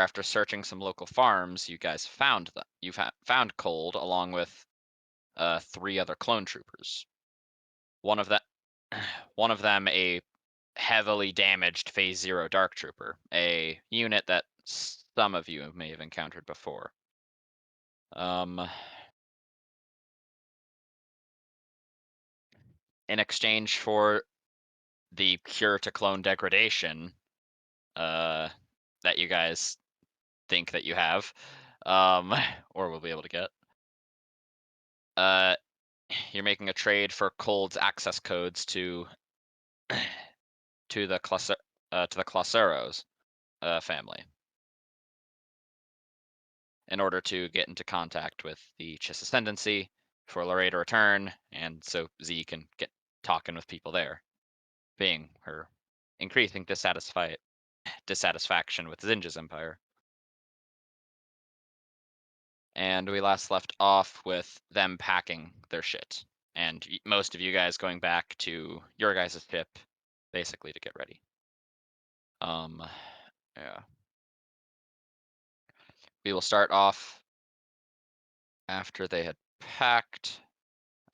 after searching some local farms, you guys found them. Found Cold along with 3 other clone troopers. One of them a heavily damaged Phase 0 Dark Trooper, a unit that some of you may have encountered before. In exchange for the cure to clone degradation that you guys think that you have, or will be able to get, you're making a trade for Cold's access codes to the Claseros family in order to get into contact with the Chiss Ascendancy for Lorraine to return, and so Z can get talking with people there, being her increasing dissatisfaction with Zinja's empire. And we last left off with them packing their shit, and most of you guys going back to your guys' ship, basically to get ready. Yeah. We will start off after they had packed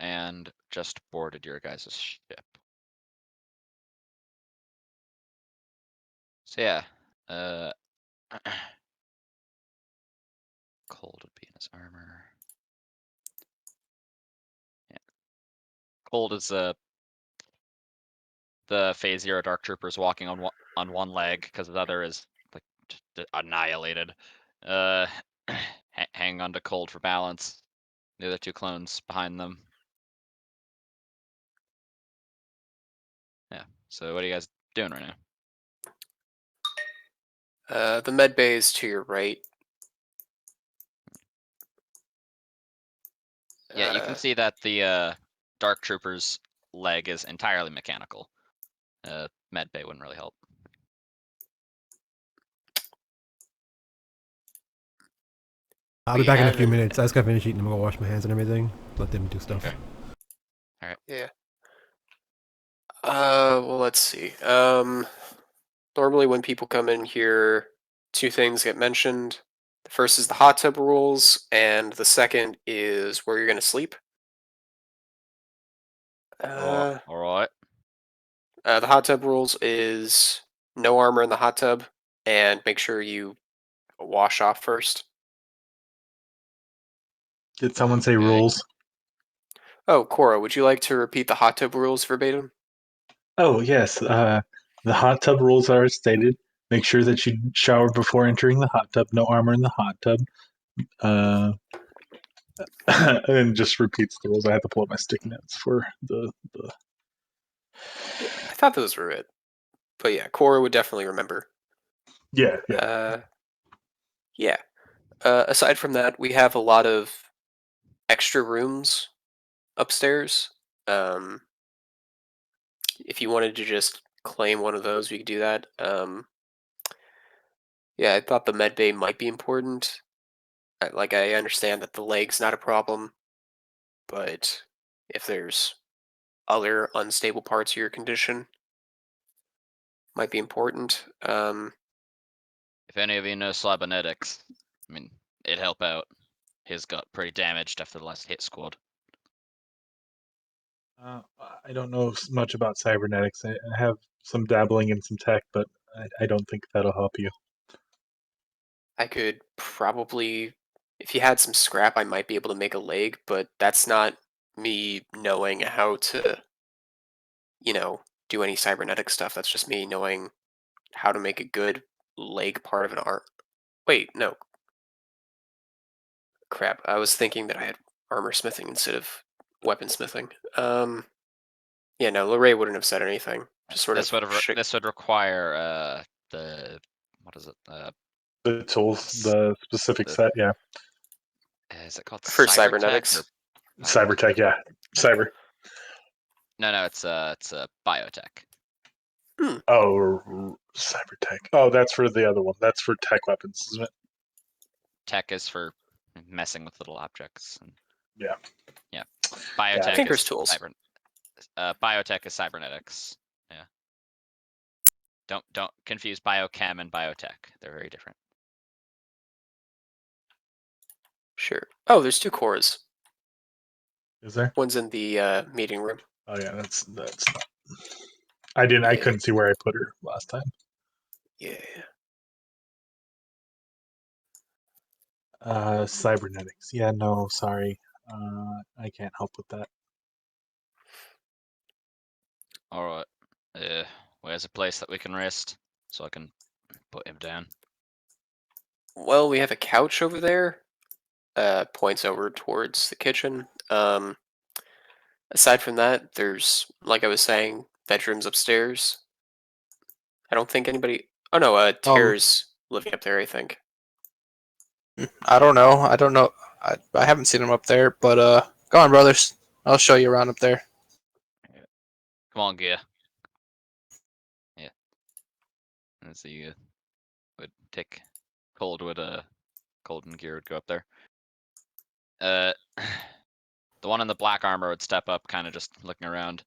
and just boarded your guys' ship. So yeah, Cold would be in his armor. Yeah, Cold is the Phase 0 Dark Troopers walking on one leg because the other is like just annihilated. Hang on to Cold for balance. The other 2 clones behind them. Yeah. So what are you guys doing right now? The med bay is to your right. Yeah, you can see that the Dark Trooper's leg is entirely mechanical. Med bay wouldn't really help. I'll be back in a few minutes. I just gotta finish eating. I'm gonna wash my hands and everything. Let them do stuff. Okay. All right. Yeah. Well, let's see. Normally when people come in here, 2 things get mentioned. The first is the hot tub rules, and the second is where you're gonna sleep. All right. The hot tub rules is no armor in the hot tub, and make sure you wash off first. Did someone say rules? Oh, Cora, would you like to repeat the hot tub rules verbatim? Oh, yes. The hot tub rules are as stated. Make sure that you shower before entering the hot tub. No armor in the hot tub. And just repeats the rules. I had to pull up my sticky notes for the. Yeah, I thought those were it. But yeah, Cora would definitely remember. Yeah. Yeah. Aside from that, we have a lot of extra rooms upstairs. If you wanted to just claim one of those, we could do that. Yeah, I thought the med bay might be important. Like, I understand that the leg's not a problem, but if there's other unstable parts of your condition, might be important. If any of you know cybernetics, I mean, it'd help out. His got pretty damaged after the last hit squad. I don't know much about cybernetics. I have some dabbling in some tech, but I don't think that'll help you. I could probably, if you had some scrap, I might be able to make a leg, but that's not me knowing how to, do any cybernetic stuff. That's just me knowing how to make a good leg part of an arm. Wait, no. Crap, I was thinking that I had armor smithing instead of weapon smithing. Yeah, no, Lorraine wouldn't have said anything. Just sort this would require the what is it? The tools, the specific set, yeah. Is it called for cybernetics? Cybertech, yeah. Cyber. No, it's a biotech. Oh, cybertech. Oh, that's for the other one. That's for tech weapons, isn't it? Tech is for messing with little objects. And, yeah. Biotech Tinker's tools. Biotech is cybernetics. Yeah. Don't confuse biochem and biotech. They're very different. Sure. Oh, there's 2 cores. Is there? One's in the meeting room. Oh yeah, that's not. I didn't. I Yeah. couldn't see where I put her last time. Yeah. Cybernetics. Yeah, no, sorry. I can't help with that. All right. Where's a place that we can rest so I can put him down? Well, we have a couch over there. Points over towards the kitchen. Aside from that, there's, like I was saying, bedrooms upstairs. I don't think anybody. Oh no, Tara's living up there, I think. I don't know. I don't know. I haven't seen him up there, but go on, brothers. I'll show you around up there. Come on, Gear. Yeah. Let's see. Would take Cold and Gear would go up there. The one in the black armor would step up, kind of just looking around,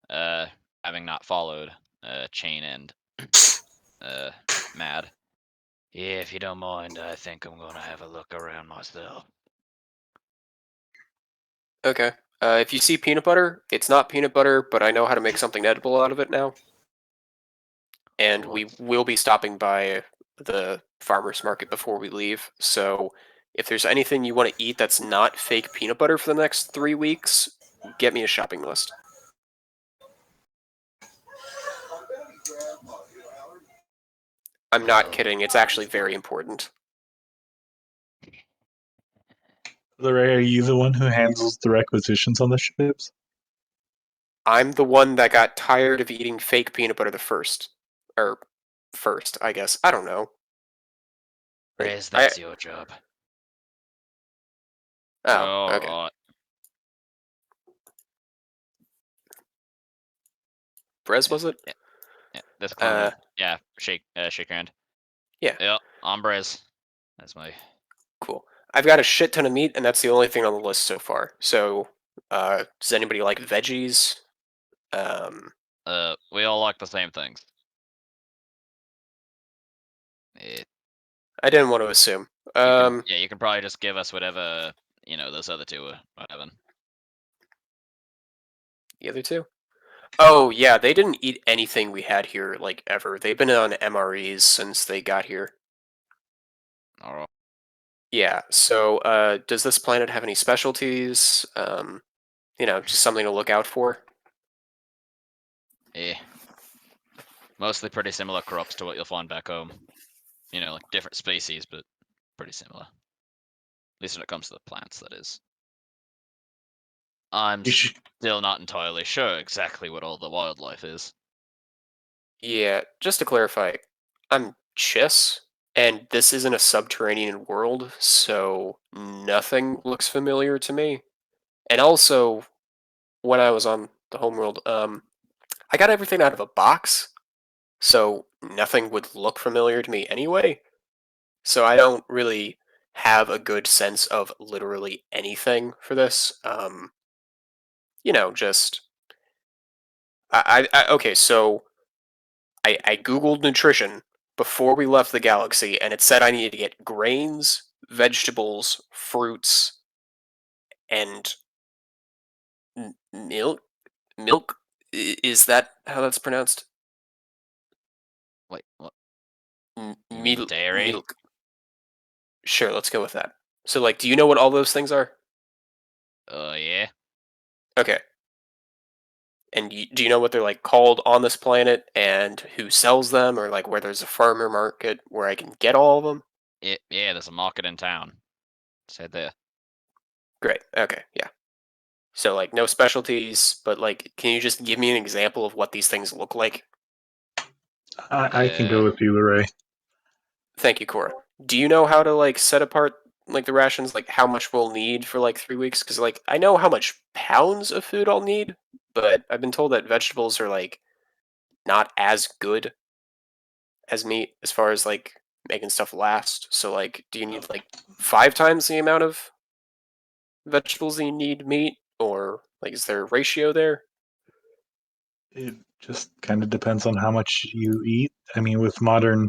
having not followed Chain and Mad. Yeah, if you don't mind, I think I'm gonna have a look around myself. Okay. If you see peanut butter, it's not peanut butter, but I know how to make something edible out of it now. And we will be stopping by the farmer's market before we leave. So if there's anything you want to eat that's not fake peanut butter for the next 3 weeks, get me a shopping list. I'm not kidding. It's actually very important. Lorray, are you the one who handles the requisitions on the ships? I'm the one that got tired of eating fake peanut butter first, I guess. I don't know. Rez, that's your job. Oh, okay. Right. Brez, was it? Yeah, this clone. Yeah, shake your hand. Yeah. Yep, Ombrez. That's my. Cool. I've got a shit ton of meat, and that's the only thing on the list so far. So, does anybody like veggies? We all like the same things. I didn't want to assume. You can probably just give us whatever those other two are having. The other two? Oh yeah, they didn't eat anything we had here like ever. They've been on MREs since they got here. All right. Yeah. So, does this planet have any specialties? Just something to look out for. Yeah. Mostly pretty similar crops to what you'll find back home. Like different species, but pretty similar. At least when it comes to the plants, that is. I'm still not entirely sure exactly what all the wildlife is. Yeah, just to clarify, I'm Chiss, and this isn't a subterranean world, so nothing looks familiar to me. And also, when I was on the homeworld, I got everything out of a box, so nothing would look familiar to me anyway. So I don't really have a good sense of literally anything for this. Just okay. So I googled nutrition before we left the galaxy, and it said I needed to get grains, vegetables, fruits, and milk. Milk, is that how that's pronounced? Wait, what? Dairy. Milk. Sure, let's go with that. So, do you know what all those things are? Yeah. Okay. And do you know what they're called on this planet, and who sells them, or where there's a farmer market where I can get all of them? Yeah, there's a market in town. Said there. Great. Okay. Yeah. So no specialties, but can you just give me an example of what these things look like? I can go with you, Lorray. Thank you, Cora. Do you know how to set apart the rations, how much we'll need for 3 weeks? Because I know how much pounds of food I'll need, but I've been told that vegetables are not as good as meat as far as making stuff last. So do you need 5 times the amount of vegetables that you need meat, or is there a ratio there? It just kind of depends on how much you eat. I mean, with modern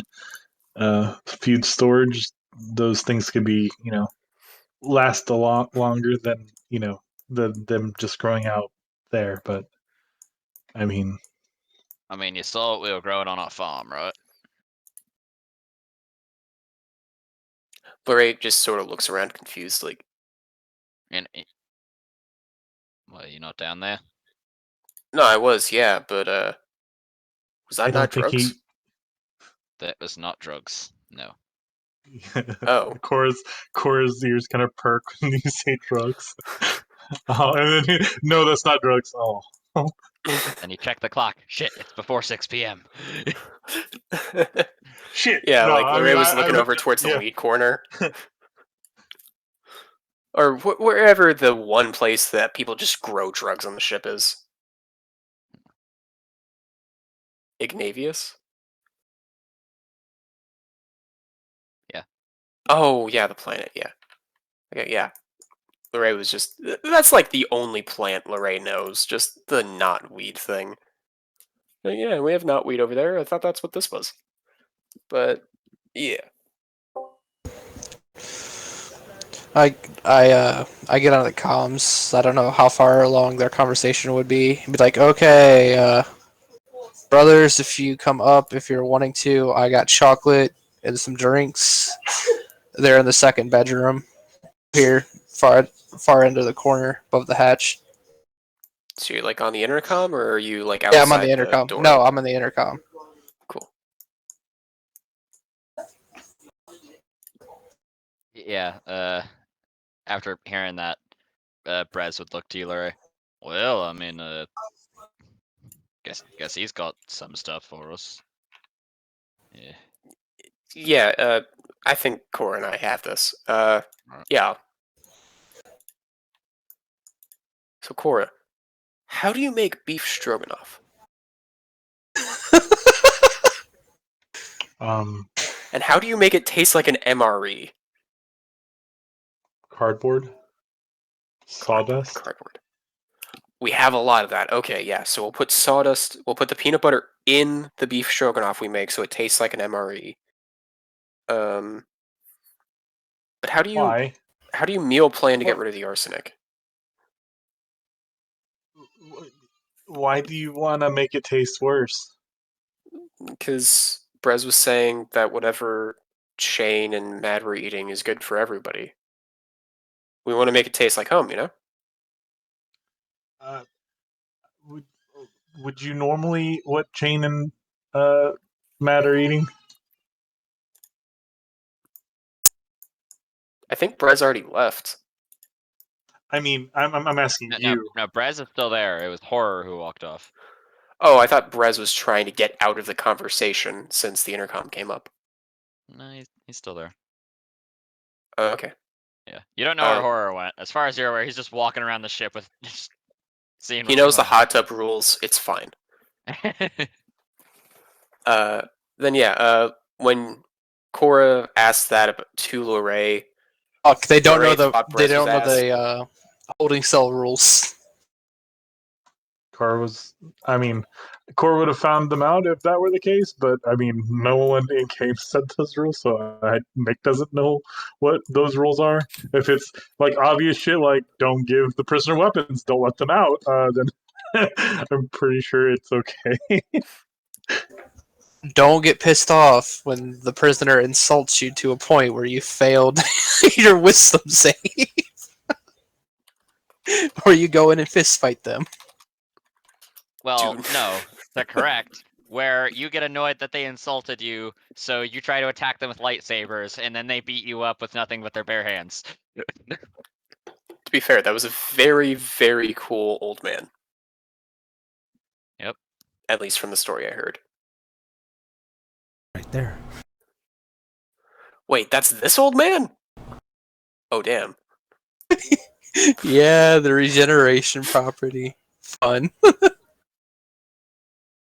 food storage, those things could be, last a lot longer than them just growing out there. But I mean, you saw what we were growing on our farm, right? Lorraine just sort of looks around confused, like, And well, you're not down there. no, I was, yeah, but was I that don't not think drugs? That was not drugs. No. Oh. Cora's ears kind of perk when you say drugs. Oh, and then no, that's not drugs. Oh. And you check the clock. Shit, it's before 6 p.m. Shit. Yeah, No, like I Lorraine mean, was I looking looked over at, towards the yeah. wheat corner. Or wherever the one place that people just grow drugs on the ship is. Ignavius? Yeah. Oh, yeah, the planet, yeah. Okay, yeah. Lorraine was just... That's like the only plant Lorraine knows, just the knotweed thing. Yeah, we have knotweed over there. I thought that's what this was. But, yeah. I get on the comms. I don't know how far along their conversation would be. Be like, okay, brothers, if you come up, if you're wanting to, I got chocolate and some drinks. They're in the second bedroom here, far end of the corner above the hatch. So you're like on the intercom, or are you like Yeah, I'm on the outside the intercom. door? No, I'm on the intercom. Cool. Yeah, after hearing that, Brez would look to you, Larry. Well, guess he's got some stuff for us. Yeah. Yeah, I think Cora and I have this. Alright. Yeah. So Cora, how do you make beef stroganoff? Um, And how do you make it taste like an MRE? cardboard, sawdust. Cardboard. We have a lot of that. Okay, yeah. So we'll put sawdust. We'll put the peanut butter in the beef stroganoff we make, so it tastes like an MRE. But how do Why? you meal plan to get What? rid of the arsenic? Why do you want to make it taste worse? Because Brez was saying that whatever Shane and Mad were eating is good for everybody. We want to make it taste like home, you know? Uh, would would you normally what Jane and Matt are eating? I think Brez already left. I mean, I'm asking No, you. Brez is still there. It was Horror who walked off. Oh, I thought Brez was trying to get out of the conversation since the intercom came up. No, he's still there. Oh, okay. Yeah, you don't know where Uh, Horror went. As far as you're aware, he's just walking around the ship with just seeing. He What's knows the going on. hot tub rules. It's fine. Then yeah, when Cora asked that to Lorraine, Fuck, they don't know Lorraine thought they Brez was don't know ass. the holding cell rules. Cora was. I mean, Cora would have found them out if that were the case. But I mean, no one in game said those rules, so Nick doesn't know what those rules are. If it's like obvious shit, like don't give the prisoner weapons, don't let them out, then I'm pretty sure it's okay. Don't get pissed off when the prisoner insults you to a point where you failed your wisdom save. Or you go in and fist fight them. Well, Dude. no, they're correct. Where you get annoyed that they insulted you, so you try to attack them with lightsabers, and then they beat you up with nothing but their bare hands. To be fair, that was a very, very cool old man. Yep. At least from the story I heard. Right there. Wait, that's this old man? Oh, damn. Yeah, the regeneration property. Fun.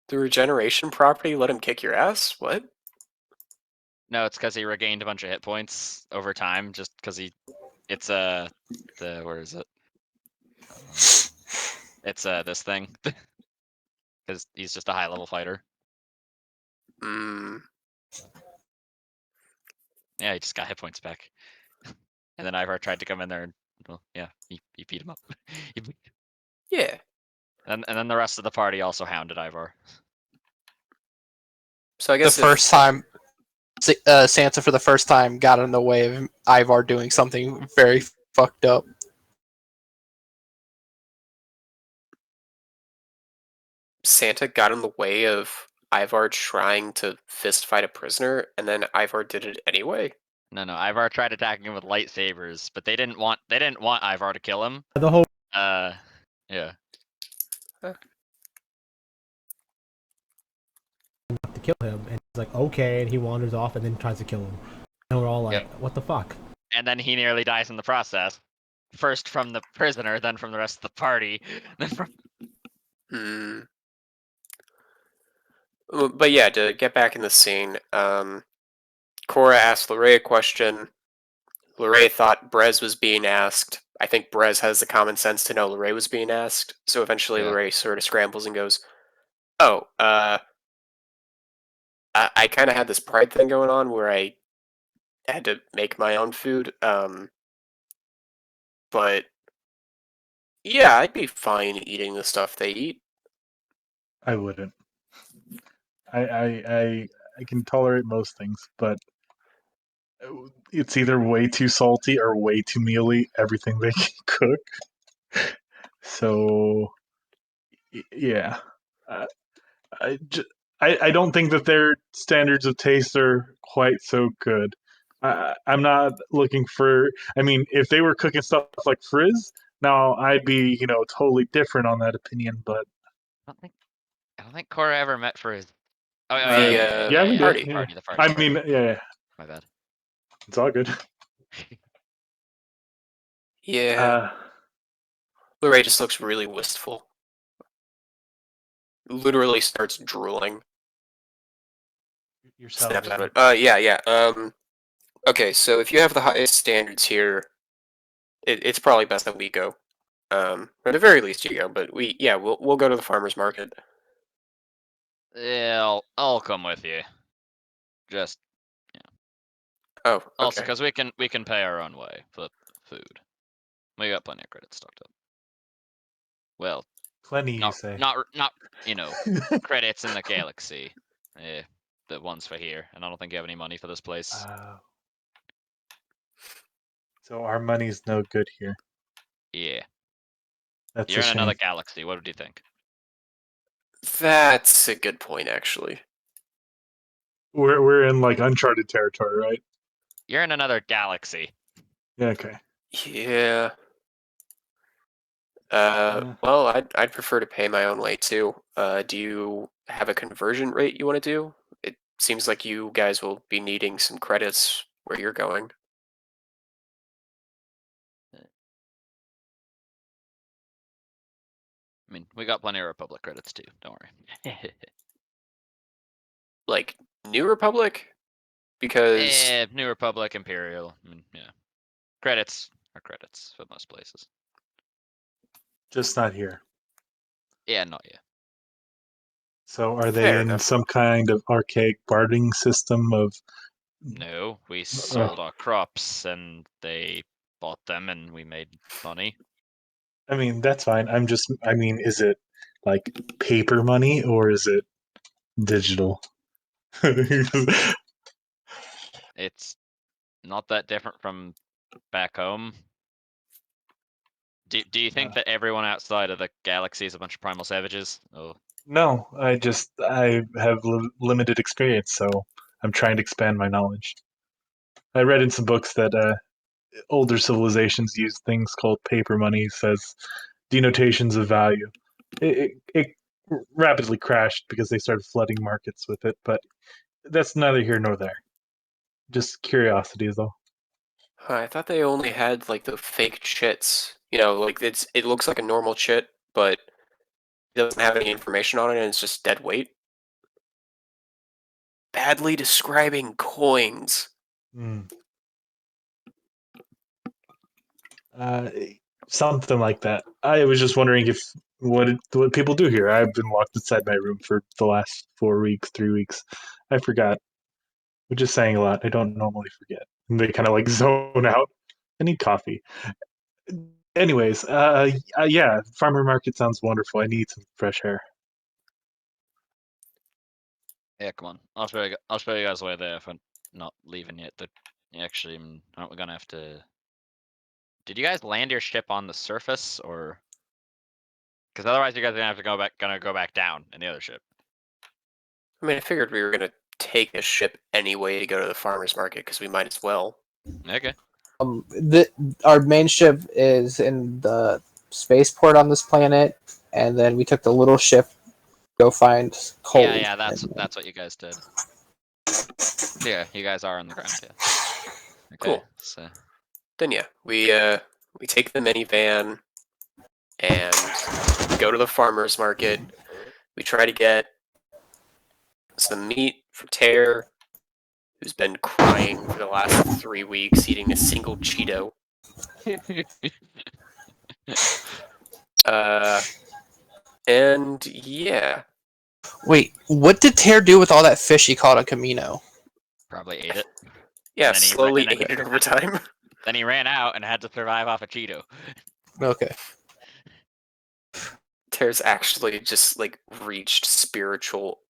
The regeneration property let him kick your ass? What? No, it's because he regained a bunch of hit points over time, just because it's where is it? It's this thing, because he's just a high level fighter. Hmm. Yeah, he just got hit points back. And then Ivar tried to come in there and, well, yeah, he beat him up. Yeah. And then the rest of the party also hounded Ivar. So I The guess first time Santa for the first time got in the way of Ivar doing something very fucked up. Santa got in the way of Ivar trying to fist fight a prisoner, and then Ivar did it anyway. No, Ivar tried attacking him with lightsabers, but they didn't want Ivar to kill him. The whole Yeah. to kill him, and he's like, okay, and he wanders off and then tries to kill him. And we're all like, Yep. what the fuck? And then he nearly dies in the process. First from the prisoner, then from the rest of the party, then from. Hmm. But yeah, to get back in the scene, Cora asked Lorray a question. Lorray thought Brez was being asked. I think Brez has the common sense to know Lorray was being asked. So eventually Yeah. Lorray sort of scrambles and goes, "Oh, I kind of had this pride thing going on where I had to make my own food. But yeah, I'd be fine eating the stuff they eat." I wouldn't. I can tolerate most things, but it's either way too salty or way too mealy. Everything they can cook. So yeah, uh, I, j- I don't think that their standards of taste are quite so good. I'm not looking for. I mean, if they were cooking stuff like frizz, now I'd be totally different on that opinion. But I don't think Cora ever met for his. Oh, The we did. party. Yeah. The party. I mean, yeah, My bad. it's all good. Yeah, Lorray just looks really wistful. Literally starts drooling. You're Snaps out salvageable. of it. Yeah. Okay, so if you have the highest standards here, it's probably best that we go. At the very least, you go. But we'll go to the farmers market. Yeah, I'll come with you. Just Oh, also okay. because we can pay our own way for food. We got plenty of credits stocked up. Well, Plenty, you not say. not credits in the galaxy. The ones for here, and I don't think you have any money for this place. So our money's no good here. Yeah, That's you're a in shame. another galaxy. What do you think? That's a good point, actually. We're in like uncharted territory, right? You're in another galaxy. Yeah. Okay. Yeah. Well, I'd prefer to pay my own way too. Do you have a conversion rate you want to do? It seems like you guys will be needing some credits where you're going. I mean, we got plenty of Republic credits too. Don't worry. Like New Republic? Because New Republic, Imperial. I mean, yeah, credits are credits for most places. Just not here. Yeah, not yet. So are they Fair in enough. some kind of archaic bartering system of? No, we sold our crops and they bought them and we made money. I mean, that's fine. I mean, is it like paper money or is it digital? It's not that different from back home. Do you think that everyone outside of the galaxy is a bunch of primal savages? Oh, No, I have limited experience, so I'm trying to expand my knowledge. I read in some books that older civilizations used things called paper monies as denotations of value. It rapidly crashed because they started flooding markets with it, but that's neither here nor there. Just curiosity is all. I thought they only had like the fake chits. You know, like it looks like a normal chit, but it doesn't have any information on it, and it's just dead weight. Badly describing coins. Hmm. Something like that. I was just wondering if what people do here. I've been locked inside my room for the last 4 weeks, 3 weeks. I forgot. We're just saying a lot. I don't normally forget. And they kind of like zone out. I need coffee. Anyways, yeah, farmer market sounds wonderful. I need some fresh air. Yeah, come on. I'll show you guys the way there if I'm not leaving yet. Actually, aren't we gonna have to? Did you guys land your ship on the surface, or? Because otherwise, you guys are gonna have to go back down in the other ship. I mean, I figured we were gonna take a ship anyway to go to the farmer's market because we might as well. Okay. Our main ship is in the spaceport on this planet, and then we took the little ship to go find coal. Yeah, that's what you guys did. Yeah, you guys are on the ground. Yeah. Okay, Cool. So. Then yeah, we take the minivan and go to the farmer's market. We try to get some meat for Tare, who's been crying for the last 3 weeks, eating a single Cheeto. And yeah. Wait, what did Tare do with all that fish he caught on Camino? Probably ate it. Yeah, And then he slowly ran- ate it over time. Then he ran out and had to survive off a Cheeto. Okay. Tare's actually just like reached spiritual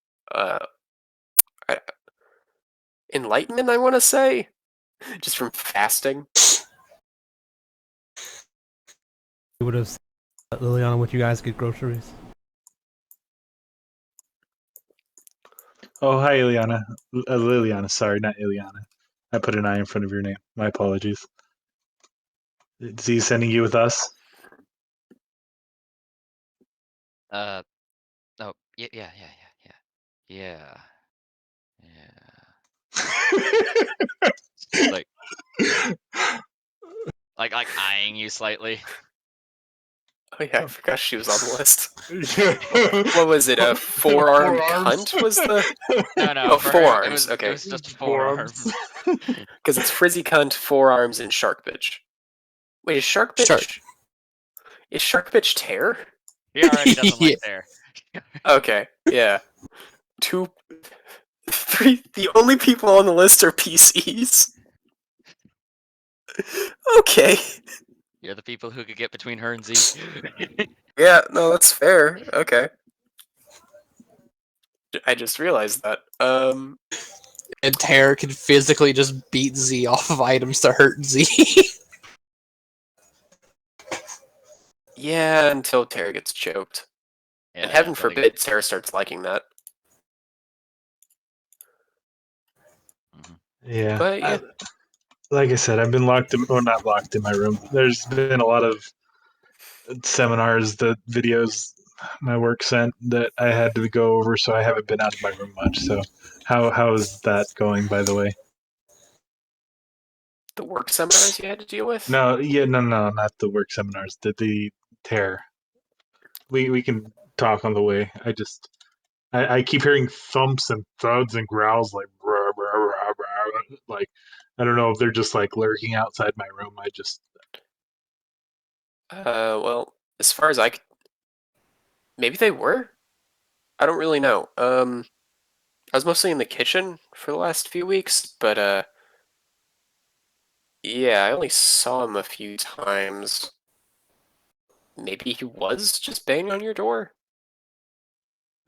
enlightenment, I want to say, just from fasting. You would have said, Liliana, would you guys get groceries? Oh, hi, Ileana. Liliana, sorry, not Ileana. I put an I in front of your name. My apologies. Is he sending you with us? Oh, yeah. Like eyeing you slightly. Oh yeah, I forgot she was on the list. What was it? A four-armed cunt was the? No, Oh, for her, forearms. It Okay, was just forearms. because it's frizzy cunt, forearms, and shark bitch. Wait, is shark bitch? Shark. Is shark bitch Tare? He already doesn't like there. Okay, yeah. 2, 3. The only people on the list are PCs. Okay. You're the people who could get between her and Z. Yeah, no, that's fair. Okay. I just realized that. And Tare can physically just beat Z off of items to hurt Z. Yeah, until Tara gets choked. Yeah, And heaven until they- forbid Tara starts liking that. Yeah. But yeah. Like I said, I've been locked in, or not locked in my room. There's been a lot of seminars, that videos my work sent that I had to go over, so I haven't been out of my room much. So, how is that going, by the way? The work seminars you had to deal with? No, not the work seminars. The tear. We can talk on the way. I keep hearing thumps and thuds and growls like rah, rah, rah, rah. Like I don't know if they're just like lurking outside my room. Well, as far as maybe they were? I don't really know. I was mostly in the kitchen for the last few weeks, but yeah, I only saw him a few times. Maybe he was just banging on your door?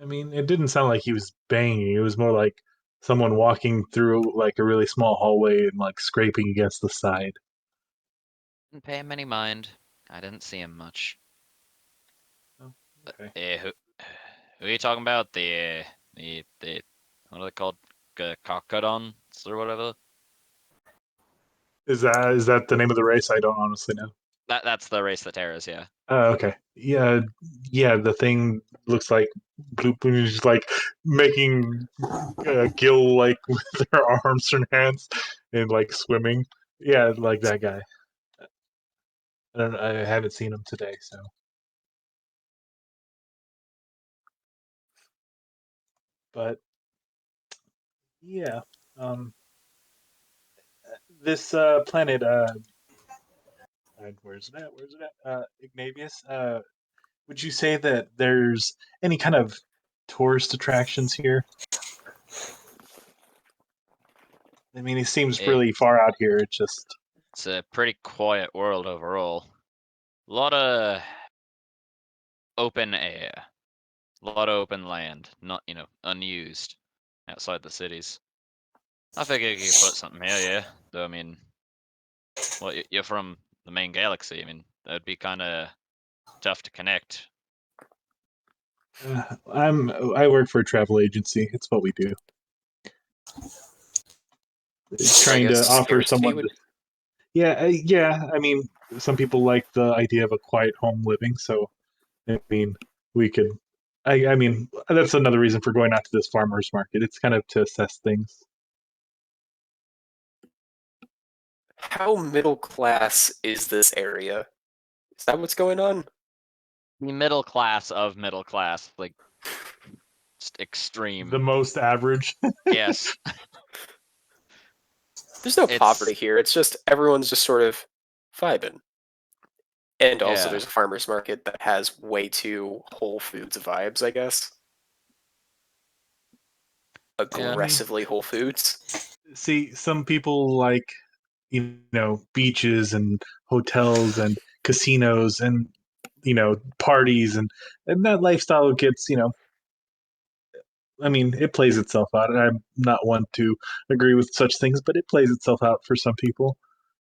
I mean, it didn't sound like he was banging. It was more like someone walking through like a really small hallway and like scraping against the side. Didn't pay him any mind. I didn't see him much. Oh, okay. Who are you talking about? The what are they called? Kakadons or whatever. Is that the name of the race? I don't honestly know. That's the race that Terra's, yeah. Okay. Yeah, yeah. The thing looks like Bloop is like making Gil like with their arms and hands and like swimming. Yeah, like that guy. I haven't seen him today, so. But yeah, this planet. Where's it at? Where's it at? Ignavius. Would you say that there's any kind of tourist attractions here? I mean, he seems Eh. really far out here. It's just It's a pretty quiet world overall. A lot of open air, a lot of open land, not unused outside the cities. I figure you could put something here, yeah. Though I mean, well, you're from the main galaxy. I mean, that'd be kind of tough to connect. I work for a travel agency. It's what we do. So I Trying to guess offer scarcity someone. would. Yeah. I mean, some people like the idea of a quiet home living. So, I mean, we could. I mean, that's another reason for going out to this farmers market. It's kind of to assess things. How middle class is this area? Is that what's going on? The middle class of middle class, like just extreme. The most average. Yes. There's no It's- poverty here. It's just everyone's just sort of vibing. And also, Yeah. there's a farmer's market that has way too Whole Foods vibes, I guess. Aggressively Whole Foods. See, some people like, beaches and hotels and casinos and, parties and that lifestyle gets, I mean, it plays itself out. And I'm not one to agree with such things, but it plays itself out for some people.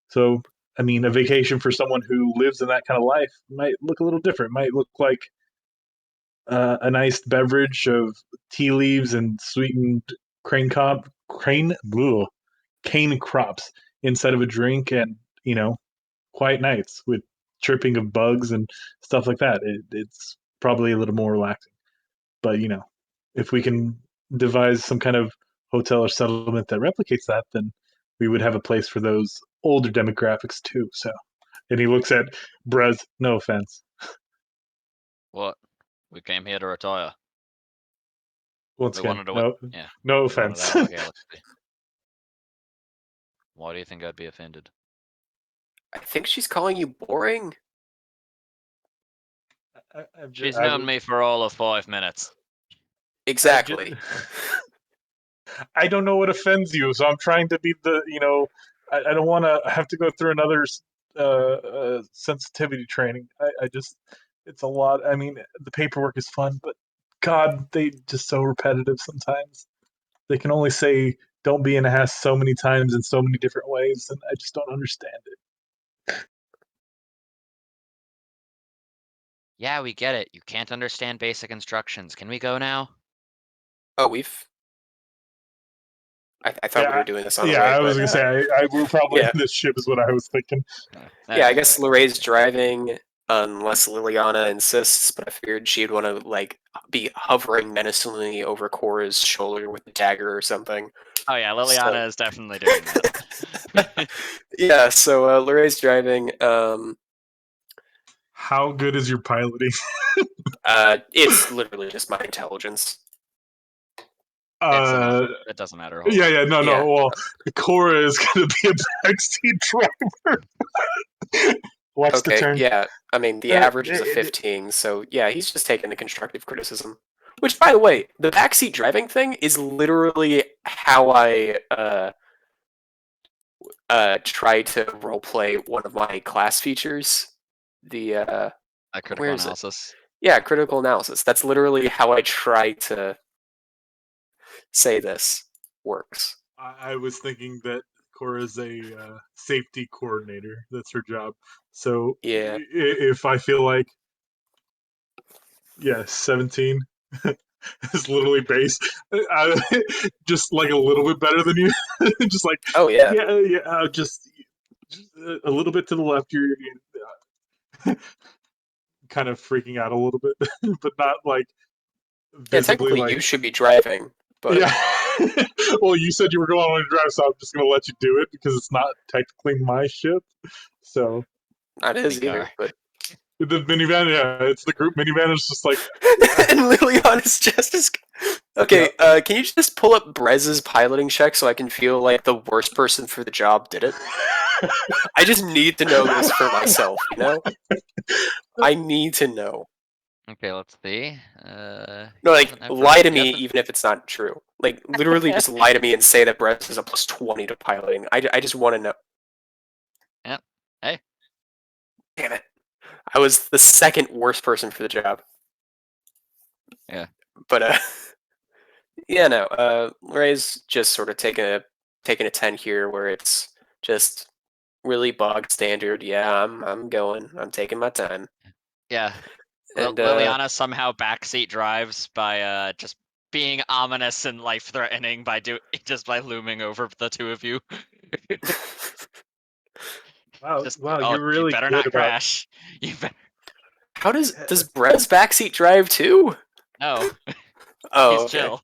So, I mean, a vacation for someone who lives in that kind of life might look a little different. Might look like a nice beverage of tea leaves and sweetened cane crops instead of a drink, and quiet nights with chirping of bugs and stuff like that. It's probably a little more relaxing. But if we can devise some kind of hotel or settlement that replicates that, then we would have a place for those older demographics too. So, and he looks at Brez. No offense. What? We came here to retire. Once We again, wanted to no, yeah. no We wanted offense. out of the galaxy. Why do you think I'd be offended? I think she's calling you boring. She's known me for all of 5 minutes. Exactly. I don't know what offends you, so I'm trying to be the, I don't want to have to go through another sensitivity training. I just, it's a lot. I mean, the paperwork is fun, but God, they just so repetitive sometimes. They can only say "don't be an ass" so many times in so many different ways, and I just don't understand it. Yeah, we get it. You can't understand basic instructions. Can we go now? Oh, we've. I thought we were doing this on the way. I was but, gonna say we're probably yeah. in this ship, is what I was thinking. Yeah, I guess Lorraine's driving unless Liliana insists, but I figured she'd want to be hovering menacingly over Cora's shoulder with a dagger or something. Oh yeah, Liliana is definitely doing that. Yeah, so Lorraine's driving. How good is your piloting? It's literally just my intelligence. It doesn't matter. No. Yeah. Well, Cora is going to be a backseat driver. Watch the Okay, turn. yeah. I mean, the average is a 15, so yeah, he's just taking the constructive criticism. Which, by the way, the backseat driving thing is literally how I try to roleplay one of my class features. The critical analysis. Yeah, critical analysis. That's literally how I try to say this works. I was thinking that Cora's a safety coordinator. That's her job. So Yeah. if I feel like, 17 is literally base, just like a little bit better than you. Just like, oh yeah, just a little bit to the left. You're kind of freaking out a little bit, but not like visibly. Technically, you should be driving. But yeah. Well, you said you were going on to drive, so I'm just going to let you do it because it's not technically my ship. So not his either. But the minivan, it's the group minivan. Is just like, and Liliana's just as. Okay, can you just pull up Brez's piloting check so I can feel like the worst person for the job did it? I just need to know this for myself, I need to know. Okay, let's see. No, lie to me even if it's not true. Literally just lie to me and say that Brez is a +20 to piloting. I just want to know. I was the second worst person for the job. Yeah. But yeah, no. Ray's just sort of taking a 10 here, where it's just really bog standard. Yeah, I'm going. I'm taking my time. Yeah. And Liliana somehow backseat drives by just being ominous and life threatening by just by looming over the two of you. Wow, Just wow, oh, you're you really better good not about. crash. You better how does Brez backseat drive too? no. Oh, He's okay. chill.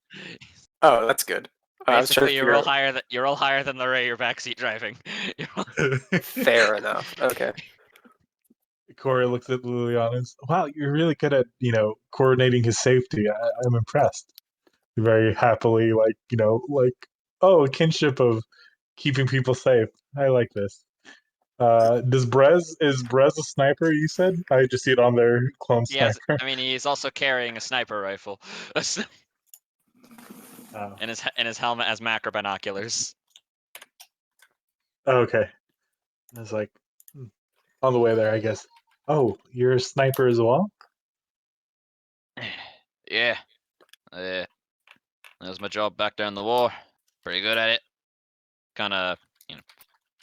Oh, that's good. I was trying Basically, to you figure roll out. higher than Lorray. You're backseat driving. Fair enough. Okay. Corey looks at Liliana's. Wow, you're really good at coordinating his safety. I'm impressed. Very happily, oh, a kinship of keeping people safe. I like this. Is Brez a sniper? You said I just see it on their clone sniper. I mean, he's also carrying a sniper rifle, Oh, and his helmet has macro binoculars. okay. I was like, on the way there, I guess. Oh, you're a sniper as well? Yeah, that was my job back during the war. Pretty good at it. Kind of,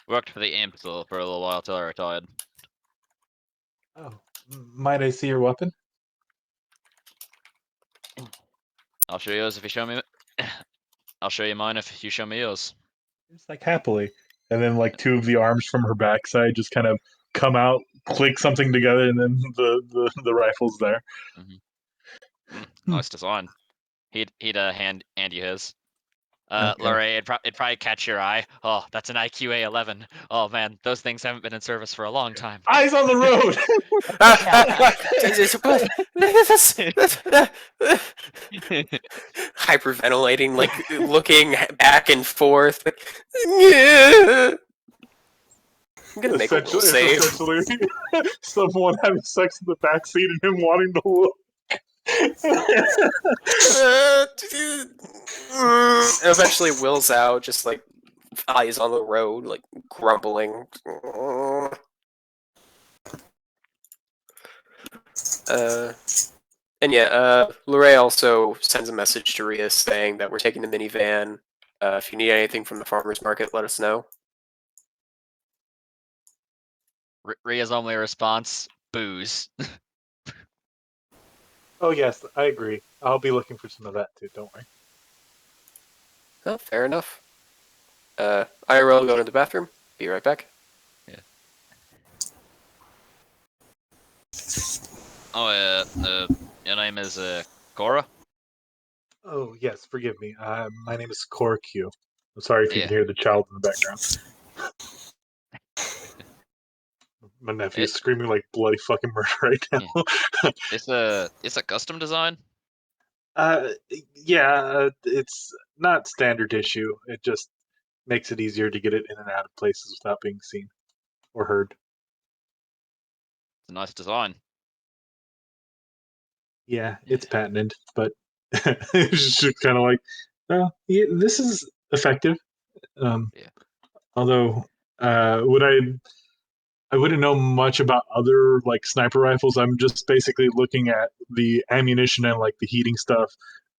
worked for the Imp for a little while till I retired. Oh, might I see your weapon? I'll show you yours if you show me. I'll show you mine if you show me yours. Just like happily. And then like two of the arms from her backside just kind of come out, click something together, and then the rifle's there. Nice design. He'd hand you his. Okay. Lorray, it'd probably catch your eye. Oh, that's an IQA 11. Oh man, those things haven't been in service for a long time. Eyes on the road. Hyperventilating, like looking back and forth. I'm gonna make a will Essentially, save. it's essentially someone having sex in the backseat and him wanting to look. And eventually Will's out, just like eyes on the road, like grumbling. And yeah, Lorray also sends a message to Rhea saying that we're taking the minivan. If you need anything from the farmer's market, let us know. Rhea's only response: booze. Oh yes, I agree. I'll be looking for some of that too. Don't worry. Oh, fair enough. IRL go to the bathroom. Be right back. Yeah. Oh, your name is Cora? Oh yes, forgive me. My name is Corq. I'm sorry if you Yeah. can hear the child in the background. My nephew's screaming like bloody fucking murder right now. It's a custom design. Yeah, it's not standard issue. It just makes it easier to get it in and out of places without being seen or heard. It's a nice design. Yeah, it's patented, but it's just kind of like, oh, yeah, this is effective. Yeah. Although, I wouldn't know much about other like sniper rifles. I'm just basically looking at the ammunition and like the heating stuff.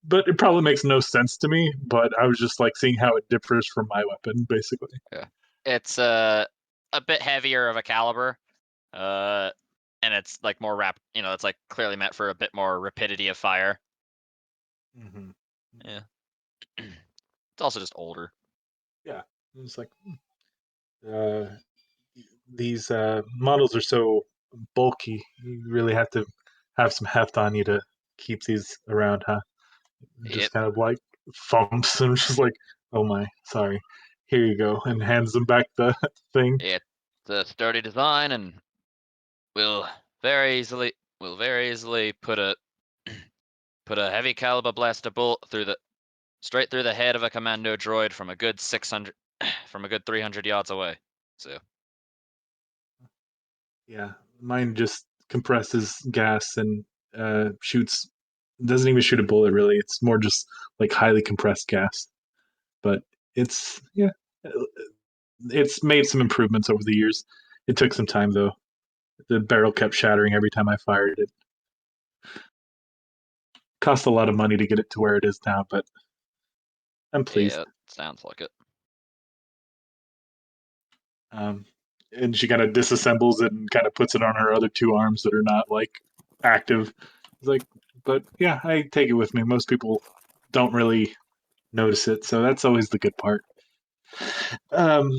But it probably makes no sense to me. But I was just like seeing how it differs from my weapon, basically. Yeah. It's a bit heavier of a caliber. And it's like more it's like clearly meant for a bit more rapidity of fire. Mm-hmm. Yeah. It's also just older. Yeah, it's like these models are so bulky. You really have to have some heft on you to keep these around, huh? Just Yep. kind of like thumps and just like, oh my, sorry. Here you go, and hands them back the thing. It's a sturdy design, and will very easily put a heavy caliber blaster bolt straight through the head of a commando droid from a good 600 from a good 300 yards away. So Yeah, mine just compresses gas and shoots. Doesn't even shoot a bullet really. It's more just like highly compressed gas. But it's yeah, it's made some improvements over the years. It took some time though. The barrel kept shattering every time I fired it. Cost a lot of money to get it to where it is now, but I'm pleased. Yeah, it sounds like it. And she kind of disassembles it and kind of puts it on her other two arms that are not like active. It's like, but yeah, I take it with me. Most people don't really notice it, so that's always the good part. Um,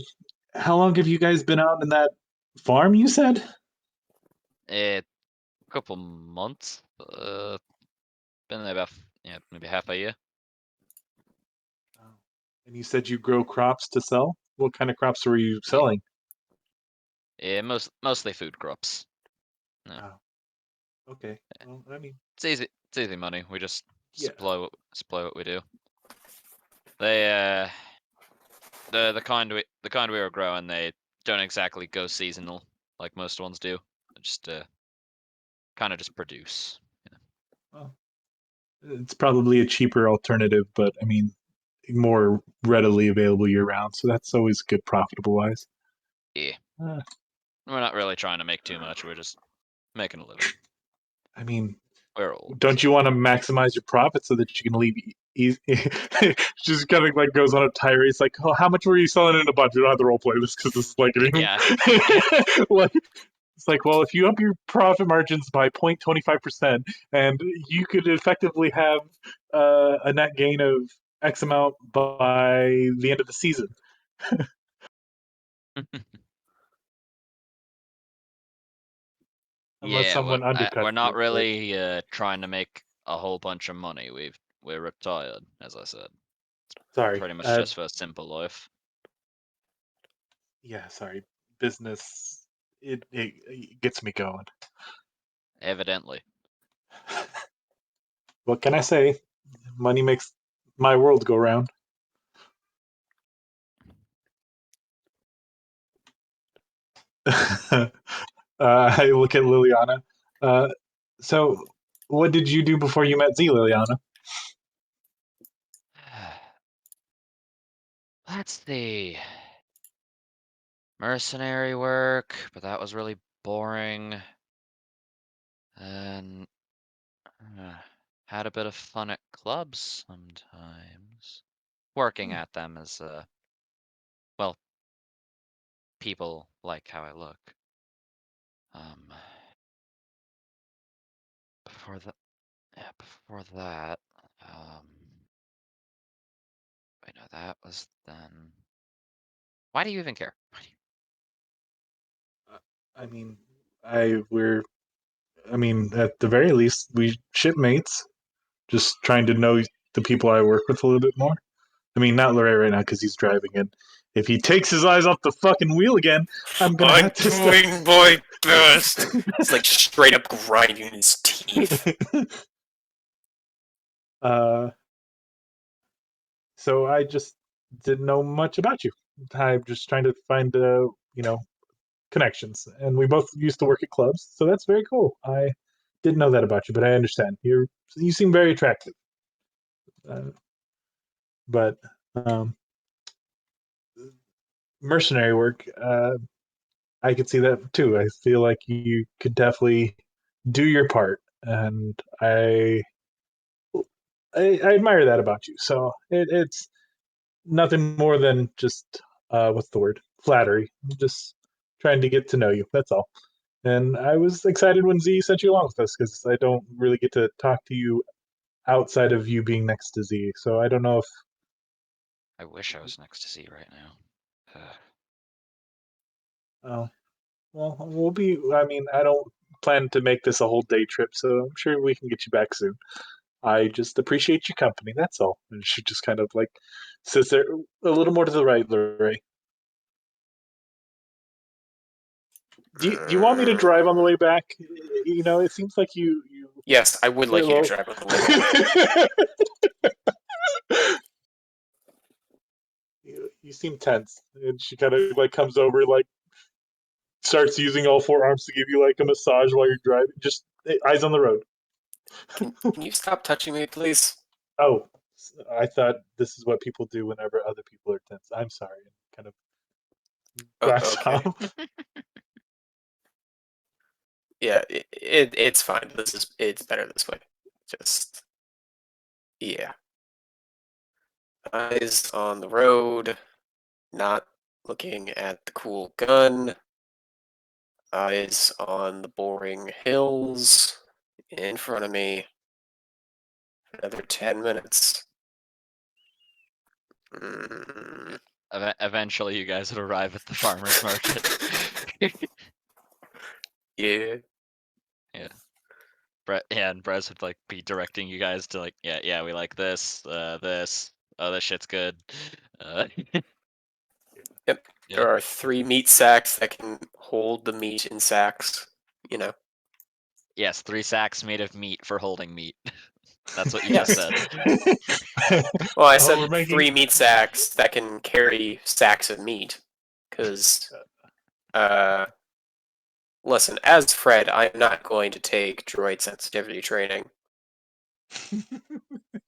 how long have you guys been out in that farm? You said. A couple months. Been there about maybe half a year. And you said you grow crops to sell. What kind of crops were you selling? Yeah, mostly food crops. No. Oh, okay. Well, I mean, It's easy. It's easy money. We just yeah. supply what we do. They the kind we were growing, they don't exactly go seasonal like most ones do. They just kind of just produce. Well, it's probably a cheaper alternative, but I mean, more readily available year round. So that's always good, profitable wise. Yeah. Uh, We're not really trying to make too much. We're just making a living. I mean, We're old. don't So. you want to maximize your profit so that you can leave easy? Just kind of like goes on a tirade. It's like, oh, how much were you selling in a bunch? You don't have to role play this because this is like, Yeah. like it's like, well, if you up your profit margins by 0.25%, and you could effectively have a net gain of X amount by the end of the season. Unless Yeah, someone we're undercuts not you. But really trying to make a whole bunch of money. We're retired, as I said. sorry. Pretty much just for a simple life. Yeah, sorry. Business, it gets me going. Evidently. What can I say? Money makes my world go round. I look at Liliana. Uh, so, what did you do before you met Z, Liliana? Let's see. Mercenary work, but that was really boring. And had a bit of fun at clubs sometimes. Working at them as well, people like how I look. Before that, I know that was then. Why do you even care? I mean, I mean, at the very least, we shipmates. Just trying to know the people I work with a little bit more. I mean, not Larry right now because he's driving it. If he takes his eyes off the fucking wheel again, I'm gonna have to stop. doing my best. It's like straight up grinding his teeth. uh, so I just didn't know much about you. I'm just trying to find, connections, and we both used to work at clubs, so that's very cool. I didn't know that about you, but I understand. You seem very attractive. But um, mercenary work, I could see that too. I feel like you could definitely do your part, and I admire that about you. So it's nothing more than just what's the word? Flattery. Just trying to get to know you. That's all. And I was excited when Z sent you along with us because I don't really get to talk to you outside of you being next to Z. So I don't know if. I wish I was next to Z right now. Oh, well, we'll be. I mean, I don't plan to make this a whole day trip, so I'm sure we can get you back soon. I just appreciate your company. That's all. And she just kind of like sits there a little more to the right, Lorray. Do you want me to drive on the way back? You know, it seems like you. Yes, I would like you to drive on the way back. You seem tense, and she kind of like comes over, like starts using all four arms to give you like a massage while you're driving. Just eyes on the road. Can you stop touching me, please? Oh, I thought this is what people do whenever other people are tense. I'm sorry. Kind of backs Okay. off. Yeah, it's fine. It's better this way. Just yeah. Eyes on the road, not looking at the cool gun. Eyes on the boring hills in front of me. Another 10 minutes. Mm, Eventually, you guys would arrive at the farmer's market. yeah. And Brez would like be directing you guys to like, yeah, we like this, this. Oh, this shit's good. Yep. Yeah. There are 3 meat sacks that can hold the meat in sacks. You know. Yes, 3 sacks made of meat for holding meat. That's what you Yes. just said. Well, I Oh, said we're making- 3 meat sacks that can carry sacks of meat. Because, listen, as Fred, I'm not going to take droid sensitivity training.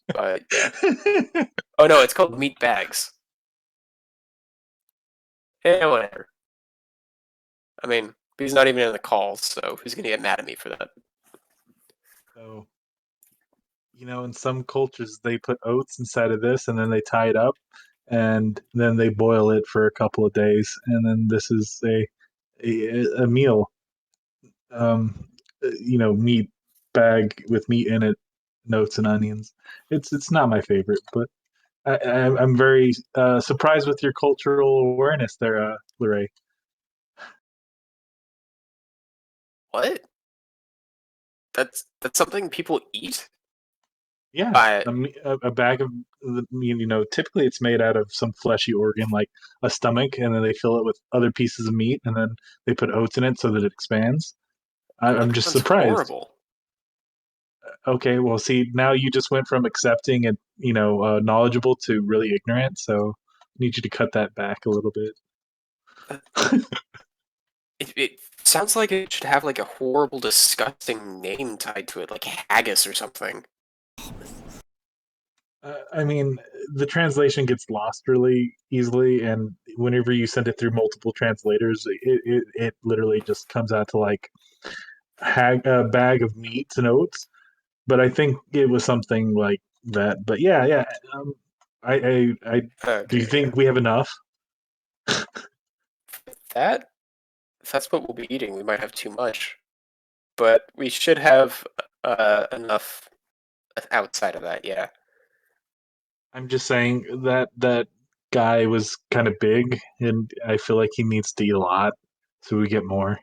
But, yeah. Oh, no, it's called meat bags. Yeah, whatever. I mean, he's not even in the call, so who's going to get mad at me for that? So, in some cultures they put oats inside of this, and then they tie it up, and then they boil it for a couple of days, and then this is a meal. Meat bag with meat in it, notes and onions. It's not my favorite, but I'm very surprised with your cultural awareness there, Lorray. What? That's something people eat? Yeah, a bag of typically it's made out of some fleshy organ like a stomach, and then they fill it with other pieces of meat, and then they put oats in it so that it expands. I'm That just sounds surprised. horrible. Okay, well, see, now you just went from accepting and knowledgeable to really ignorant. So I need you to cut that back a little bit. It sounds like it should have like a horrible, disgusting name tied to it, like haggis or something. I mean, the translation gets lost really easily, and whenever you send it through multiple translators, it literally just comes out to like a bag of meats and oats. But I think it was something like that. But yeah. I do you Okay, think we have enough? that if that's what we'll be eating, we might have too much. But we should have enough outside of that, yeah. I'm just saying that guy was kind of big, and I feel like he needs to eat a lot so we get more.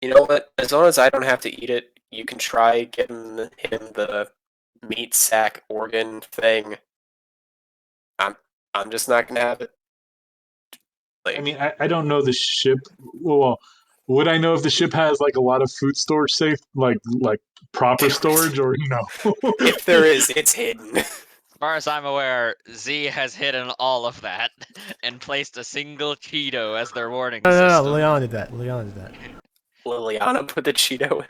You know what? As long as I don't have to eat it, you can try getting him the meat sack organ thing. I'm just not gonna have it. I mean, I don't know the ship. Well, would I know if the ship has like a lot of food storage safe, like proper storage, or no? If there is, it's hidden. As far as I'm aware, Z has hidden all of that and placed a single Cheeto as their warning system. No, Leon did that. Leon did that. Liliana put the Cheeto in.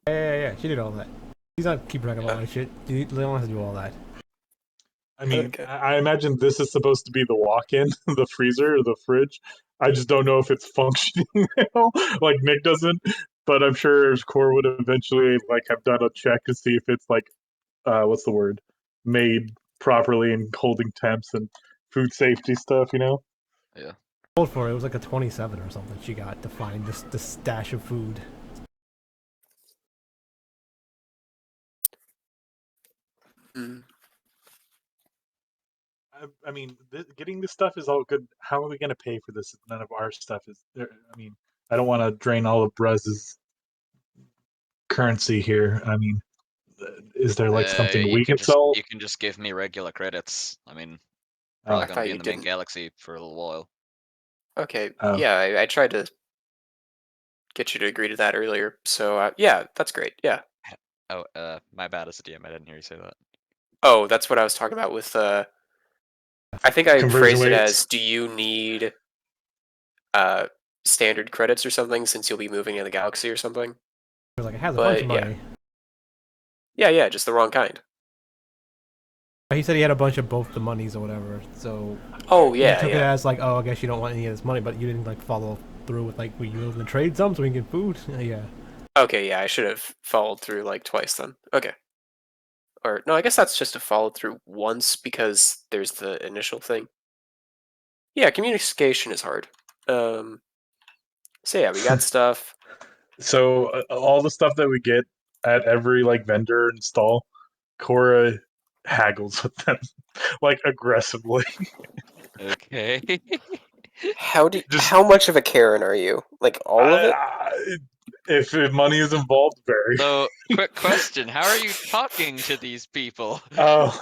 Yeah. She did all that. He's not keeping track of all that shit. Leon has to do all that. I mean, Okay. I imagine this is supposed to be the walk-in, the freezer, or the fridge. I just don't know if it's functioning now. Like Nick doesn't, but I'm sure Core would eventually like have done a check to see if it's like, what's the word, made properly and holding temps and food safety stuff. Yeah. Told for it was like a 27 or something she got to find this stash of food. Mm. I mean, getting this stuff is all good. How are we going to pay for this if none of our stuff is there? I mean, I don't want to drain all of Brez's currency here. I mean, is there like something we can sell? You can just give me regular credits. I mean, Oh, probably I gonna thought be you in the main didn't. galaxy for a little while. Okay, Oh. yeah, I tried to get you to agree to that earlier. So yeah, that's great. Yeah. Oh, my bad as a DM. I didn't hear you say that. Oh, that's what I was talking about with I think I Conversion phrased it rates. as, do you need standard credits or something since you'll be moving in the galaxy or something? He was like, I have a But, bunch of money. Yeah, just the wrong kind. He said he had a bunch of both the monies or whatever. So Oh you yeah, took it yeah. as like, oh, I guess you don't want any of this money, but you didn't like follow through with like we move the trade some so we can get food. Yeah. Okay, yeah, I should have followed through like twice then. Okay. Or no, I guess that's just a follow through once because there's the initial thing. Yeah, communication is hard. So yeah, we got stuff. So all the stuff that we get at every like vendor and stall, Cora haggles with them like aggressively. Okay. Just How much of a Karen are you? Like all of it? if money is involved, very. So, quick question: how are you talking to these people? Oh,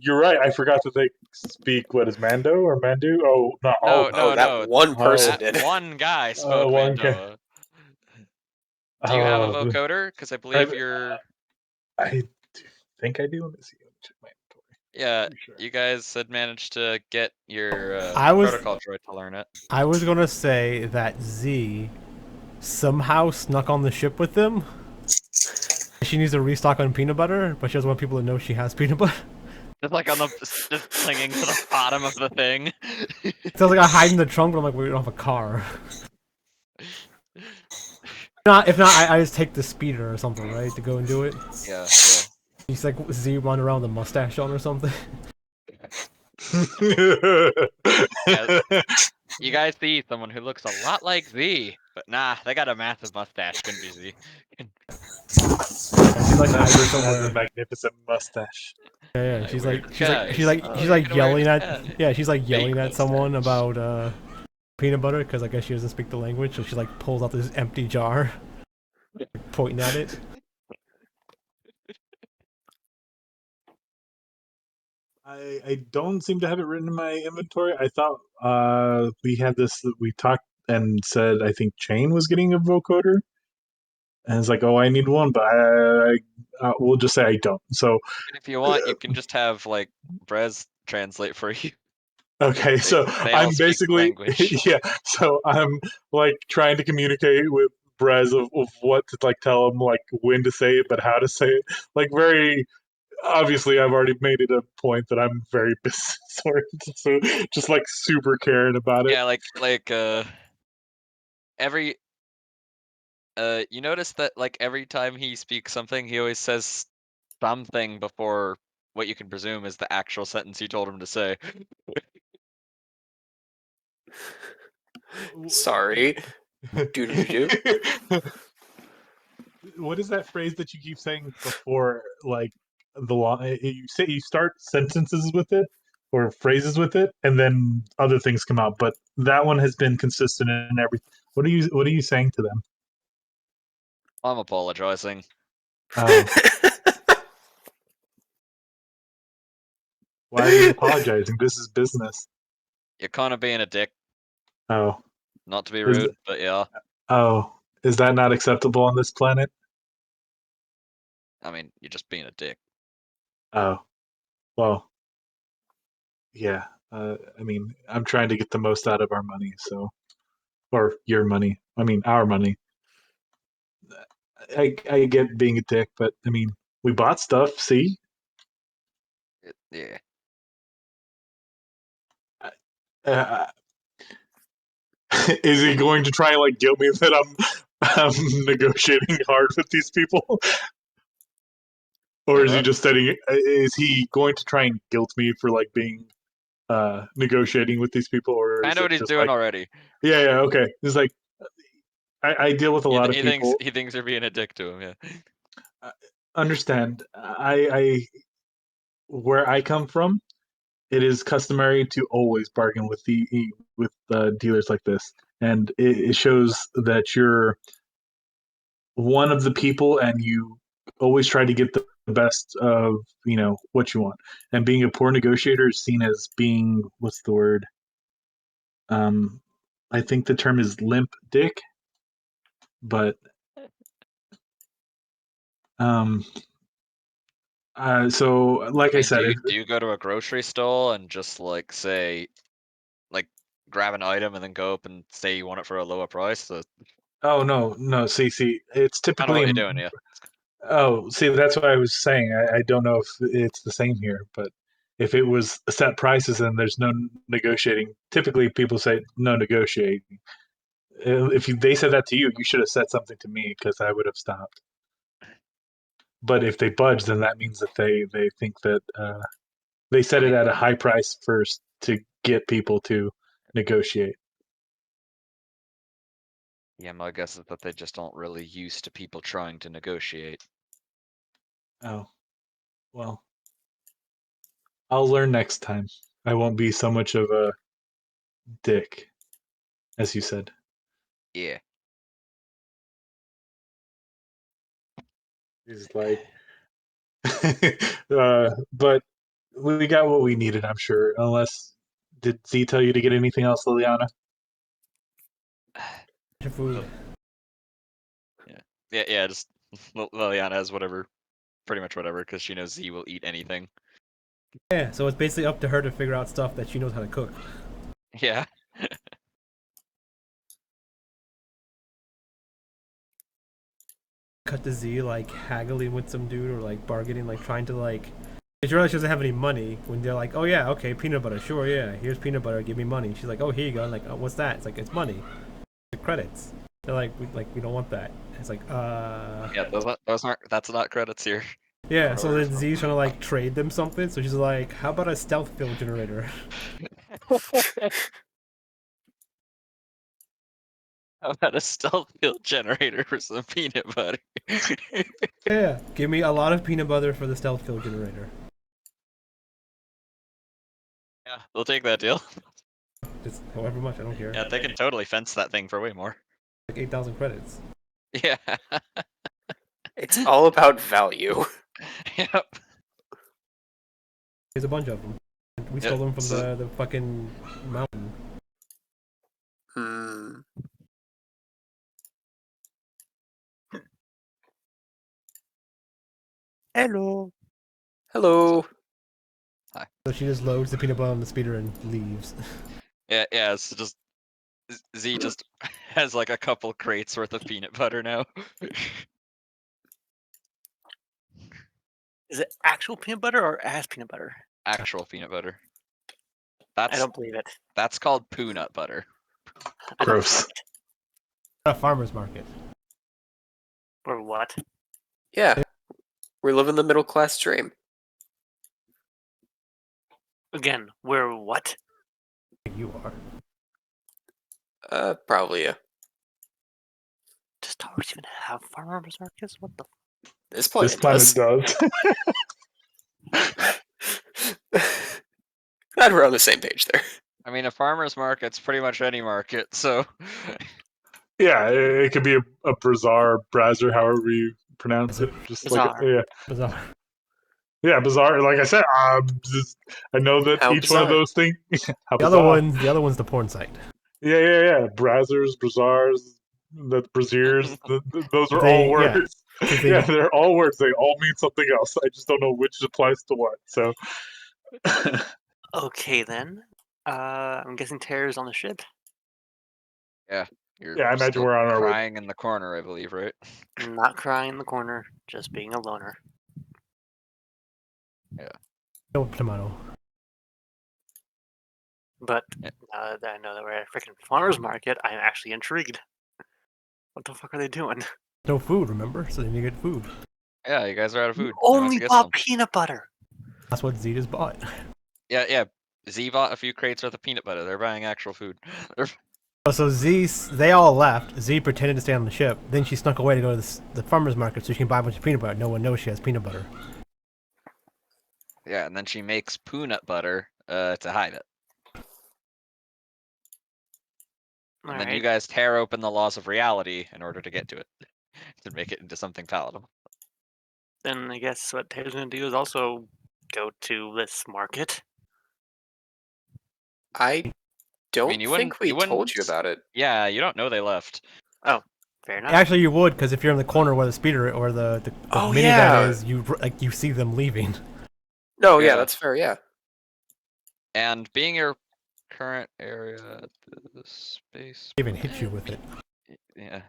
you're right. I forgot to speak. What is Mando or Mandu? Oh, not all. No, Oh, no, that no. one person That did. one guy spoke One guy. Mandoa. Do you have a vocoder? Because I believe you're. I think I do. Let me see. Let me check my inventory. Yeah, Pretty sure. you guys had managed to get your I was- protocol droid to learn it. I was gonna say that Z somehow snuck on the ship with them. She needs to restock on peanut butter, but she doesn't want people to know she has peanut butter. Just like on the, just clinging to the bottom of the thing. Sounds like I hide in the trunk, but I'm like, we don't have a car. If not, I just take the speeder or something, right, to go and do it. Yeah, yeah. He's like Z running around with a mustache on or something. You guys see someone who looks a lot like Z, but nah, they got a massive mustache. Couldn't be Z. She's like That hiding person has a somewhere. magnificent mustache. Yeah, she's like, Weird she's like, guys. she's like, Oh, she's you're like gonna wear yelling this at, hat. yeah, she's like yelling Fake at someone mustache. about peanut butter because I guess she doesn't speak the language, so she like pulls out this empty jar, pointing at it. I don't seem to have it written in my inventory. I thought we had this. We talked and said I think Chain was getting a vocoder, and it's like, oh, I need one, but we'll just say I don't. So And if you want, you can just have like Brez translate for you. okay, so They all I'm speak the basically language. yeah. So I'm like trying to communicate with Brez of what to like tell him like when to say it, but how to say it. Like very obviously, I've already made it a point that I'm very business oriented, so just like super caring about it. Yeah, like every you notice that like every time he speaks something, he always says something before what you can presume is the actual sentence you told him to say. Sorry. Do. What is that phrase that you keep saying before, like the law? You say you start sentences with it or phrases with it, and then other things come out. But that one has been consistent in every. What are you saying to them? I'm apologizing. Oh, why are you apologizing? This is business. You're kind of being a dick. Oh, Not to be is rude, but yeah. oh, is that not acceptable on this planet? I mean, you're just being a dick. Oh, well, yeah. I mean, I'm trying to get the most out of our money, so or your money. I mean, our money. I get being a dick, but I mean, we bought stuff. See, Yeah. uh, is he going to try and like guilt me that I'm negotiating hard with these people, or is he What? just studying? Is he going to try and guilt me for like being negotiating with these people, or I is know what it he's just doing like, already. yeah, okay, it's like I deal with a lot of He thinks people. you're being a dick to him. Yeah. Understand? I where I come from, it is customary to always bargain with dealers like this, and it shows that you're one of the people, and you always try to get the best of what you want. And being a poor negotiator is seen as being what's the word? Um, I think the term is limp dick, but um, so like I I mean, said, do you go to a grocery store and just like say, like, grab an item and then go up and say you want it for a lower price? So oh no, see, it's kind of typically what you're doing, yeah. Oh, see, that's what I was saying. I don't know if it's the same here, but if it was set prices and there's no negotiating, typically people say no negotiating. If they said that to you, you should have said something to me because I would have stopped. But if they budge, then that means that they think that they set it at a high price first to get people to negotiate. Yeah, my guess is that they just aren't really used to people trying to negotiate. Oh, well, I'll learn next time. I won't be so much of a dick, as you said. Yeah. He's like, but we got what we needed, I'm sure. Unless, did Z tell you to get anything else, Liliana? Your food. Yeah, just Liliana has whatever, pretty much whatever, because she knows Z will eat anything. Yeah, so it's basically up to her to figure out stuff that she knows how to cook. Yeah. Cut to Z like haggling with some dude or like bargaining, like trying to like. She realizes she doesn't have any money when they're like, oh yeah, okay, peanut butter, sure, yeah, here's peanut butter, give me money. She's like, oh, here you go. I'm like, oh, what's that? It's like, it's money. The credits. They're like, we don't want that. It's like, Yeah, those aren't. That's not credits here. Yeah, so then Z's trying to like trade them something. So she's like, how about a stealth field generator? How about a stealth field generator for some peanut butter? Yeah, give me a lot of peanut butter for the stealth field generator. Yeah, they'll take that deal. Just however much, I don't care. Yeah, they can totally fence that thing for way more. Like 8,000 credits. Yeah. It's all about value. Yep. There's a bunch of them. We stole them from the fucking mountain. Hmm. Hello. Hello. So she just loads the peanut butter on the speeder and leaves. Yeah, it's just Z just has like a couple crates worth of peanut butter now. Is it actual peanut butter or ass peanut butter? Actual peanut butter. I don't believe it. That's called poo nut butter. I don't Gross. believe it. A farmer's market. Or what? Yeah. We're living the middle class dream. Again, we're what? You are. Probably yeah. Does Towers even have farmers markets? What the? This planet, This planet does. Glad we're on the same page there. I mean, a farmer's market's pretty much any market, so. Yeah, it could be a bazaar, brazier, however you pronounce it. Just Bazaar. like Bizarre. yeah, bizarre. Like I said, I know that How each one of bizarre. those things. How The bizarre. other one's the porn site. Yeah. Brazzers, bazaars, the braziers. Those are all Yeah. words. Yeah, they're all words. They all mean something else. I just don't know which applies to what. So. Okay then. I'm guessing Terror's on the ship. You're Yeah, I imagine still we're on our way. crying in the corner, I believe, right? Not crying in the corner, just being a loner. No tomato. But Yeah. now that I know that we're at a freaking farmer's market, I'm actually intrigued. What the fuck are they doing? No food, remember? So then you get food. Yeah, you guys are out of food. You Why don't only you get bought some? peanut butter. That's what Z just bought. Yeah. Z bought a few crates worth of peanut butter. They're buying actual food. So they all left. Z pretended to stay on the ship. Then she snuck away to go to the farmer's market so she can buy a bunch of peanut butter. No one knows she has peanut butter. Yeah, and then she makes poo nut butter to hide it. And then you guys tear open the laws of reality in order to get to it, to make it into something palatable. Then I guess what Taylor's gonna do is also go to this market. I don't you think wouldn't- we told you about it. Yeah, you don't know they left. Fair enough. Actually, you would, because if you're in the corner where the speeder or the Oh, minivan yeah. is, you see them leaving. No, yeah, Yeah. that's fair. Yeah. And being your current area, the space. They even hit you with it. Yeah.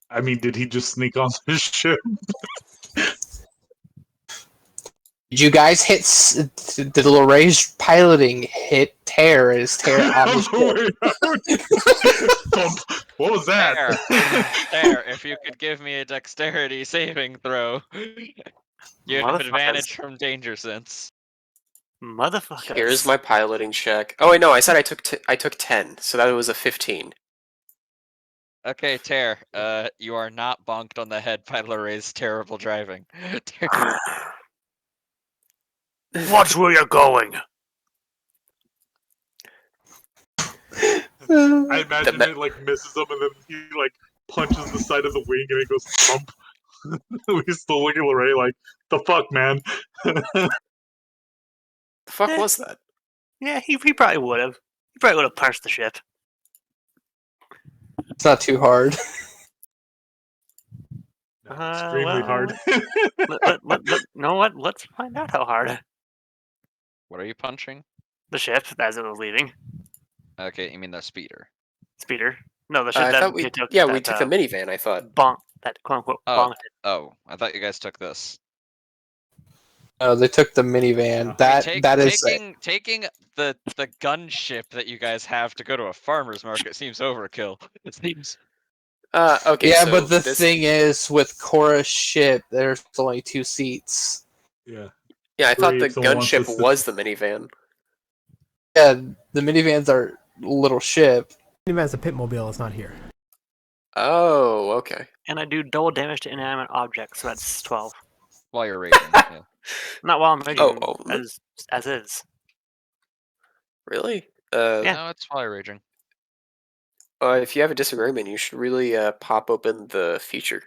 I mean, did he just sneak onto the ship? Did you guys hit? Did the little Ray's piloting hit tear? Is tear on the ship? Thump. What was that? There, if you could give me a dexterity saving throw, you have Motherfuckers. advantage from danger sense. Motherfuckers. Here's my piloting check. Oh wait, no, I said I took 10, so that was a 15. Okay, Tear, you are not bonked on the head by Lorraine's terrible driving. Watch where you're going. I imagine The it like misses him, and then he like punches the side of the wing, and it goes thump. We still look at Lorraine like, the fuck, man. The fuck was that? Yeah, he probably would have. He probably would have punched the ship. It's not too hard. Extremely well, hard. know what? Let's find out how hard. What are you punching? The ship as it was leaving. Okay, you mean the speeder. Speeder. No, the ship I that thought we took. we took the minivan. I thought. Bonk. That quote unquote Oh. bonked it. Oh, I thought you guys took this. No, they took the minivan. That Taking the gunship that you guys have to go to a farmer's market seems overkill. It seems. Okay. Yeah, so but the this, thing is, with Cora's ship, there's only 2 seats. Yeah. Yeah, I thought the Great, someone wants gunship us to- was the minivan. Yeah, the minivans are little ship. Minivan's a pitmobile. It's not here. Oh, okay. And I do double damage to inanimate objects, so that's 12. While you're raging. Yeah. Not while I'm raging, Oh, as is. Really? Yeah. No, it's while you're raging. If you have a disagreement, you should really pop open the feature.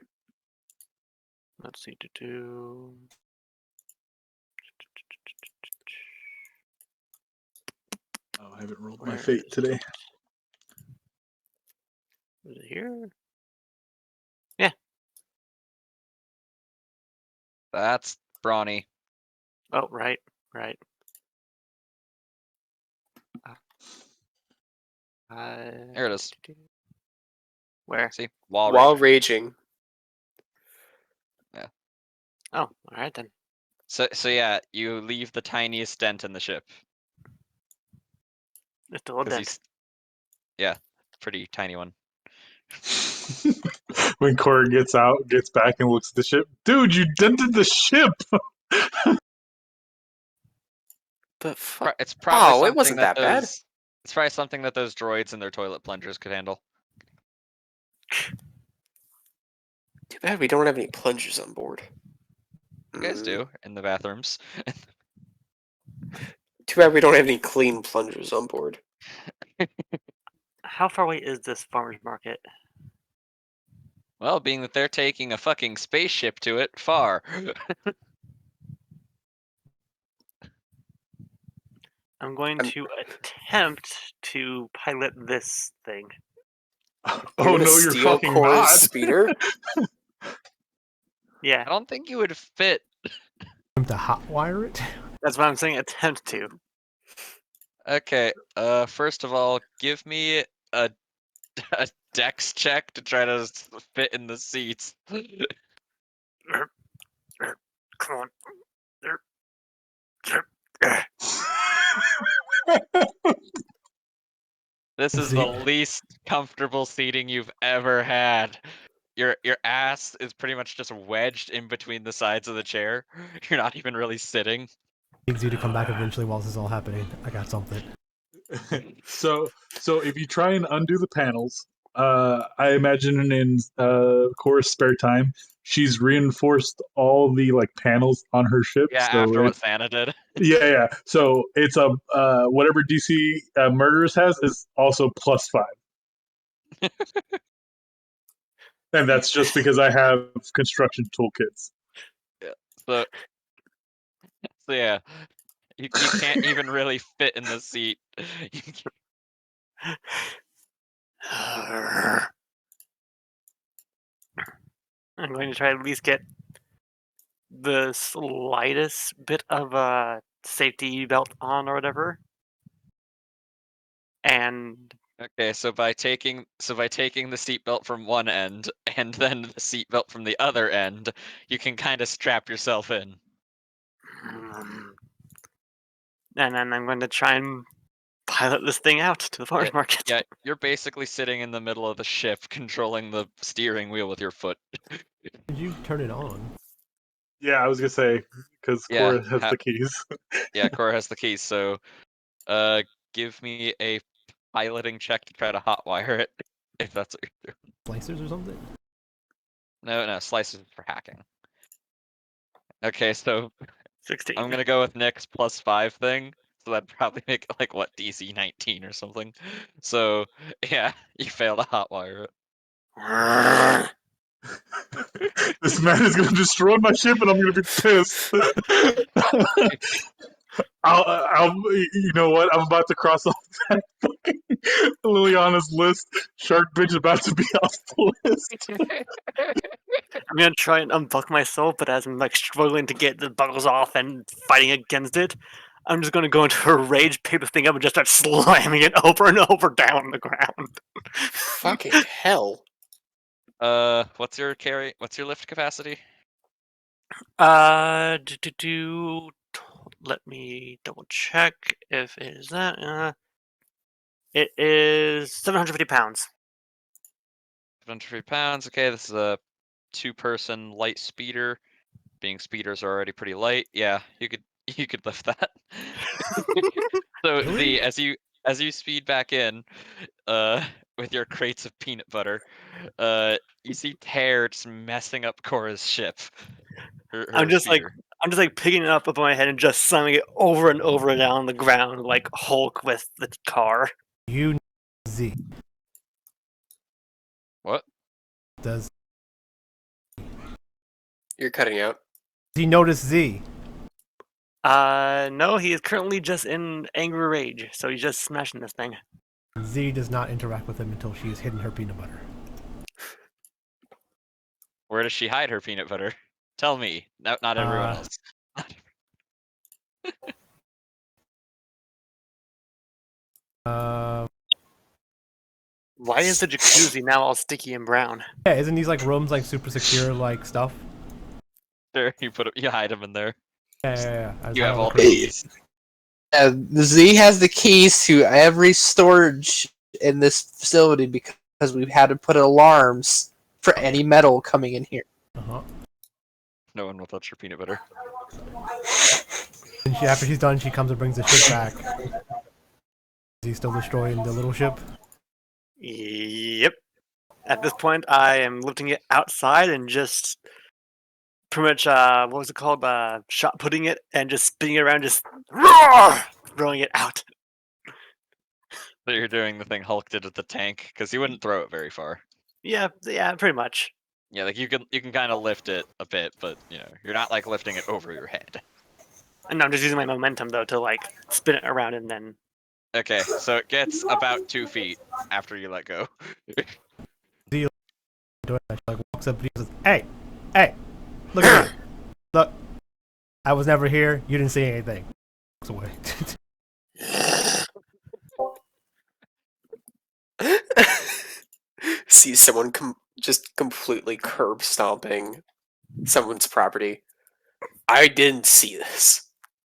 Let's see. Do. Oh, I haven't rolled my Where fate is today. Is it here? That's brawny. Oh, right. Here it is. Where? See? While While raging. raging. Oh, all right then. So yeah, you leave the tiniest dent in the ship. It's still a 'Cause dent. he's- Yeah, pretty tiny one. When Cora gets back and looks at the ship. Dude, you dented the ship! The fuck? It's probably Oh, something it wasn't that bad. It's probably something that those droids and their toilet plungers could handle. Too bad we don't have any plungers on board. You guys do in the bathrooms. Too bad we don't have any clean plungers on board. How far away is this farmer's market? Well, being that they're taking a fucking spaceship to it, far. I'm going to attempt to pilot this thing. Oh gonna no, you're steal fucking Cora's not. speeder? Yeah, I don't think you would fit. To hotwire it. that's what I'm saying. Attempt to. Okay, first of all, give me a dex check to try to fit in the seats. Come on. This is the least comfortable seating you've ever had. Your ass is pretty much just wedged in between the sides of the chair. You're not even really sitting. Needs you to come back eventually while this is all happening. I got something. So if you try and undo the panels, I imagine in Cora's spare time, she's reinforced all the like panels on her ship. Yeah, so after what Santa did. Yeah. So it's a whatever DC Murderers has is also +5. And that's just because I have construction toolkits. So yeah, you can't even really fit in the seat. I'm going to try to at least get the slightest bit of a safety belt on or whatever. And Okay, so by taking the seatbelt from one end and then the seatbelt from the other end, you can kind of strap yourself in. And then I'm going to try and pilot this thing out to the farmer's market. Yeah, you're basically sitting in the middle of the ship, controlling the steering wheel with your foot. Did you turn it on? Yeah, I was gonna say because Yeah, Cora has the keys. Yeah, Cora has the keys, so give me a piloting check to try to hotwire it, if that's what you're doing. Slicers or something? No, slices for hacking. Okay, so 16. I'm gonna go with Nick's +5 thing, so that'd probably make it like what, DC 19 or something. So yeah, you fail to hotwire it. This man is gonna destroy my ship, and I'm gonna be pissed. You know what? I'm about to cross off that fucking Liliana's list. Shark bitch about to be off the list. I'm gonna try and unbuck myself, but as I'm like struggling to get the buckles off and fighting against it, I'm just gonna go into a rage, pick the thing up, and just start slamming it over and over down on the ground. Fucking hell. What's your carry? What's your lift capacity? Let me double check if it is that. It is 750 pounds. 750 pounds. Okay, this is a 2-person light speeder. Being speeders are already pretty light. Yeah, you could lift that. So Really? as you speed back in, with your crates of peanut butter, you see Tear just messing up Cora's ship. Her I'm just speeder. picking it up above my head and just slamming it over and over down on the ground like Hulk with the car. You Z. What? Does You're cutting out. he notice Z? No, he is currently just in angry rage, so he's just smashing this thing. Z does not interact with him until she has hidden her peanut butter. Where does she hide her peanut butter? Tell me. Not everyone else. Why is the jacuzzi now all sticky and brown? Yeah, isn't these like rooms like super secure like stuff? Sure, you hide them in there. Yeah. I was You like, have oh, all crap. the keys. Z has the keys to every storage in this facility because we've had to put alarms for any metal coming in here. Uh-huh. No one will touch your peanut butter. And after she's done, she comes and brings the ship back. Is he still destroying the little ship? Yep. At this point, I am lifting it outside and just pretty much, what was it called? Shot putting it and just spinning it around, just throwing it out. So you're doing the thing Hulk did with the tank, because he wouldn't throw it very far. Yeah, pretty much. Yeah, like you can kind of lift it a bit, but you're not like lifting it over your head. And I'm just using my momentum though to like spin it around and then. Okay, so it gets about 2 feet after you let go. Doing that, she like walks up to you and says, Hey, look at me. Look, I was never here. You didn't see anything. Walks away. See someone just completely curb stomping someone's property. I didn't see this.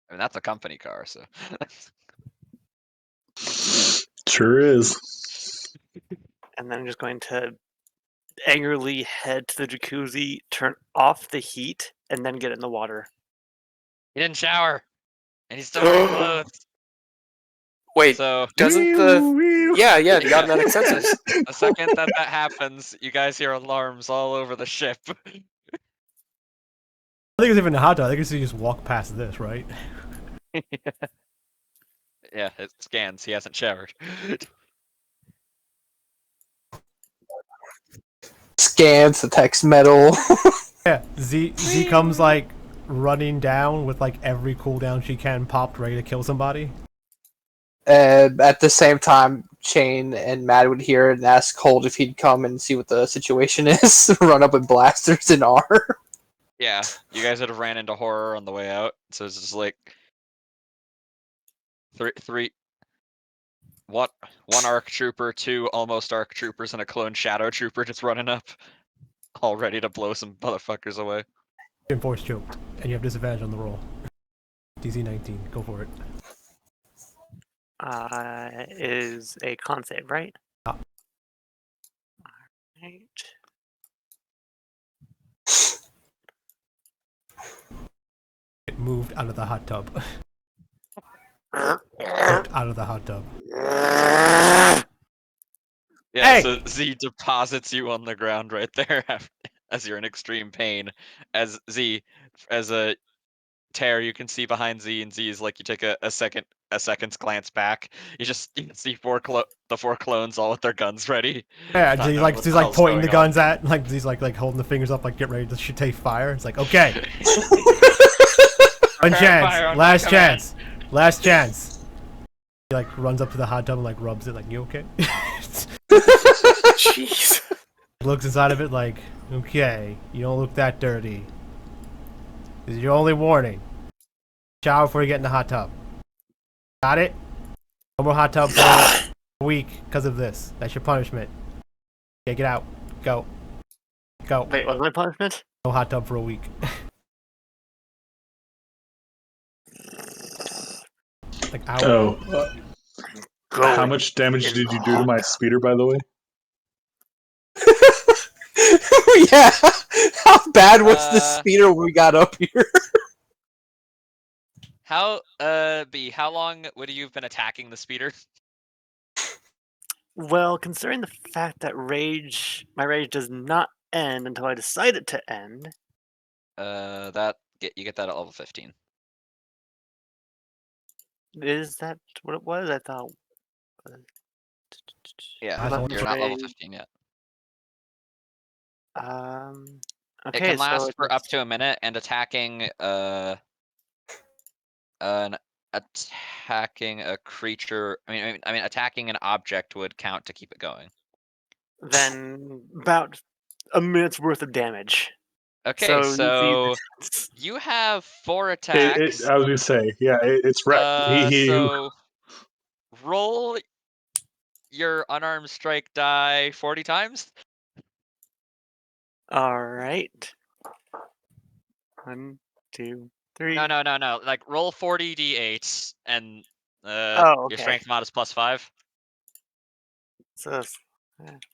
I mean, that's a company car, so. Sure is. And then I'm just going to angrily head to the jacuzzi, turn off the heat, and then get in the water. He didn't shower, and he's still wearing clothes. Wait, So doesn't the the automatic sensors? the second that happens, you guys hear alarms all over the ship. I think it's even a hot dog. I think it's just walk past this, right? Yeah, it scans. He hasn't showered. Scans, detects metal. Yeah, Z comes like running down with like every cooldown she can popped, ready to kill somebody. At the same time, Shane and Matt would hear it and ask Colt if he'd come and see what the situation is. Run up with blasters and R. Yeah, you guys would have ran into horror on the way out, so it's just like one ARC trooper, 2 almost ARC troopers, and a clone shadow trooper just running up, all ready to blow some motherfuckers away. Enforce choked, and you have disadvantage on the roll. DC 19. Go for it. Is a con save, right? Yeah. Right. It moved out of the hot tub. Out of the hot tub. Yeah, Hey! so Z deposits you on the ground right there as you're in extreme pain. As a Tear, you can see behind Z, and Z is like you take a second's glance back. You can see the four clones all with their guns ready. Yeah, not he's knowing like what he's the like hell's pointing the going on. guns at, like he's like holding the fingers up, like get ready to take fire. It's like, okay, one Fire chance, on my last command. chance, last chance. He like runs up to the hot tub and like rubs it, like, you okay? Jeez. Looks inside of it like, okay, you don't look that dirty. This is your only warning. Shower before you get in the hot tub. Got it? No more hot tub for a week because of this. That's your punishment. Okay, get out. Go. Go. Wait, what's my punishment? No hot tub for a week. Like, hour. Oh, how much damage in did the you do to my hot speeder, by the way? Yeah. How bad was the Uh, speeder when we got up here? How how long would you have been attacking the speeder? Well, considering the fact that my rage does not end until I decide it to end. You get that at level 15. Is that what it was? I thought. Yeah, Last one. you're not level Rage. 15 yet. It Okay, can so last for up it's- to a minute, and attacking attacking a creature. I mean, attacking an object would count to keep it going. then about a minute's worth of damage. Okay, so it's- you have 4 attacks. I was gonna say, yeah, it's right. So roll your unarmed strike die 40 times. all right. 1, 2, 3. No. Like roll 40 d8 and Oh, your okay. strength mod is +5. So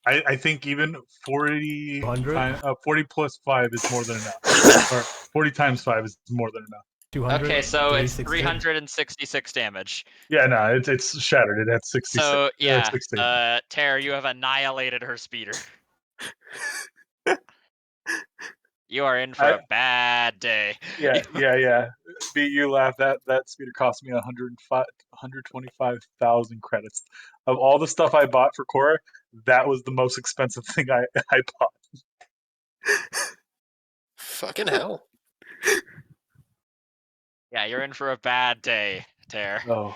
I think even 40 100? 40 plus 5 is more than enough. Or 40 times 5 is more than enough. 200? Okay, so it's 360? 366 damage. Yeah, no, it's shattered. It had 66. So yeah, 16. Tara, you have annihilated her speeder. You are in for a bad day. Yeah. You laugh. That speeder cost me 125,000 credits. Of all the stuff I bought for Cora, that was the most expensive thing I bought. Fucking hell. Yeah, you're in for a bad day, Tara. Oh,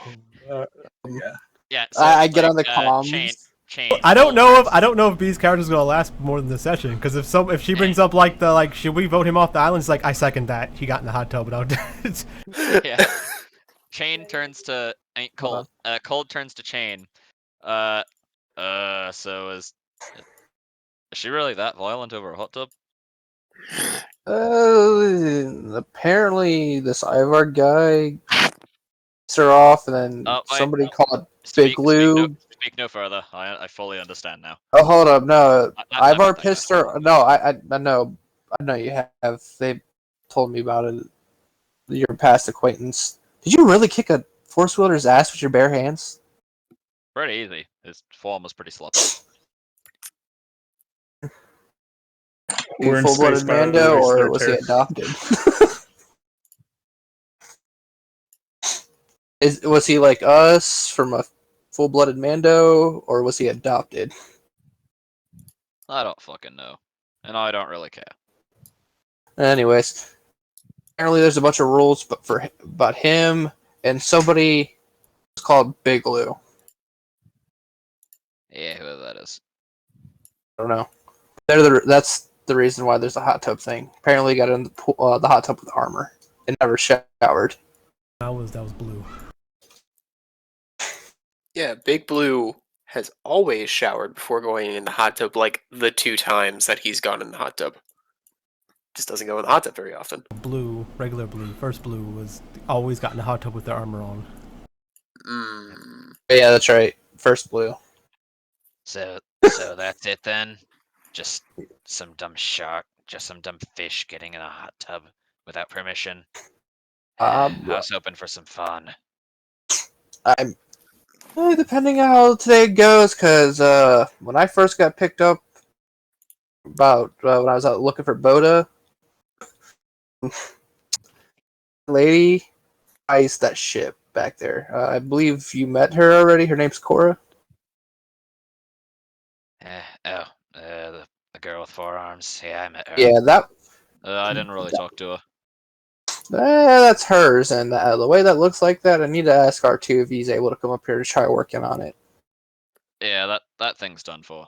yeah. Yeah, so I it's get like, on the comms. chain. I don't know if B's character's gonna last more than the session, because if she brings up like should we vote him off the island? It's like, I second that. He got in the hot tub without. Yeah. Chain turns to Hold Cold. Cold turns to Chain. So is she really that violent over a hot tub? Apparently this Ivar guy pissed her off, and then Oh, wait. somebody called Big Lou. Speak no further. I fully understand now. Oh, hold up, no, I Ivar meant that pissed guy. her. No, I know you have. They told me about it. Your past acquaintance. Did you really kick a force wielder's ass with your bare hands? Pretty easy. His form was pretty sloppy. We're in Full-blooded space, by the Mando, way, or sir, was he Tara. adopted? Was he like us from a full-blooded Mando, or was he adopted? I don't fucking know, and I don't really care. Anyways, apparently there's a bunch of rules, but about him and somebody called Big Lou. Yeah, whoever that is. I don't know. That's the reason why there's a hot tub thing. Apparently, he got in the hot tub with armor and never showered. that was blue. Yeah, Big Blue has always showered before going in the hot tub, like the 2 times that he's gone in the hot tub. just doesn't go in the hot tub very often. Blue, regular blue, first blue was always got in the hot tub with their armor on. But yeah, that's right. First blue. So that's it then. Just some dumb shark, just some dumb fish getting in a hot tub without permission. I was hoping for some fun. I'm depending on how today goes, because when I first got picked up about when I was out looking for Boda, lady iced that ship back there. I believe you met her already. Her name's Cora. The girl with 4 arms. Yeah, I met her. Yeah, that. I didn't really talk to her. That's hers, and the way that looks like that, I need to ask R2 if he's able to come up here to try working on it. Yeah, that thing's done for.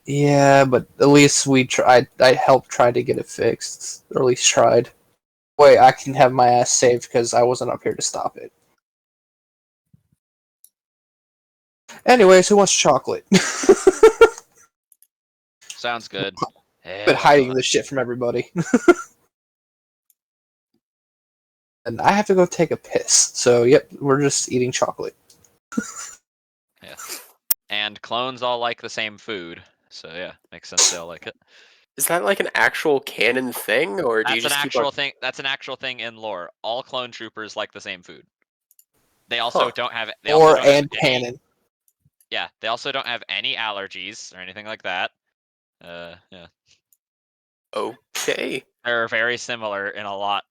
Yeah, but at least we tried. I helped try to get it fixed, or at least tried. Wait, I can have my ass saved because I wasn't up here to stop it. Anyways, who wants chocolate? Sounds good. Been hiding this shit from everybody. And I have to go take a piss. So, yep, we're just eating chocolate. Yeah. And clones all like the same food. So yeah, makes sense they all like it. Is that like an actual canon thing, or do you That's an just keep actual on... thing. That's an actual thing in lore. All clone troopers like the same food. They also don't have. They also don't have any, canon. yeah, they also don't have any allergies or anything like that. Yeah. Okay. They're very similar in a lot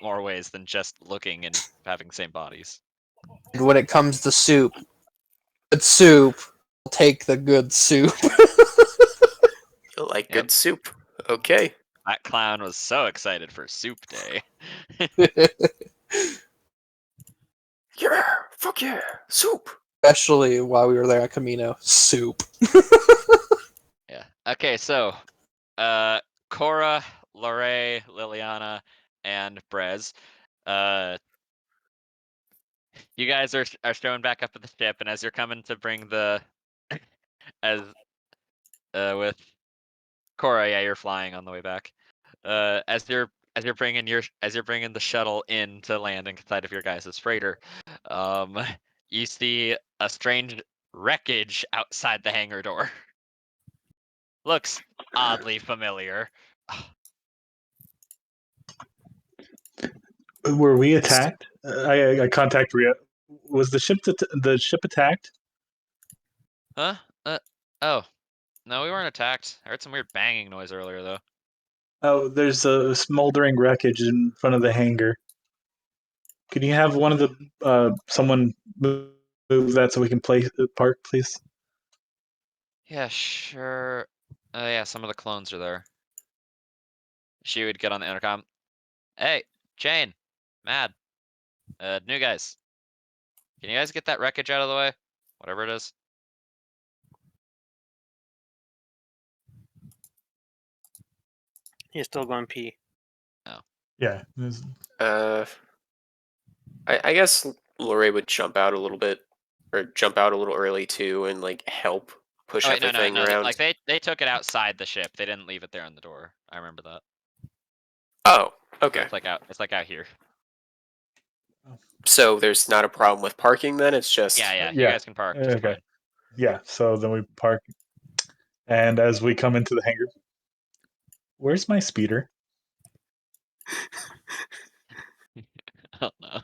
more ways than just looking and having same bodies. And when it comes to soup, good soup, I'll take the good soup. You like Yep. good soup. Okay. That clown was so excited for soup day. Yeah, fuck yeah, soup. Especially while we were there at Camino. Soup. Yeah. Okay, so Cora, Lorray, Liliana, and Brez. You guys are showing back up at the ship, and as you're coming to bring the as with Cora, yeah, you're flying on the way back. As you're bringing the shuttle in to land inside of your guys' freighter, you see a strange wreckage outside the hangar door. Looks oddly familiar. Were we attacked? I contact Rhea. Was the ship attacked? Huh? Oh. No, we weren't attacked. I heard some weird banging noise earlier, though. Oh, there's a smoldering wreckage in front of the hangar. Can you have one of the someone move that so we can park, please? Yeah, sure. Yeah, some of the clones are there. She would get on the intercom. Hey, Jane, Mad, new guys. Can you guys get that wreckage out of the way? Whatever it is. He's still going pee. Yeah. I guess Lorray would jump out a little bit, or jump out a little early too, and like help push Oh wait, no. everything They, around. like they took it outside the ship. They didn't leave it there on the door. I remember that. Oh, So okay. it's like out here. So there's not a problem with parking then. It's just Yeah. You guys can park just fine. Yeah. So then we park, and as we come into the hangar, where's my speeder? I don't know.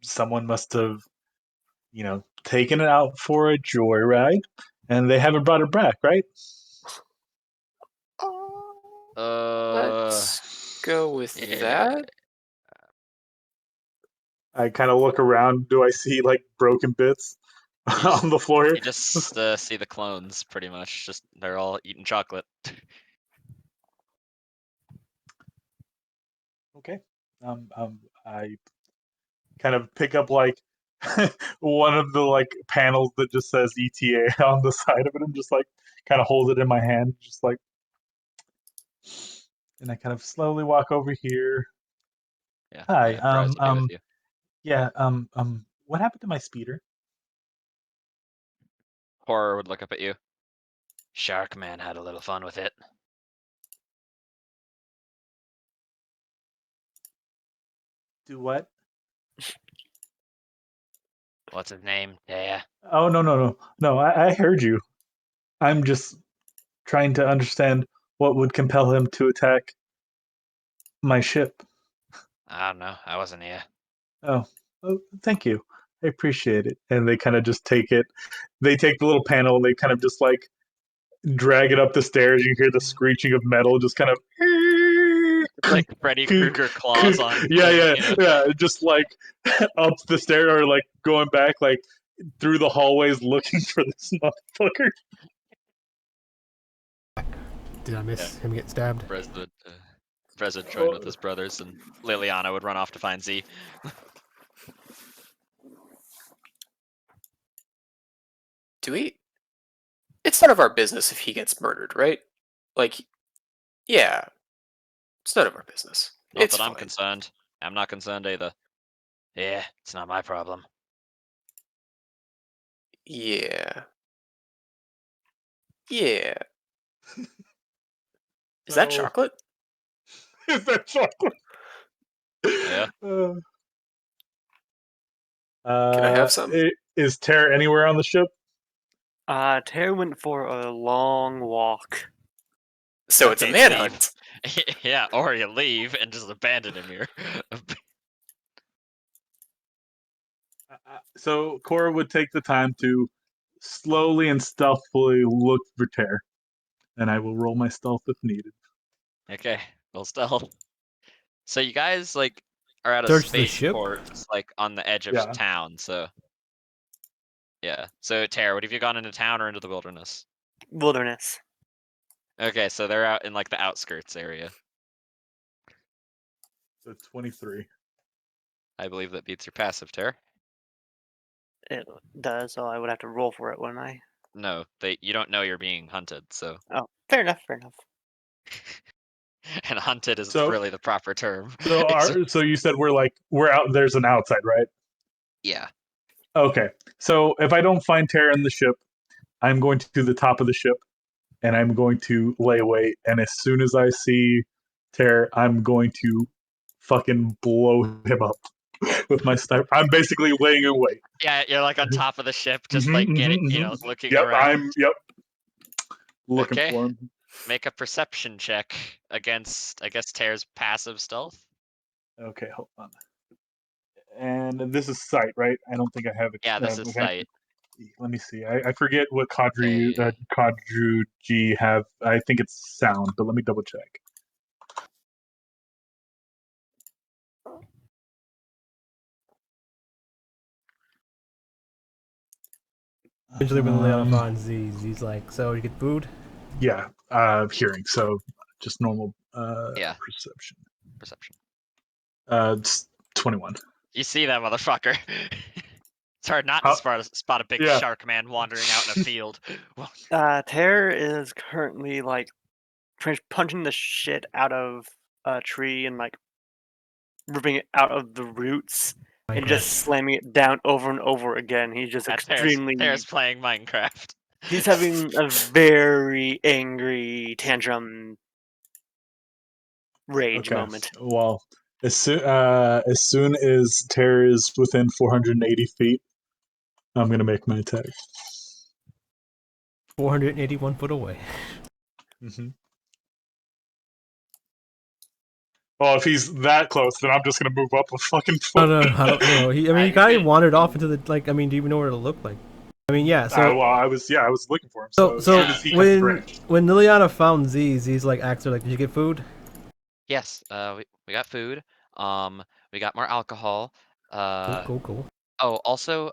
Someone must have, taken it out for a joyride, and they haven't brought it back, right? let's go with yeah. that. I kind of look around. Do I see like broken bits on the floor? You just see the clones pretty much. Just they're all eating chocolate. Okay. I kind of pick up like one of the like panels that just says ETA on the side of it, and just like kind of hold it in my hand, just like, and I kind of slowly walk over here. Yeah. Hi. Bryce will be with you. Yeah. What happened to my speeder? Horror would look up at you. Shark Man had a little fun with it. Do what? What's his name? Yeah. Oh no! I heard you. I'm just trying to understand what would compel him to attack my ship. I don't know. I wasn't here. Oh, thank you. I appreciate it. And they kind of just take it. They take the little panel and they kind of just like drag it up the stairs. You hear the screeching of metal, just kind of. Like Freddy Krueger claws on Yeah, thing, yeah, you know? yeah. Just like up the stair or like going back, like through the hallways looking for this motherfucker. Did I miss him get stabbed? Brez would join with his brothers, and Liliana would run off to find Z. Do we? It's none of our business if he gets murdered, right? Like, yeah, it's none of our business. Not It's that I'm fine. concerned. I'm not concerned either. Yeah, it's not my problem. Yeah. Yeah. Is that So- chocolate? Is that chocolate? Yeah. Can I have some? Is Tara anywhere on the ship? Terry went for a long walk. So it's a Okay, manhunt. Yeah, or you leave and just abandon him here. So Cora would take the time to slowly and stealthily look for Tara, and I will roll my stealth if needed. Okay, well, stealth. So you guys like are at a Search the ship? spaceport, like on the edge of Yeah. town. So yeah. So Tara, what have you gone into town or into the wilderness? Wilderness. Okay, so they're out in like the outskirts area. So 23. I believe that beats your passive, Tara. It does, so I would have to roll for it, wouldn't I? No, you don't know you're being hunted, so Oh, fair enough, fair enough. and hunted is So- really the proper term. So so you said we're out. There's an outside, right? Yeah. Okay. So if I don't find Tara in the ship, I'm going to the top of the ship, and I'm going to lay wait. And as soon as I see Tara, I'm going to fucking blow him up with my sniper. I'm basically laying in wait. Yeah, you're like on top of the ship, just Mhm, like getting, mhm, you know, mhm. looking Yep, around. I'm looking Okay. for him. Make a perception check against, I guess, Tara's passive stealth. Okay, hold on. And this is sight, right? I don't think I have it. Yeah, this is sight. Let me see. I forget what Hey. Kadru G have. I think it's sound, but let me double check. Eventually, when Leon finds Z's like, so you get food? Yeah, hearing. So just normal Yeah. perception. Perception. It's 21. You see that motherfucker. It's hard not to spot a big Yeah. shark man wandering out in a field. Terror is currently like punching the shit out of a tree and like ripping it out of the roots and just slamming it down over and over again. He's just extremely. Tara's playing Minecraft. He's having a very angry tantrum rage moment. Well, as soon as Terra is within 480 feet, I'm gonna make my attack. 481 foot away. Mm-hmm. Well, if he's that close, then I'm just gonna move up a fucking foot. No, I don't know. He kind of wandered off into the like. I mean, do you even know what it looked like? I mean, yeah. So well, I was looking for him. so as soon as he comes around. when Liliana found Z's like asked her like, did you get food? Yes, we got food. We got more alcohol. Cool. Oh, also,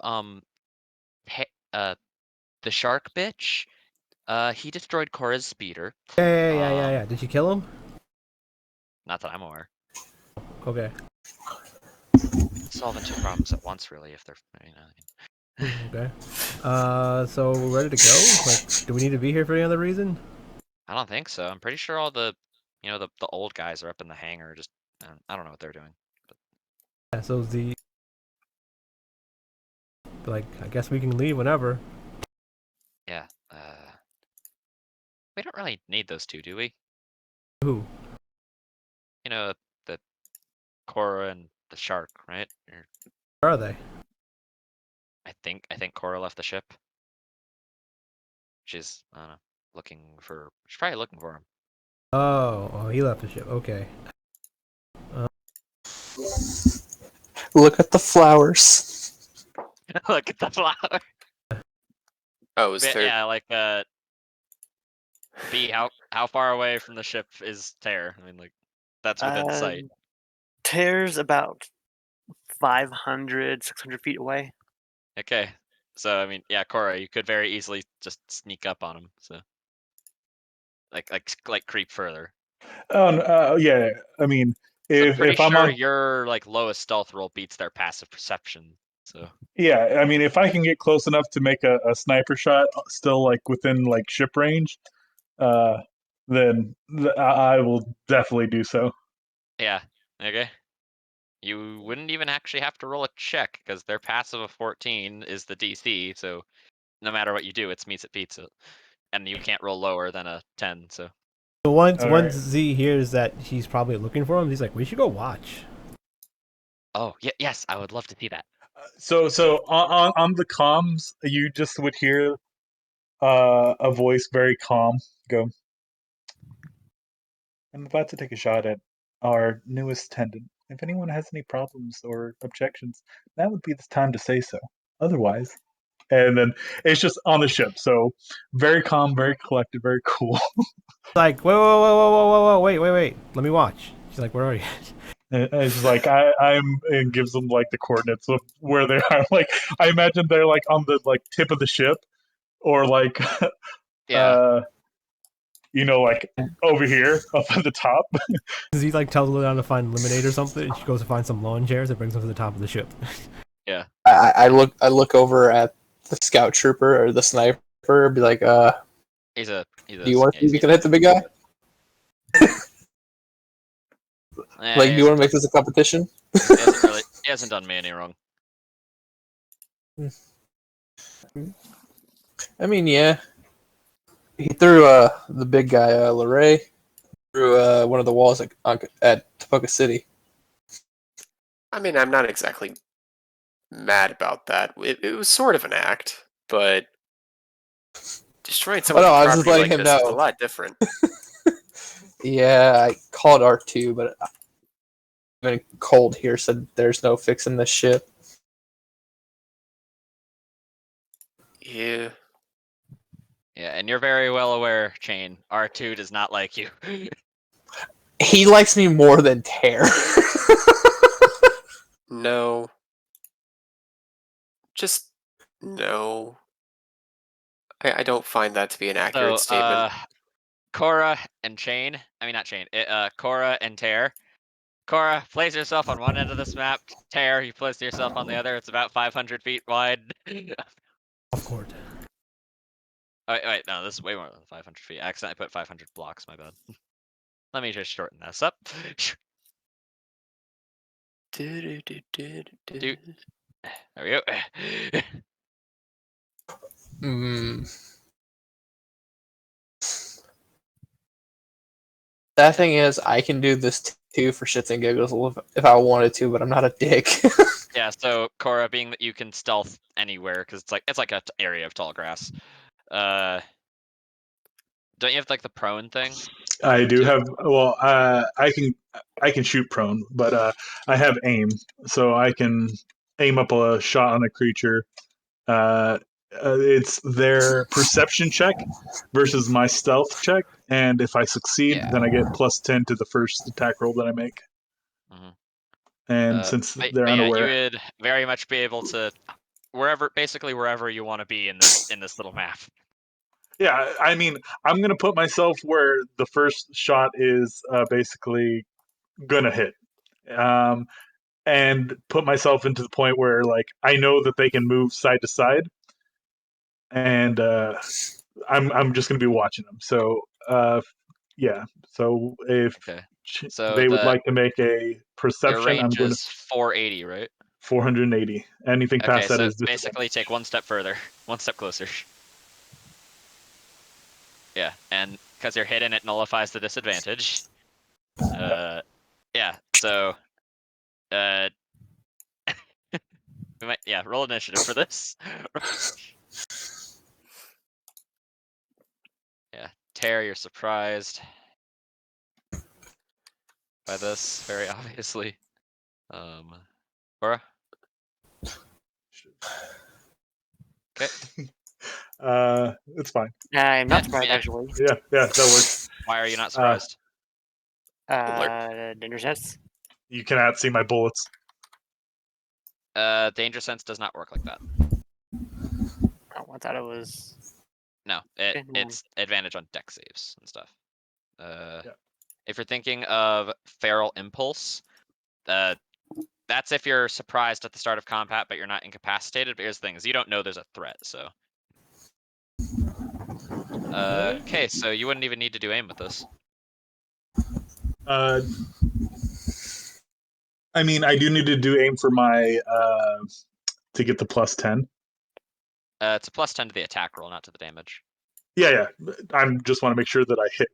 the shark bitch. He destroyed Cora's speeder. Yeah. Did you kill him? Not that I'm aware. Okay. Solving two problems at once, really, if they're, you know. Okay. So we're ready to go? Like, do we need to be here for any other reason? I don't think so. I'm pretty sure all the, you know, the old guys are up in the hangar. Just, I don't know what they're doing. Yeah. So like, I guess we can leave whenever. Yeah. We don't really need those two, do we? Who? You know, the Korra and the shark, right? Or Where are they? I think Korra left the ship. She's I don't know, looking for. She's probably looking for him. Oh, he left the ship. Okay. Look at the flowers. Look at the flower. Oh, is there? Yeah, like B, how far away from the ship is Tear? I mean, like, that's within sight. Tear's about 500, 600 feet away. Okay, so I mean, yeah, Korra, you could very easily just sneak up on him. So, like creep further. Yeah. I mean, So pretty if I'm sure on, your like lowest stealth roll beats their passive perception. So yeah, I mean, if I can get close enough to make a sniper shot, still like within like ship range, uh, then I will definitely do so. yeah, okay. You wouldn't even actually have to roll a check because their passive of 14 is the DC. So no matter what you do, it beats it, and you can't roll lower than a 10. So So once All once right. Z hears that he's probably looking for him, he's like, we should go watch. oh yeah, yes, I would love to see that. So on the comms, you just would hear a voice very calm go, "I'm about to take a shot at our newest attendant. If anyone has any problems or objections, that would be the time to say so. Otherwise," and then it's just on the ship. So very calm, very collected, very cool. Like, whoa, wait. Let me watch. She's like, where are you? And it's just like I'm, and gives them like the coordinates of where they are. Like I imagine they're like on the like tip of the ship, or like Yeah. like over here up at the top. Z like tells Liliana to find lemonade or something, and she goes to find some lawn chairs and brings them to the top of the ship. Yeah. I look over at the scout trooper or the sniper, be like, He's a do you want to see if you can hit the big guy? Like, do you want to make this a competition? He hasn't done me any wrong. I mean, yeah. He threw the big guy, Larray, through one of the walls at Topeka City. I mean, I'm not exactly mad about that. It was sort of an act, but destroying someone's no, I was just property letting like him this is a know. lot different. Yeah, I called R2, but been cold here, said there's no fixing this ship. Yeah. Yeah, and you're very well aware, Chain, R2 does not like you. He likes me more than Tear. No. Just no. I don't find that to be an accurate So, statement. Korra and Chain, I mean not Chain, Korra and Tear. Korra, place yourself on one end of this map. Tear, you place yourself on the other. It's about 500 feet wide. Off court. Wait, no, this is way more than 500 feet. I accidentally put 500 blocks, my bad. Let me just shorten this up. Dude. There we go. That thing is, I can do this too for shits and giggles if I wanted to, but I'm not a dick. Yeah, so Korra, being that you can stealth anywhere, because it's like an area of tall grass. Don't you have like the prone thing? I do too? have. Well, I can shoot prone, but I have aim, so I can aim up a shot on a creature. It's their perception check versus my stealth check, and if I succeed, Yeah. then I get +10 to the first attack roll that I make. Mhm. And since But they're yeah, you unaware, would very much be able to basically wherever you want to be in this little map. yeah, I mean, I'm gonna put myself where the first shot is basically gonna hit. And put myself into the point where like I know that they can move side to side, and I'm just gonna be watching them. So yeah. So if Okay. So they would like to make a their perception, I'm range going to is 480, right? 480. Anything Okay, past that so is disadvantage. basically take one step further, one step closer. Yeah, and because you're hidden, it nullifies the disadvantage. Yeah, so we might, yeah, roll initiative for this. Yeah, Tear, you're surprised by this, very obviously. Cora? Okay. It's fine. I'm Yeah, not surprised, yeah. actually. Yeah, that works. Why are you not surprised? Danger sense. You cannot see my bullets. Danger sense does not work like that. Oh, I thought it was. No, Okay, it's advantage on deck saves and stuff. Yeah. If you're thinking of feral impulse, that's if you're surprised at the start of combat, but you're not incapacitated. But here's the thing: is you don't know there's a threat. So, okay, so you wouldn't even need to do aim with this. I mean, I do need to do aim for my to get the +10. It's a +10 to the attack roll, not to the damage. Yeah. I just want to make sure that I hit.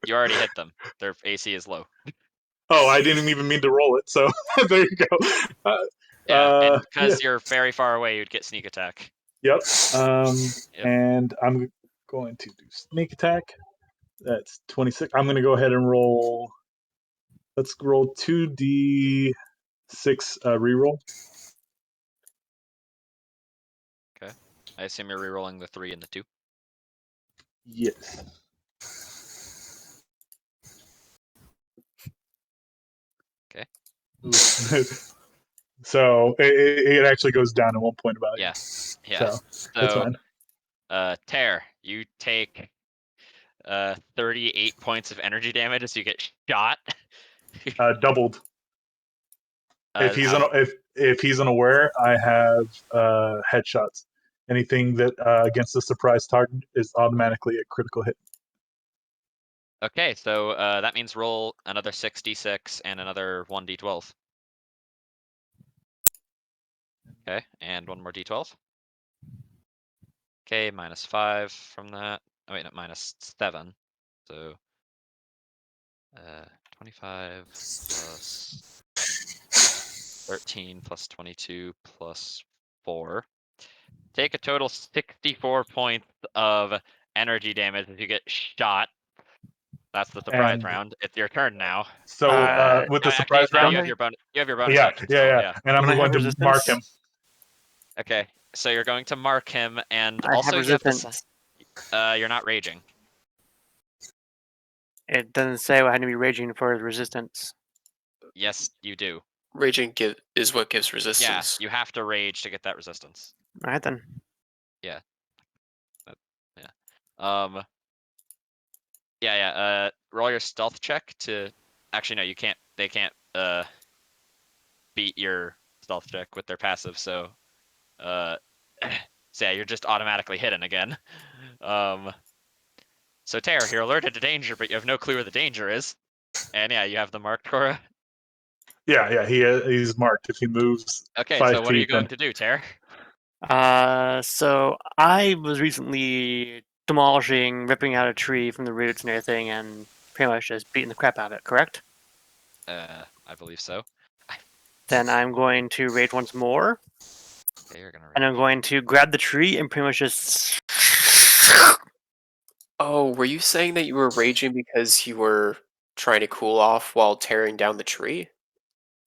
You already hit them. Their AC is low. Oh, I didn't even mean to roll it. So there you go. Yeah, and because yeah. you're very far away, you'd get sneak attack. Yep. Yep. And I'm going to do sneak attack. That's 26. I'm going to go ahead and roll. Let's roll 2d6 reroll. Okay. I assume you're rerolling the 3 and the 2. Yes. Okay. So it actually goes down in 1 point of value. Yeah. So that's fine. Tear, you take 38 points of energy damage as you get shot. Doubled. If he's unaware, I have headshots. Anything that against a surprise target is automatically a critical hit. Okay, so that means roll another 6d6 and another 1d12. Okay, and one more d12. Okay, -5 from that. Oh wait, no, -7. So 25 plus 13 plus 22 plus 4. Take a total 64 points of energy damage as you get shot. That's the surprise round. It's your turn now. So with the surprise actually, round, you have your bonus. You have your bonus yeah, action. Still, yeah. And I'm Don't I have going to mark him. resistance? Okay, so you're going to mark him, and I also have you have resistance. this. You're not raging. It doesn't say I had to be raging for resistance. Yes, you do. Raging is what gives Yeah, resistance. you have to rage to get that resistance. All right then. Yeah. Yeah. Roll your stealth check to. Actually, no, you can't. They can't beat your stealth check with their passive. So, so yeah, you're just automatically hidden again. So Tear, you're alerted to danger, but you have no clue where the danger is. And yeah, you have the marked Cora. Yeah. He's marked. If he moves Okay, 5 so what are you feet, going then to do, Tear? So I was recently demolishing, ripping out a tree from the roots and everything, and pretty much just beating the crap out of it. Correct? I believe so. Then I'm going to rage once more, Okay, you're gonna rage. and I'm going to grab the tree and pretty much just. Oh, were you saying that you were raging because you were trying to cool off while tearing down the tree?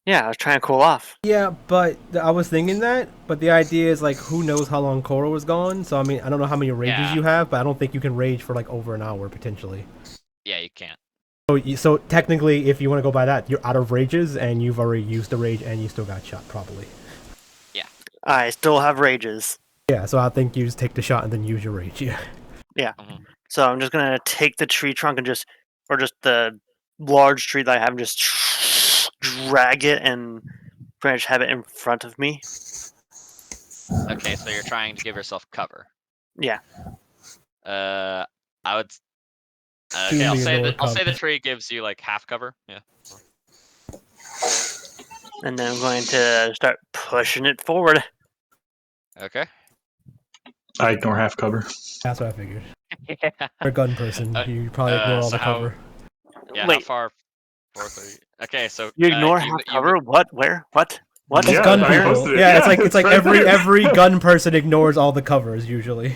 Yeah, I was trying to cool off. Yeah, but I was thinking that. But the idea is like, who knows how long Cora was gone? So I mean, I don't know how many rages Yeah. you have, but I don't think you can rage for like over an hour potentially. Yeah, you can't. So technically, if you want to go by that, you're out of rages and you've already used the rage and you still got shot probably. I still have rages. Yeah, so I think you just take the shot and then use your rage. Yeah. So I'm just gonna take the tree trunk and just the large tree that I have, and just drag it and pretty much have it in front of me. Okay, so you're trying to give yourself cover. Yeah. I would. Okay, Give I'll me say lower that. I'll say the cover. tree gives you like half cover. Yeah. And then I'm going to start pushing it forward. Okay. Oh. I ignore half cover. That's what I figured. Yeah. You're a gun person. You probably ignore all so the cover. Yeah. How Wait, far? 430. Okay. So you ignore you, half you, cover? What? Where? What? What? It's Yeah, gun I people. posted it. Yeah, it's Yeah, like it's right every there. every gun person ignores all the covers usually.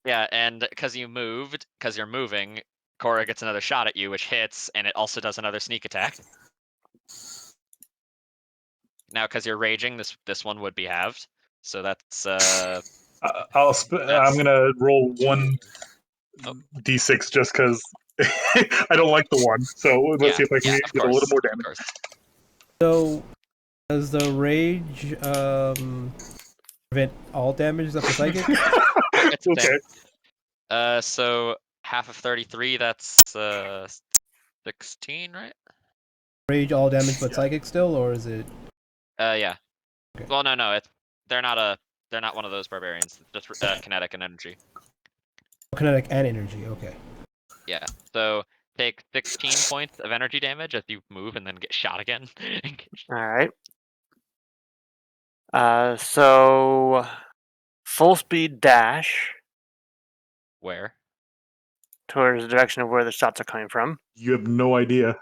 Yeah, and because you're moving, Cora gets another shot at you, which hits, and it also does another sneak attack. Now, because you're raging, this one would be halved. So that's I'm gonna roll one Oh. d6 just because I don't like the one. So let's see if I can of get a course, little more of damage. course. So, does the rage prevent all damage except for psychic? It's the Okay. same. So half of 33, that's 16, right? Rage all damage but psychic still, or is it? Yeah. Okay. Well, no, they're not one of those barbarians. It's just kinetic and energy. Kinetic and energy. Okay. Yeah. So take 16 points of energy damage as you move and then get shot again. All right. So full speed dash Where? towards the direction of where the shots are coming from. You have no idea.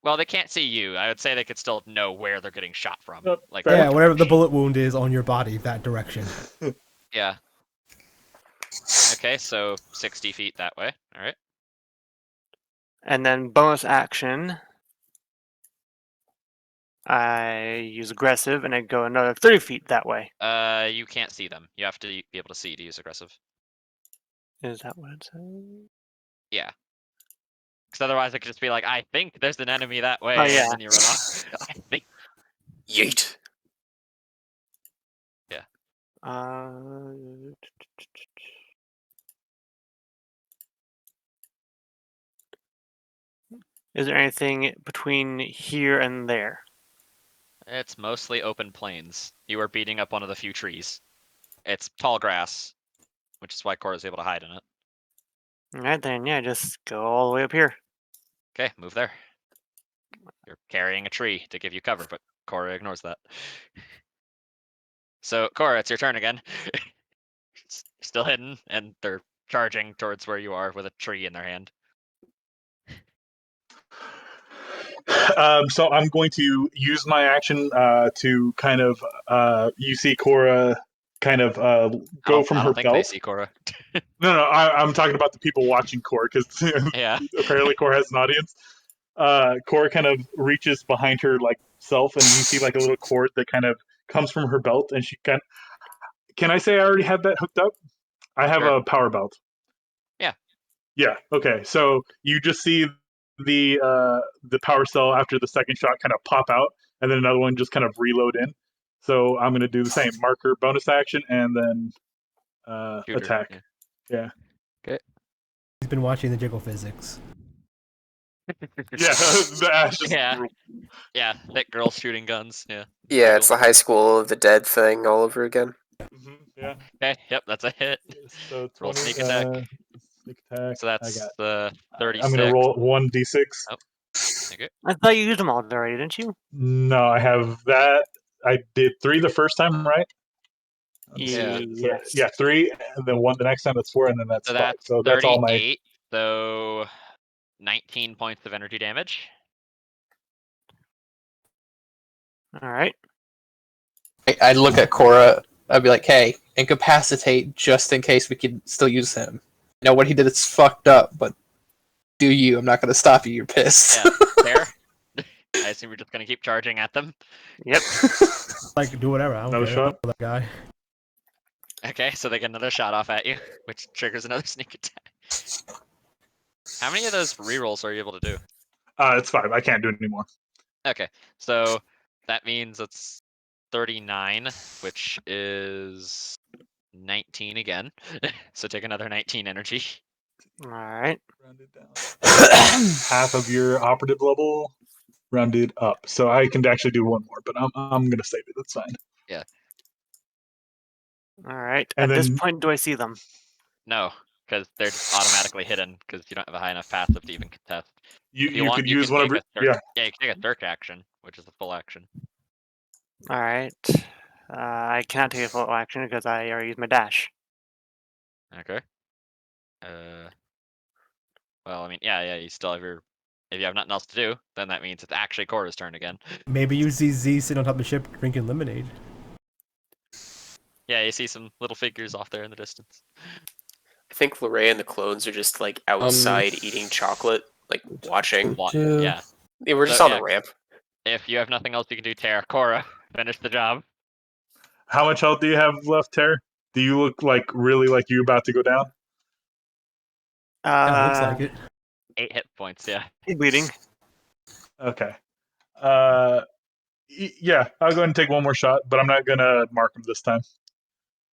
Well, they can't see you. I would say they could still know where they're getting shot from. Nope, Like fair. Yeah, whatever the bullet wound is on your body, that direction. Yeah. Okay, so 60 feet that way. All right. And then bonus action, I use aggressive and I go another 30 feet that way. You can't see them. You have to be able to see to use aggressive. Is that what it says? Yeah. Because otherwise it could just be like, I think there's an enemy that way, Oh, yeah. and then you run off. I think. Yeet. Is there anything between here and there? It's mostly open plains. You are beating up one of the few trees. It's tall grass, which is why Cora's able to hide in it. Alright then, yeah, just go all the way up here. Okay, move there. You're carrying a tree to give you cover, but Cora ignores that. So, Cora, it's your turn again. Still hidden, and they're charging towards where you are with a tree in their hand. So I'm going to use my action to kind of you see Cora kind of go from I her don't think they belt. see Cora. No, I'm talking about the people watching Cora because Yeah. apparently Cora has an audience. Cora kind of reaches behind her like self, and you see like a little cord that kind of comes from her belt, and she can I say I already have that hooked up? I have Sure. a power belt. Yeah. Yeah. Okay. So you just see the power cell after the second shot kind of pop out, and then another one just kind of reload in. So I'm going to do the same marker bonus action and then Shooter, attack. Yeah. He's been watching the jiggle physics. Yeah. The ash just Yeah, thick girls shooting guns. Yeah. Yeah, it's the High School of the Dead thing all over again. Yeah. Okay, yep, that's a hit. So 20, Roll sneak attack. Sneak attack. So that's I got. the 36. I'm going to roll 1d6. Oh. Okay. I thought you used them all already, didn't you? No, I have that. I did 3 the first time, right? Yeah. Yes. Yeah, 3, and then 1 the next time. That's 4, and then that's So 5. that's So that's all my. 38. So 19 points of energy damage. Alright. I'd look at Cora. I'd be like, "Hey, incapacitate just in case we could still use him. You know what he did? It's fucked up, but do you? I'm not gonna stop you. You're pissed." Yeah. Fair. I assume we're just gonna keep charging at them. Yep. Like, do whatever. I don't Another care. shot? That guy. Okay, so they get another shot off at you, which triggers another sneak attack. How many of those rerolls are you able to do? It's 5. I can't do it anymore. Okay, so that means it's 39, which is 19 again. So take another 19 energy. Alright. Rounded down. Half of your operative level rounded up. So I can actually do one more, but I'm gonna save it. That's fine. Alright. And At this then- point, do I see them? No, because they're just automatically hidden because you don't have a high enough passive to even contest. You If want, could you use can one of take your a you can take a search action, which is a full action. All right. I cannot take a full action because I already used my dash. Okay. Well, I mean, yeah. You still have your. If you have nothing else to do, then that means it's actually Cora's turn again. Maybe you see Z sitting on top of the ship drinking lemonade. Yeah, you see some little figures off there in the distance. I think Lorray and the clones are just like outside eating chocolate, like watching. Yeah. Yeah, we're just So, on yeah. the ramp. If you have nothing else you can do, Tara, Cora, finish the job. How much health do you have left, Ter? Do you look like really like you about to go down? Yeah, looks like it. 8 hit points, yeah. He's bleeding. Okay. Yeah, I'll go ahead and take one more shot, but I'm not gonna mark him this time.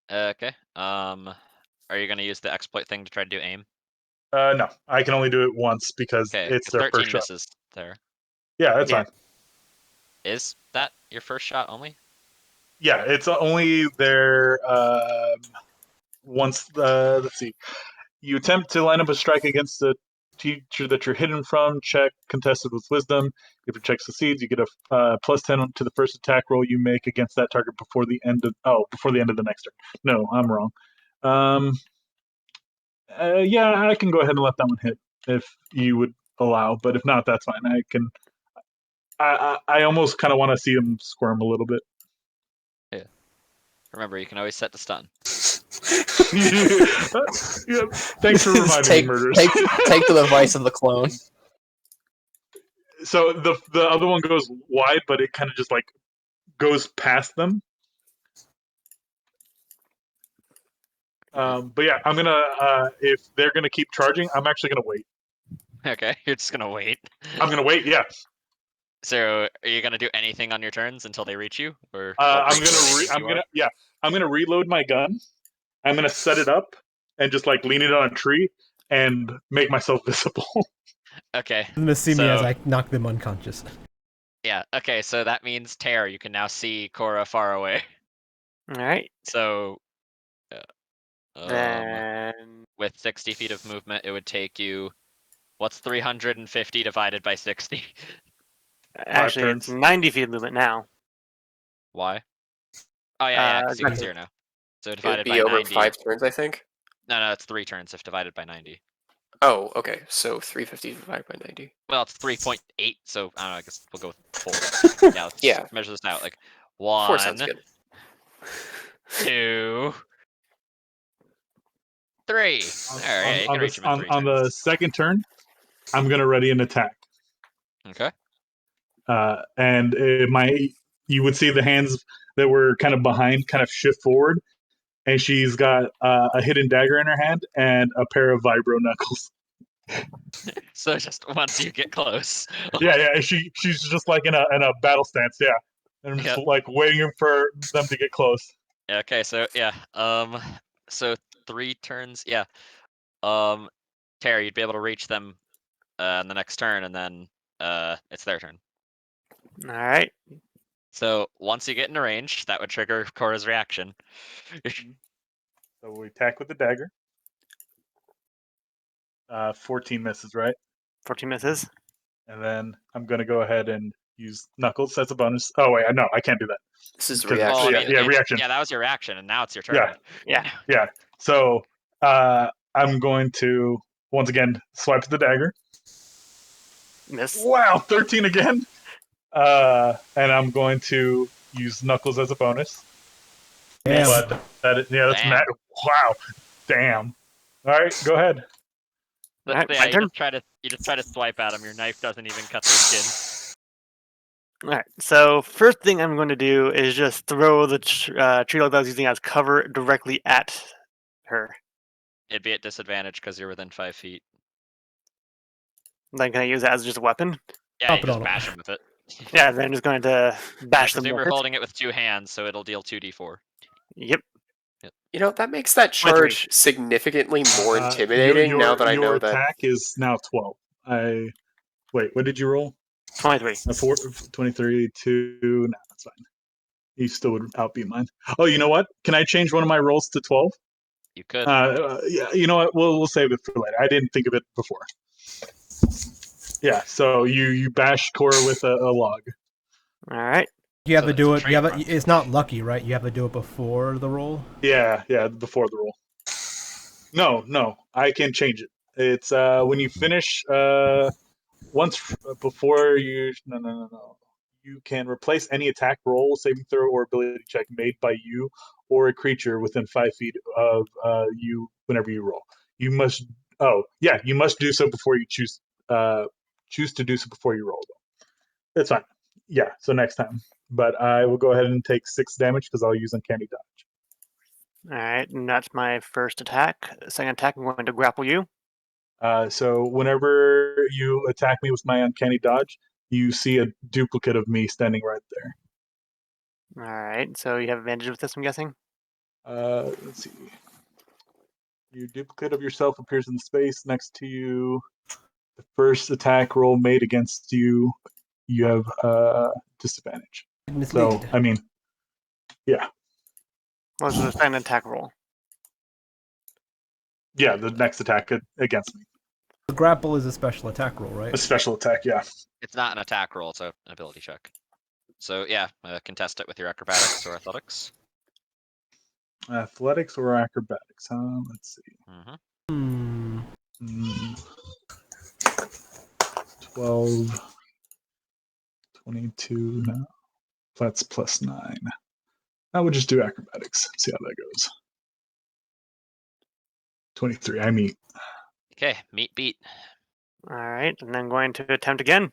Okay. Are you gonna use the exploit thing to try to do aim? No, I can only do it once because Okay, it's their 13 first shot. misses there. Yeah, that's Yeah. fine. Is that your first shot only? Yeah, it's only their once. Let's see. You attempt to line up a strike against the teacher that you're hidden from. Check contested with wisdom. If your check succeeds, you get a +10 to the first attack roll you make against that target before the end of the next turn. No, I'm wrong. Yeah, I can go ahead and let that one hit if you would allow, but if not, that's fine. I can. I almost kind of want to see him squirm a little bit. Yeah. Remember, you can always set to stun. Yeah, thanks for reminding me, murders. Take the advice of the clone. So the other one goes wide, but it kind of just like goes past them. But yeah, I'm gonna if they're gonna keep charging, I'm actually gonna wait. Okay, you're just gonna wait. I'm gonna wait. Yeah. So, are you gonna do anything on your turns until they reach you, or? I'm gonna reload my gun. I'm gonna set it up and just like lean it on a tree and make myself visible. Okay. They're gonna see me as So- I knock them unconscious. Yeah. Okay. So that means Tara, you can now see Cora far away. All right. So, Then with 60 feet of movement, it would take you. What's 350 divided by 60? actually it's turns. 90 feet of movement now. Why? Oh yeah, because you can gotcha. see her now. So It would divided be by over 90. 5 turns, I think. No, it's 3 turns if divided by 90. Oh, okay. So 350 divided by 90. Well, it's 3.8, so I don't know. I guess we'll go with 4. Yeah, let's Yeah. measure this out. Like 4 1, sounds good. 2, 3. All right, you can reach him in 3 on the turns. second turn, I'm gonna ready an attack. Okay. And you would see the hands that were kind of behind kind of shift forward, and she's got a hidden dagger in her hand and a pair of vibro knuckles. So just once you get close. Yeah. She's just like in a battle stance. Yeah, and I'm just Yep. like waiting for them to get close. Okay, so yeah. So 3 turns. Yeah. Terry, you'd be able to reach them in the next turn, and then it's their turn. All right. So once you get into range, that would trigger Cora's reaction. So we attack with the dagger. 14 misses, right? 14 misses. And then I'm gonna go ahead and use knuckles as a bonus. Oh wait, no, I can't do that. This is 'Cause- reaction. Well, I mean, reaction. Yeah, that was your reaction, and now it's your turn. Yeah. Yeah. So I'm going to once again swipe the dagger. Miss. Wow, 13 again. And I'm going to use knuckles as a bonus. Damn. But that's Damn. mad. Wow, damn. All right, go ahead. But Alright, yeah, my you turn. just try to swipe at him. Your knife doesn't even cut their skin. All right. So first thing I'm going to do is just throw the tree log that I was using as cover directly at her. It'd be at disadvantage because you're within 5 feet. Then can I use that as just a weapon? Yeah, Drop you it just on him. bash him with it. Yeah. Then I'm just going to bash them Presume with you're it. holding it with 2 hands, so it'll deal 2d4. Yep. You know, that makes that 23. charge significantally more intimidating now that I know your that. attack is now 12. Wait, what did you roll? 23. A 23, 2. No, that's fine. You still would outbeat mine. Oh, you know what? Can I change one of my rolls to 12? You could. Yeah, you know what? We'll save it for later. I didn't think of it before. Yeah, so you bash Cora with a log. All right. You have So to do it's it. a You have trademark. it's not lucky, right? You have to do it before the roll. Yeah, before the roll. No, I can change it. It's when you finish once before you no. You can replace any attack roll, saving throw, or ability check made by you or a creature within 5 feet of you whenever you roll. You must you must do so before you choose to do so before you roll though. That's fine. Yeah, so next time. But I will go ahead and take 6 damage because I'll use uncanny dodge. All right, and that's my first attack. Second attack, I'm going to grapple you. So whenever you attack me with my uncanny dodge, you see a duplicate of me standing right there. All right, so you have advantage with this, I'm guessing. Let's see. Your duplicate of yourself appears in the space next to you. The first attack roll made against you, you have disadvantage. Mislead. So I mean, yeah, What was the second attack roll? yeah. The next attack against me, The grapple is a special attack roll, a right? special attack. Yeah. It's not an attack roll, it's an ability check. So yeah, contest it with your acrobatics or athletics. Athletics or acrobatics? Let's see. Mm-hmm. 12, 22. No, that's +9. I would just do acrobatics. See how that goes. 23. I meet. Okay, meet beat. All right, and then going to attempt again.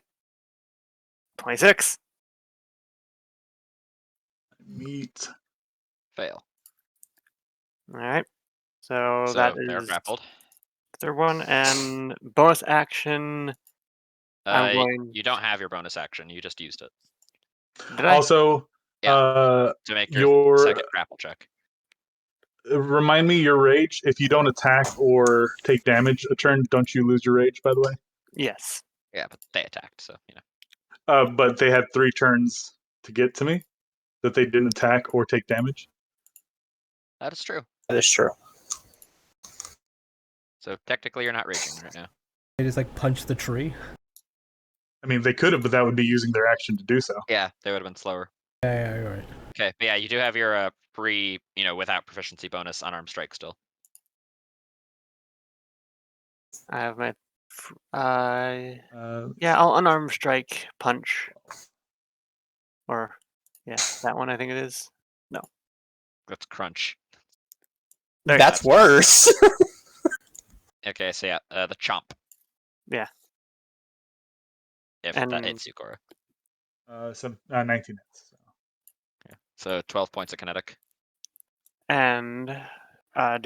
26. Meet. Fail. All right, so So that they're is grappled. the third one, and bonus action. I'm going. You don't have your bonus action. You just used it Did I? Also, to make your your second grapple check. remind me your rage. If you don't attack or take damage a turn, don't you lose your rage? By the way. Yes. Yeah, but they attacked, so you know. But they had 3 turns to get to me that they didn't attack or take damage. That is true. That is true. So technically, you're not raging right now. They just like punch the tree. I mean, they could have, but that would be using their action to do so. Yeah, they would have been slower. Yeah, you're right. Okay, but yeah, you do have your free, without proficiency bonus unarmed strike still. I have my. Uh, Yeah, I'll unarmed strike punch. Or, yeah, that one I think it is. That's crunch. There- That's worse. Okay, so yeah, the chomp. Yeah. If that And- hits you, Cora. 19 hits. So. Okay. So 12 points of kinetic. And I'm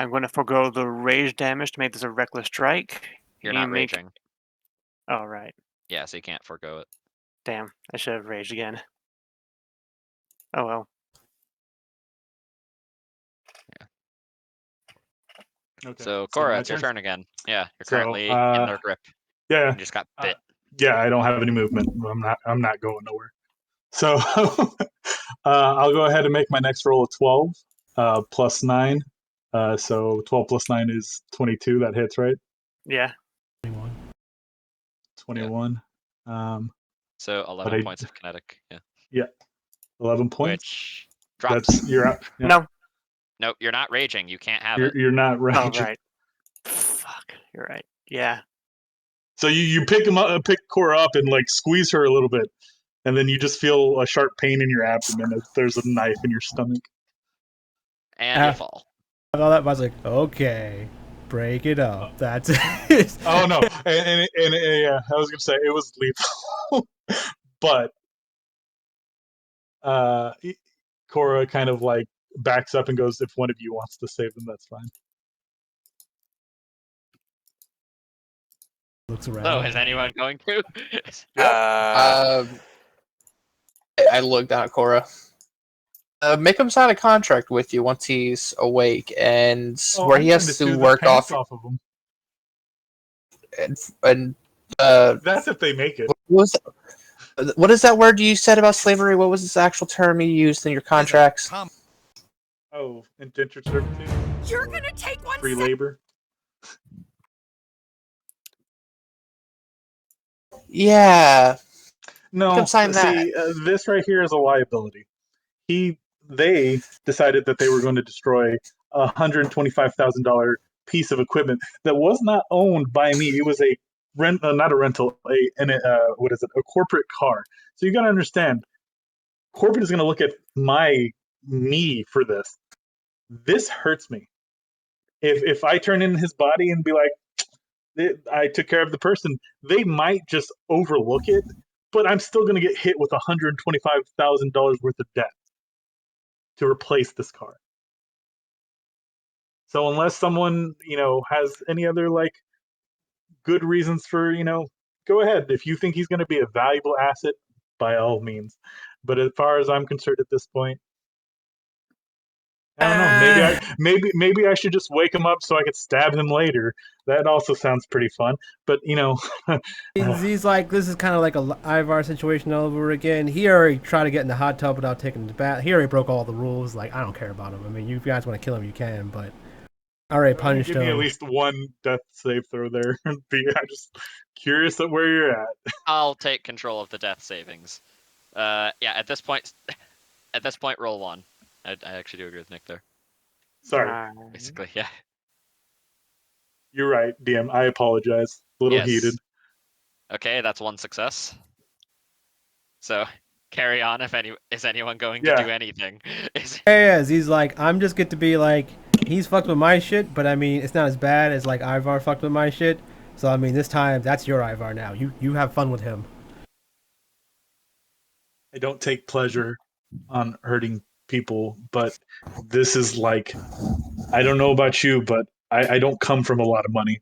going to forego the rage damage to make this a reckless strike. You're You not make- raging. Oh, right. Yeah, so you can't forego it. Damn, I should have raged again. Oh well. Okay. So Cora, my it's your turn? turn again. Yeah, you're So, currently in their grip. Yeah, You just got bit. yeah. I don't have any movement. I'm not going nowhere. So I'll go ahead and make my next roll a 12 +9. So 12 +9 is 22. That hits, right? Yeah. 21. 21. So 11 I- points of kinetic. Yeah. Yeah. 11 points. Which drops. That's you're out. Yeah. No. Nope, you're not raging. You can't have it. You're not Oh, raging. right. Fuck. You're right. Yeah. So you pick him up, pick Cora up, and like squeeze her a little bit, and then you just feel a sharp pain in your abdomen as there's a knife in your stomach. And you fall. I thought that I was like, okay, break it up. That's it. Oh no, and yeah, I was gonna say it was lethal, but Cora kind of like backs up and goes, "If one of you wants to save them, that's fine." Looks around. Oh, is anyone going to? I looked down at Cora. Make him sign a contract with you once he's awake, and where he has to work off of him. and That's if they make it. what is that word you said about slavery? What was this actual term you used in your contracts? Oh, indentured servitude, You're gonna take one free step. labor. Yeah. No, him sign that. see, this right here is a liability. They decided that they were going to destroy a $125,000 piece of equipment that was not owned by me. It was a not a rental, what is it? A corporate car. So you got to understand, corporate is going to look at me for this. This hurts me. If I turn in his body and be like, I took care of the person, they might just overlook it, but I'm still going to get hit with $125,000 worth of debt to replace this car. So unless someone, has any other good reasons for, go ahead. If you think he's going to be a valuable asset, by all means. But as far as I'm concerned at this point, I don't know. Maybe I should just wake him up so I could stab him later. That also sounds pretty fun. But He's like, this is kind of like a Ivar situation all over again. He already tried to get in the hot tub without taking the bath. He already broke all the rules. Like, I don't care about him. I mean, you guys want to kill him, you can, but I already punished give me him. at least one death save throw there. I'm just curious at where you're at. I'll take control of the death savings. Yeah, at this point, roll one. I actually do agree with Nick there. Sorry. Basically, yeah. You're right, DM. I apologize. A little Yes. heated. Okay, that's one success. So carry on. Is anyone going to do anything? Yeah, he's like, I'm just get to be like, he's fucked with my shit, but I mean, it's not as bad as like Ivar fucked with my shit. So I mean, this time that's your Ivar now. You have fun with him. I don't take pleasure on hurting people, but this is like, I don't know about you, but I don't come from a lot of money.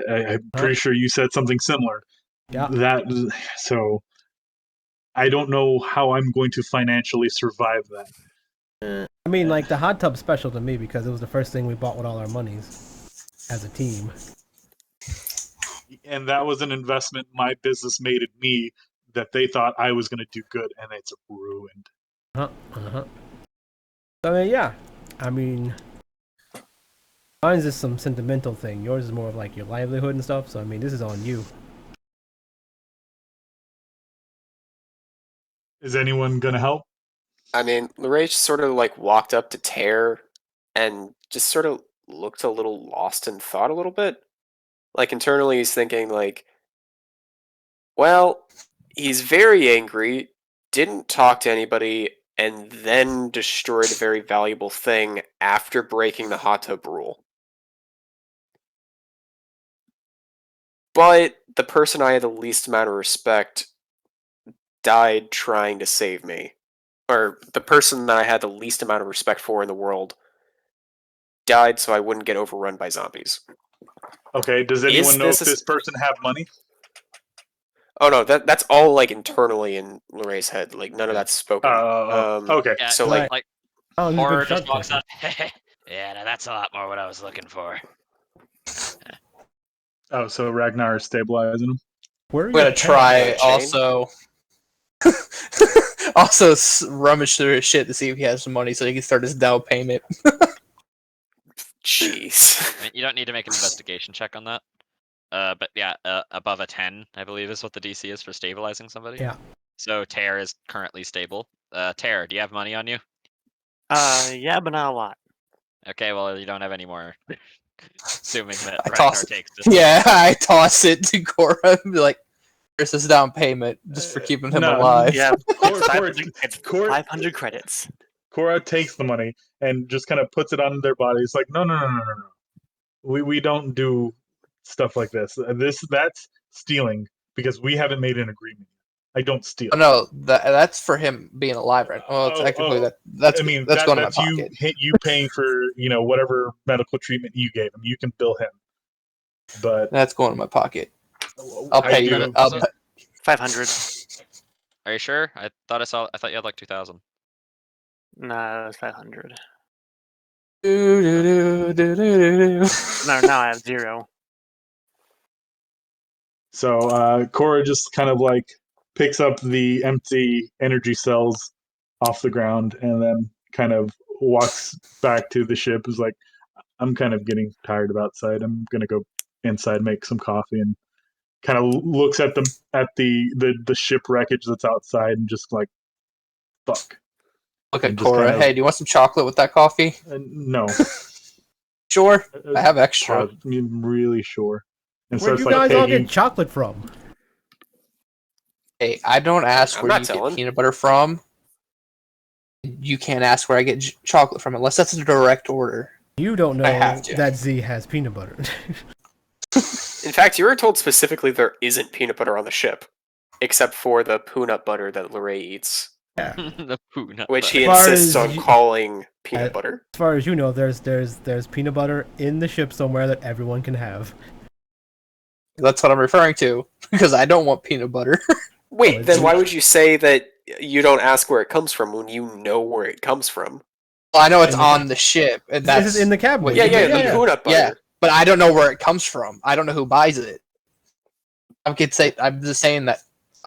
I'm pretty sure you said something similar. Yeah. So I don't know how I'm going to financially survive that. I mean, like the hot tub's special to me because it was the first thing we bought with all our monies as a team. And that was an investment my business made in me that they thought I was going to do good, and it's ruined. So, I mean, yeah. I mean, mine's just some sentimental thing. Yours is more of like your livelihood and stuff. So, I mean, this is on you. Is anyone going to help? I mean, Lorraine sort of walked up to Tear and just sort of looked a little lost in thought a little bit. Like internally he's thinking well, he's very angry, didn't talk to anybody, and then destroyed a very valuable thing after breaking the hot tub rule. But the person I had the least amount of respect died trying to save me. Or the person that I had the least amount of respect for in the world died so I wouldn't get overrun by zombies. Okay, does anyone know if this person have money? Oh no, that's all internally in Lorraine's head. None of that's spoken. Okay. Yeah, so Horror just walks out. Yeah, no, that's a lot more what I was looking for. Oh, so Ragnar is stabilizing him. We're gonna try also. Also rummage through his shit to see if he has some money so he can start his down payment. Jeez. I mean, you don't need to make an investigation check on that. But yeah, above a 10, I believe, is what the DC is for stabilizing somebody. Yeah. So Tear is currently stable. Tear, do you have money on you? Yeah, but not a lot. Okay, well, you don't have any more. Assuming that I Ragnar toss it. takes it. Yeah, I toss it to Cora and be like, "Here's this down payment just for keeping him alive." Yeah, it's 500 credits. Cora takes the money and just kind of puts it on their body. It's like, no. We don't do stuff like this. That's stealing because we haven't made an agreement. I don't steal. Oh, no, that's for him being alive, right? Well, technically that's going to my pocket. You paying for whatever medical treatment you gave him. You can bill him, but that's going in my pocket. I'll pay you. 500. Are you sure? I thought you had like 2,000. Nah, that's 500. No, now I have 0. So Cora just kind of picks up the empty energy cells off the ground and then kind of walks back to the ship. Is like, I'm kind of getting tired of outside. I'm gonna go inside, make some coffee, and kind of looks at the ship wreckage that's outside and just like, fuck. Look at And just Cora. kind of- Hey, do you want some chocolate with that coffee? No. Sure. I have extra. I'm really sure. And Where'd starts you like guys all taking. get chocolate from? Hey, I don't ask I'm where not you telling. get peanut butter from. You can't ask where I get chocolate from unless that's a direct order. You don't know I have to. that Z has peanut butter. In fact, you were told specifically there isn't peanut butter on the ship, except for the peanut butter that Lorray eats, Yeah. The peanut which he As far insists as on you- calling peanut Uh, butter. As far as you know, there's peanut butter in the ship somewhere that everyone can have. That's what I'm referring to because I don't want peanut butter. Wait, it's- then why would you say that you don't ask where it comes from when you know where it comes from? Well, I know it's In the on the ship, and that's This is in the cabinet. what Yeah, you yeah, mean. the peanut butter. Yeah. But I don't know where it comes from. I don't know who buys it. I'm just saying that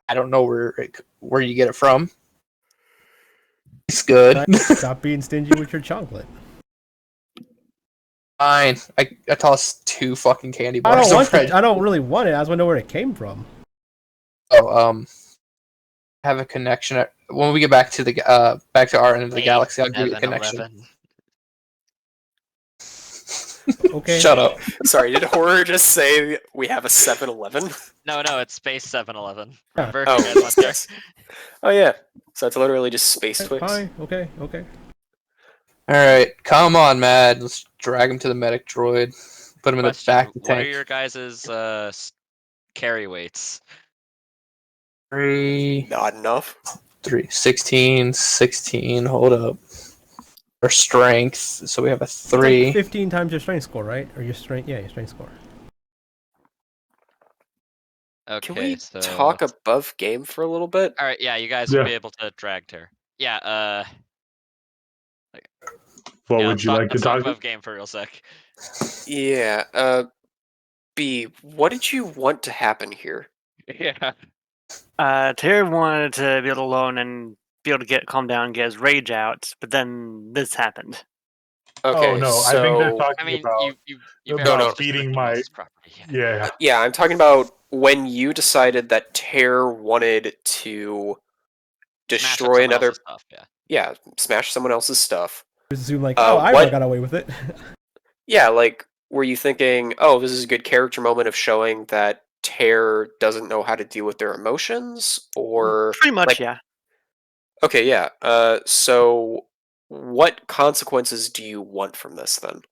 I don't know where you get it from. It's good. Stop being stingy with your chocolate. Fine. I tossed 2 fucking candy I bars. don't want over it. I don't really want it. I just want to know where it came from. Oh, have a connection. When we get back to the back to our end of the galaxy, I'll give you a connection. 7-Eleven. Okay. Shut up. Sorry, did Horror just say we have a 7-Eleven? No, it's Space 7-Eleven. Yeah. Remember? Oh, You guys went there? yes. Oh yeah. So it's literally just Space Twix. Fine. Okay. All right, come on, Mad. Let's drag him to the medic droid. Put him in the Question, back of the what are tank. your guys' carry weights? 3, Not enough. 16. Hold up. Our strength. So we have a It's like 3. 15 times your strength score, right? Or your strength? Yeah, your strength score. Okay, Can we so talk above game for a little bit? all right, yeah, you guys Yeah. will be able to drag her. Yeah, What yeah, would let's you talk, like to let's talk talk? above game for a real sec. Yeah. B, what did you want to happen here? Yeah. Terry wanted to be alone and be able to calm down and get his rage out, but then this happened. Okay, Oh no, so I think they're talking I mean, about you about very much feeding destroyed my- Delos' property. yeah. yeah, I'm talking about when you decided that Tear wanted to Smash up destroy someone another, else's stuff, yeah. yeah, smash someone else's stuff. Just assume like, Uh, oh, Ivar what- got away with it. Yeah, like, were you thinking, oh, this is a good character moment of showing that Tear doesn't know how to deal with their emotions, or Pretty much, like- yeah. okay, yeah. So what consequences do you want from this then?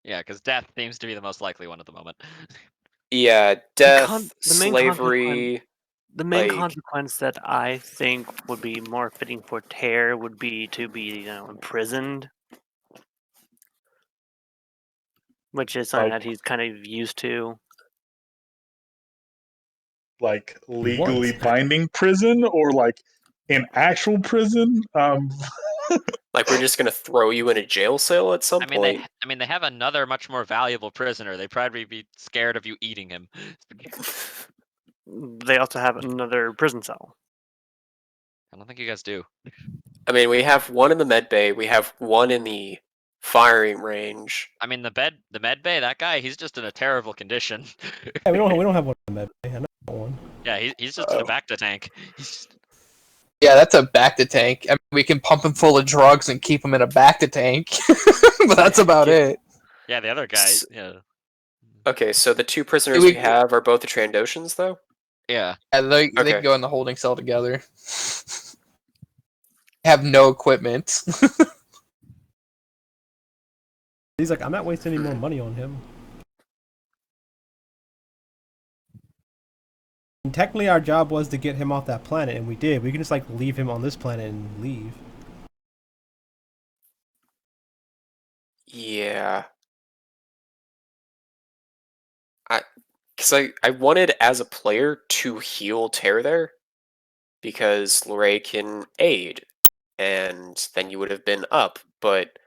Yeah, because death seems to be the most likely one at the moment. Yeah, The death, main slavery. The main Like- consequence that I think would be more fitting for Tear would be to be, imprisoned. Which is something Like- that he's kind of used to. Like legally Once. binding prison or like an actual prison? Like we're just gonna throw you in a jail cell at some I mean, point. they have another much more valuable prisoner. They probably be scared of you eating him. They also have another prison cell. I don't think you guys do. I mean, we have one in the med bay. We have one in the firing range. I mean, the med bay, that guy, he's just in a terrible condition. Yeah, we don't have one in the med bay. I know one. Yeah, he's just in a Oh. back to tank. He's just, Yeah, that's a back to tank. I mean, we can pump him full of drugs and keep him in a back to tank, but that's about Yeah. it. yeah, the other guy. S- Yeah, Okay, so the two prisoners We- we have are both the Trandoshans, though. yeah. Yeah, they Okay. can go in the holding cell together. Have no equipment. He's like, I'm not wasting any more money on him. And technically, our job was to get him off that planet, and we did. We can just like leave him on this planet and leave. Yeah. Because I wanted as a player to heal Tear there, because Lorray can aid, and then you would have been up. But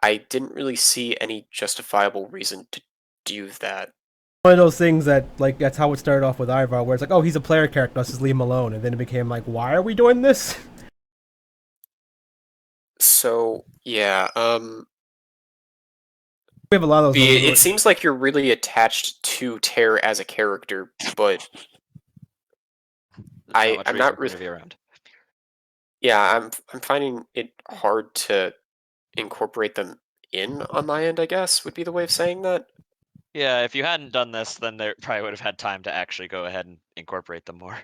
I didn't really see any justifiable reason to do that. One of those things that like that's how it started off with Ivar, where it's like, oh, he's a player character, let's just leave him alone, and then it became like, why are we doing this? So yeah, We have a lot of those. B, it seems like you're really attached to Terra as a character, but There's not much I'm reason not for me really. to be around. Yeah, I'm finding it hard to incorporate them in on my end. I guess would be the way of saying that. Yeah, if you hadn't done this, then they probably would have had time to actually go ahead and incorporate them more.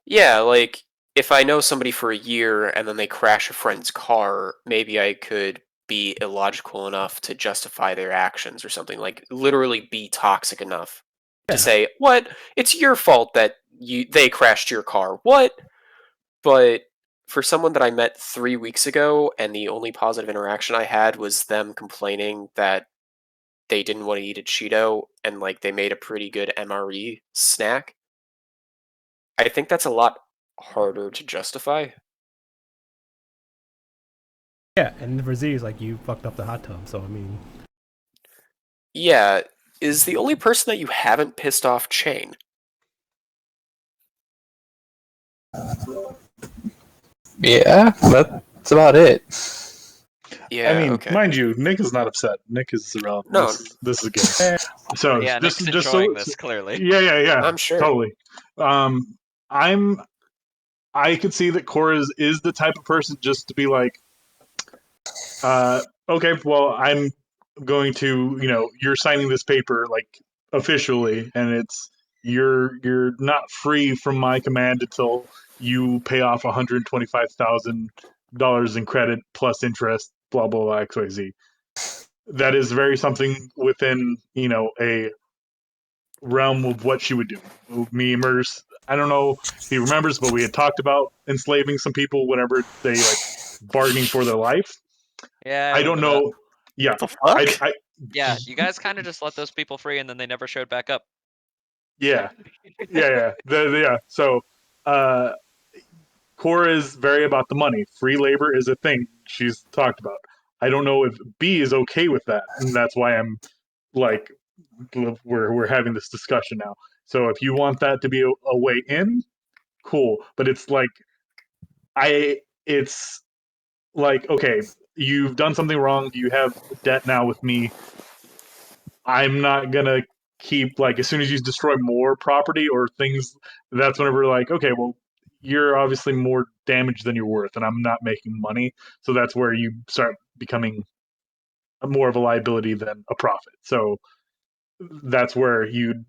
Yeah, like if I know somebody for a year and then they crash a friend's car, maybe I could be illogical enough to justify their actions or something. Like literally be toxic enough to Yeah. say, "What? It's your fault that they crashed your car." What? But for someone that I met 3 weeks ago and the only positive interaction I had was them complaining that they didn't want to eat a Cheeto and like they made a pretty good MRE snack. I think that's a lot harder to justify. Yeah, and for Z, it's like you fucked up the hot tub. So I mean, Yeah, is the only person that you haven't pissed off Chain? Yeah, that's about it. Yeah, I mean, okay. mind you, Nick is not upset. Nick is irrelevant. No. This is a game. So Yeah, just Nick's just enjoying so this clearly. yeah, I'm sure. totally. I could see that Cora is the type of person just to be like, okay, well, I'm going to, you're signing this paper like officially, and you're not free from my command until you pay off $125,000 in credit plus interest, blah blah blah XYZ. That is very something within a realm of what she would do. Me murders. I don't know if he remembers, but we had talked about enslaving some people whenever they like bargaining for their life. Yeah, I don't remember that. know. Yeah, What the fuck? Yeah, you guys kind of just let those people free, and then they never showed back up. yeah. Yeah. So, Cora is very about the money. Free labor is a thing she's talked about. I don't know if B is okay with that, and that's why I'm like, we're having this discussion now. So if you want that to be a way in, cool. But it's like, it's like, okay, you've done something wrong. You have debt now with me. I'm not gonna keep like as soon as you destroy more property or things. That's whenever like, okay, well, you're obviously more damage than you're worth, and I'm not making money. So that's where you start becoming more of a liability than a profit. So that's where you'd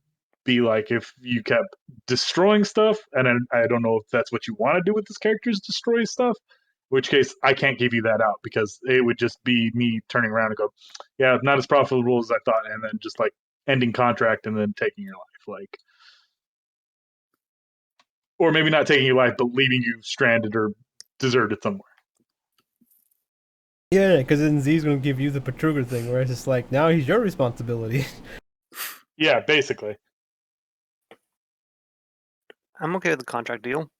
be like if you kept destroying stuff, and I don't know if that's what you want to do with this character is destroy stuff. In which case, I can't give you that out because it would just be me turning around and go, "Yeah, not as profitable as I thought," and then just like ending contract and then taking your life, like, or maybe not taking your life, but leaving you stranded or deserted somewhere. yeah, because then Z's gonna give you the Patruger thing, where it's just like now he's your responsibility. Yeah, basically. I'm okay with the contract deal.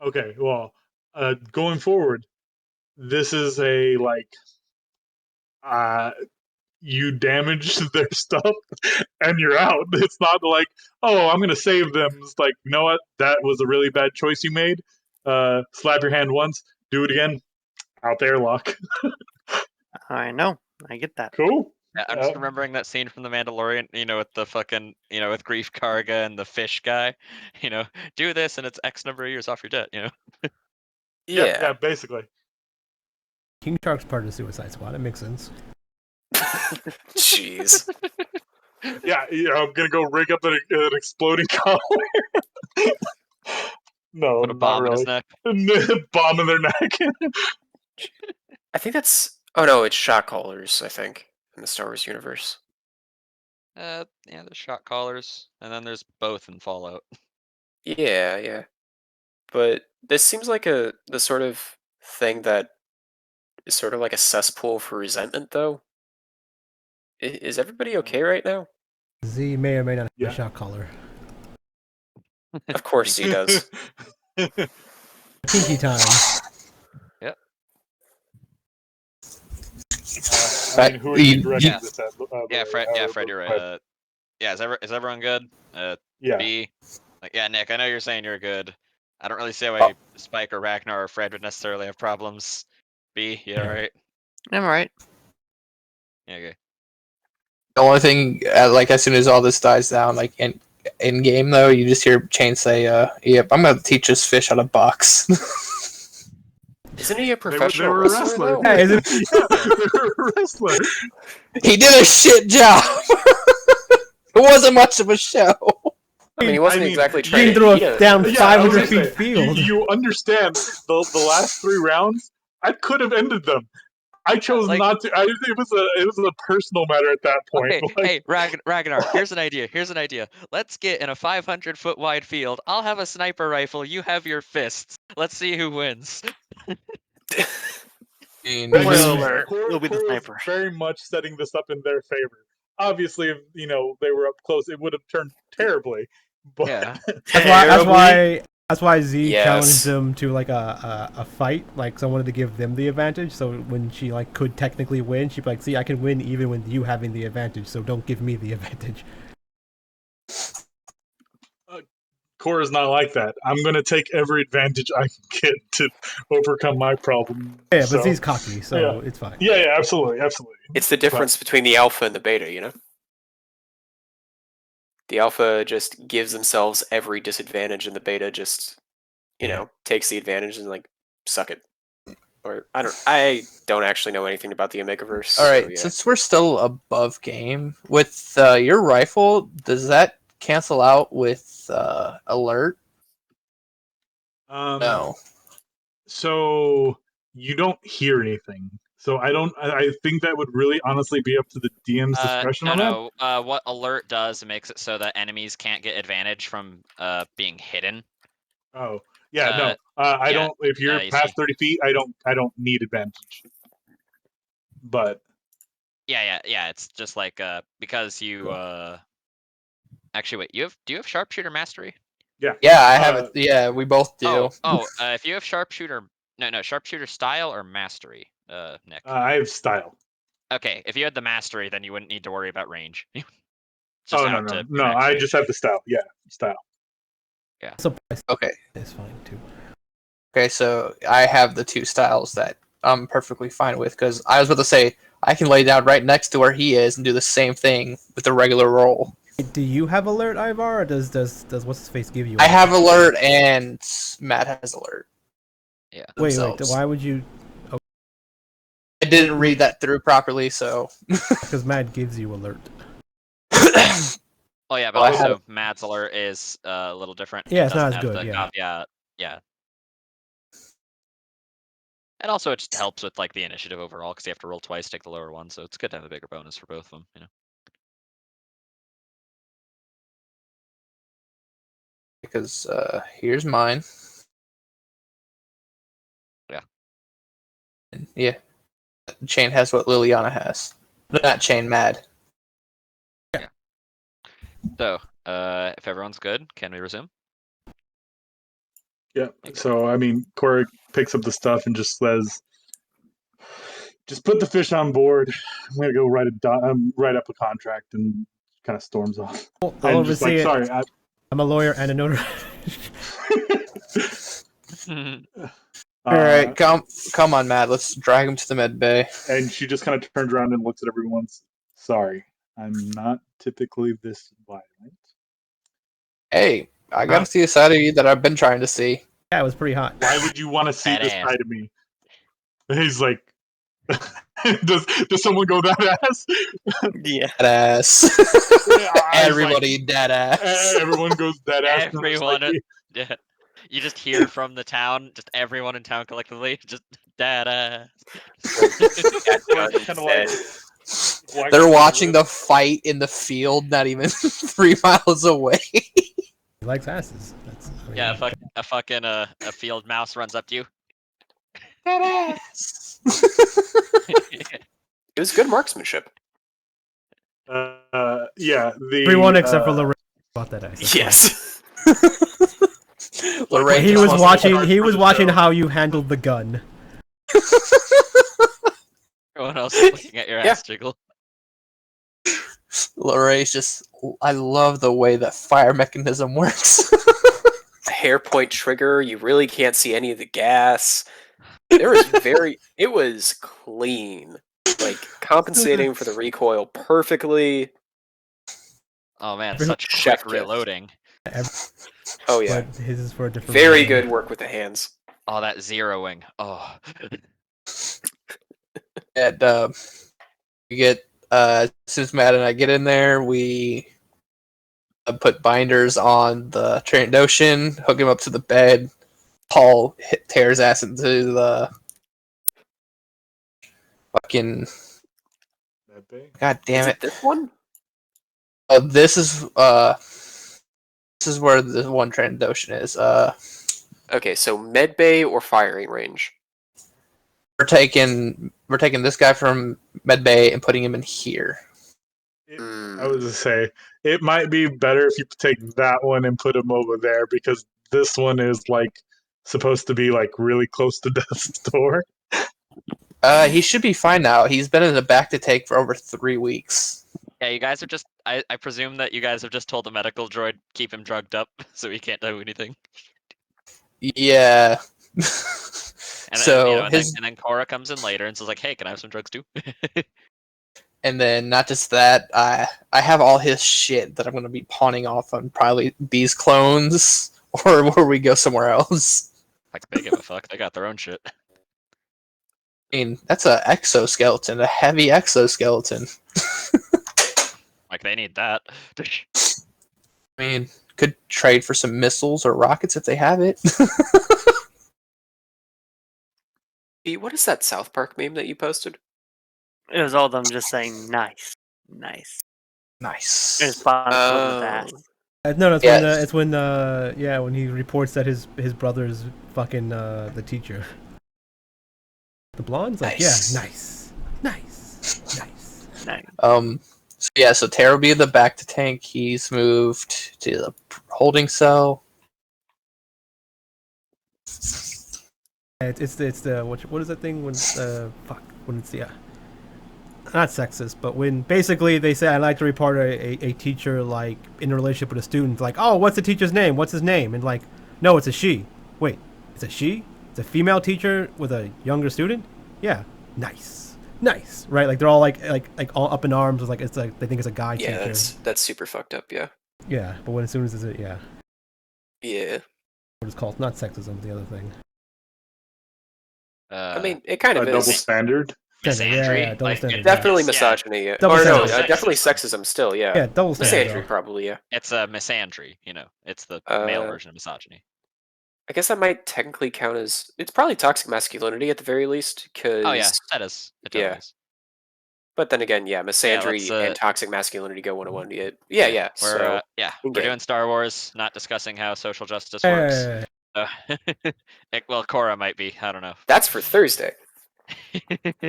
Okay, well, going forward, this is a like you damage their stuff and you're out. It's not like, oh, I'm gonna save them. It's like, you know what? That was a really bad choice you made. Slap your hand once, do it again. Out there, lock. I know. I get that. Cool. Yeah, I'm just remembering that scene from The Mandalorian, with the fucking, with Grief Karga and the fish guy. Do this and it's X number of years off your debt, Yeah, basically. King Shark's part of the Suicide Squad. It makes sense. Jeez. Yeah, I'm gonna go rig up an exploding collar. No, Put a not bomb in his really. neck. Bomb in their neck. I think that's. Oh no, it's shot callers. I think in the Star Wars universe. Yeah, there's shot callers, and then there's both in Fallout. Yeah. But this seems like the sort of thing that is sort of like a cesspool for resentment, though. Is everybody okay right now? Z may or may not have Yeah. a shot caller. Of course he does. Pinky time. Yep. I mean, who are you directing Yeah. this at? Yeah, Fred. Yeah, Fred, you're right. Yeah, is everyone good? Yeah. B. Yeah, Nick, I know you're saying you're good. I don't really see why Spike or Ragnar or Fred would necessarily have problems. B, you alright? I'm alright. Okay. The only thing, like, as soon as all this dies down, like, in game, though, you just hear Chain say, yep, I'm gonna teach this fish how to box. Isn't he a They professional were a wrestler, wrestler. though? Yeah, isn't Yeah, they were a wrestler. He did a shit job! It wasn't much of a show. I mean, he wasn't I mean, exactly Gene trying to threw eat a a... down Yeah, I was 500 gonna feet say, field. You understand the last 3 rounds? I could have ended them. I chose like- not to. It was a personal matter at that point. Okay, Like, hey, Ragnar, here's an idea. Let's get in a 500-foot wide field. I'll have a sniper rifle. You have your fists. Let's see who wins. Spoiler alert, Cor it'll be the was sniper. very much setting this up in their favor. Obviously, if they were up close, it would have turned terribly. But Yeah. That's why Z Yes. challenged them to like a fight. Like someone wanted to give them the advantage. So when she like could technically win, she'd be like, "See, I can win even with you having the advantage. So don't give me the advantage." Cora's not like that. I'm gonna take every advantage I can get to overcome my problem. Yeah, so, but Z's cocky, so it's fine. yeah, absolutely. It's the difference between the alpha and the beta, you know? The alpha just gives themselves every disadvantage, and the beta just, takes the advantage and, like, suck it. Or, I don't actually know anything about the Omegaverse. Alright, so, yeah. since we're still above game, with your rifle, does that cancel out with alert? No. So you don't hear anything. So I think that would really honestly be up to the DM's discretion on that. No. What alert does makes it so that enemies can't get advantage from being hidden. Oh, yeah, no. I yeah, don't. If you're you past see. 30 feet, I don't need advantage. But Yeah. It's just like because you actually wait. Do you have sharpshooter mastery? yeah, I have it. Yeah, we both do. If you have sharpshooter, no, sharpshooter style or mastery, Nick. I have style. Okay, if you had the mastery, then you wouldn't need to worry about range. Oh no! I just have the style. Yeah, style. Yeah. So Okay. it's fine too. Okay, so I have the 2 styles that I'm perfectly fine with, because I was about to say, I can lay down right next to where he is and do the same thing with the regular roll. Do you have alert, Ivar, or does what's his face give you? I have alert and Matt has alert. Yeah. Wait, themselves. why would you? I didn't read that through properly, so. Because Matt gives you alert. Oh yeah, but Well, I also had Matt's alert is a little different. Yeah, It it's not doesn't as have good, the yeah. caveat. Yeah. And also it just helps with like the initiative overall because you have to roll twice, take the lower one, so it's good to have a bigger bonus for both of them. Because here's mine. Yeah. And, yeah. Chain has what Liliana has. Not Chain, Mad. So, if everyone's good, can we resume? Yeah. So I mean, Cora picks up the stuff and just says, "Just put the fish on board. I'm gonna go write up a contract," and kind of storms off. I'll And just oversee it. sorry. I'm a lawyer and a notary. Alright, come on, Mad. Let's drag him to the med bay. And she just kind of turns around and looks at everyone. Sorry, I'm not typically this violent. Hey, I gotta see a side of you that I've been trying to see. Yeah, it was pretty hot. Why would you want to see this Badass. side of me? And he's like, does someone go that ass? Yeah. Dead ass. Yeah, I was Everybody dead ass. Everyone goes that ass. Everyone, yeah. You just hear from the town, just everyone in town collectively, just data. kind of like, They're watching the fight in the field, not even 3 miles away. He likes asses. Yeah, a fucking a field mouse runs up to you. Dead ass. It was good marksmanship. yeah, everyone except for Lorraine about that ass. That's Yes. Lorraine He just was wants to watching. start He for was the watching show. how you handled the gun. Everyone else is looking at your ass jiggle. Lorraine's just. I love the way that fire mechanism works. Hair point trigger. You really can't see any of the gas. It was clean. like compensating for the recoil perfectly. Oh man, Really such chef quick kiss. reloading. Oh yeah, But his is for a different very reason. good work with the hands. Oh, that zeroing. Oh. And we get as soon as Matt and I get in there, we put binders on the Trandoshan, hook him up to the bed. Paul tears ass into the fucking. God damn Is it! it this one? This is where the one Trandoshan is. Okay, so med bay or firing range. We're taking this guy from Medbay and putting him in here. I was to say it might be better if you take that one and put him over there because this one is like supposed to be like really close to death's door. He should be fine now. He's been in the back to take for over 3 weeks. Yeah, you guys are just. I presume that you guys have just told the medical droid keep him drugged up so he can't do anything. Yeah. And So then, you know, his and then Cora comes in later and says like, "Hey, can I have some drugs too?" and then not just that, I have all his shit that I'm gonna be pawning off on probably these clones or where we go somewhere else. Like they give a fuck. They got their own shit. I mean, that's a exoskeleton, a heavy exoskeleton. Like they need that. I mean, could trade for some missiles or rockets if they have it. E, what is that South Park meme that you posted? It was all them just saying nice, nice. Nice. It was fun with that. No, it's Yes. when it's when yeah, when he reports that his brother is fucking the teacher. The blonde's like, Nice. yeah, nice, Nice. So yeah, so Tara will be in the back to tank. He's moved to the holding cell. It's the what is that thing when fuck when it's not sexist, but when basically they say I like to report a teacher like in a relationship with a student, like, oh, what's the teacher's name? What's his name? And like, no, it's a she. Wait, it's a she? It's a female teacher with a younger student? Yeah, nice, right? Like they're all like all up in arms, like it's like they think it's a guy Yeah, teacher. that's super fucked up. Yeah. Yeah, but when as soon as it's yeah, Yeah. what it's called, not sexism, the other thing. I mean, it kind A of double is. standard. Misandry. Yeah, double Like, standard. Definitely yeah. misogyny. Yeah. Double Or no, standard. definitely sexism still. Yeah. Yeah, double standard. Misandry probably. Yeah. It's a misandry. You know, it's the male version of misogyny. I guess that might technically count as it's probably toxic masculinity at the very least. Cause Oh yeah, that is. It totally yeah. is. But then again, yeah, misandry let's, and toxic masculinity go 1-1. Yeah. We're So we're in-game. doing Star Wars, not discussing how social justice works. Well, Cora might be. I don't know. That's for Thursday.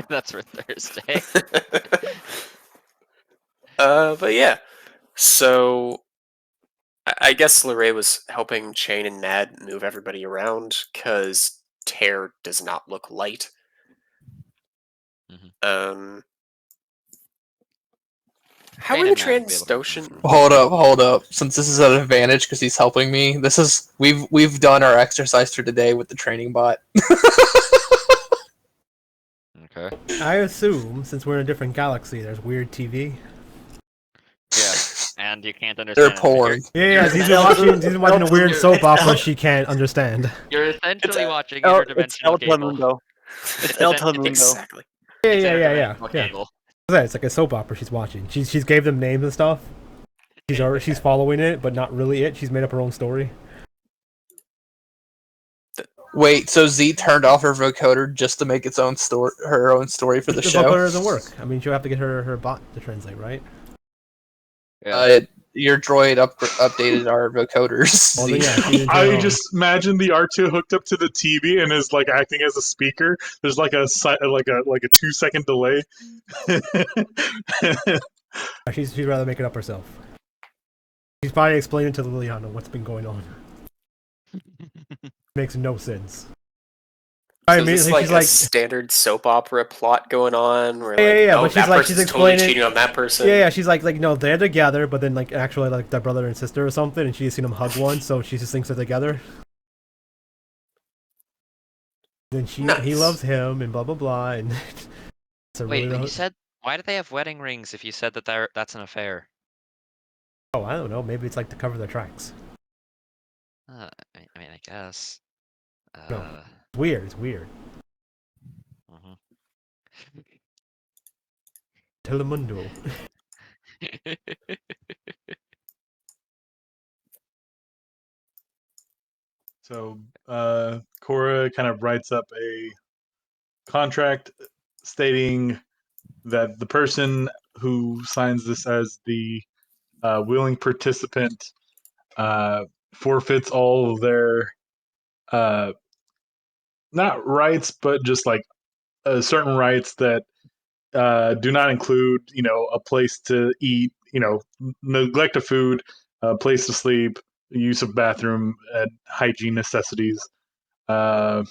That's for Thursday. But yeah. So I guess Lorray was helping Chain and Mad move everybody around because Tear does not look light. Mhm. How Chain are the and Mad will be able to- Trandoshan? Hold up. Since this is an advantage because he's helping me, we've done our exercise for today with the training bot. Okay. I assume since we're in a different galaxy, there's weird TV. Yeah, and you can't understand. They're porn. Yeah, he's been watching a weird soap opera she can't understand. You're essentially watching It's interdimensional El cable. Telemundo. It's El Telemundo. Exactly. It's Yeah. interdimensional cable. It's like a soap opera she's watching. She's gave them names and stuff. She's following it, but not really it. She's made up her own story. Wait, so Z turned off her vocoder just to make her own story for the The show? vocoder doesn't work. I mean, she'll have to get her bot to translate, right? Yeah. Your droid updated our vocoders. Well, Z. then, yeah, she didn't turn I it on. just imagine the R2 hooked up to the TV and is like acting as a speaker. There's like a 2-second delay. She'd rather make it up herself. She's probably explaining to Liliana what's been going on. Makes no sense. So I is mean, this she's like a standard soap opera plot going on where Yeah, like, but she's that like person's she's totally explaining. cheating on that person. Yeah, she's like no, they're together, but then like actually like their brother and sister or something, and she's seen them hug once, so she just thinks they're together. Then he Nice. loves him and blah blah blah, and So Wait, really when you said why do they have wedding rings if you said that that's an affair? oh, I don't know. Maybe it's like to cover their tracks. I mean, I guess. No. It's weird. It's weird. Mhm. Telemundo. So Cora kind of writes up a contract stating that the person who signs this as the willing participant forfeits all of their uh, not rights, but just like certain rights that do not include, a place to eat, neglect of food, a place to sleep, use of bathroom, and hygiene necessities. Uh,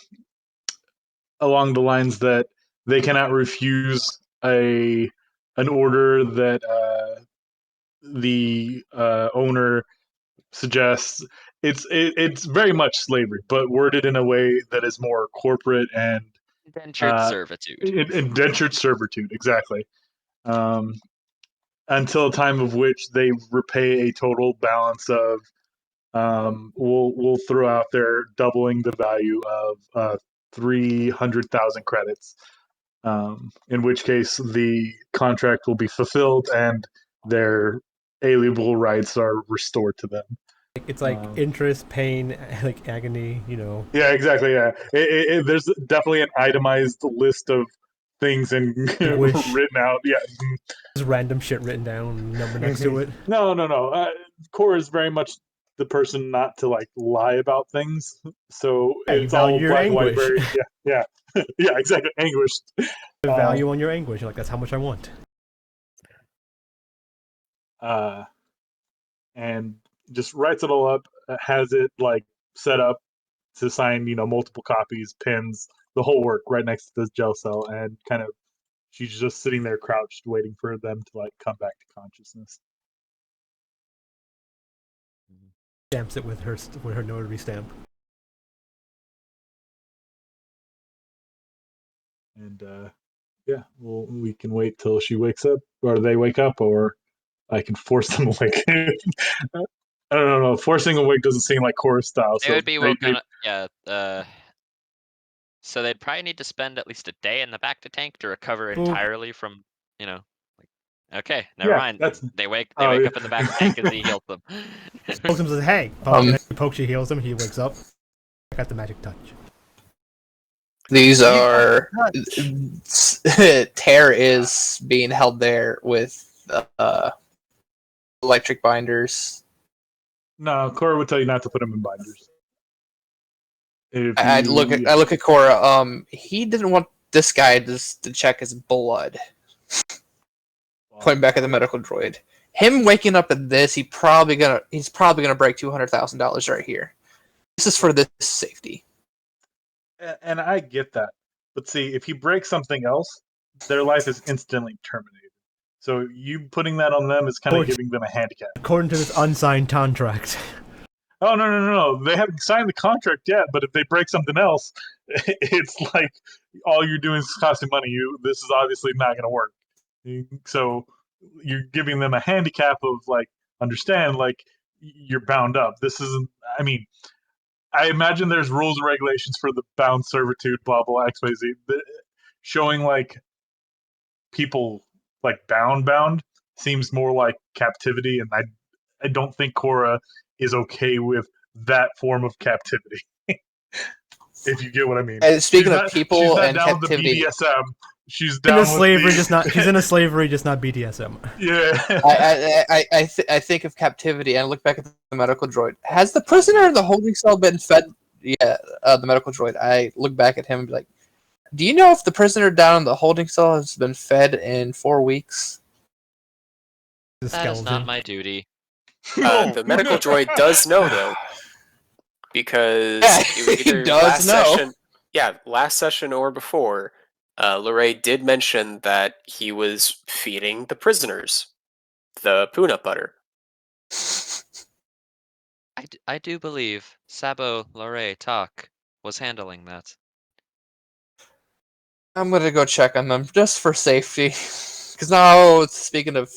Along the lines that they cannot refuse an order that the owner suggests. It's very much slavery, but worded in a way that is more corporate and Indentured uh, servitude. indentured servitude. Exactly. Um, until a time of which they repay a total balance of. We'll throw out there doubling the value of 300,000 credits. In which case the contract will be fulfilled and their alienable rights are restored to them. It's like interest, pain, like agony. Yeah, exactly. Yeah, there's definitely an itemized list of things and Wish. written out. Yeah, Just random shit written down, number next to it. no. Core is very much the person not to like lie about things, so Yeah, you it's all value your black and white. anguish. Yeah, yeah, exactly. Anguished. Value on your anguish. You're like, that's how much I want. And just writes it all up, has it like set up to sign, multiple copies, pins, the whole work right next to this jail cell, and kind of she's just sitting there crouched, waiting for them to like come back to consciousness. Stamps it with her notary stamp. And yeah, well, we can wait till she wakes up, or they wake up, or I can force them awake. I don't know. Forcing awake doesn't seem like Chorus style. They So would be woken up. Yeah. So they'd probably need to spend at least a day in the bacta tank to recover entirely from, like, okay, never yeah, mind. that's They wake oh, up in the bacta tank as he heals them. Pokes him, says, "Hey!" Pokes, he heals him. He wakes up. I got the magic touch. These are Tear is being held there with electric binders. no. Cora would tell you not to put him in binders. I look at Cora. He didn't want this guy to check his blood. Pointing back at the medical droid. Him waking up at this, he's probably gonna break $200,000 right here. This is for this safety. And I get that, but see, if he breaks something else, their life is instantly terminated. So you putting that on them is kind of giving them a handicap. According to this unsigned contract. Oh no! They haven't signed the contract yet, but if they break something else, it's like all you're doing is costing money. This is obviously not going to work. So you're giving them a handicap of like, understand, like you're bound up. This isn't. I mean, I imagine there's rules and regulations for the bound servitude, blah blah XYZ. Showing like people like bound seems more like captivity, and I don't think Cora is okay with that form of captivity. If you get what I mean. Speaking of people she's not and down captivity, with the BDSM. She's down She's in a with slavery, just not BDSM. Yeah. I think of captivity and I look back at the medical droid. Has the prisoner in the holding cell been fed? Yeah, the medical droid. I look back at him and be like, do you know if the prisoner down in the holding cell has been fed in 4 weeks? That is not my duty. The medical droid does know, though, because it was he either does last know. session, last session or before. Luray did mention that he was feeding the prisoners the peanut butter. I do believe Sabo Lore Tak was handling that. I'm gonna go check on them just for safety. Because now, speaking of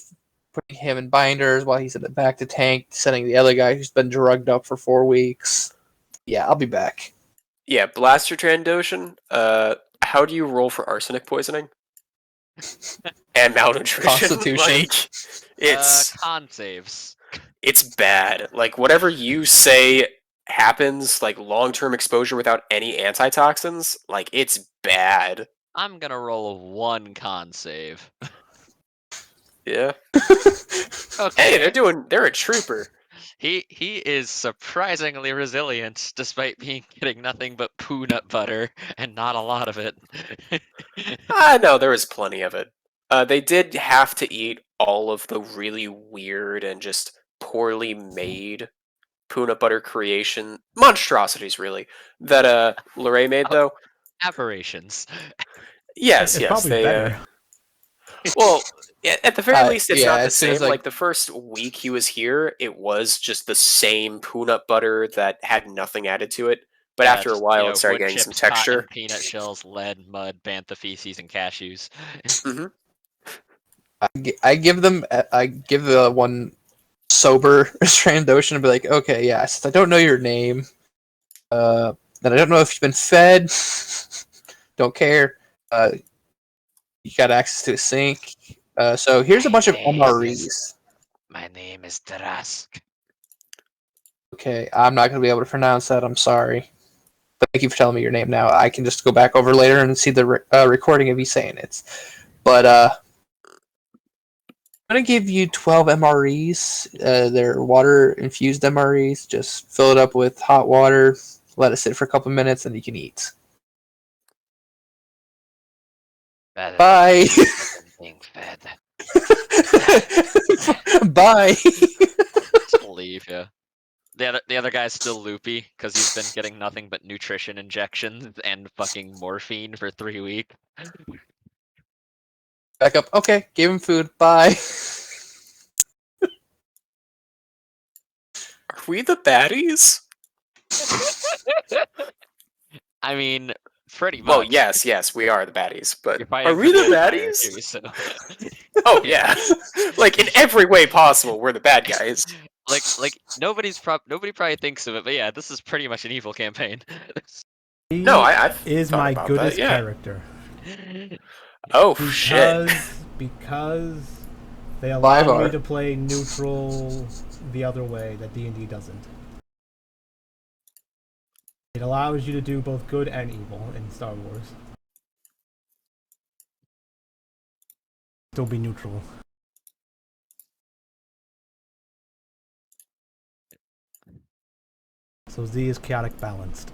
putting him in binders while he's in the back to tank, sending the other guy who's been drugged up for 4 weeks. Yeah, I'll be back. Yeah, Blaster Trandoshan. How do you roll for arsenic poisoning and malnutrition? Constitution. Like, it's con saves. it's bad. Like whatever you say happens, like long-term exposure without any antitoxins, like it's bad. I'm gonna roll a 1 con save. Yeah. Okay. Hey, they're a trooper. He is surprisingly resilient despite getting nothing but peanut butter and not a lot of it. No, there was plenty of it. They did have to eat all of the really weird and just poorly made peanut butter creation monstrosities, really, that Lorray made, though. Aberrations. Yes, It's yes, probably they. better. Well, at the very least, it's yeah, not the as soon as same. I- Like the first week he was here, it was just the same peanut butter that had nothing added to it. But Yeah, after a just, while, you it know, started wood getting some chips, cotton, texture. peanut shells, lead, mud, bantha feces, and cashews. Hmm. I give the one sober Trandoshan and be like, okay, yeah, since I don't know your name, then I don't know if you've been fed. Don't care. You got access to a sink. So here's a bunch of MREs. My name is Drask. Okay, I'm not going to be able to pronounce that. I'm sorry. But thank you for telling me your name now. I can just go back over later and see the recording of you saying it. But I'm going to give you 12 MREs. They're water-infused MREs. Just fill it up with hot water, let it sit for a couple minutes, and you can eat. Bye! Being fed. Bye! Just leave, yeah. The other guy's still loopy because he's been getting nothing but nutrition injections and fucking morphine for 3 weeks. Back up. Okay, gave him food. Bye. Are we the baddies? I mean, pretty much. Well, yes, we are the baddies. But You're fighting are for we the Empire baddies? too, so. Oh yeah, like in every way possible, we're the bad guys. Like nobody probably thinks of it, but yeah, this is pretty much an evil campaign. He No, I've is thought my about goodest that, yeah. character. Oh shit! Because they allow me Livar. to play neutral the other way that D&D doesn't. It allows you to do both good and evil in Star Wars. Still be neutral. So Z is chaotic balanced.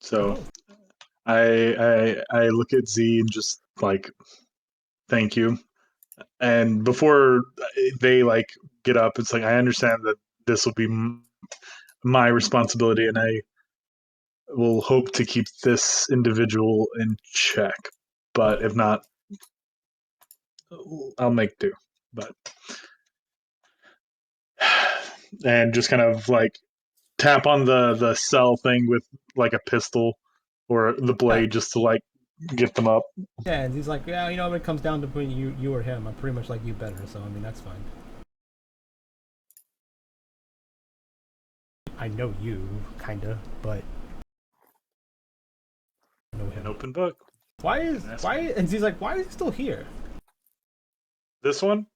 So I look at Z and just like, thank you. And before they like get up, it's like I understand that this will be my responsibility, and I will hope to keep this individual in check. But if not, I'll make do. But and just kind of like tap on the cell thing with like a pistol or the blade just to like get them up. Yeah, and he's like, yeah, you know, when it comes down to between you or him, I pretty much like you better, so I mean, that's fine. I know you, kinda, but I know An him. open book. And he's like, why is he still here? This one?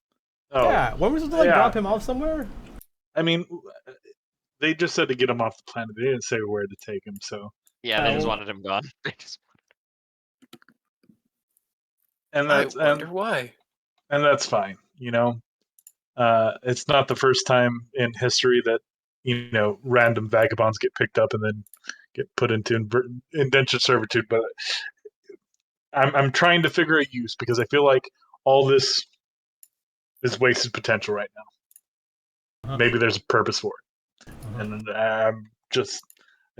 Oh, Yeah, weren't we supposed to like Yeah. drop him off somewhere? I mean, they just said to get him off the planet. They didn't say where to take him. So, Yeah, they just Oh. wanted him gone. and I that's wonder why. and that's fine. You know, it's not the first time in history that random vagabonds get picked up and then get put into indentured servitude. But I'm trying to figure a use because I feel like all this is wasted potential right now. Uh-huh. Maybe there's a purpose for it, Uh-huh. and I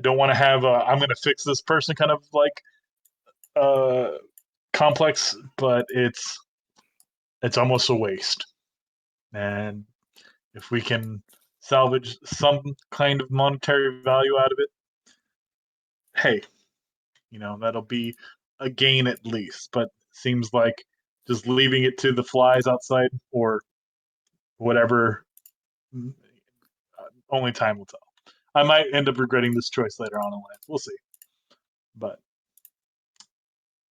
don't want to have I'm going to fix this person kind of like complex, but it's almost a waste. And if we can salvage some kind of monetary value out of it, hey, that'll be a gain at least. But seems like just leaving it to the flies outside or whatever, only time will tell. I might end up regretting this choice later on in life. We'll see. But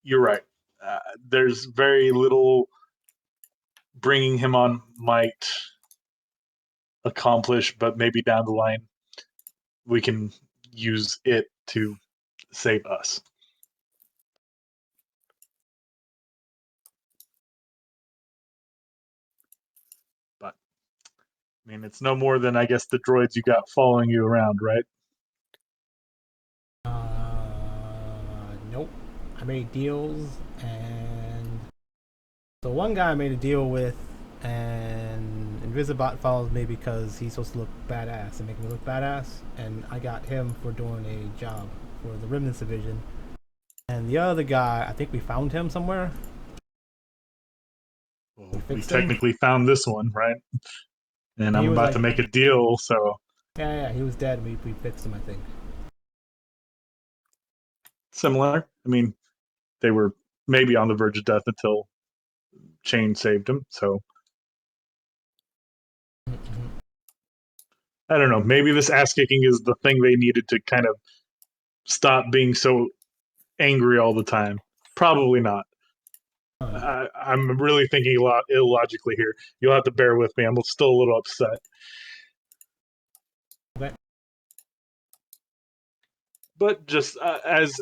you're right. There's very little bringing him on might accomplish, but maybe down the line we can use it to save us. But I mean, it's no more than, I guess, the droids you got following you around, right? Nope. I made deals, and so one guy I made a deal with, and Invisibot follows me because he's supposed to look badass and make me look badass, and I got him for doing a job for the Remnants Division. And the other guy, I think we found him somewhere. Well, we technically found this one, right? And I'm about to make a deal, so... Yeah, he was dead. We fixed him, I think. Similar. I mean, they were maybe on the verge of death until Chain saved him, so... I don't know. Maybe this ass-kicking is the thing they needed to kind of stop being so angry all the time. Probably not. I'm really thinking a lot illogically here. You'll have to bear with me. I'm still a little upset. Okay. But just as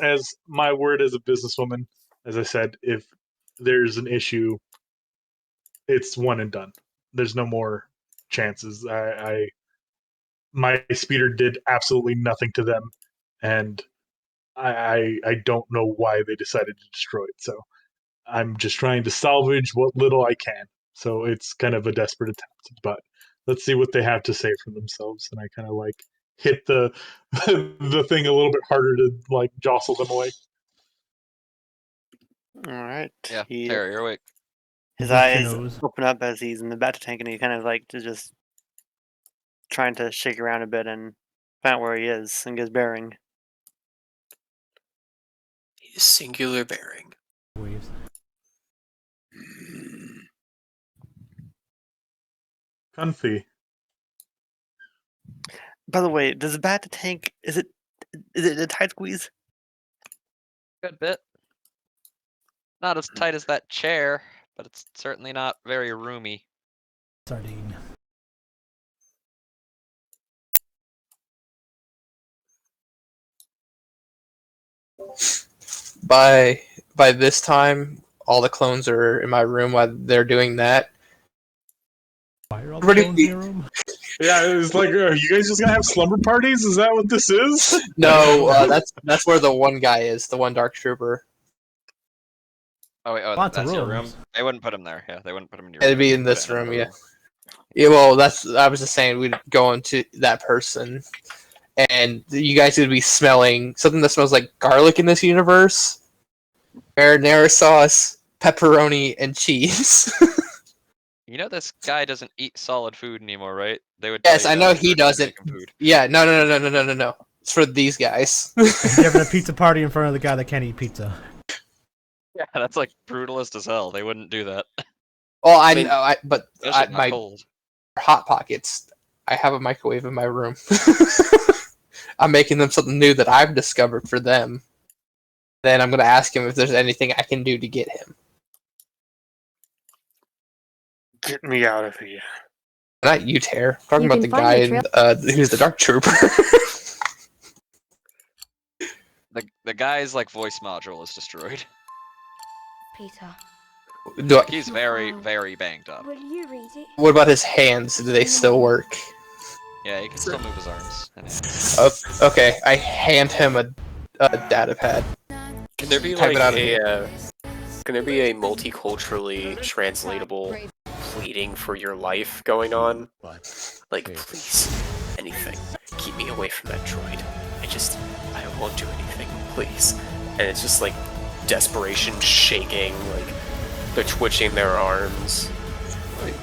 my word as a businesswoman, as I said, if there's an issue, it's one and done. There's no more chances. My speeder did absolutely nothing to them, and I don't know why they decided to destroy it. So I'm just trying to salvage what little I can. So it's kind of a desperate attempt, but let's see what they have to say for themselves. And I kind of like hit the the thing a little bit harder to like jostle them away. All right. Yeah, Terry, you're awake. His eyes open up as he's in the battle tank, and he kind of like just trying to shake around a bit and find out where he is and get his bearing. His singular bearing. Waves. Comfy. By the way, does the bat tank is it a tight squeeze? Good bit. Not as tight as that chair, but it's certainly not very roomy. Sardine. By this time, all the clones are in my room while they're doing that. Why are all the clones in your room? Yeah, it was like, you guys just gonna have slumber parties? Is that what this is? No, that's where the one guy is, the one Dark Trooper. Oh wait, Lots of that's your room? rooms. They wouldn't put him there. Yeah, they wouldn't put him in your It'd room. be in this room, yeah. Yeah, well, I was just saying we'd go into that person, and you guys would be smelling something that smells like garlic in this universe. Marinara sauce, pepperoni, and cheese. You know this guy doesn't eat solid food anymore, right? They would. Yes, tell you I that know if he they're gonna doesn't. make him food. Yeah, no. It's for these guys. You're having a pizza party in front of the guy that can't eat pizza. Yeah, that's like brutalist as hell. They wouldn't do that. Well, I know, but Especially in the my cold. Hot Pockets, I have a microwave in my room. I'm making them something new that I've discovered for them. Then I'm gonna ask him if there's anything I can do to get him. Get me out of here. Not you, Tare. I'm talking You about the can find guy the who's the Dark Trooper. The guy's like voice module is destroyed. Peter, He's very, very banged up. will you read it? What about his hands? Do they still work? Yeah, he can still move his arms. And hands. Okay, I hand him a data pad. Can there be Type like it out of can there be a multiculturally translatable pleading for your life going on? Like, please, anything. Keep me away from that droid. I won't do anything, please. And it's just like desperation shaking, like they're twitching their arms.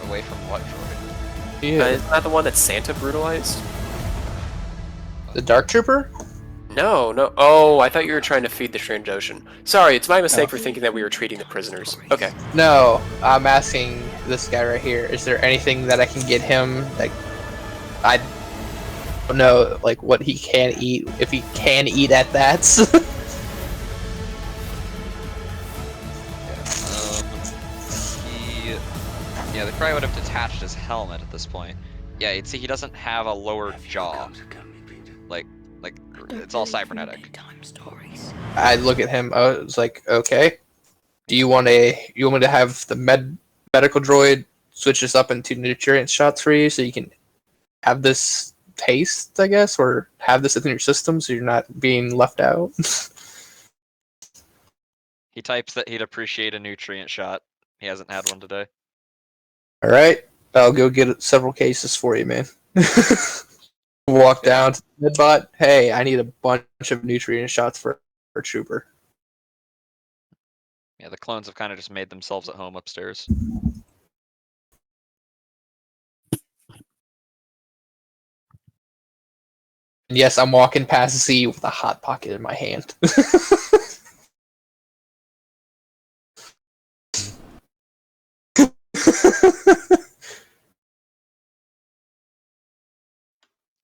Away from what droid? Yeah. Isn't that the one that Santa brutalized? The Dark Trooper? No, no. Oh, I thought you were trying to feed the Trandoshan. Sorry, it's my mistake Oh. for thinking that we were treating the prisoners. Okay. No, I'm asking this guy right here. Is there anything that I can get him? Like, I don't know, like what he can eat, if he can eat at that. Yeah, they probably would have detached his helmet at this point. Yeah, you'd see he doesn't have a lower jaw. Like it's all cybernetic. I look at him. I was like, okay. Do you want me to have the medical droid switch this up into nutrient shots for you, so you can have this taste, I guess, or have this within your system, so you're not being left out? He types that he'd appreciate a nutrient shot. He hasn't had one today. All right, I'll go get several cases for you, man. Walk down to the medbot. Hey, I need a bunch of nutrient shots for Trooper. Yeah, the clones have kind of just made themselves at home upstairs. And yes, I'm walking past Z with a hot pocket in my hand.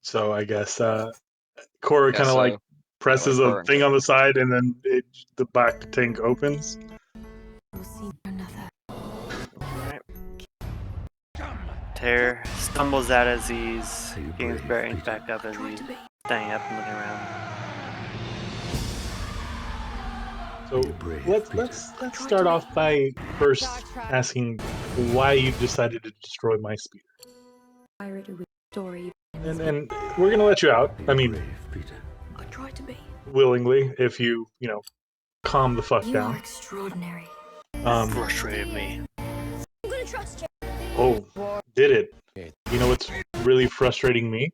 So I guess Cora Yeah, kind of so like presses Cora a and thing Cora. on the side, and then the back tank opens. Alright. Tear stumbles out as he's getting his bearings back up as he's standing up and looking around. So let's start off by first asking why you decided to destroy my speeder. And we're gonna let you out. I mean, willingly, if you calm the fuck down. extraordinary. Frustrated me. Oh, did it? You know what's really frustrating me?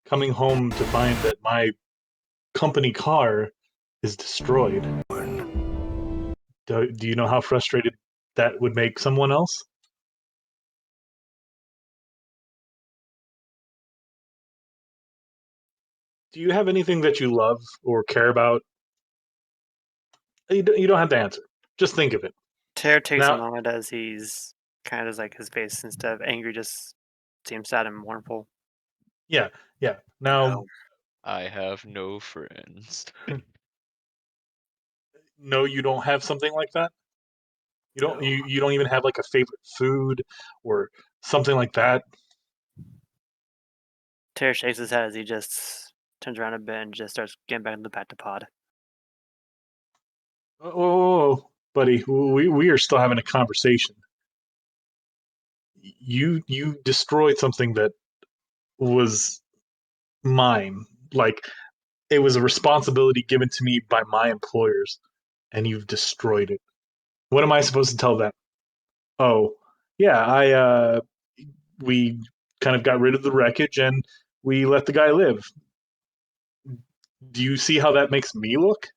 Coming home to find that my company car is destroyed. Do you know how frustrated that would make someone else? Do you have anything that you love or care about? You don't have to answer. Just think of it. Tear takes a Now, moment as he's kind of like his face instead of angry just seems sad and mournful. yeah. Now, Oh, I have no friends. no, you don't have something like that. You don't even have like a favorite food or something like that. Tear shakes his head as he just turns around a bit and just starts getting back in the pod. Oh, buddy, we are still having a conversation. You destroyed something that was mine. Like it was a responsibility given to me by my employers, and you've destroyed it. What am I supposed to tell them? Oh, yeah, we kind of got rid of the wreckage and we let the guy live. Do you see how that makes me look?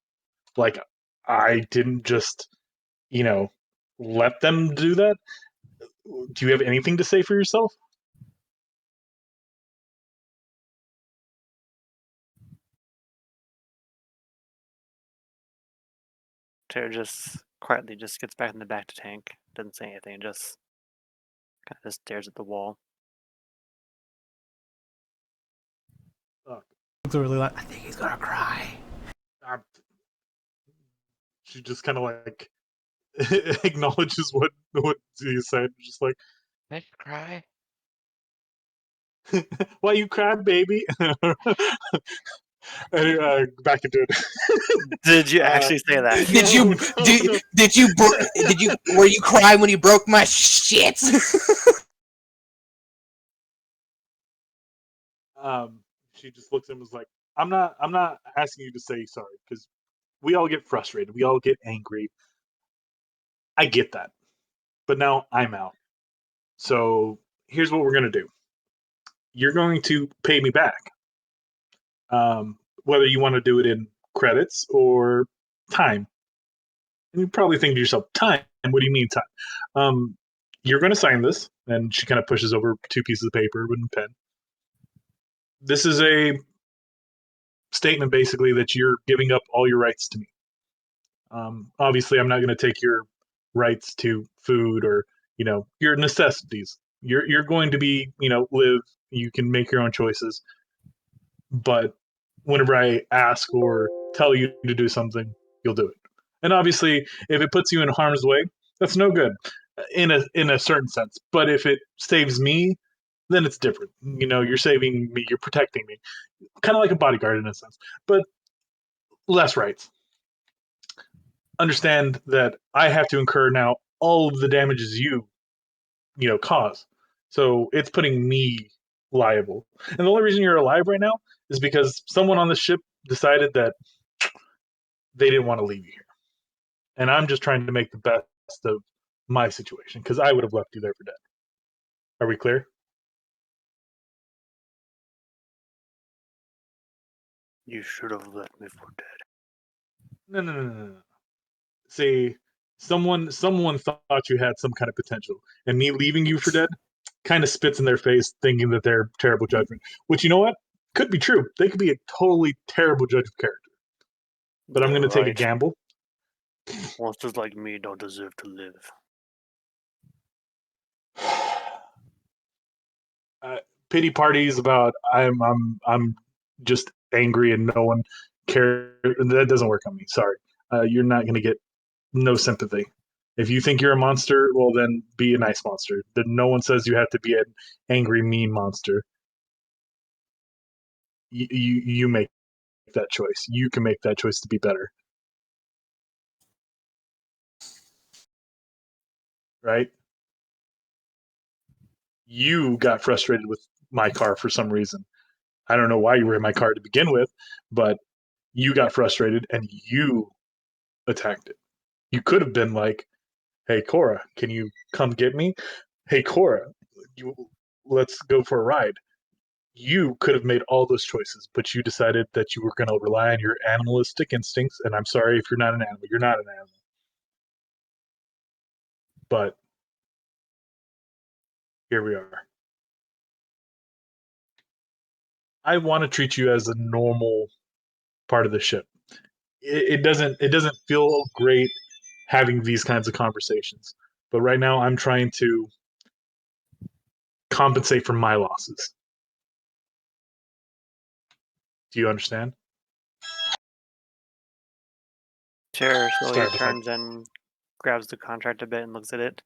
Like I didn't just, you know, let them do that? Do you have anything to say for yourself? Tear just quietly just gets back in the back to tank, doesn't say anything, just kind of just stares at the wall. It's really like, I think he's gonna cry. She just kind of like acknowledges what he said, just like, Make you cry? "Why you cry, baby?" And, back into it. Did you actually say that? Did you No. did you were you crying when you broke my shit? She just looks at him and was like, I'm not asking you to say sorry because we all get frustrated, we all get angry. I get that, but now I'm out. So here's what we're gonna do. You're going to pay me back, whether you want to do it in credits or time. And you probably think to yourself, time? What do you mean time? you're going to sign this. And she kind of pushes over 2 pieces of paper with a pen. This is a statement basically that you're giving up all your rights to me. Obviously, I'm not going to take your rights to food or your necessities. You're going to be live. You can make your own choices, but whenever I ask or tell you to do something, you'll do it. And obviously, if it puts you in harm's way, that's no good in a certain sense. But if it saves me, then it's different. You're saving me, you're protecting me, kind of like a bodyguard in a sense, but less rights. Understand that I have to incur now all of the damages you cause. So it's putting me liable. And the only reason you're alive right now is because someone on the ship decided that they didn't want to leave you here. And I'm just trying to make the best of my situation because I would have left you there for dead. Are we clear? You should have left me for dead. No. See, someone thought you had some kind of potential, and me leaving you for dead kind of spits in their face, thinking that they're terrible judgment. Which, you know what, could be true. They could be a totally terrible judge of character. But I'm going to take a gamble. Monsters like me don't deserve to live. Pity parties about I'm just angry and no one cares. That doesn't work on me. Sorry, you're not going to get no sympathy. If you think you're a monster, well then be a nice monster. Then no one says you have to be an angry, mean monster. You make that choice. You can make that choice to be better. Right? You got frustrated with my car for some reason. I don't know why you were in my car to begin with, but you got frustrated and you attacked it. You could have been like, "Hey Cora, can you come get me? Hey Cora, let's go for a ride." You could have made all those choices, but you decided that you were going to rely on your animalistic instincts. And I'm sorry if you're not an animal. You're not an animal. But here we are. I want to treat you as a normal part of the ship. It doesn't feel great having these kinds of conversations. But right now, I'm trying to compensate for my losses. Do you understand? Chair slowly Sorry about that. turns and grabs the contract a bit and looks at it.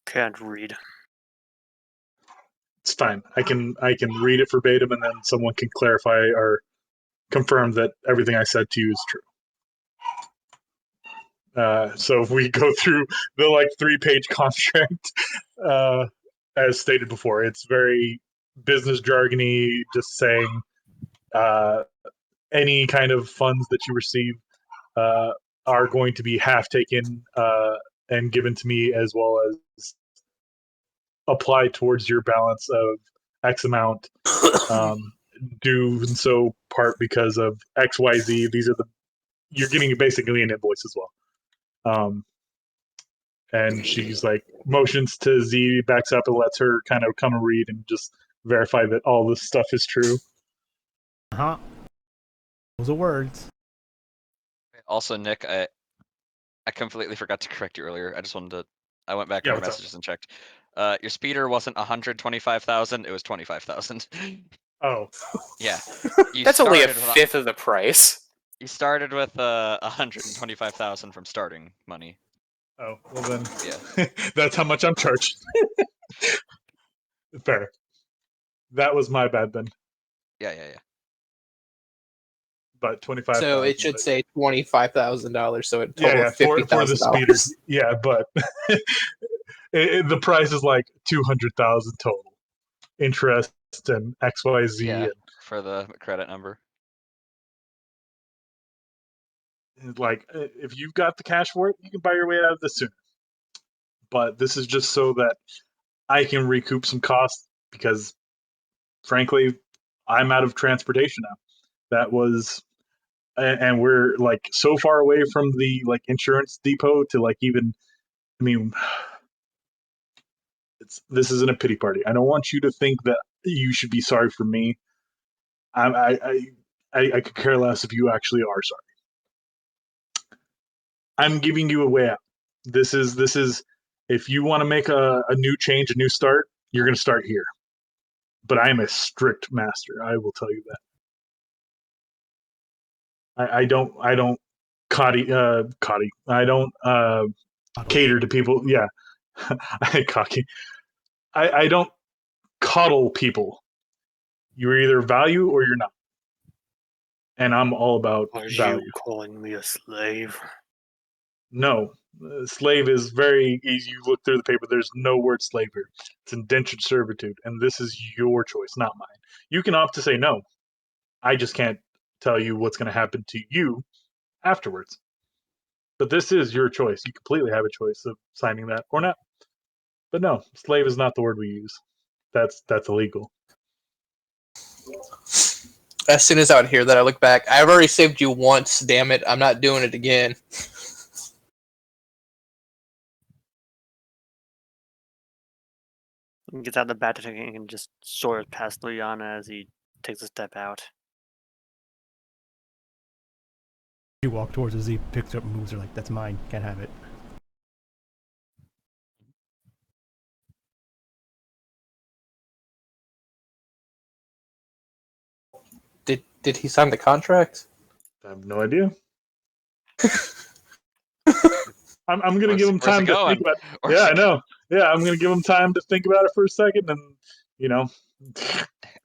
Can't read. It's fine. I can read it verbatim, and then someone can clarify or confirm that everything I said to you is true. So if we go through the 3-page contract, as stated before, it's very business jargony, just saying any kind of funds that you receive are going to be half taken and given to me, as well as applied towards your balance of X amount, due and so part because of XYZ. These are you're getting basically an invoice as well. And she's like motions to Z, backs up and lets her kind of come and read and just verify that all this stuff is true. Those are words. Also, Nick, I completely forgot to correct you earlier. I just wanted to. I went back Yeah, in my what's up? messages and checked. Your speeder wasn't 125,000; it was 25,000. Oh, Yeah, you That's only a started with fifth of the price. you started with 125,000 from starting money. well then, Yeah. that's how much I'm charged. Fair. That was my bad then. Yeah. But 25. So it should say $25,000. So it total yeah, for the speeder. $50,000. Yeah, but the price is like 200,000 total, interest and XYZ. Yeah, for the credit number. And if you've got the cash for it, you can buy your way out of this sooner. But this is just so that I can recoup some costs because, frankly, I'm out of transportation now. That was, and we're so far away from the insurance depot to even I mean, this isn't a pity party. I don't want you to think that you should be sorry for me. I could care less if you actually are sorry. I'm giving you a way out. This is if you want to make a new change, a new start, you're going to start here. But I am a strict master. I will tell you that. I don't I don't cater to people. Yeah, cocky. I don't coddle people. You're either value or you're not, and I'm all about Are value. you calling me a slave? No, slave is very easy. You look through the paper. There's no word slave here. It's indentured servitude, and this is your choice, not mine. You can opt to say no. I just can't tell you what's going to happen to you afterwards. But this is your choice. You completely have a choice of signing that or not. But no, slave is not the word we use. That's illegal. As soon as I would hear that, I look back. I've already saved you once. Damn it! I'm not doing it again. He gets out of the bat and just soars past Liana as he takes a step out. You walk towards her, Z picks her up and moves her like, that's mine, can't have it. Did he sign the contract? I have no idea. I'm going to give him Where's it time to think going? about. Where's Yeah, I it know. Yeah, I'm going to give him time to think about it for a second, and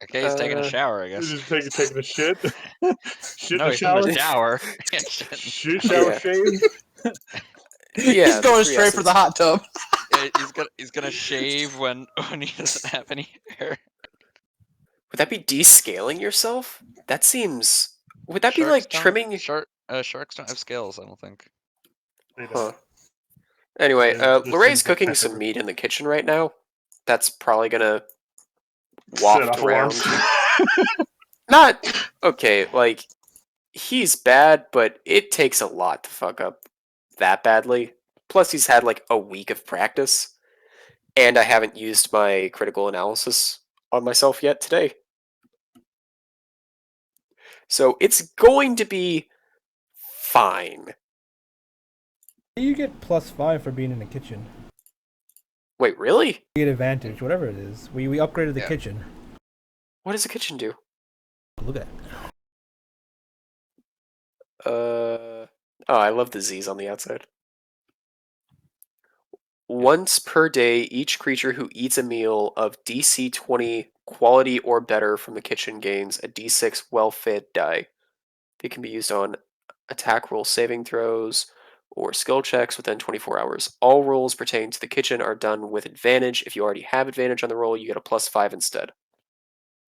Okay, he's taking a shower, I guess. just taking a shit, shit No, in a he's in the shower, shower. Yeah, shit. shit shower Yeah. shave. Yeah, He's the going three straight for S's. the hot tub. Yeah, he's gonna shave when he doesn't have any hair. Would that be descaling yourself? That seems. Would that be Sharks like don't- trimming? Sharks don't have scales, I don't think. Huh. Anyway, There's Lorraine's things like cooking that some everywhere. meat in the kitchen right now. That's probably gonna Set waft off around. alarms. Not okay. Like he's bad, but it takes a lot to fuck up that badly. Plus, he's had like a week of practice, and I haven't used my critical analysis on myself yet today. So it's going to be fine. You get +5 for being in the kitchen. Wait, really? You get advantage, whatever it is. We upgraded the Yeah. kitchen. What does the kitchen do? Look at it. Oh, I love the Z's on the outside. Once per day, each creature who eats a meal of DC 20 quality or better from the kitchen gains a D6 well-fed die. It can be used on attack roll saving throws or skill checks within 24 hours. All rolls pertaining to the kitchen are done with advantage. If you already have advantage on the roll, you get a +5 instead.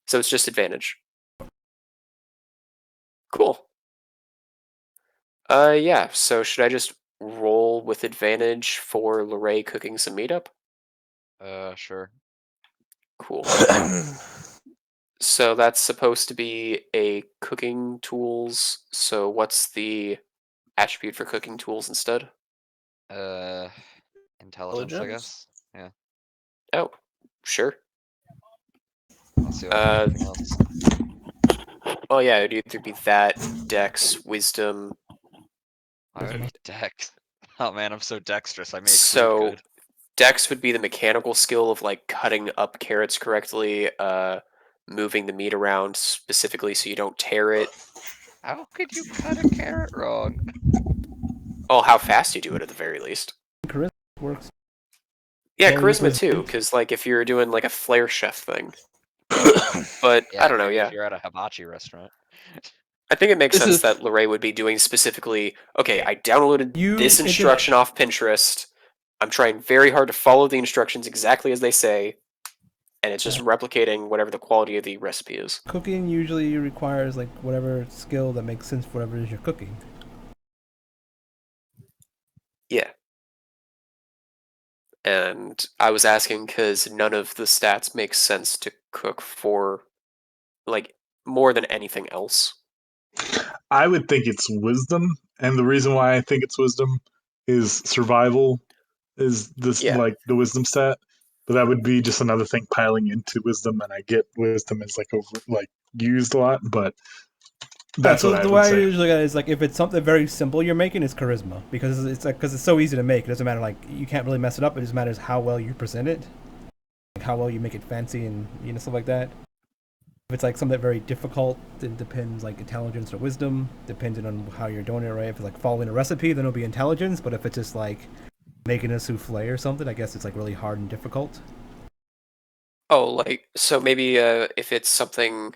So it's just advantage. Cool. Yeah, so should I just roll with advantage for Lorraine cooking some meat up? Sure. Cool. So that's supposed to be a cooking tools. So what's the attribute for cooking tools instead? Intelligence, I Intelligence? guess. Yeah. Oh, sure. Let's see what anything else. Oh yeah, it'd either be that, Dex, Wisdom. I would dex. Oh man, I'm so dexterous. I made So food good. Dex would be the mechanical skill of like cutting up carrots correctly, moving the meat around specifically so you don't tear it. How could you cut a carrot wrong? Oh, how fast you do it at the very least. Charisma works. Yeah, Oh, charisma because- too, because like if you're doing like a flair chef thing. But Yeah, I don't know. maybe Yeah, if you're at a hibachi restaurant. I think it makes This sense is- that Lorraine would be doing specifically. Okay, I downloaded You- this it can- instruction off Pinterest. I'm trying very hard to follow the instructions exactly as they say, and it's just replicating whatever the quality of the recipe is. Cooking usually requires like whatever skill that makes sense for whatever it is you're cooking. Yeah. And I was asking because none of the stats make sense to cook for, like, more than anything else. I would think it's wisdom, and the reason why I think it's wisdom is survival is this Yeah. like the wisdom stat, but that would be just another thing piling into wisdom, and I get wisdom is like over like used a lot, but that's so what I the would way I say. usually look at it is like if it's something very simple you're making, it's charisma because it's like because it's so easy to make. It doesn't matter like you can't really mess it up. It just matters how well you present it, like how well you make it fancy and stuff like that. If it's like something very difficult, it depends like intelligence or wisdom, depending on how you're doing it. Right? If it's like following a recipe, then it'll be intelligence. But if it's just like making a souffle or something, I guess it's like really hard and difficult. Oh, like so maybe if it's something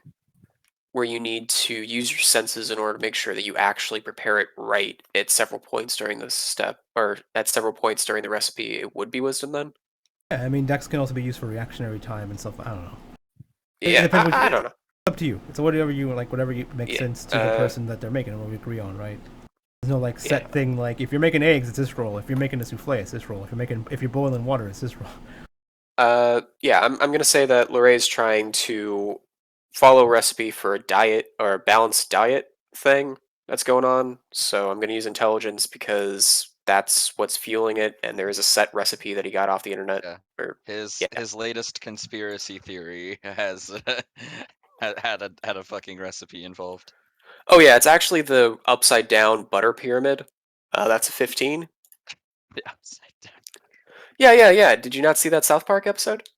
where you need to use your senses in order to make sure that you actually prepare it right at several points during this step, or at several points during the recipe, it would be wisdom then? Yeah, I mean Dex can also be used for reactionary time and stuff. I don't know. It Yeah, depends. I don't know. Up to you. It's whatever you like. Whatever you makes Yeah, sense to the person that they're making, and what we agree on, right? There's no like set Yeah. thing. Like if you're making eggs, it's this roll. If you're making a souffle, it's this roll. If you're boiling water, it's this roll. Yeah, I'm gonna say that Lorraine's trying to follow a recipe for a diet or a balanced diet thing that's going on. So I'm gonna use intelligence because that's what's fueling it, and there is a set recipe that he got off the internet. Yeah. Or His yeah. his latest conspiracy theory has had a fucking recipe involved. Oh yeah, it's actually the upside down butter pyramid. That's a 15. The upside down. Yeah. Did you not see that South Park episode?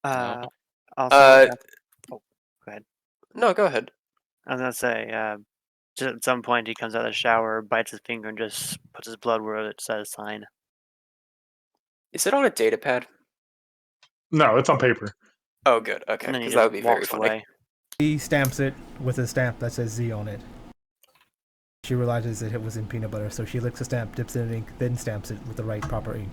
Also, Uh, oh, go ahead. No, go ahead. I was gonna say, just at some point he comes out of the shower, bites his finger, and just puts his blood where it says sign. Is it on a data pad? No, it's on paper. Oh, good. Okay, And then he because that just would be very walks funny. away. He stamps it with a stamp that says Z on it. She realizes that it was in peanut butter, so she licks the stamp, dips it in ink, then stamps it with the right proper ink.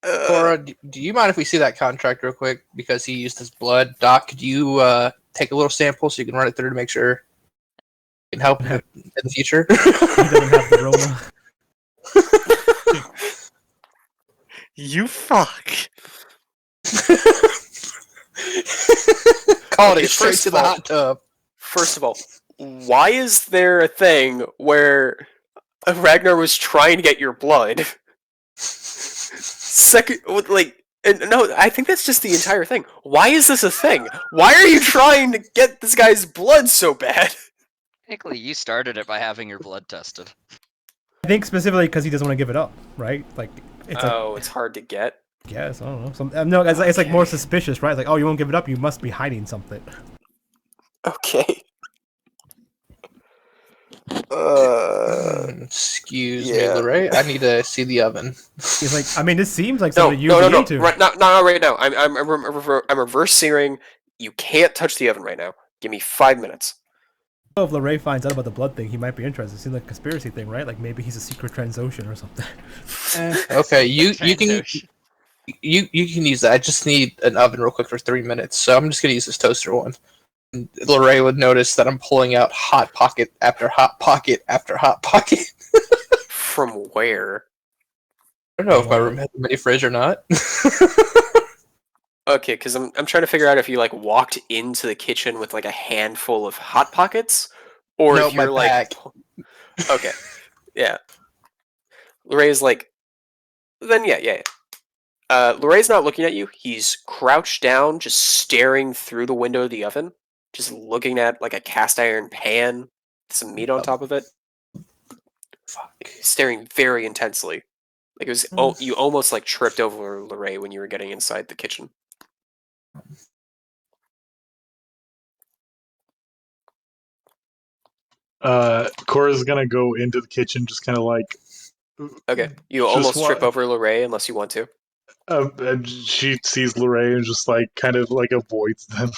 Cora, do you mind if we see that contract real quick? Because he used his blood. Doc, could you take a little sample so you can run it through to make sure it can help in the future? He doesn't have the Rona. You fuck. Called Okay, it straight first to of the all- hot tub. First of all, why is there a thing where Ragnar was trying to get your blood? Second, like, no, I think that's just the entire thing. Why is this a thing? Why are you trying to get this guy's blood so bad? Technically, you started it by having your blood tested. I think specifically because he doesn't want to give it up, right? Like, it's It's hard to get. I guess I don't know. No, it's like more suspicious, right? Like, oh, you won't give it up, you must be hiding something. Okay. Excuse yeah. me, Lorraine. I need to see the oven. He's like, I mean, this seems like No, something you'd be into. right, not right now. I'm reverse searing. You can't touch the oven right now. Give me 5 minutes. So if Lorraine finds out about the blood thing, he might be interested. It seems like a conspiracy thing, right? Like maybe he's a secret Transocean or something. Okay, you can use that. I just need an oven real quick for 3 minutes, so I'm just gonna use this toaster one. And Lorraine would notice that I'm pulling out hot pocket after hot pocket after hot pocket. From where? I don't know if my room has a mini fridge or not. Okay, because I'm trying to figure out if you like walked into the kitchen with like a handful of hot pockets, or No, if you're my like, bag. okay, yeah. Lorraine's like, then yeah. Lorraine's not looking at you. He's crouched down, just staring through the window of the oven, just looking at like a cast iron pan, with some meat on top of it. Fuck. Staring very intensely. Like it was, you almost like tripped over Lorraine when you were getting inside the kitchen. Cora's gonna go into the kitchen, just kind of like. Okay, you Just almost trip wa- over Lorraine unless you want to. And she sees Lorraine and just like kind of like avoids them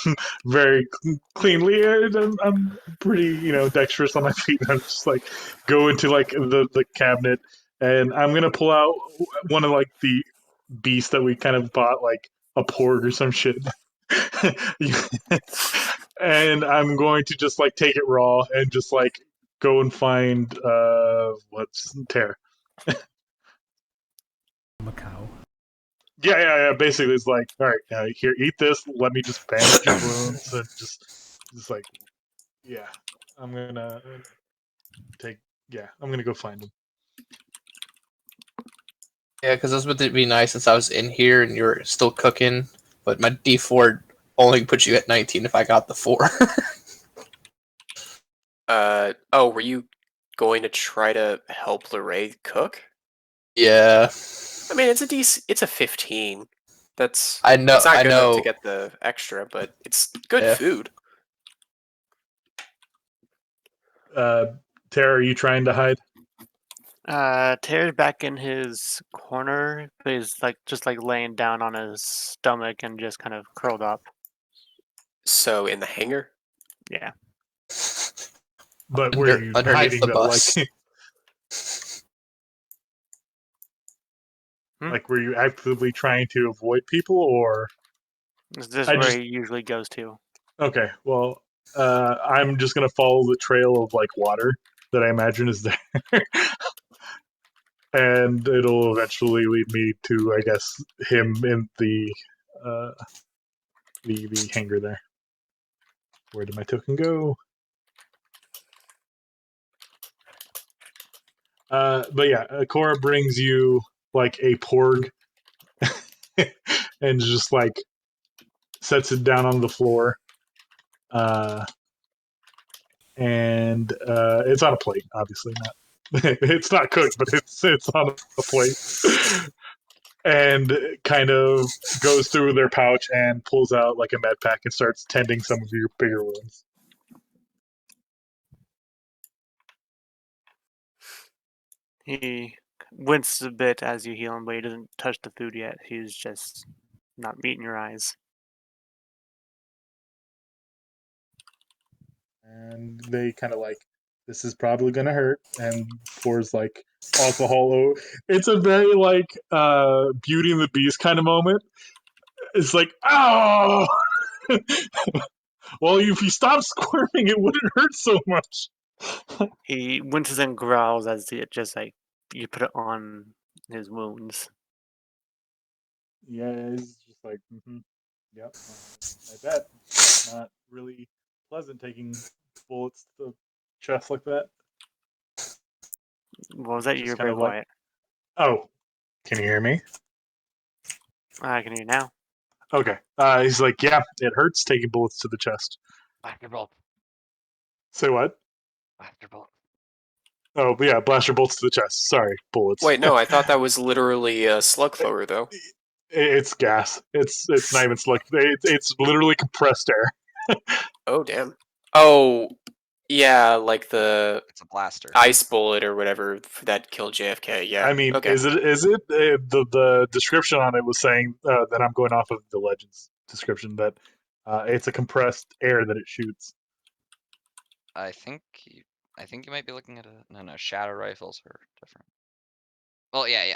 very cleanly. And I'm pretty, dexterous on my feet. I'm just like go into like the cabinet, and I'm gonna pull out one of like the beasts that we kind of bought, like a pork or some shit. And I'm going to just like take it raw and just like go and find what's Tara. Macau. Yeah. Basically, it's like, all right, here, eat this. Let me just bandage your wounds and just like, yeah. I'm gonna take. Yeah, I'm gonna go find him. Yeah, because this would be nice since I was in here and you were still cooking, but my D4 only puts you at 19 if I got the 4. Oh, were you going to try to help Lorraine cook? Yeah, I mean, it's a 15. That's I know. it's not I good enough to know. get the extra, but it's good Yeah. food. Tara, are you trying to hide? Terry's back in his corner, but he's just laying down on his stomach and just kind of curled up. So in the hangar, Yeah. But where are you Underneath hiding the though? Like, bus. like were you actively trying to avoid people, or This is I where just he usually goes to. okay? Well, I'm just gonna follow the trail of like water that I imagine is there, and it'll eventually lead me to, I guess, him in uh, the hangar there. Where did my token go? But yeah, Cora brings you like a porg and just like sets it down on the floor. And it's on a plate, obviously not. It's not cooked, but it's on a plate, and kind of goes through their pouch and pulls out like a med pack and starts tending some of your bigger wounds. He winces a bit as you heal him, but he doesn't touch the food yet. He's just not meeting your eyes. And they kind of like, this is probably gonna hurt, and pours like alcohol. It's a very like Beauty and the Beast kind of moment. It's like, oh, well, if you stop squirming, it wouldn't hurt so much. He winces and growls as it just you put it on his wounds. Yeah, it's just like, yep, I bet. It's not really pleasant taking bullets to the chest like that. What was that? Just You're kind very of like, quiet. oh, can you hear me? I can hear you now. Okay. He's like, yeah, it hurts taking bullets to the chest. Blaster bolt. Say what? Blaster bolt. Oh, but yeah, blaster bolts to the chest. Sorry, bullets. wait, no, I thought that was literally a slug thrower, though. It's gas. It's not even slug. It's literally compressed air. Oh damn. Oh, yeah, like the It's a blaster. ice bullet or whatever that killed JFK. Yeah. I mean, Okay. is it the description on it was saying that I'm going off of the Legends description that it's a compressed air that it shoots. I think you might be looking at a no. Shadow rifles are different. Well, yeah.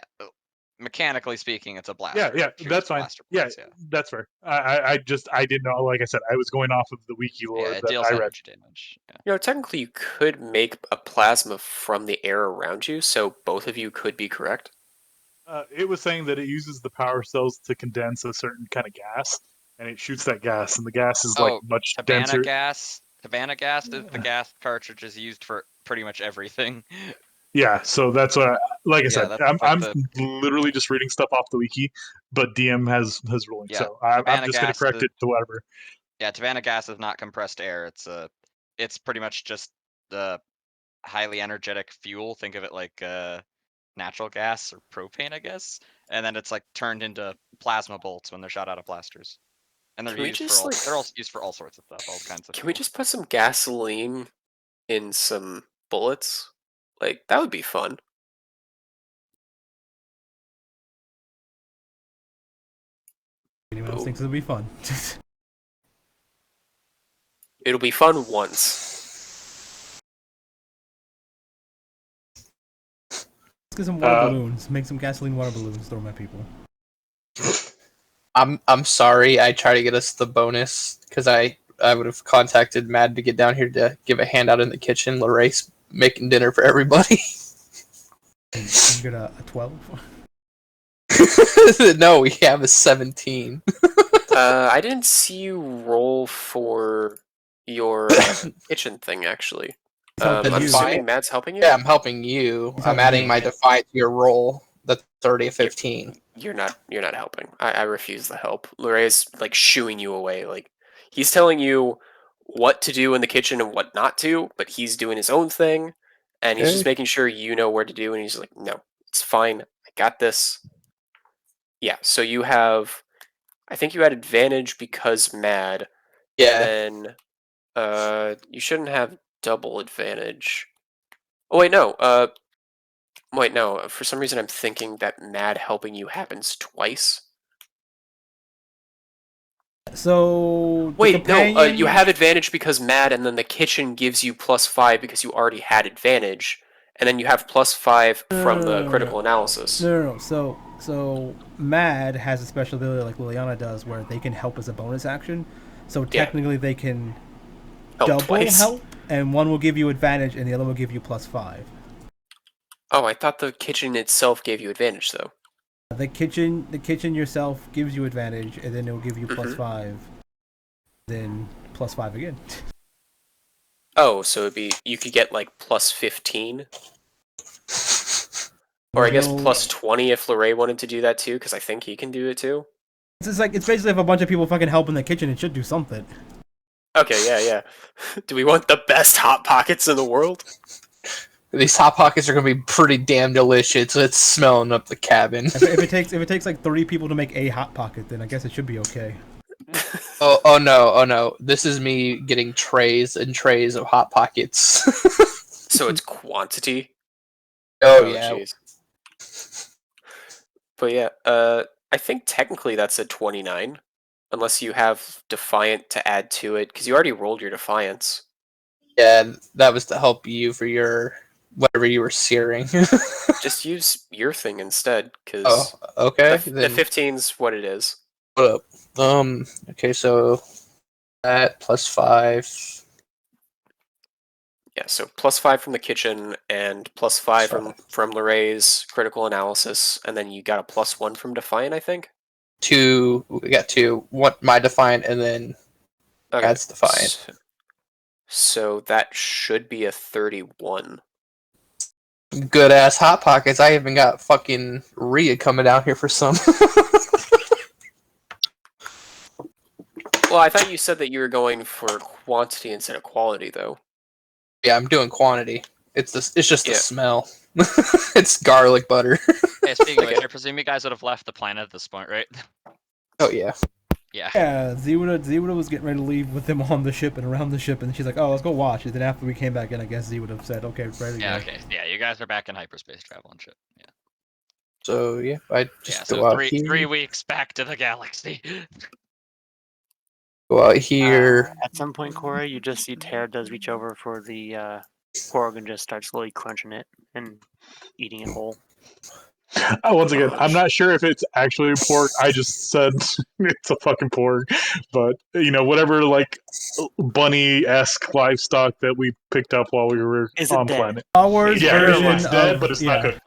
Mechanically speaking, it's a blaster. Yeah, It shoots that's fine. blaster Yeah, bullets, yeah. that's fair. I didn't know. Like I said, I was going off of the wiki lore Yeah, it that deals I read. energy damage. Yeah. You know, technically, you could make a plasma from the air around you, so both of you could be correct. It was saying that it uses the power cells to condense a certain kind of gas, and it shoots that gas, and the gas is like much denser. Habana gas is the gas cartridge is used for pretty much everything. Yeah, so that's what. Like I said, that's like I'm literally just reading stuff off the wiki, but DM has ruling, Yeah, so I'm Habana just gonna gas correct it to whatever. Yeah, Havana gas is not compressed air. It's pretty much just the highly energetic fuel. Think of it like natural gas or propane, I guess. And then it's like turned into plasma bolts when they're shot out of blasters. And they're Can we used just, for like- they're all used for all sorts of stuff, all kinds of Can we fuel. just put some gasoline in some bullets? Like, that would be fun. Anyone else thinks it'll be fun? It'll be fun once. Let's get some water balloons. Make some gasoline water balloons. Throw 'em at people. I'm sorry. I tried to get us the bonus because I would have contacted Mad to get down here to give a handout in the kitchen. Lorraine's making dinner for everybody. You get a 12. No, we have a 17. I didn't see you roll for your kitchen thing, actually. helping I'm you. assuming Matt's helping you? Yeah, I'm helping you. He's I'm helping adding you. my Defiant to your roll. That's already a 15. You're not helping. I refuse the help. Loray's like shooing you away. Like he's telling you what to do in the kitchen and what not to, but he's doing his own thing, and he's just Okay. making sure you know where to do. And he's like, "No, it's fine. I got this." Yeah. So you have, I think you had advantage because mad, Yeah. and then you shouldn't have double advantage. Oh wait, no. Wait, no. For some reason, I'm thinking that mad helping you happens twice. So the Wait, no. companion, You have advantage because mad, and then the kitchen gives you +5 because you already had advantage, and then you have +5 from the critical analysis. No. So Mad has a special ability like Liliana does, where they can help as a bonus action. So technically, they can Help double twice. help, and one will give you advantage, and the other will give you +5. Oh, I thought the kitchen itself gave you advantage, though. The kitchen yourself gives you advantage, and then it will give you +5. Then +5 again. Oh, so it'd be you could get like +15, or I guess +20 if Lorray wanted to do that too, because I think he can do it too. It's just like, it's basically if a bunch of people fucking help in the kitchen, it should do something. Okay, yeah. Do we want the best hot pockets in the world? These hot pockets are gonna be pretty damn delicious. It's smelling up the cabin. If it takes like 3 people to make a hot pocket, then I guess it should be okay. Oh no! This is me getting trays and trays of hot pockets. So it's quantity. Oh yeah. Geez. But yeah, I think technically that's a 29, unless you have Defiant to add to it, because you already rolled your Defiance. Yeah, that was to help you for your whatever you were searing. Just use your thing instead, because okay. the 15's what it is. What up? Okay, so that +5. Yeah, so +5 from the kitchen and +5 from Loray's critical analysis, and then you got a +1 from Defiant, I think. 2. We got 2. What my Defiant, and then that's Defiant. So that should be a 31. Good ass hot pockets. I even got fucking Rhea coming down here for some. Well, I thought you said that you were going for quantity instead of quality, though. Yeah, I'm doing quantity. It's just the smell. It's garlic butter. Hey, speaking of which, I presume you guys would have left the planet at this point, right? Oh yeah. Yeah. Yeah, Ziwuda was getting ready to leave with them on the ship and around the ship, and she's like, "Oh, let's go watch." And then after we came back in, I guess Z would have said, "Okay, ready to go." Okay. Yeah, you guys are back in hyperspace travel and shit. Yeah. So yeah, I just go so out here. 3 weeks back to the galaxy. Go out here. At some point, Corey, you just see Tara does reach over for the pork and just start slowly crunching it and eating it whole. Once again, I'm not sure if it's actually pork. I just said it's a fucking pork, but whatever like bunny-esque livestock that we picked up while we were on planet. Star Wars version it's dead, of, but it's not cooked.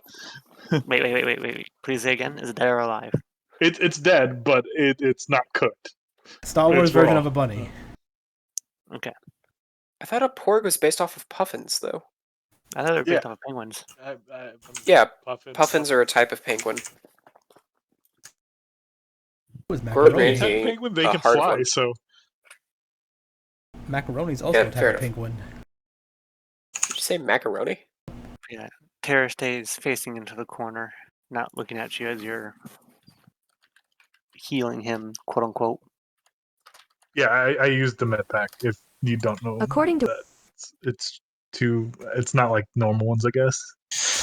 Wait. Please say again. Is it dead or alive? It's dead, but it's not cooked. Star Wars version of a bunny. Okay. I thought a porg was based off of puffins, though. I thought they were based off of penguins. Yeah, puffins are a type of penguin. Macaroni. Penguin, they can fly, so. Macaroni's also a type of penguin. Did you say macaroni? Yeah. Tara stays facing into the corner, not looking at you as you're healing him, quote unquote. Yeah, I used the med pack. If you don't know, According to it's not like normal ones, I guess.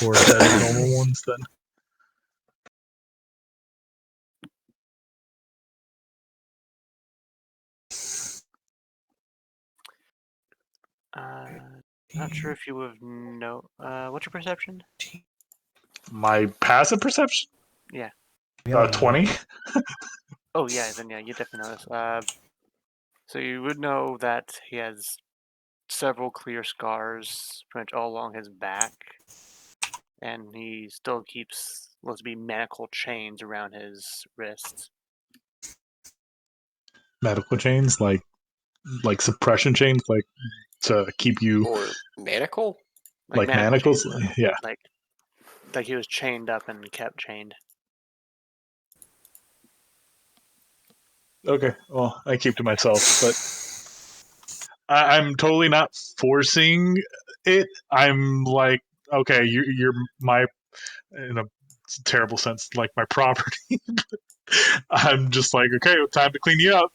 Or if that is normal ones, then. Not sure if you would know. What's your perception? My passive perception? Yeah. 20. Oh yeah, then yeah, you definitely notice. So you would know that he has several clear scars, pretty much all along his back, and he still keeps looks to be manacle chains around his wrists. Medical chains, like suppression chains, like to keep you. Or manacle? Like manacles? Yeah. Like like he was chained up and kept chained. Okay, well, I keep to myself, but I'm totally not forcing it. I'm like, okay, you're my, in a terrible sense, like my property. I'm just like, okay, well, time to clean you up.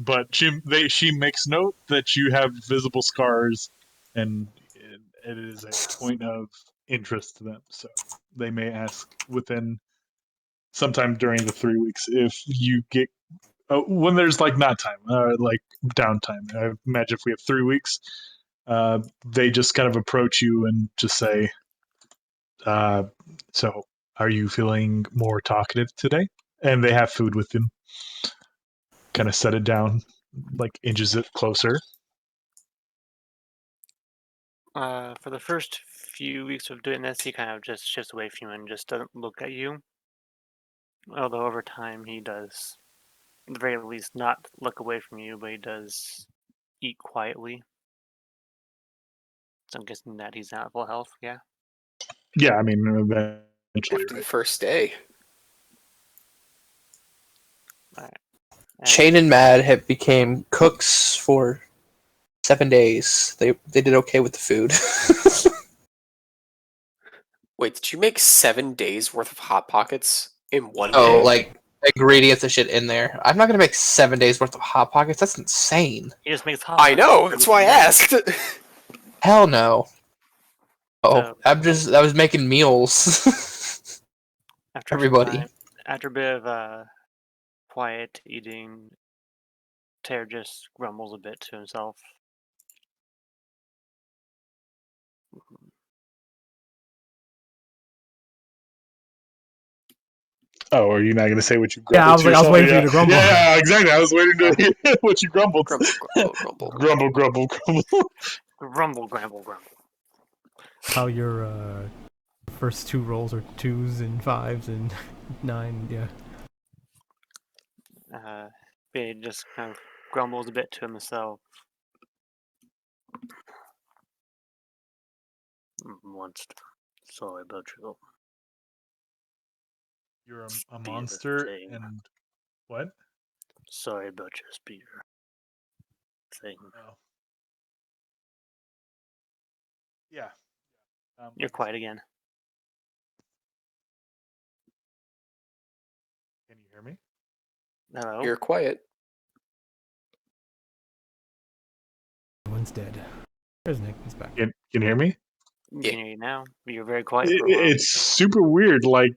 But she makes note that you have visible scars, and it is a point of interest to them. So they may ask within sometime during the 3 weeks if you get when there's like not time, like downtime. I imagine if we have 3 weeks, they just kind of approach you and just say, "So, are you feeling more talkative today?" And they have food with them. Kind of set it down, like inches it closer. For the first few weeks of doing this, he kind of just shifts away from you and just doesn't look at you. Although over time he does, at the very least, not look away from you, but he does eat quietly. So I'm guessing that he's not at full health, yeah? Yeah, I mean, eventually, After the right? first day. Alright. Shane and Mad have became cooks for 7 days. They did okay with the food. Wait, did you make 7 days worth of Hot Pockets in one Oh, day? like ingredients and shit in there. I'm not gonna make 7 days worth of hot pockets. That's insane. He just makes hot. I know, that's why I asked. Hell no. Oh, So- I was making meals. After Everybody. after a bit of quiet eating, Tear just grumbles a bit to himself. Oh, are you not going to say what you Yeah, grumbled? I was waiting for yeah. you to grumble. Yeah, exactly. I was waiting to hear what you grumbled. Grumble, grumble, grumble. Grumble, grumble, grumble. Grumble, grumble, grumble. How your first 2 rolls are 2s and 5s and 9, yeah. He just kind of grumbles a bit to himself. Monster. Sorry about you. You're a Spear monster, thing. and what? Sorry about your spear thing. Oh. Yeah. You're quiet again. Can you hear me? Hello? You're quiet. One's dead. There's Nick. He's back. Can you hear me? You can hear you now. You're very quiet for a while. It's super weird. Like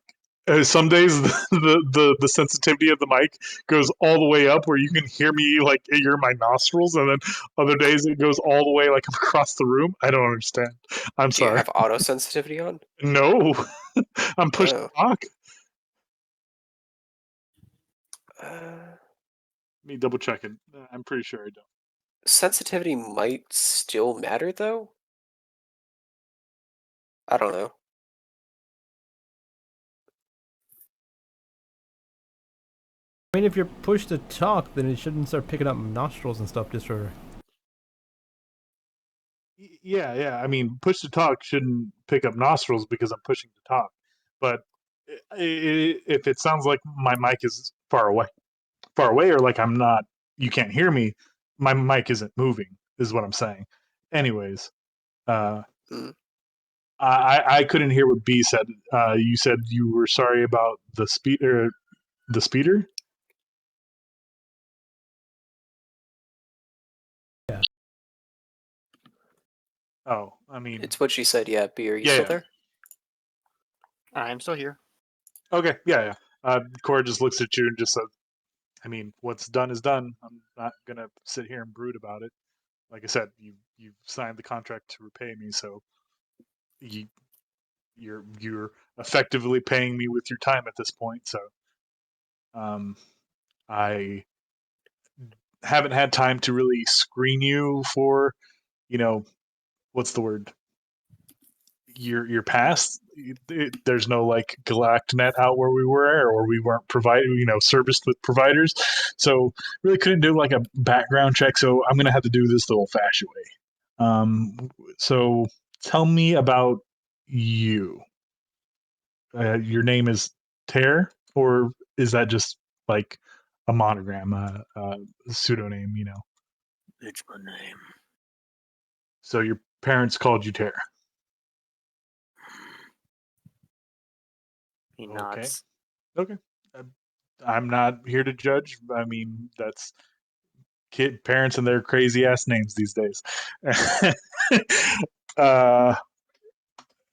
some days the sensitivity of the mic goes all the way up where you can hear me like you're in my nostrils, and then other days it goes all the way like across the room. I don't understand. I'm Do you sorry. have auto sensitivity on? No, I'm pushing Oh. talk. Uh, Me double checking. I'm pretty sure I don't. sensitivity might still matter, though? I don't know. I mean, if you're pushed to talk, then it shouldn't start picking up nostrils and stuff just for... Yeah. I mean, push to talk shouldn't pick up nostrils because I'm pushing to talk. But if it sounds like my mic is far away, or like I'm not, you can't hear me, my mic isn't moving, is what I'm saying. Anyways, Mm. I couldn't hear what B said. You said you were sorry about the speeder. The speeder? Yeah. Oh, I mean, It's what she said, yeah. B, are you Yeah, still yeah. there? I'm still here. okay, yeah. Cora just looks at you and just says, I mean, what's done is done. I'm not gonna sit here and brood about it. Like I said, you signed the contract to repay me, so you're effectively paying me with your time at this point. So, I haven't had time to really screen you for, what's the word? Your past. There's no like GalactNet out where we were, or we weren't provided, serviced with providers. So really couldn't do like a background check. So I'm gonna have to do this the old-fashioned way. So tell me about you. your name is Tear, or is that just like a monogram, a pseudonym? It's my name. So your parents called you Tear. He Okay. nods. Okay. I'm not here to judge. I mean, that's parents and their crazy ass names these days. uh,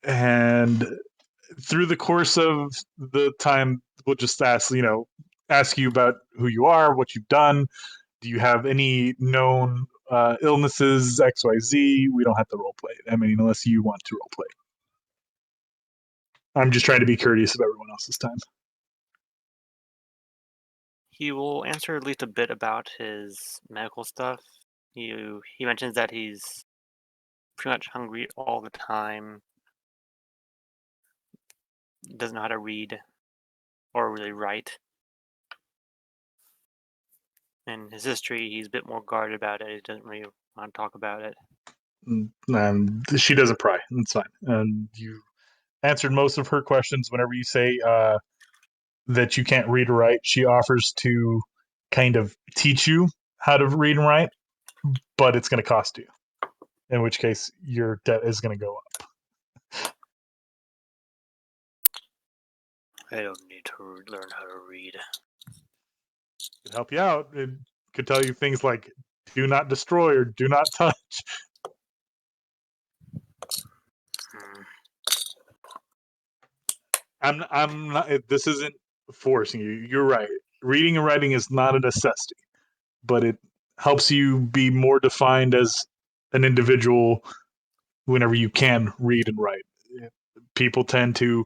and through the course of the time, we'll just ask you about who you are, what you've done. Do you have any known illnesses, XYZ? We don't have to role play it. I mean, unless you want to role play. I'm just trying to be courteous of everyone else's time. He will answer at least a bit about his medical stuff. He mentions that he's pretty much hungry all the time. Doesn't know how to read or really write. And his history, he's a bit more guarded about it. He doesn't really want to talk about it. She doesn't pry. That's fine. And you answered most of her questions. Whenever you say that you can't read or write, she offers to kind of teach you how to read and write, but it's going to cost you. In which case, your debt is going to go up. I don't need to learn how to read. It could help you out. It could tell you things like "do not destroy" or "do not touch." I'm not. This isn't forcing you. You're right. Reading and writing is not a necessity, but it helps you be more defined as an individual whenever you can read and write. People tend to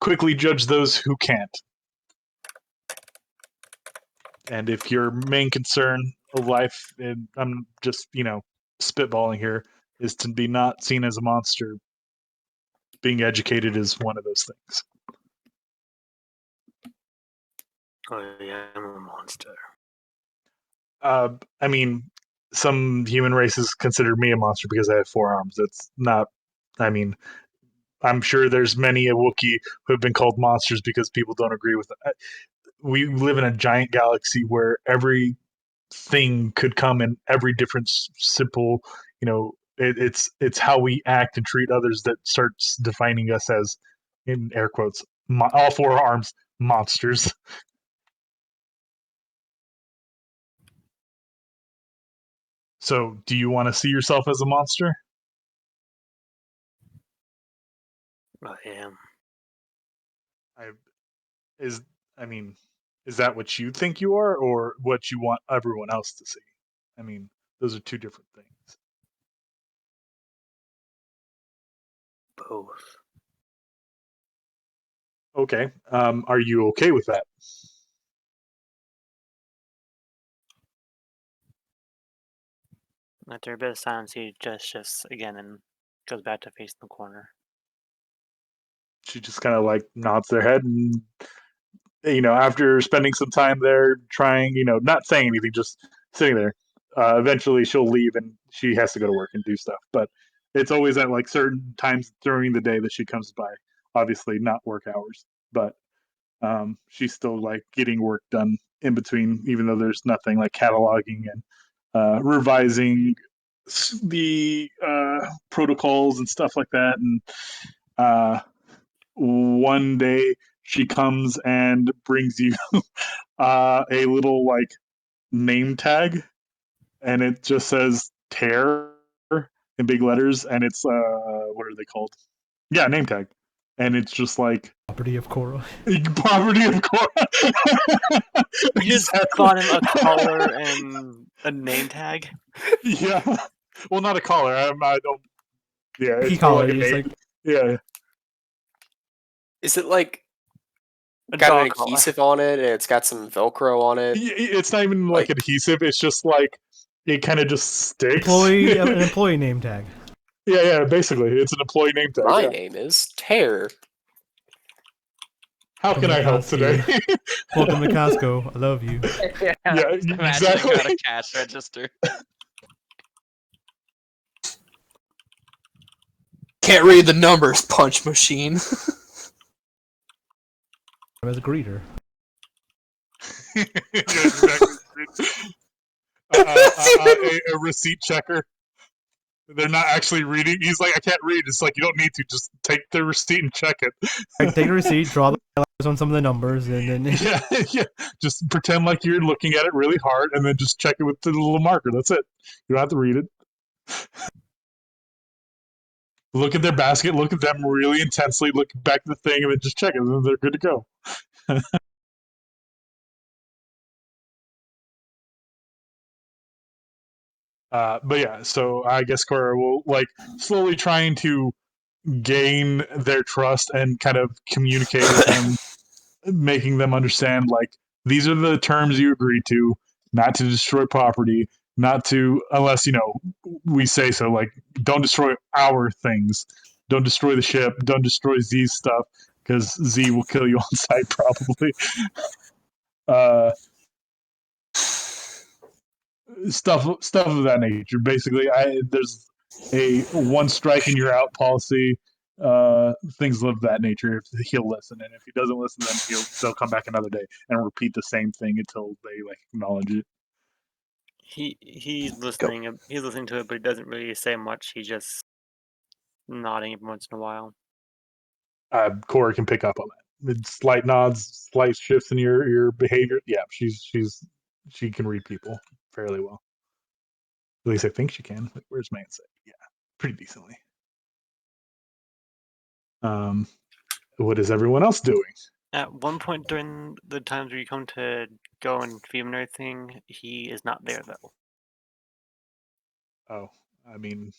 quickly judge those who can't. And if your main concern of life, and I'm just, spitballing here, is to be not seen as a monster, being educated is one of those things. I am a monster. I mean, some human races consider me a monster because I have 4 arms. That's not, I mean, I'm sure there's many a Wookiee who have been called monsters because people don't agree with it. We live in a giant galaxy where every thing could come in every different simple, it's how we act and treat others that starts defining us as, in air quotes, all 4 arms monsters. So, do you want to see yourself as a monster? I am. Is I mean, is that what you think you are, or what you want everyone else to see? I mean, those are 2 different things. Both. Okay. Are you okay with that? After a bit of silence, he just shifts again and goes back to facing the corner. She just kind of like nods their head, and after spending some time there, trying, not saying anything, just sitting there. Eventually, she'll leave, and she has to go to work and do stuff. But it's always at like certain times during the day that she comes by. Obviously, not work hours, but she's still like getting work done in between, even though there's nothing like cataloging and revising the protocols and stuff like that. And one day she comes and brings you a little like name tag, and it just says Tear in big letters, and it's what are they called? Yeah, name tag. And it's just like Property of Korra. property of Korra. You just bought him a collar and a name tag? Yeah. Well, not a collar. I don't. Yeah, Key it's more collar. like a It's name. like Yeah. Is it like A got an dog collar. adhesive on it and it's got some Velcro on it? It's not even like adhesive. It's just like it kind of just sticks. an employee name tag. Yeah. Basically, it's an employee name tag. My Yeah. name is Tear. How can I help today? Welcome to Costco. I love you. Yeah, Yeah, imagine exactly. you got a cash register. Can't read the numbers, punch machine. as a greeter. Yeah, exactly. A receipt checker. They're not actually reading. He's like, I can't read. It's like, you don't need to. Just take the receipt and check it. Like, take the receipt, draw the highlighters on some of the numbers, and then Yeah, yeah. Just pretend like you're looking at it really hard, and then just check it with the little marker. That's it. You don't have to read it. Look at their basket. Look at them really intensely. Look back at the thing, and then just check it, and then they're good to go. But yeah, so I guess Cora will like slowly trying to gain their trust and kind of communicate with them, making them understand like these are the terms you agreed to, not to destroy property, not to unless we say so. Like, don't destroy our things, don't destroy the ship, don't destroy Z's stuff because Z will kill you on sight probably. Stuff of that nature. Basically, there's a one strike and you're out policy. Things of that nature. If he'll listen, and if he doesn't listen, then they'll come back another day and repeat the same thing until they like acknowledge it. He's listening. He's listening to it, but he doesn't really say much. He's just nodding every once in a while. Cora can pick up on that. It's slight nods, slight shifts in your behavior. Yeah, she can read people fairly well. At least I think she can. Like, where's Mansa? Yeah, pretty decently. What is everyone else doing? At one point during the times where you come to go and feed him and everything, he is not there though. Oh, I mean,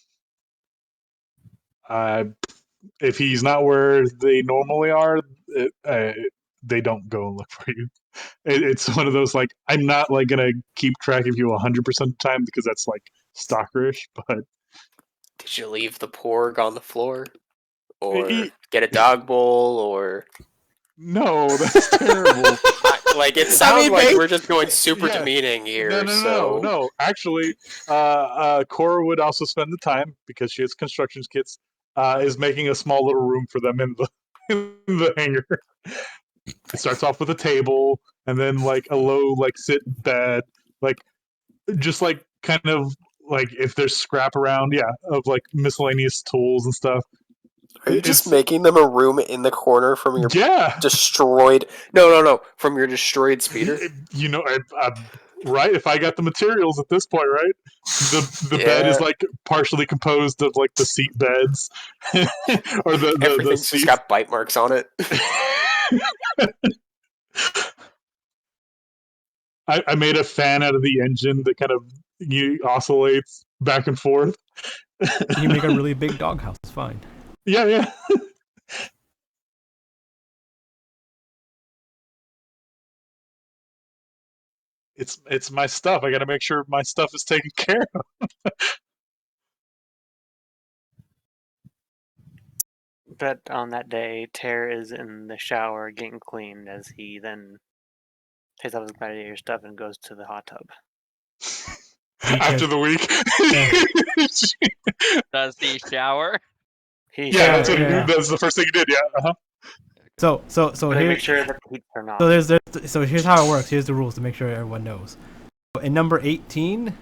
if he's not where they normally are, they don't go and look for you. It's one of those like I'm not like gonna keep track of you 100% of the time because that's like stalkerish. But Did you leave the porg on the floor, or E- get a dog bowl, or no, that's terrible. like it sounds like ba- we're just going super Yeah. demeaning here. No. Actually, Cora would also spend the time because she has construction kits. Is making a small little room for them in the hangar. It starts off with a table and then like a low like sit bed, like just like kind of like if there's scrap around, yeah, of like miscellaneous tools and stuff. Are you just making them a room in the corner from your Yeah, destroyed? No, from your destroyed speeder. Right. If I got the materials at this point, right, the bed is Yeah. like partially composed of like the seat beds, or the Everything's just seats. got bite marks on it. I made a fan out of the engine that kind of oscillates back and forth. you make a really big doghouse. It's fine. Yeah. It's my stuff. I got to make sure my stuff is taken care of. But on that day, Ter is in the shower getting cleaned as he then takes off his gladiator stuff and goes to the hot tub. After the week. Does he shower? That's the first thing he did. Yeah. Uh-huh. So They here, make sure that the heat's turned off. so here's how it works. Here's the rules to make sure everyone knows. In number 18,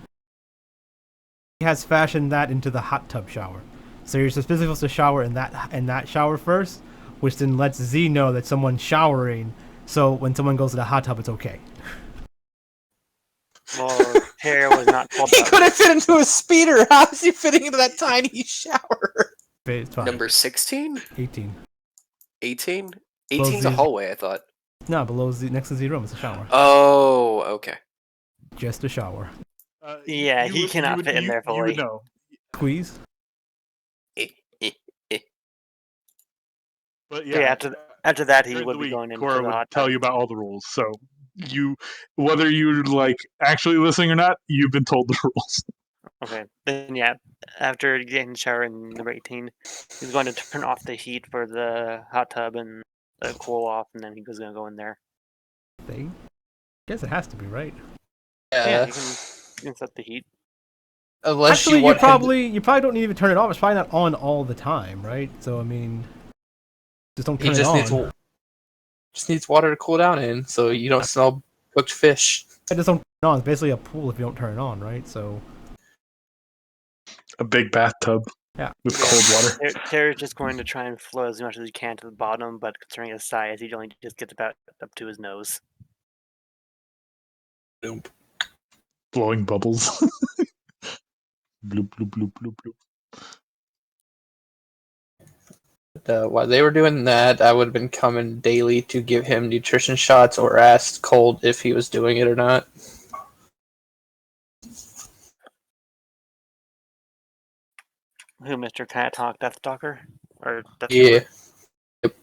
he has fashioned that into the hot tub shower. So you're specifically supposed to shower in that shower first, which then lets Z know that someone's showering. So when someone goes to the hot tub, it's okay. Well, Ter was not told He that. couldn't fit into a speeder. How is he fitting into that tiny shower? It's fine. Number 16? 18. 18? Well, 18's a Z- hallway, I thought. No, below Z, next to Z room, it's a shower. Oh, okay. Just a shower. Yeah, he cannot fit in there fully. You would know. Squeeze. But Yeah, after that, he during would the be week, going into Cora the would hot tell tub. you about all the rules. So whether you're like actually listening or not, you've been told the rules. Okay, then yeah, after getting in the shower in number 18, he's going to turn off the heat for the hot tub and cool off, and then he was going to go in there. Thing. Guess it has to be, right? Yeah, you can set the heat. Unless Actually, you want you probably don't need to turn it off. It's probably not on all the time, right? So I mean, just don't He turn just it needs on. Just needs water to cool down in, so you don't smell cooked fish. I just don't turn it on. It's basically a pool if you don't turn it on, right? So A big bathtub. Yeah. With cold water. Terry's just going to try and float as much as he can to the bottom, but considering his size, he only just gets about up to his nose. Blowing bubbles. Bloop, bloop, bloop, bloop, bloop. While they were doing that, I would have been coming daily to give him nutrition shots or asked Cold if he was doing it or not. Who, Mr. Kind of Talk Death Stalker? Or Death Yeah.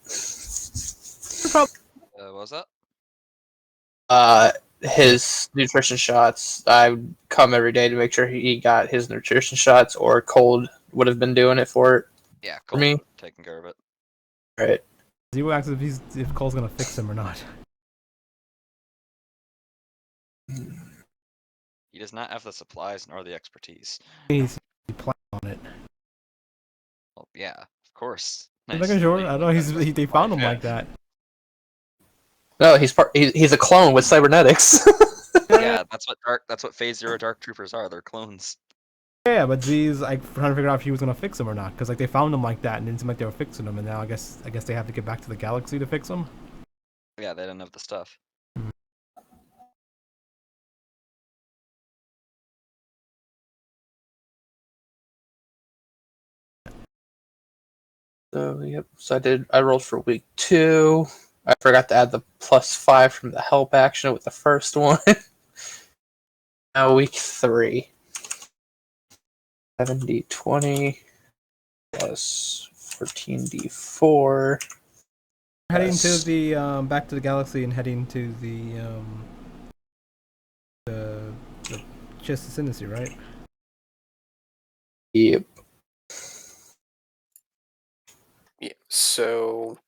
Stalker? Yep. What was that? His nutrition shots. I would come every day to make sure he got his nutrition shots, or Cold would have been doing it for it. Yeah, For me. taking care of it. Right. Zero asks if Cole's gonna fix him or not. He does not have the supplies nor the expertise. He's planning on it. Well, yeah, of course. He's making sure. I don't know. They found him like that. No, he's a clone with cybernetics. Yeah, that's what Phase Zero Dark Troopers are. They're clones. Yeah, but Z's like trying to figure out if he was gonna fix him or not, because like they found him like that and it didn't seem like they were fixing him, and now I guess they have to get back to the galaxy to fix him. Yeah, they didn't have the stuff. So yep. So I rolled for week 2. I forgot to add the +5 from the help action with the first one. Now week 3. 7d20 plus 14d4. Heading Yes. to the back to the galaxy and heading to the Justice Ascendancy, right? Yep. Yeah, so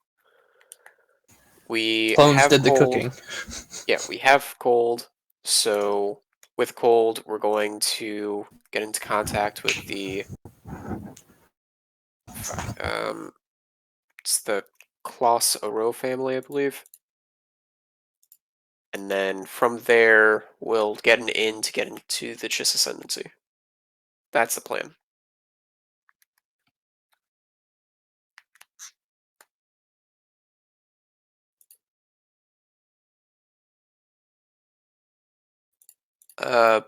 we Clones have did the Cold. cooking. Yeah, we have Cold. So with Cold, we're going to get into contact with the it's the Klaus Oro family, I believe. And then from there, we'll get an inn to get into the Chiss Ascendancy. That's the plan.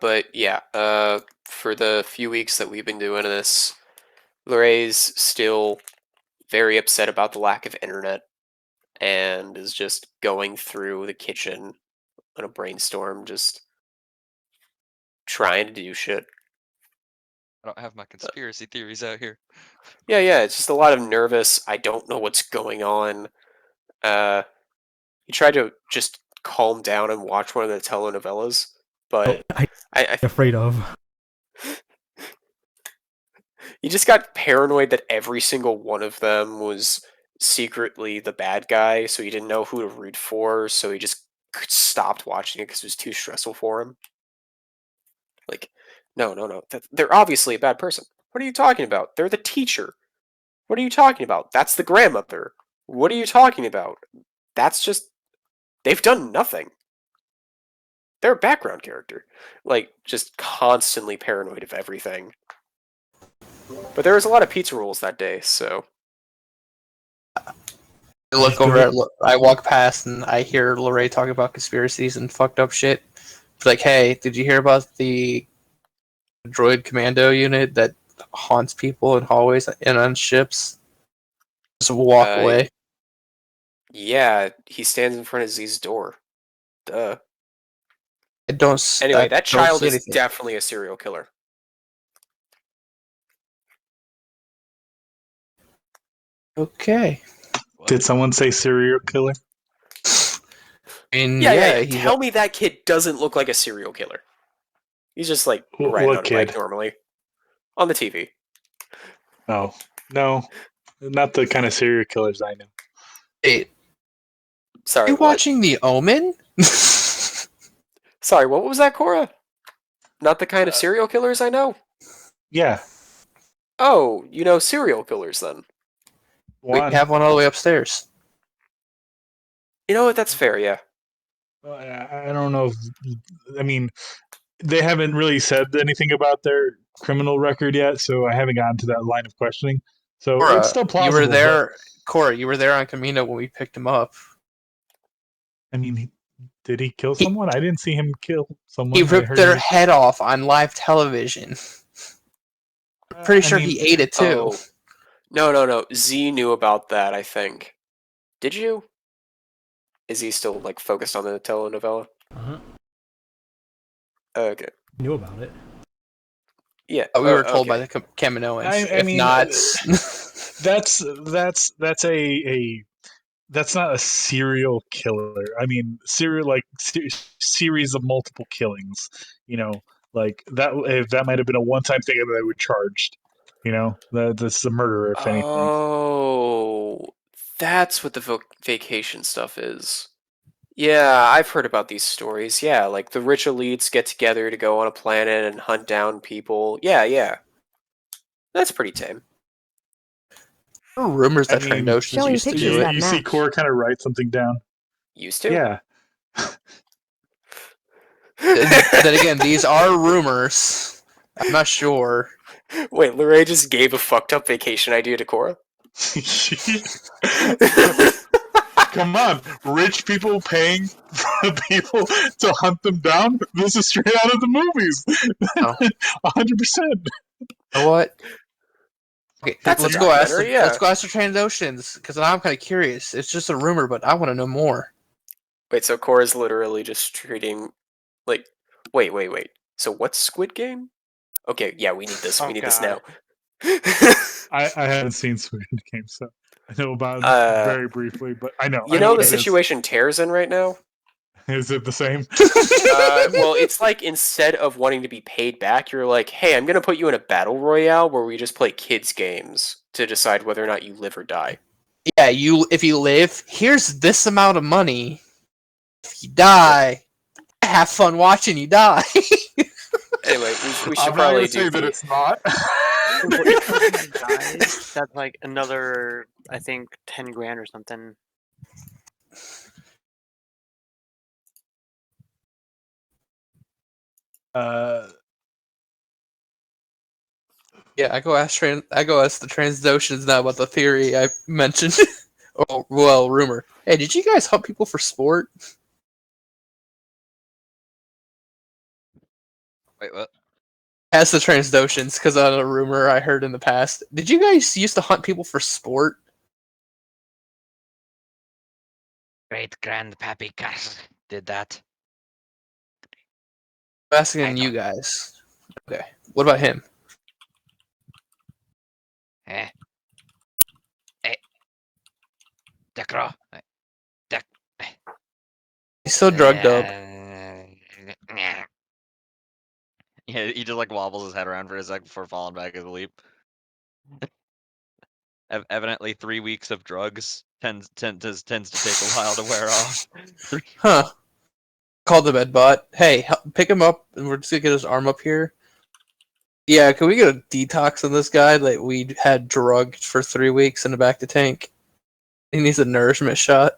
But yeah, for the few weeks that we've been doing this, Lorraine's still very upset about the lack of internet and is just going through the kitchen on a brainstorm, just trying to do shit. I don't have my conspiracy theories out here. Yeah, it's just a lot of nervous, I don't know what's going on. He tried to just calm down and watch one of the telenovelas, but I'm afraid of. he just got paranoid that every single one of them was secretly the bad guy, so he didn't know who to root for, so he just stopped watching it because it was too stressful for him. Like, no, they're obviously a bad person. What are you talking about? They're the teacher. What are you talking about? That's the grandmother. What are you talking about? That's just... They've done nothing. They're a background character. Like, just constantly paranoid of everything. But there was a lot of pizza rolls that day, so... I look over at I walk past and I hear Lorraine talking about conspiracies and fucked up shit. It's like, hey, did you hear about the droid commando unit that haunts people in hallways and on ships? Just walk away. Yeah, he stands in front of Z's door. Duh. Anyway, that child is definitely a serial killer. Okay. Did someone say serial killer? And Yeah, tell me that kid doesn't look like a serial killer. He's just like riding What on a kid? bike normally. On the TV. Oh, no. Not the kind of serial killers I know. Wait, sorry, are you what? watching The Omen? Sorry, what was that, Cora? Not the kind of serial killers I know? Yeah. Oh, you know serial killers then. We have one all the way upstairs. You know what? That's fair. Yeah. I don't know if, I mean, they haven't really said anything about their criminal record yet, so I haven't gotten to that line of questioning. So it's still plausible. You were there, Cora. You were there on Camino when we picked him up. I mean, did he kill someone? I didn't see him kill someone. He ripped their head off on live television. Pretty sure he ate it too. Oh. No. Z knew about that, I think. Did you? Is he still like focused on the telenovela? Uh-huh. Okay. Knew about it. Yeah. We were told by the Kaminoans. I mean, not, that's that's not a serial killer. I mean, series of multiple killings. You know, like that. If that might have been a one-time thing that I would charged. You know, that's a murder, if anything. Oh, that's what the vacation stuff is. Yeah, I've heard about these stories. Yeah, like the rich elites get together to go on a planet and hunt down people. Yeah. That's pretty tame. there were rumors that I mean, Trandoshans Showing used to pictures do of it. that you see match. Core kind of write something down. Used to? Yeah. Then again, these are rumors. I'm not sure. Wait, Lorray just gave a fucked up vacation idea to Cora? Come on, rich people paying for people to hunt them down? This is straight out of the movies. Oh. 100%. You know what? Okay, That's a let's go ask the documentary, yeah. let's go ask the Trandoshans because I'm kind of curious. It's just a rumor, but I want to know more. Wait, so Cora's literally just treating, like, wait. So what's Squid Game? Okay, yeah, we need this. Oh, we need this God. now. I haven't seen Squid Game, so I know about it very briefly, but I know. You I know what the it is. situation Tear's in right now? Is it the same? Well, it's like instead of wanting to be paid back, you're like, hey, I'm going to put you in a battle royale where we just play kids' games to decide whether or not you live or die. Yeah, if you live, here's this amount of money. If you die, have fun watching you die. Anyway, we should I'm not probably gonna say do that it's not. That's like another, I think, 10 grand or something. Yeah, I go ask the Trandoshans now about the theory I mentioned. Oh, well, rumor. Hey, did you guys hunt people for sport? Wait, what? Ask the Transdoshans, because on a rumor I heard in the past. Did you guys used to hunt people for sport? Great grandpappy Gus did that. I'm asking you guys. Okay, what about him? Eh. Decro. He's still drugged up. Yeah, he just like wobbles his head around for a sec before falling back at the leap. Evidently, 3 weeks of drugs tends to take a while to wear off. Huh. Call the medbot. Hey, pick him up, and we're just gonna get his arm up here. Yeah, can we get a detox on this guy that we had drugged for 3 weeks in the back to tank? He needs a nourishment shot.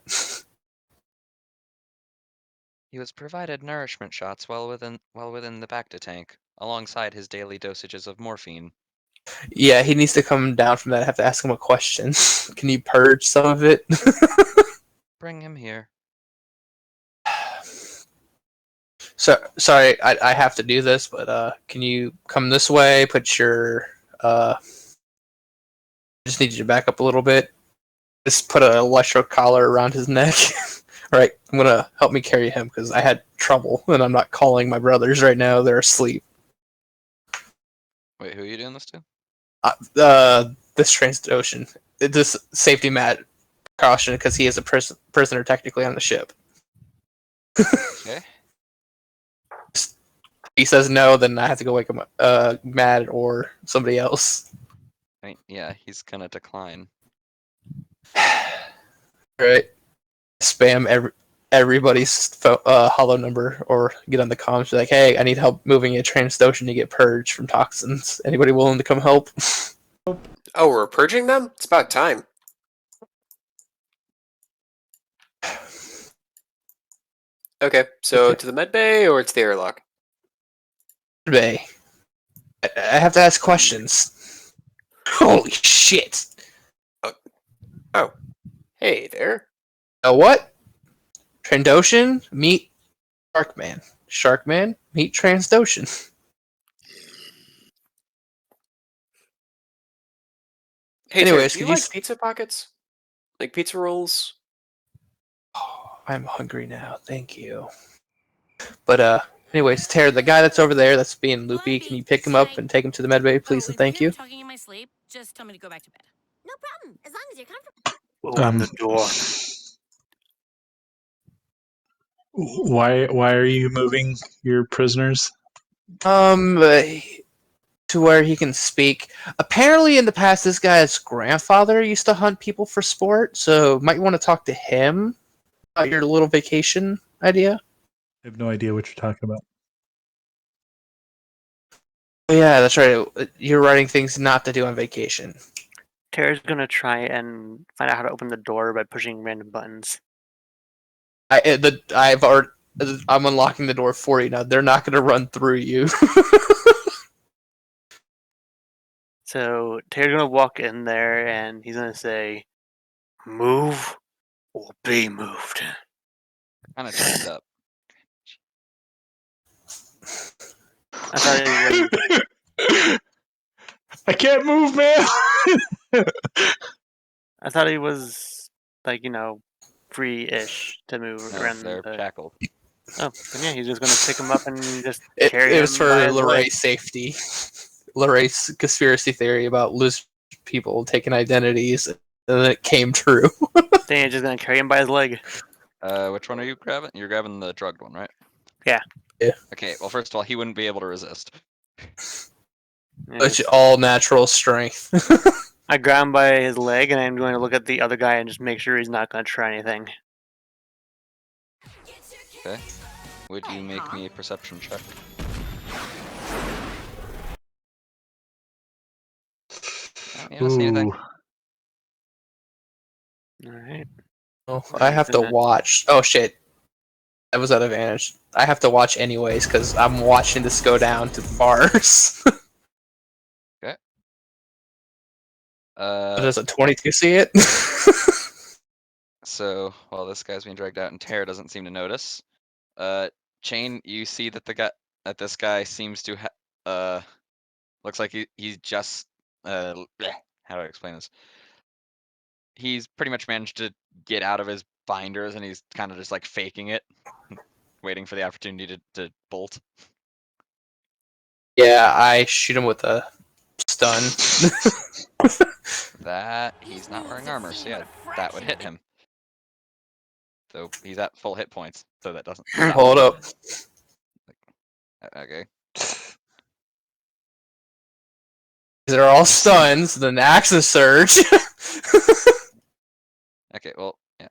He was provided nourishment shots well within the Bacta tank, alongside his daily dosages of morphine. Yeah, he needs to come down from that. I have to ask him a question. Can you purge some of it? Bring him here. So sorry, I have to do this, but can you come this way? Put your just need you to back up a little bit. Just put an electro collar around his neck. All right, I'm gonna help me carry him because I had trouble, and I'm not calling my brothers right now. They're asleep. Wait, who are you doing this to? This Transocean, this safety mat precaution because he is a prisoner technically on the ship. Okay. He says no, then I have to go wake him up, Matt or somebody else. I mean, yeah, he's gonna decline. Right. Spam everybody's hollow number or get on the comms. Be like, hey, I need help moving a Transocean to get purged from toxins. Anybody willing to come help? Oh, we're purging them? It's about time. Okay, so to the med bay or to the airlock? Bay. I have to ask questions. Holy shit! Oh, hey there. What? Trandoshan meet Sharkman. Sharkman meet Transdoshan. Hey, Terry, Anyways, do could you you? like pizza pockets? Like pizza rolls? Oh, I'm hungry now. Thank you. But anyways, Tara, the guy that's over there that's being loopy, can you pick him up and take him to the medbay, please, and thank you? Talking in my sleep, just tell me to go back to bed. No problem, as long as you're comfortable. Open the door. Why are you moving your prisoners? To where he can speak. Apparently, in the past, this guy's grandfather used to hunt people for sport, so might want to talk to him about your little vacation idea. I have no idea what you're talking about. Oh, yeah, that's right. You're writing things not to do on vacation. Tara's gonna try and find out how to open the door by pushing random buttons. I'm unlocking the door for you now. They're not going to run through you. So Tara's gonna walk in there and he's gonna say, "Move or be moved." Kind of checked up. I thought he was. I can't move, man. I thought he was like free-ish to move No, around. they're shackled. Oh, then yeah, he's just gonna pick him up and just It carry was him for by his leg. Lorraine's safety. Lorraine's conspiracy theory about loose people taking identities, and then it came true. Then you're just gonna carry him by his leg. Which one are you grabbing? You're grabbing the drugged one, right? Yeah. Yeah. Okay, well, first of all, he wouldn't be able to resist. It's all natural strength. I grab him by his leg and I'm going to look at the other guy and just make sure he's not gonna try anything. Okay. Would you make me a perception check? Oh, you don't see anything. Ooh. Alright. Oh, I have to watch. Oh shit. That was at advantage. I have to watch anyways because I'm watching this go down to bars. Does a 22 see it? So while this guy's being dragged out and Tara doesn't seem to notice, Chain, you see that this guy seems to looks like he's just how do I explain this? He's pretty much managed to get out of his binders and he's kind of just like faking it, waiting for the opportunity to bolt. Yeah, I shoot him with a stun. That he's not wearing armor, so yeah, that would hit him. So he's at full hit points, so that doesn't. Hold up. Okay. They're all stuns, then Axis Surge. Okay, well, yeah.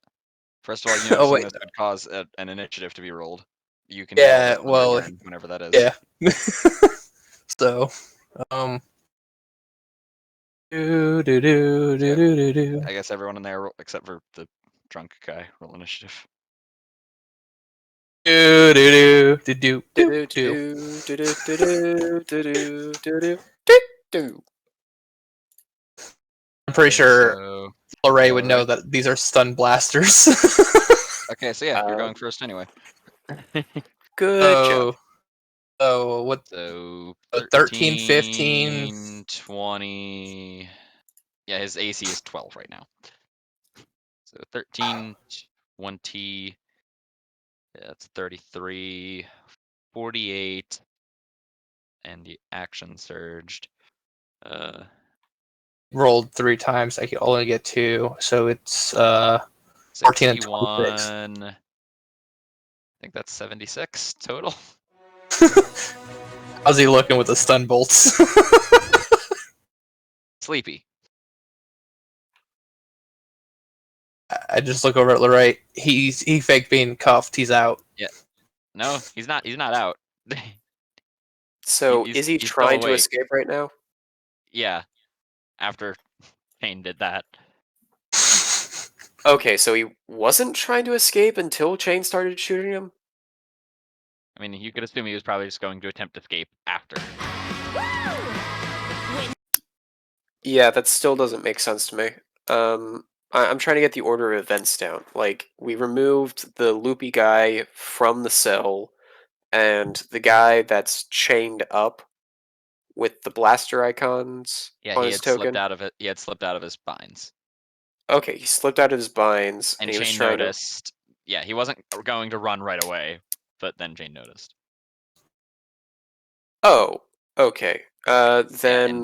First of all, you know, Oh, wait. this would cause an initiative to be rolled. You can Yeah, roll that on your well, turn whenever that is. Yeah. So, do. I guess everyone in there, except for the drunk guy, roll initiative. Do. I'm pretty sure So, Lorraine would know alright. that these are stun blasters. Okay, so yeah, you're going first anyway. Good job. So what? So 13, 15. 20. Yeah, his AC is 12 right now. So 13, 20. Yeah, that's 33, 48, and the action surged. Rolled 3 times. I can only get 2, so it's 14 and 26. 61. I think that's 76 total. How's he looking with the stun bolts? Sleepy. I just look over at Lorraine. He faked being cuffed. He's out. Yeah. No, he's not. He's not out. So He's- is he he's still trying to awake. escape right now? Yeah. After Kane did that. Okay, so he wasn't trying to escape until Chain started shooting him? mean, you could assume he was probably just going to attempt escape after. Yeah, that still doesn't make sense to me. I'm trying to get the order of events down. Like, we removed the loopy guy from the cell, and the guy that's chained up with the blaster icons Yeah, on he his had slipped token. out of it. He had slipped out of his binds. Okay, he slipped out of his binds, And he was Jane trying to. noticed. Yeah, he wasn't going to run right away, but then Jane noticed. Oh, okay. Then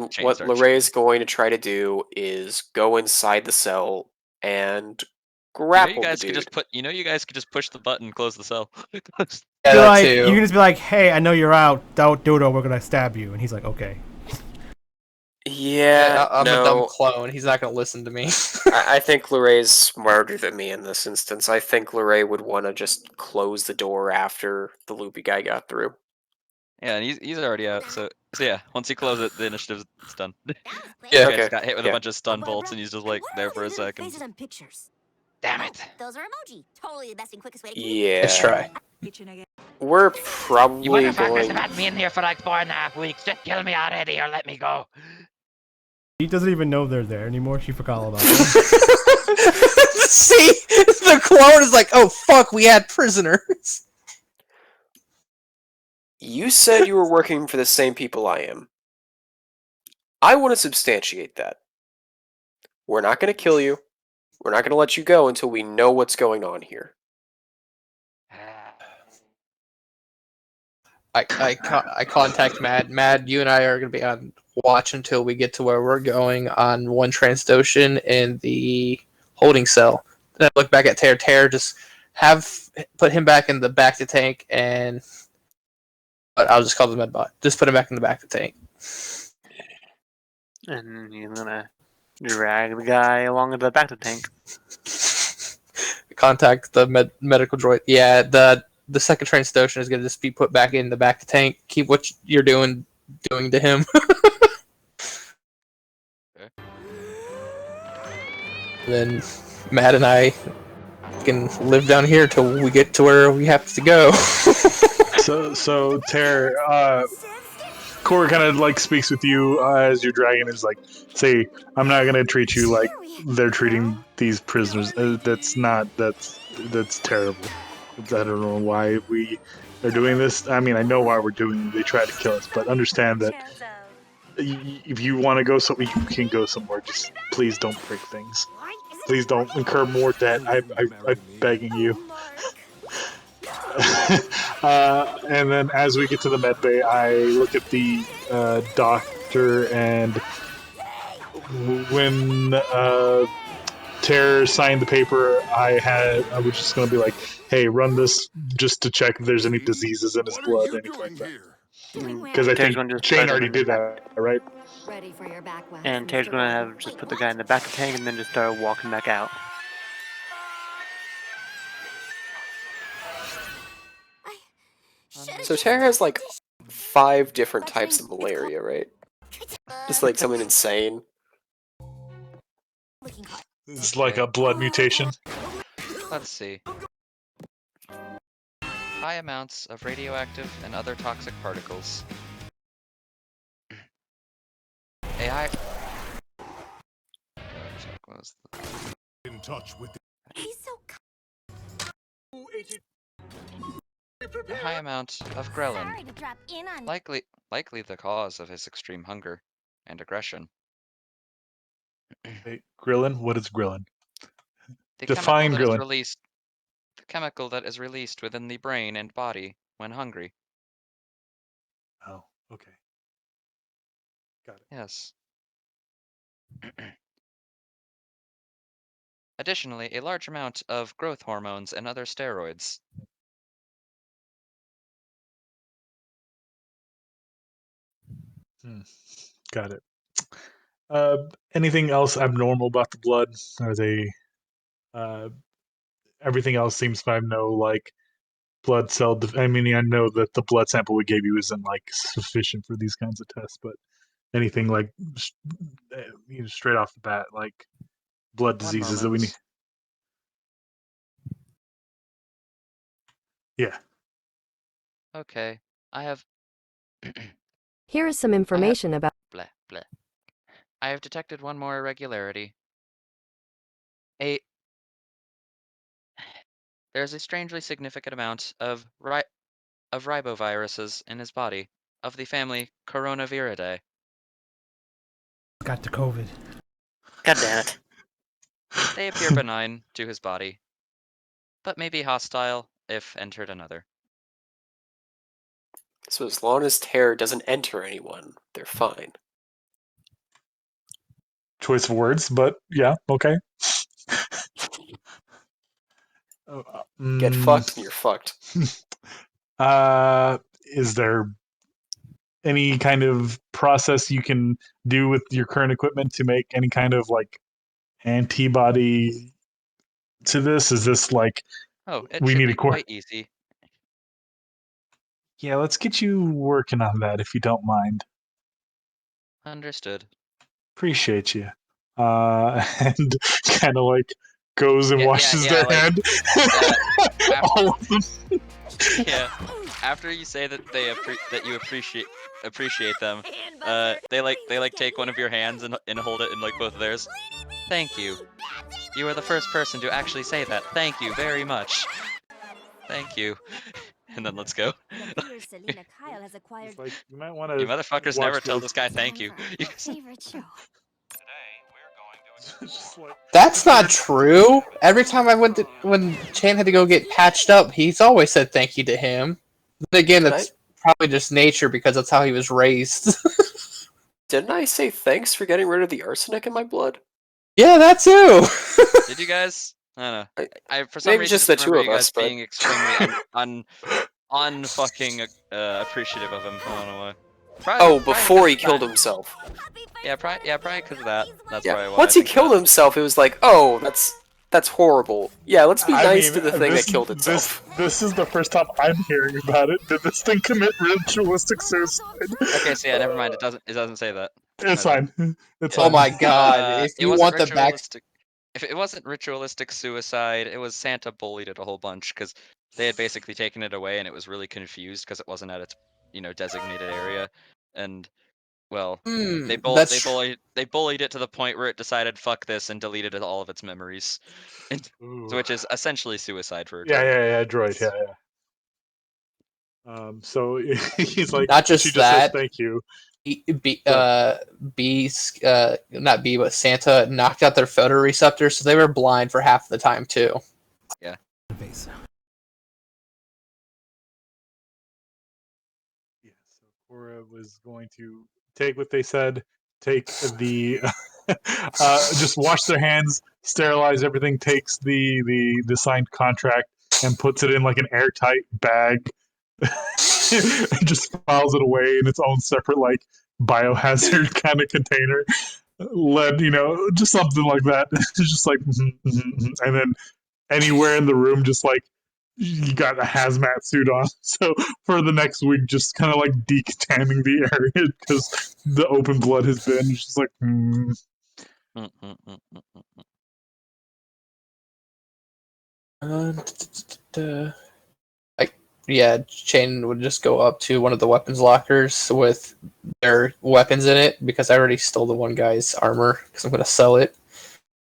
and Jane what started Lorraine's shooting. going to try to do is go inside the cell and You know, grapple you guys the could dude. just put. You know, you guys could just push the button, and close the cell. Yeah, Be that like, too. you can just be like, hey, I know you're out. Don't do it or we're gonna stab you. And he's like, okay. Yeah, I'm a dumb no, clone. He's not gonna listen to me. I think Lorraine's smarter than me in this instance. I think Lorraine would want to just close the door after the loopy guy got through. Yeah, and he's already out. So yeah, once you close it, the initiative's done. That was quick. Yeah. You guys Okay, got hit with yeah. a bunch of stun Barbara, bolts, and he's just and like what are there all for a these little second. faces on pictures? Damn Oh, it! those are emoji. Totally the best and quickest way to Let's Yeah. try. We're You probably motherfuckers going. have had me in here for like 4.5 weeks. Just kill me already, or let me go. He doesn't even know they're there anymore. She forgot all about them. See, the clone is like, oh fuck, we had prisoners. You said you were working for the same people I am. I want to substantiate that. We're not going to kill you. We're not going to let you go until we know what's going on here. I contact Mad. Mad, you and I are gonna be on watch until we get to where we're going on one Transdoshan in the holding cell. Then I look back at Tear. Tear, just put him back in the back to tank, and but I'll just call the medbot. Just put him back in the back to tank. And you're gonna drag the guy along the back of the tank. Contact the medical droid. Yeah, the second Transdoshan is gonna just be put back in the back to tank. Keep what you're doing to him. Okay. Then Matt and I can live down here till we get to where we have to go. So Ter, Core kind of like speaks with you as your dragon is like, say, I'm not gonna treat you like they're treating these prisoners. That's terrible. I don't know why we are doing this. I mean, I know why we're doing it. They try to kill us, but understand that if you want to go somewhere, you can go somewhere. Just please don't break things. Please don't incur more debt. I'm begging you. And then as we get to the med bay, I look at the doctor, and when Terror signed the paper, I was just going to be like, hey, run this just to check if there's any diseases in his blood, anything like that. Because I Terry's think gonna just Shane put him already in the did back. that, right? Ready for your back wax. And Terry's gonna have just put the guy in the back of the tank and then just start walking back out. So Terra has like 5 different types of malaria, right? Just like something insane. It's like a blood mutation. Let's see. High amounts of radioactive and other toxic particles. AI. In touch with He's so A high amount of ghrelin, sorry to drop in on likely the cause of his extreme hunger and aggression. Hey, Grillin? What is Grillin? The Define chemical that is ghrelin. released. The chemical that is released within the brain and body when hungry. Oh, okay. Got it. Yes. Additionally, a large amount of growth hormones and other steroids. Got it. Anything else abnormal about the blood? Are they? Everything else seems fine. No, like blood cell. I mean, I know that the blood sample we gave you isn't like sufficient for these kinds of tests, but anything like straight off the bat, like blood One diseases that we need. moment. Yeah. Okay, I have. Here is some information about. Bleh, bleh. I have detected one more irregularity. A There's a strangely significant amount of riboviruses in his body, of the family Coronaviridae. Got the COVID. God damn it. They appear benign to his body, but may be hostile if entered another. So as long as terror doesn't enter anyone, they're fine. Choice of words, but yeah, okay. Get fucked and you're fucked. Is there any kind of process you can do with your current equipment to make any kind of like antibody to this? Is this like Oh, it we should need be a core? quite easy. Yeah, let's get you working on that if you don't mind. Understood. Appreciate you. And kind of like goes and washes their like, hand. All of them. Yeah. After you say that that you appreciate them, they like take one of your hands and hold it in like both of theirs. Thank you. You are the first person to actually say that. Thank you very much. Thank you. And then let's go. It appears Selena Kyle has acquired. It's like you might want to. You motherfuckers never tell this guy thank you. Time for our favorite show. That's not true. Every time I went to, when Chan had to go get patched up, he's always said thank you to him. Then again, that's probably just nature because that's how he was raised. Didn't I say thanks for getting rid of the arsenic in my blood? Yeah, that too. Did you guys? I don't know. I for some maybe reason just the remember two of you guys us, but- being extremely unfucking appreciative of him. I don't know why. Probably Before he 'cause of killed that. himself. Yeah, probably because of that. That's Yeah. probably why. Once I he think killed that. himself, it was like, oh, that's horrible. Yeah, let's be nice to the thing this, that killed itself. This is the first time I'm hearing about it. Did this thing commit ritualistic suicide? Okay, so yeah, never mind. It doesn't say that. It's fine. It's Oh fine. my god! If It you wasn't want the back, ritualistic. If it wasn't ritualistic suicide, it was Santa bullied it a whole bunch because they had basically taken it away and it was really confused because it wasn't at its designated area, and well, they bullied it to the point where it decided fuck this and deleted all of its memories, which is essentially suicide for a droid. Yeah, droid, yeah. So he's like, not just she just that. says thank you. Not B, but Santa knocked out their photoreceptors, so they were blind for half the time too. Yeah. Yeah, so Cora was going to take what they said, take the, just wash their hands, sterilize everything, takes the signed contract, and puts it in like an airtight bag. Just files it away in its own separate like biohazard kind of container. Lead, just something like that. Just like, and then anywhere in the room, just like you got a hazmat suit on. So for the next week, just kind of like decontaminating the area because the open blood has been just like. Yeah, Chain would just go up to one of the weapons lockers with their weapons in it because I already stole the one guy's armor because I'm going to sell it.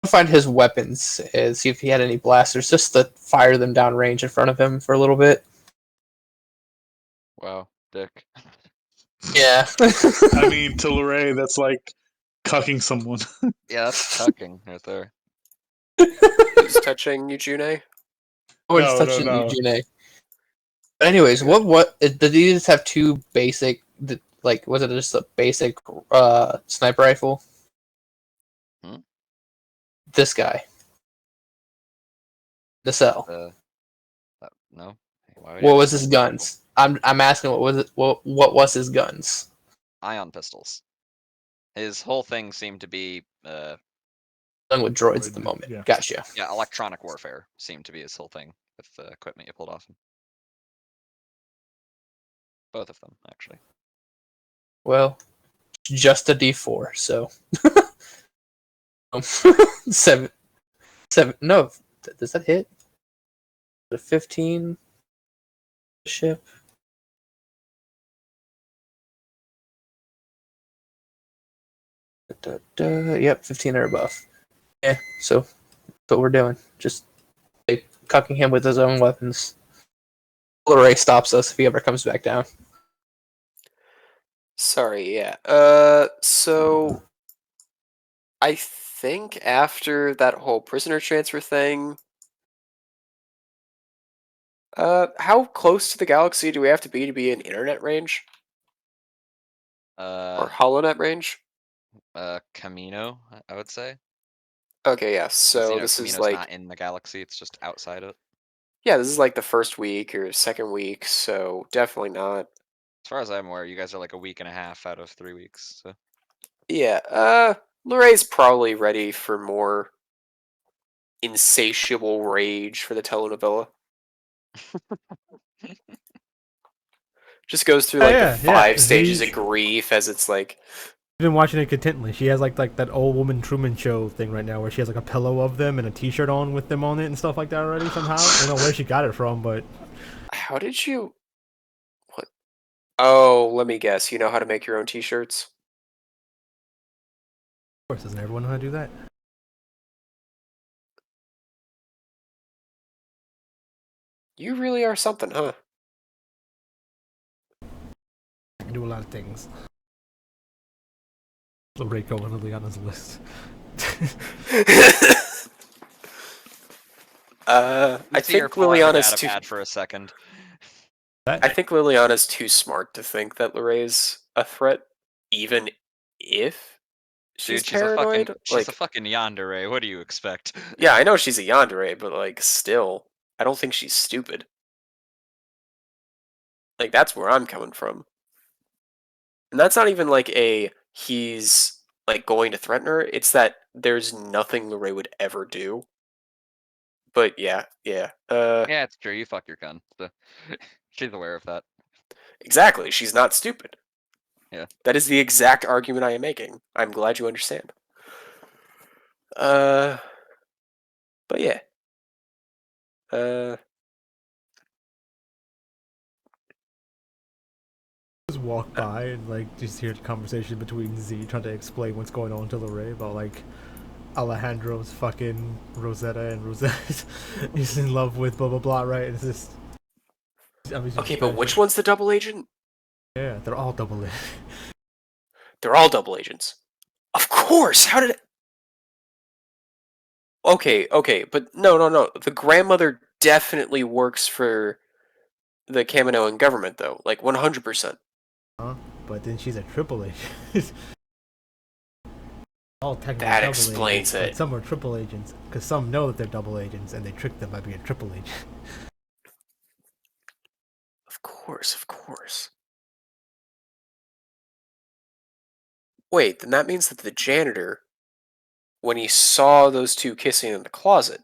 I'll find his weapons and see if he had any blasters just to fire them down range in front of him for a little bit. Wow, dick. Yeah. I mean, to Lorray, that's like cucking someone. Yeah, that's cucking right there. Who's touching Eugene? Oh, he's touching Eugene. But anyways, what did he just have two basic? Like, was it just a basic sniper rifle? This guy, the cell. No. What was his guns? I'm asking. What was it? What was his guns? Ion pistols. His whole thing seemed to be Done with droids at the moment. Yeah. Gotcha. Yeah, electronic warfare seemed to be his whole thing with the equipment you pulled off him. Both of them, actually. Well, just a D4, so 7. No, does that hit? The 15 ship. Yep, 15 or above. Yeah, so that's what we're doing. Just like cucking him with his own weapons. Ray stops us if he ever comes back down. Sorry, yeah. So I think after that whole prisoner transfer thing, how close to the galaxy do we have to be in internet range or HoloNet range? Camino, I would say. Okay, yeah. 'Cause, So this is Camino's like, not in the galaxy; it's just outside it. yeah, this is like the first week or second week, so definitely not. As far as I'm aware, you guys are like a week and a half out of 3 weeks. So Yeah, Lorraine's probably ready for more insatiable rage for the telenovela. Just goes through like the 5 stages of grief as it's like. I've been watching it contently. She has like that old woman Truman Show thing right now, where she has like a pillow of them and a T-shirt on with them on it and stuff like that already. Somehow, I don't know where she got it from, but How did you? What? Oh, let me guess. You know how to make your own T-shirts? of course, doesn't everyone know how to do that? You really are something, huh? I can do a lot of things. Lorraine on Liliana's list. I see her think pull her dad Liliana's a too. pad for a second. I think Liliana's too smart to think that Lorraine's a threat, even if she's Dude, paranoid. she's a fucking yandere. What do you expect? Yeah, I know she's a yandere, but like, still, I don't think she's stupid. Like, that's where I'm coming from. And that's not even like he's like going to threaten her. It's that there's nothing Lorraine would ever do. But yeah. Yeah, it's true. You fuck your gun. So she's aware of that. Exactly. She's not stupid. Yeah. That is the exact argument I am making. I'm glad you understand. But yeah. Just walk by and like just hear the conversation between Z trying to explain what's going on to Lorraine about like Alejandro's fucking Rosetta and Rosette is in love with blah blah blah, right? And it's just. Okay, but which one's the double agent? Yeah, they're all double agents. They're all double agents. Of course! How did it... Okay, but no. The grandmother definitely works for the Kaminoan government, though. Like, 100%. But then she's a triple agent. All technically That double explains agents, it. But some are triple agents, because some know that they're double agents, and they trick them by being triple agents. Of course. Wait, then that means that the janitor, when he saw those two kissing in the closet,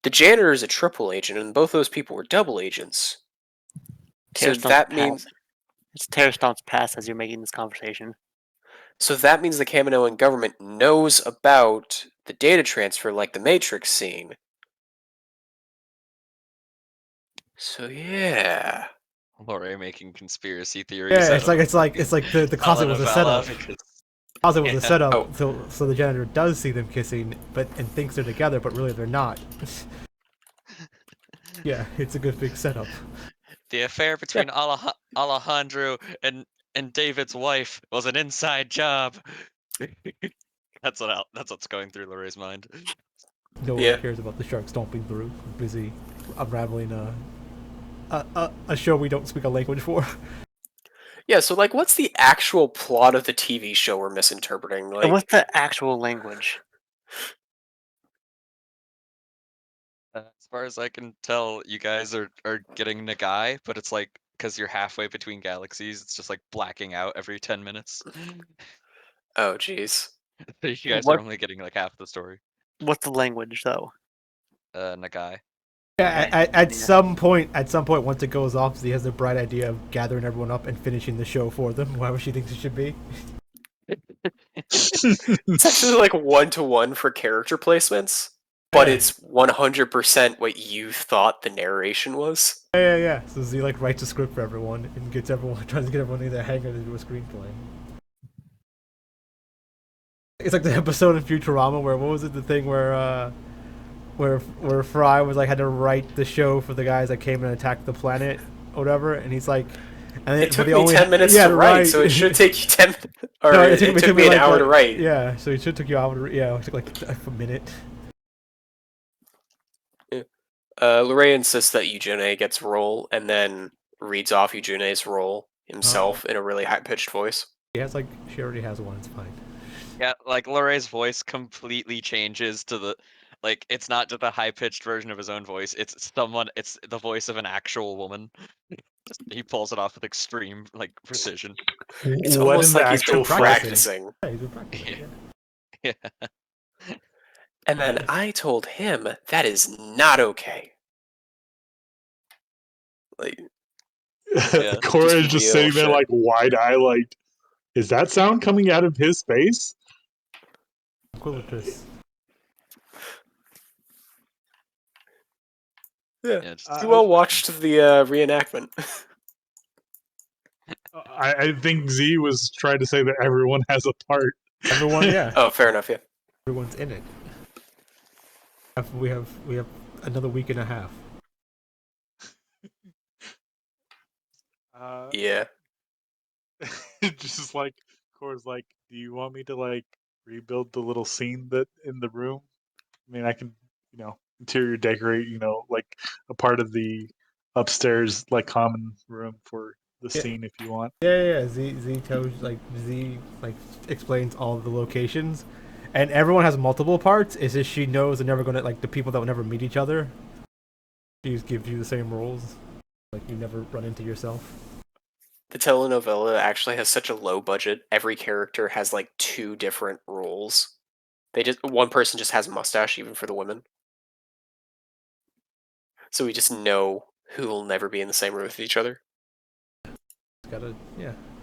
the janitor is a triple agent, and both those people were double agents. So that means... It's Terrastone's past as you're making this conversation. So that means the Kaminoan government knows about the data transfer like the Matrix scene. So yeah. Lorraine making conspiracy theories. Yeah, it's like the closet was a setup. Closet was a setup, so the janitor does see them kissing, and thinks they're together, but really they're not. Yeah, it's a good big setup. The affair between Alejandro and David's wife was an inside job. That's what's going through Lorraine's mind. No one cares about the shark stomping through. We're busy unraveling a show we don't speak a language for. Yeah, so like, what's the actual plot of the TV show we're misinterpreting? Like, And what's the actual language? As far as I can tell, you guys are getting Nagai, but it's like because you're halfway between galaxies, it's just like blacking out every 10 minutes. Oh, jeez. You guys are only getting like half the story. What's the language, though? Nagai. Yeah, at some point, once it goes off, Z has the bright idea of gathering everyone up and finishing the show for them, however she thinks it should be. It's actually like 1-to-1 for character placements, but it's 100% what you thought the narration was. Yeah. So Z like writes a script for everyone and tries to get everyone in their hangar to do a screenplay. It's like the episode of Futurama where what was it? The thing where Fry was like had to write the show for the guys that came and attacked the planet or whatever, and he's like, and It took me 10 minutes to write, so it should take you 10. Or No, it took me an like hour to write. Yeah, so it should took you an hour. Yeah, it took like a minute. Lorray insists that Eugene gets a roll and then reads off Eugene's roll himself in a really high-pitched voice. She already has one. It's fine. Yeah, like Lorray's voice completely changes to the, like it's not just a high-pitched version of his own voice. It's the voice of an actual woman. He pulls it off with extreme like precision. It's What almost in the like he's been actual practicing. Yeah, he's been practicing. Yeah. And then I told him that is not okay. Like, Yeah. Cora is Just just real sitting there shit. like wide-eyed, like, is that sound coming out of his face? Equilibrous. Yeah, just- you all watched the reenactment. I think Z was trying to say that everyone has a part. Everyone, yeah. Oh, fair enough. Yeah. Everyone's in it. We have another week and a half. Yeah. Just like Cora's like, do you want me to like rebuild the little scene that in the room? I mean, I can, interior decorate, like a part of the upstairs like common room for the scene if you want. Yeah. Z tells Z explains all the locations, and everyone has multiple parts. It's just she knows they're never gonna the people that will never meet each other. She just gives you the same rules, like you never run into yourself. The telenovela actually has such a low budget. Every character has like 2 different roles. One person just has a mustache, even for the women. So we just know who will never be in the same room with each other.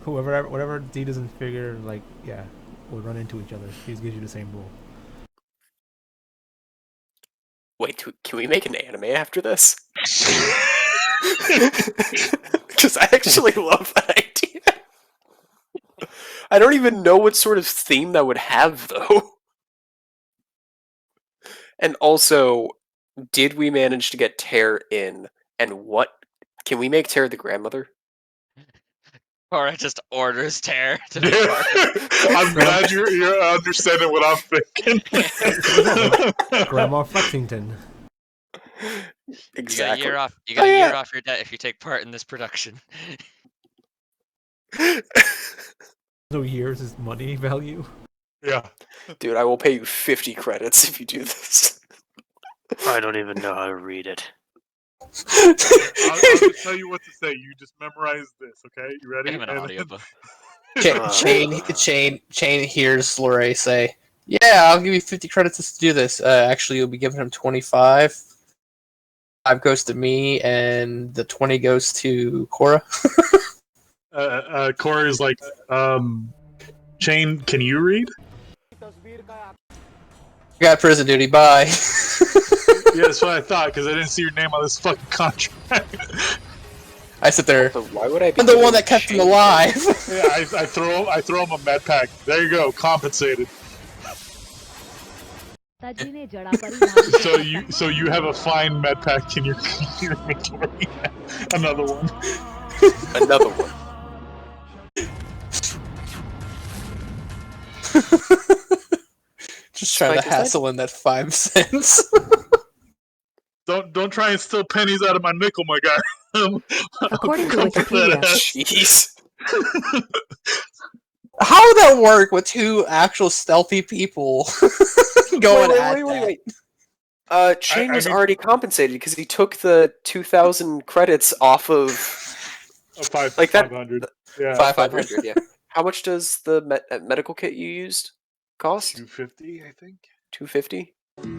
Whatever Z doesn't figure, we'll run into each other. She just gives you the same rule. Wait, can we make an anime after this? Because I actually love that idea. I don't even know what sort of theme that would have, though. And also, did we manage to get Tear in? And what can we make Tear the grandmother? Cora just orders Tear to be Yeah. part. I'm glad you're understanding what I'm thinking. Grandma Flexington. Exactly. You got a year off your debt if you take part in this production. No years is money value. Yeah. Dude, I will pay you 50 credits if you do this. I don't even know how to read it. I'll just tell you what to say. You just memorize this, okay? You ready? Give him an audiobook. Chain hears Lorray say, "Yeah, I'll give you 50 credits to do this. Actually, you'll be giving him 25. 5 goes to me, and the 20 goes to Cora." Cora is like, Chain, can you read? Got prison duty. Bye. Yeah, that's what I thought, because I didn't see your name on this fucking contract. I sit there. So why would I be I'm the one that kept him alive. Yeah, I throw him a med pack. There you go, compensated. So you have a fine med pack in your inventory. Another one. Another one. Just trying Spike, to is that- hassle in that 5 cents. Don't try and steal pennies out of my nickel, my guy. According to Wikipedia, Jeez. How would that work with 2 actual stealthy people going at that? Chain was mean- already compensated because he took the 2,000 credits off of 500. Yeah. 500. Yeah. How much does the medical kit you used cost? 250, I think. 250.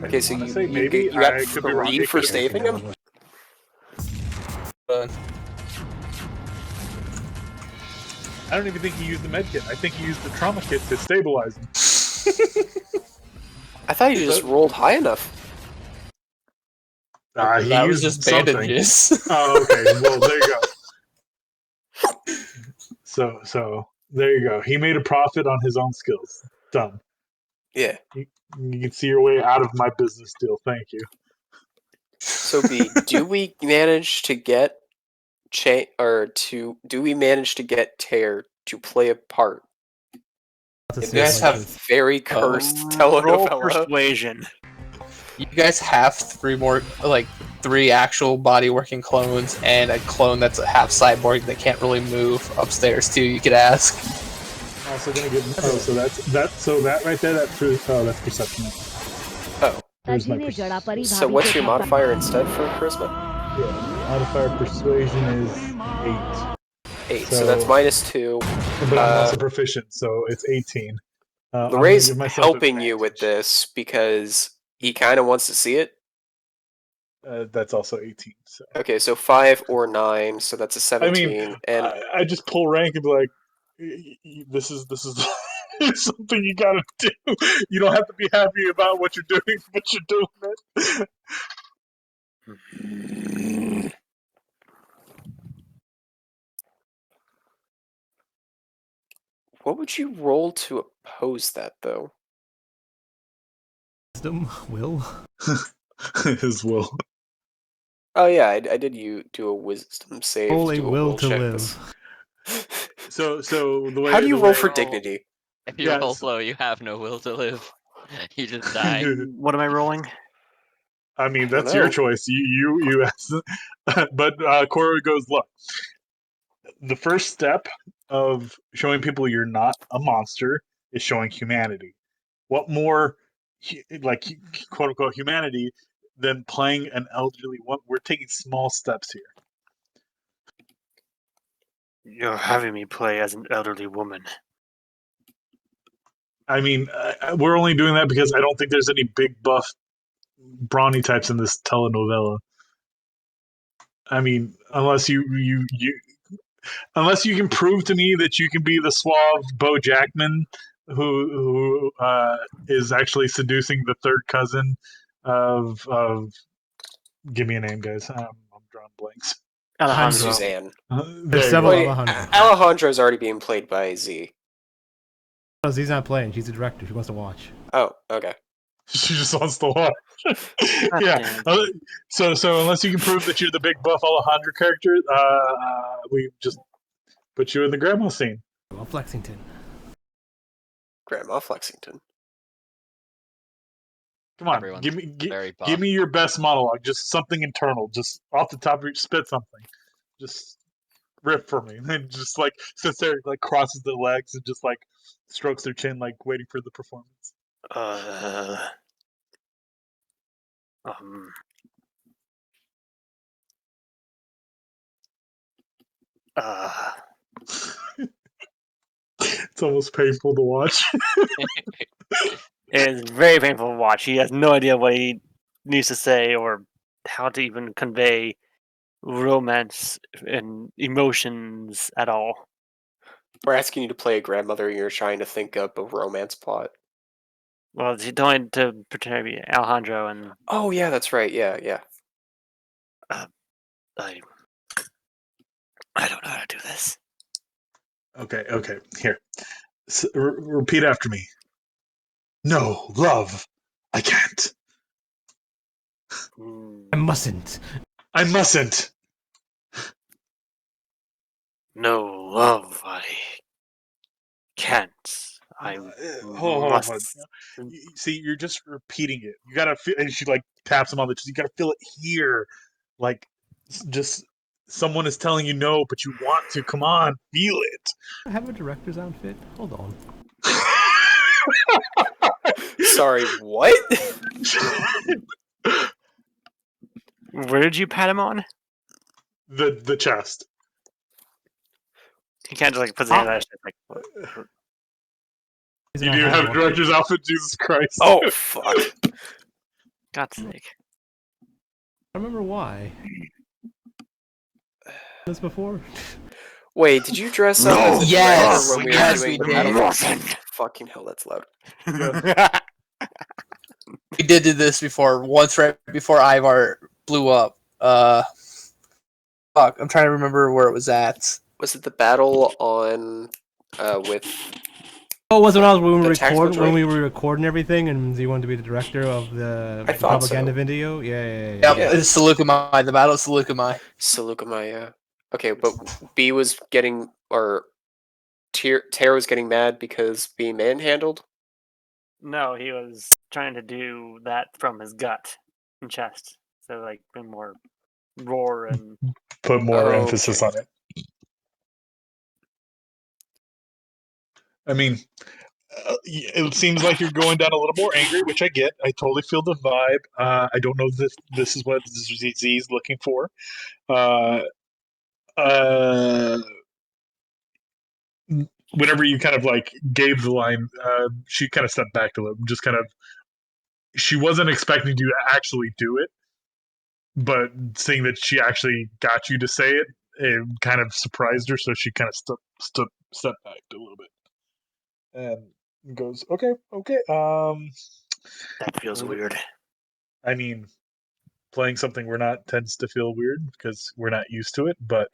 Okay, so wanna you say maybe. you got I could be wrong. 3 It for could have been- saving him. I don't even think he used the med kit. I think he used the trauma kit to stabilize him. I thought you just rolled high enough. He That was used just something. bandages. Oh, okay. Well, there you go. So there you go. He made a profit on his own skills. Done. Yeah. You can see your way out of my business deal. Thank you. So B, do we manage to get do we manage to get Tear to play a part in You guys this have very cursed Roll telenovela? persuasion. you guys have three actual body working clones and a clone that's a half cyborg that can't really move upstairs too. You could ask. Also gonna get. Oh, so that right there. That's perception. Oh. Here's my perception. So what's your modifier instead for charisma? Yeah, modifier persuasion is 8. 8. So that's -2. But I'm also proficient, so it's 18. Lorraine's give myself helping you with advantage. this because he kind of wants to see it. That's also 18. So. Okay, so 5 or 9, so that's a 17. I mean, and I just pull rank and be like, this is something you gotta do. You don't have to be happy about what you're doing, but you're doing it. What would you roll to oppose that, though? Wisdom, will. His will. Oh yeah, I did you do a wisdom save. Roll to a do will to check live. So the way. How do you the roll way, for dignity? If you roll low, you have no will to live. You just die. What am I rolling? I mean, I don't that's your know. choice. You ask. But Cora goes, look. The first step of showing people you're not a monster is showing humanity. What more, like quote unquote humanity, than playing an elderly one? We're taking small steps here. You're having me play as an elderly woman. I mean, we're only doing that because I don't think there's any big buff brawny types in this telenovela. I mean, unless you can prove to me that you can be the suave Bo Jackman who is actually seducing the third cousin of give me a name, guys. I'm drawing blanks. Alejandro. Suzanne. There's several Alejandro. Alejandro's already being played by Z. No, Z's not playing. She's a director. She wants to watch. Oh, okay. She just wants to watch. Yeah. So unless you can prove that you're the big buff Alejandro character, we just put you in the grandma scene. Well, Flexington. Grandma Flexington. Come on, Everyone's give very me your best monologue. Just something internal. Just off the top of your spit something. Just rip for me. And just like sits there, like crosses their legs and just like strokes their chin, like waiting for the performance. It's almost painful to watch. It is very painful to watch. He has no idea what he needs to say or how to even convey romance and emotions at all. We're asking you to play a grandmother and you're trying to think up a romance plot. Well, he's going to pretend to be Alejandro and... Oh, yeah, that's right. Yeah. I don't know how to do this. Okay. Here. Repeat after me. No, love. I can't. I mustn't. I mustn't. No love, I can't. I Hold on. must. See, you're just repeating it. You gotta feel, and she like taps him on the chest. You gotta feel it here, like just someone is telling you no, but you want to. Come on, feel it. I have a director's outfit. Hold on. Sorry, what? Where did you pat him on? The chest. He can't just like put his hand on his chest like. You do have a director's outfit, Jesus Christ. Oh, fuck. God's sake. I remember why. This before? Wait, did you dress up as a Yes! director when we Yes, were doing we the did. battle? Fucking hell, that's loud. We did do this before, once right before Ivar blew up. Fuck, I'm trying to remember where it was at. Was it the battle on with Oh, it was when I was when we The tactical record when we droid? were recording everything, and you wanted to be the director of the I thought propaganda so. video. Yeah. Yep, Yeah. it's Seleucumai, the Battle of Seleucumai. Seleucumai, yeah. Okay, but B was getting, or Tara was getting mad because being manhandled? No, he was trying to do that from his gut and chest. So like bring more roar and Put more Okay. emphasis on it. I mean, it seems like you're going down a little more angry, which I get. I totally feel the vibe. I don't know if this is what Z is looking for. Uh, uh, Whenever you kind of like gave the line, she kind of stepped back a little, just kind of. She wasn't expecting you to actually do it, but seeing that she actually got you to say it, it kind of surprised her. So she kind of stepped back a little bit and goes, "Okay, okay." that feels weird. I mean, playing something we're not tends to feel weird because we're not used to it. But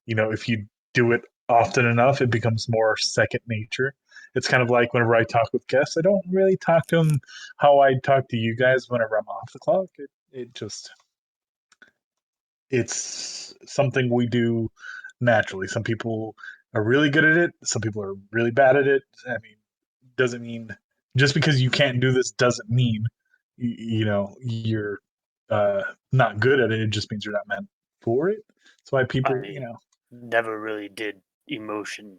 if you do it often enough, it becomes more second nature. It's kind of like whenever I talk with guests, I don't really talk to them how I talk to you guys whenever I'm off the clock. It just it's something we do naturally. Some people are really good at it. Some people are really bad at it. I mean, doesn't mean just because you can't do this doesn't mean you're not good at it. It just means you're not meant for it. That's why people, I never really did emotion.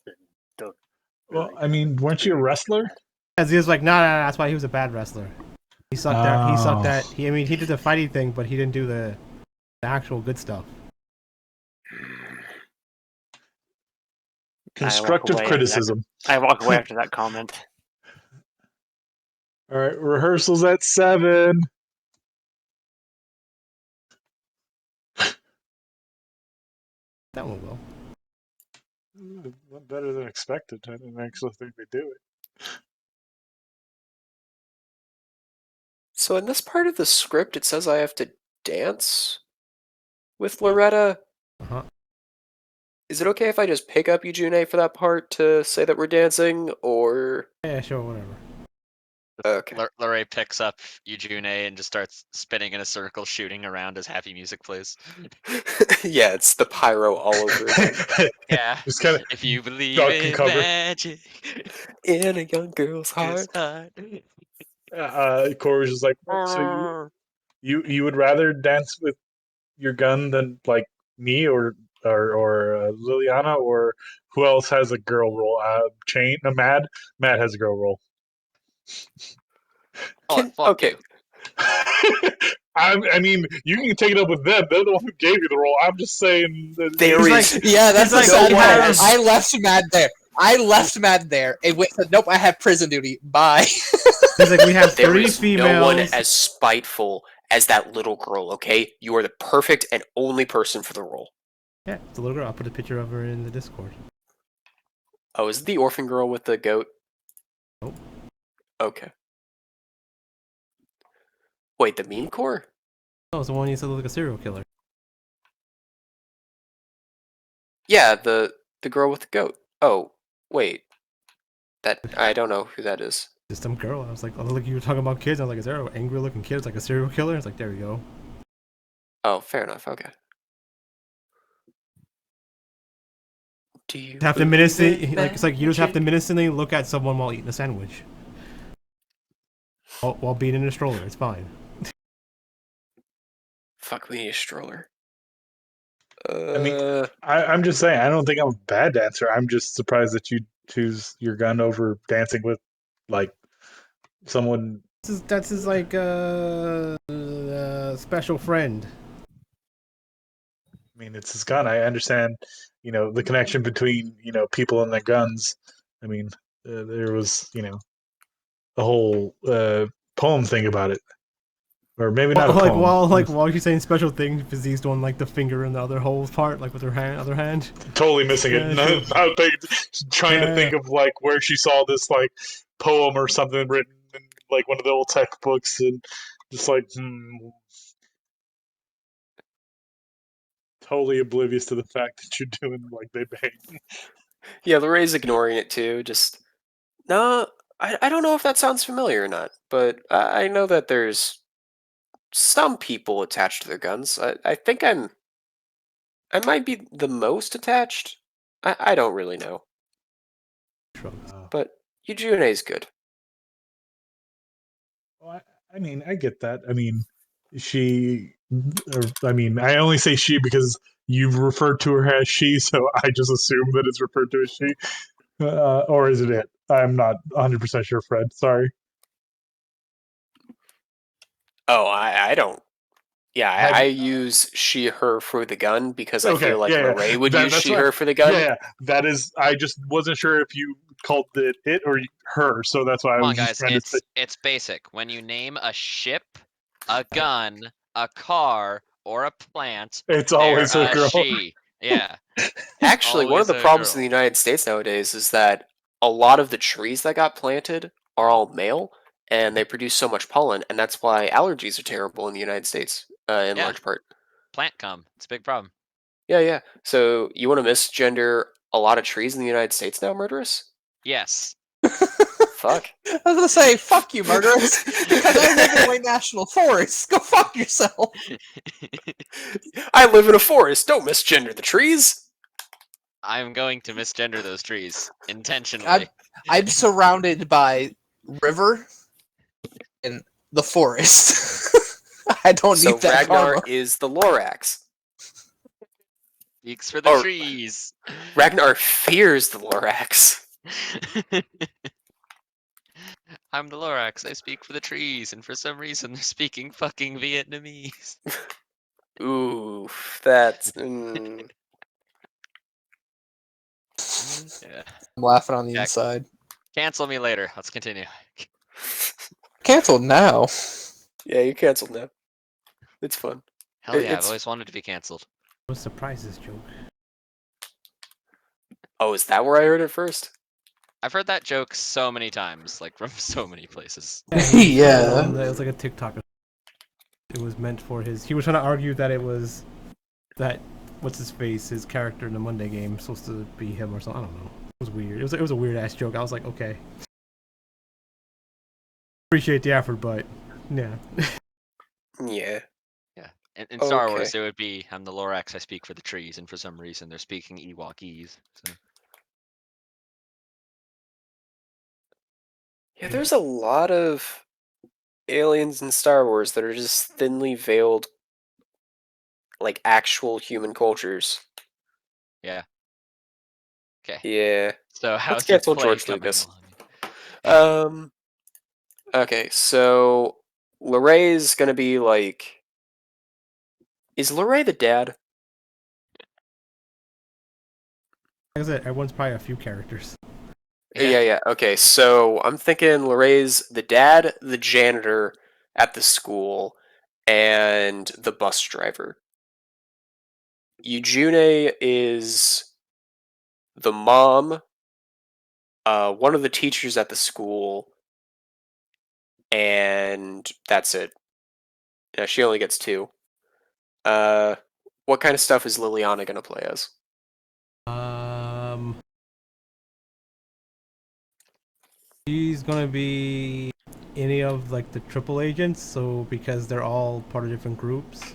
And don't Well, really I mean, weren't you a experience wrestler? that. As he was like, nah, that's why he was a bad wrestler. He sucked at. He sucked Oh. at. I mean, he did the fighting thing, but he didn't do the actual good stuff. Constructive criticism. I walk away after that comment. All right, rehearsals at 7. That one will. Better than expected. I didn't actually think they'd do it. So in this part of the script, it says I have to dance with Loretta. Uh-huh. Is it okay if I just pick up Eugene for that part to say that we're dancing, or... Yeah, sure, whatever. Okay. Lorray picks up Eugene and just starts spinning in a circle, shooting around as happy music plays. Yeah, it's the pyro all over again. Yeah. Just kind of If you believe duck and in cover. magic, In a young girl's heart. Corey's just like, so you would rather dance with your gun than like me or Liliana, or who else has a girl role? Matt has a girl role. Fuck Okay. you. I mean, you can take it up with them. They're the one who gave you the role. I'm just saying. There is... Yeah, that's like, the sad no one part. has- I left Mad there. And said, nope, I have prison duty. Bye. He's like, we have There 3 is females. no one as spiteful as that little girl, okay? You are the perfect and only person for the role. Yeah, it's a little girl. I'll put a picture of her in the Discord. Oh, is it the orphan girl with the goat? Nope. Okay. Wait, the meme core? Oh, it's the one you said looked like a serial killer. Yeah, the girl with the goat. Oh, wait. That I don't know who that is. Just some girl. I was like, oh, look, you were talking about kids. I was like, is there an angry looking kid? It's like a serial killer. It's like, there we go. Oh, fair enough. Okay. Do you You have to menacingly, like, it's like you just have to menacingly look at someone while eating a sandwich. While being in a stroller. It's fine. Fuck, we need a stroller. I'm just saying. I don't think I'm a bad dancer. I'm just surprised that you choose your gun over dancing with, like, someone. That's his like special friend. I mean, it's his gun. I understand, the connection between people and their guns. I mean, there was a whole poem thing about it, or maybe not a Like poem. while she's saying special things, because he's doing like the finger in the other hole part, like with her other hand. Totally missing it. Trying to think of like where she saw this like poem or something written in like one of the old textbooks, and just like totally oblivious to the fact that you're doing like they bang. Yeah, Lorraine's ignoring it too. Just No, I don't know if that sounds familiar or not, but I know that there's some people attached to their guns. I think I might be the most attached. I don't really know, but Yujune's good. Well, I mean, I get that. I mean, she. I mean, I only say she because you've referred to her as she, so I just assume that it's referred to as she. Or is it it? I'm not 100% sure, Fred. Sorry. Oh, I don't. Yeah, Have I use she, her for the gun because I Okay, feel like yeah, Lorray would use that's she, what. her for the gun. Yeah, that is. I just wasn't sure if you called it or her, so that's why I Come on, was just guys. trying to say. It's basic. When you name a ship, a gun, a car, or a plant, It's they're always a a girl. she. Yeah. Actually, one of Always the a problems in the girl. United States nowadays is that a lot of the trees that got planted are all male, and they produce so much pollen, and that's why allergies are terrible in the United States, in Yeah. large part. Plant cum. It's a big problem. Yeah, yeah. So you want to misgender a lot of trees in the United States now, murderous? Yes. Fuck. I was gonna say, fuck you, murderers, because I live in Wayne National Forest. Go fuck yourself. I live in a forest. Don't misgender the trees. I'm going to misgender those trees intentionally. I'm surrounded by river and the forest. I don't So need that Ragnar karma. is the Lorax. Speaks for the Or- trees. Ragnar fears the Lorax. I'm the Lorax. I speak for the trees, and for some reason they're speaking fucking Vietnamese. Oof, that's. Yeah. I'm laughing on the Yeah. inside. Cancel me later. Let's continue. Canceled now. Yeah, you canceled now. It's fun. Hell yeah, I've It's. always wanted to be canceled. What surprises joke? Oh, is that where I heard it first? I've heard that joke so many times, like from so many places. Yeah. It was like a TikTok. It was meant for his. He was trying to argue that it was that what's his face, his character in the Monday game, supposed to be him or something. I don't know. It was weird. It was a weird ass joke. I was like, okay, appreciate the effort, but yeah. Yeah. Yeah. In Star Okay. Wars, it would be I'm the Lorax. I speak for the trees, and for some reason they're speaking Ewokese. So. Yeah, there's a lot of aliens in Star Wars that are just thinly veiled, like actual human cultures. Yeah. Okay. Yeah. So Let's how's your cancel play George coming Lucas. along? Okay, so Lorray's gonna be like. Is Lorray the dad? Like I said, everyone's probably a few characters. Yeah. Okay, so I'm thinking Lorray's the dad, the janitor at the school, and the bus driver. Eugene is the mom, one of the teachers at the school, and that's it. Yeah, she only gets two. What kind of stuff is Liliana gonna play as? She's gonna be any of like the triple agents, so because they're all part of different groups,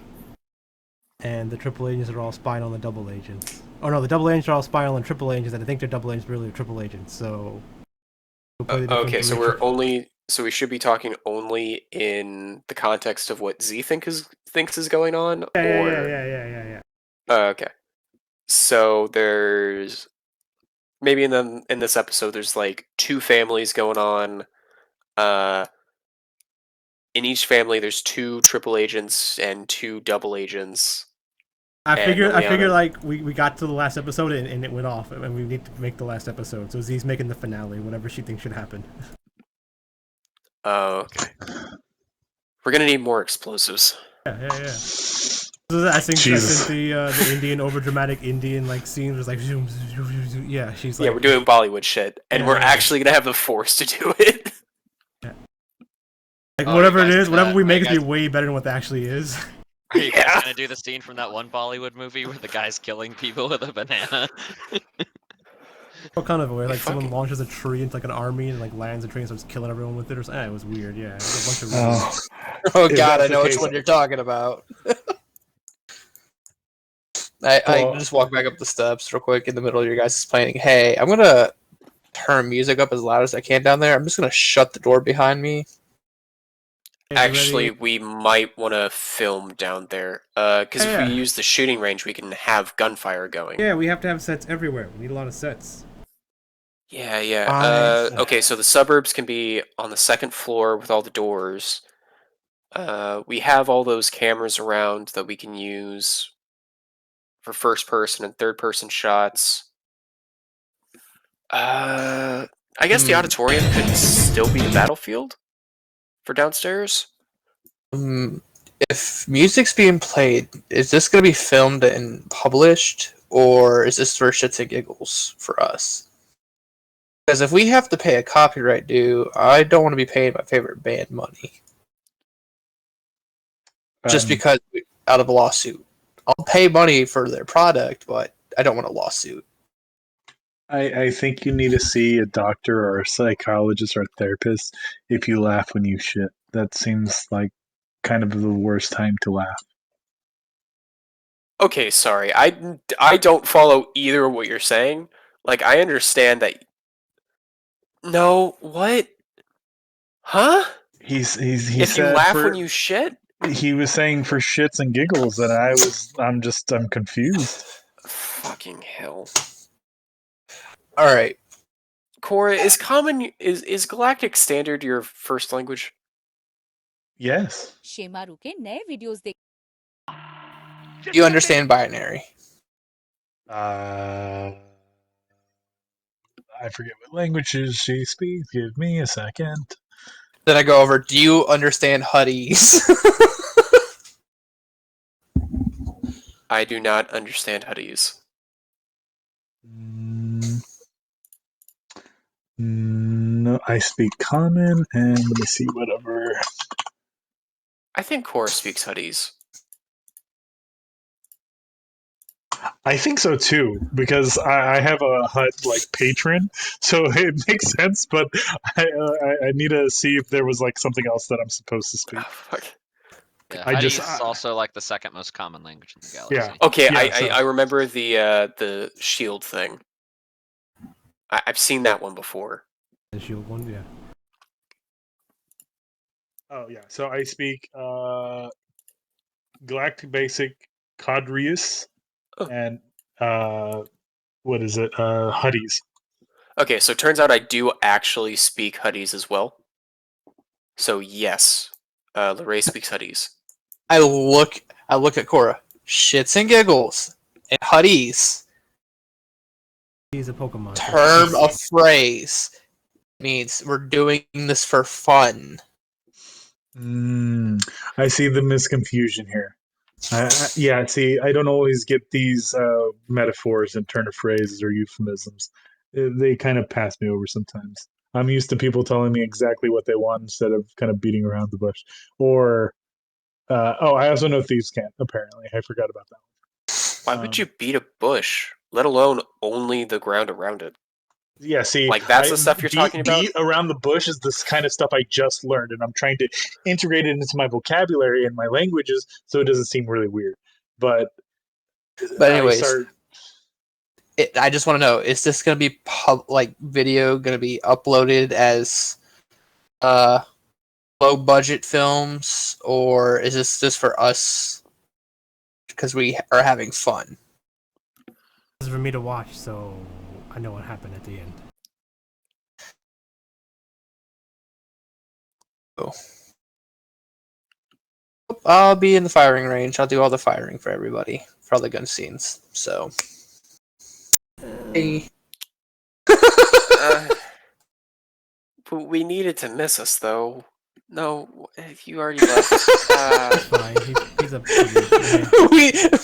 and the triple agents are all spying on the double agents. Oh no, the double agents are all spying on the triple agents, and I think they're double agents, but really they're triple agents. So. We'll play the different Okay, so three we're only. So we should be talking only in the context of what Z thinks is going on, or Yeah. okay. So there's maybe in this episode there's like two families going on. In each family there's two triple agents and two double agents. I And figure Liliana- like we got to the last episode and it went off, and we need to make the last episode. So Z's making the finale, whatever she thinks should happen. Oh, okay. We're gonna need more explosives. Yeah. So I think the Indian overdramatic Indian like scene was like zoom, zoom, zoom. Yeah, she's like Yeah, we're doing Bollywood shit, and we're Yeah. actually gonna have the Force to do it. like Oh, whatever you it guys is, whatever we are make you it be guys- way better than what it actually is. Are you guys Yeah. gonna do the scene from that one Bollywood movie where the guy's killing people with a banana? What kind of a way? Like fucking- someone launches a tree into like an army and like lands a tree and starts killing everyone with it, or something. It was weird. Yeah, it was a bunch of. Oh If god, that's I the know which case- one you're talking about. I Well- just walk back up the steps real quick in the middle of your guys' planning. Hey, I'm gonna turn music up as loud as I can down there. I'm just gonna shut the door behind me. Actually, we might want to film down there. Because if we Yeah. use the shooting range, we can have gunfire going. Yeah, we have to have sets everywhere. We need a lot of sets. Yeah, yeah. I- Okay, so the suburbs can be on the second floor with all the doors. We have all those cameras around that we can use for first person and third person shots. I guess the auditorium could still be the battlefield for downstairs. If music's being played, is this gonna be filmed and published, or is this for shits and giggles for us? Because if we have to pay a copyright due, I don't want to be paying my favorite band money just because out of a lawsuit. I'll pay money for their product, but I don't want a lawsuit. I think you need to see a doctor or a psychologist or a therapist if you laugh when you shit. That seems like kind of the worst time to laugh. Okay, sorry. I don't follow either of what you're saying. Like, I understand that. No, what? Huh? He If you said laugh for, when you shit? he was saying for shits and giggles, and I'm confused. Fucking hell. Alright. Cora, is Galactic Standard your first language? Yes. Shemaroo के नए videos देख You understand binary. I forget what languages she speaks. Give me a second. Then I go over, do you understand Huddies? I do not understand Huddies. No, I speak common, and let me see whatever. I think Cora speaks Huddies. I think so too, because I have a HUD like patron, so it makes sense. But I need to see if there was like something else that I'm supposed to speak. Oh, fuck. Yeah, I Huddy's just- is also like the second most common language in the galaxy. Yeah. Okay, Yeah, I remember the shield thing. I've seen that one before. The shield one, yeah. Oh yeah, so I speak Galactic Basic, Cadrius, Oh. and what is it? Huddies. Okay, so it turns out I do actually speak Huddies as well. So yes, Lorray speaks Huddies. I look at Cora. Shits and giggles. And Huddies. He's a Pokemon. Term of phrase. Means we're doing this for fun. I see the misconfusion here. Yeah, see, I don't always get these metaphors and turn of phrases or euphemisms. They kind of pass me over sometimes. I'm used to people telling me exactly what they want instead of kind of beating around the bush. Or, I also know thieves can't, apparently. I forgot about that. Why would you beat a bush, let alone only the ground around it? Yeah, see, Like, that's the stuff you're talking about? Beat around the bush is this kind of stuff I just learned, and I'm trying to integrate it into my vocabulary and my languages so it doesn't seem really weird. But anyways, I just want to know: is this going to be video going to be uploaded as low budget films, or is this just for us because we are having fun? This is for me to watch, so I know what happened at the end. Oh. I'll be in the firing range. I'll do all the firing for everybody for all the gun scenes. So, hey. We needed to miss us, though. No, you already left. Fine, he's a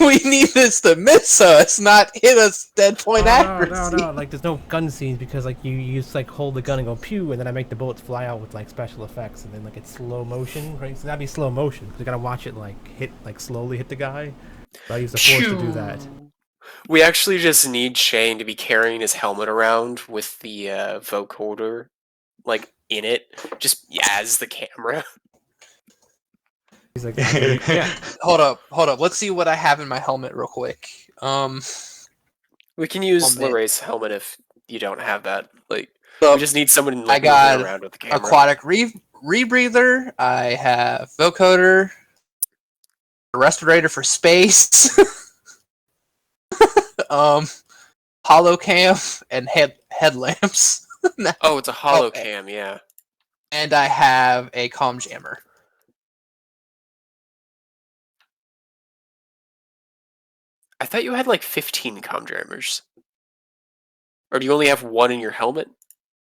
we need this to miss us, not hit us dead point accuracy. No, like there's no gun scenes because like you just like hold the gun and go pew, and then I make the bullets fly out with like special effects, and then like it's slow motion, right? So that'd be slow motion because you gotta watch it like slowly hit the guy. So I use the force to do that. We actually just need Shane to be carrying his helmet around with the vocoder, like, in it, just as the camera. He's like, yeah. Hold up. Let's see what I have in my helmet real quick. We can use Helmet. Laray's helmet if you don't have that. Like, So we just need someone I like got moving around with the camera. aquatic rebreather. I have vocoder, a respirator for space, hollow cam, and headlamps. Oh, it's a hollow Oh, cam, yeah. and I have a comm jammer. I thought you had like 15 comm jammers. Or do you only have one in your helmet?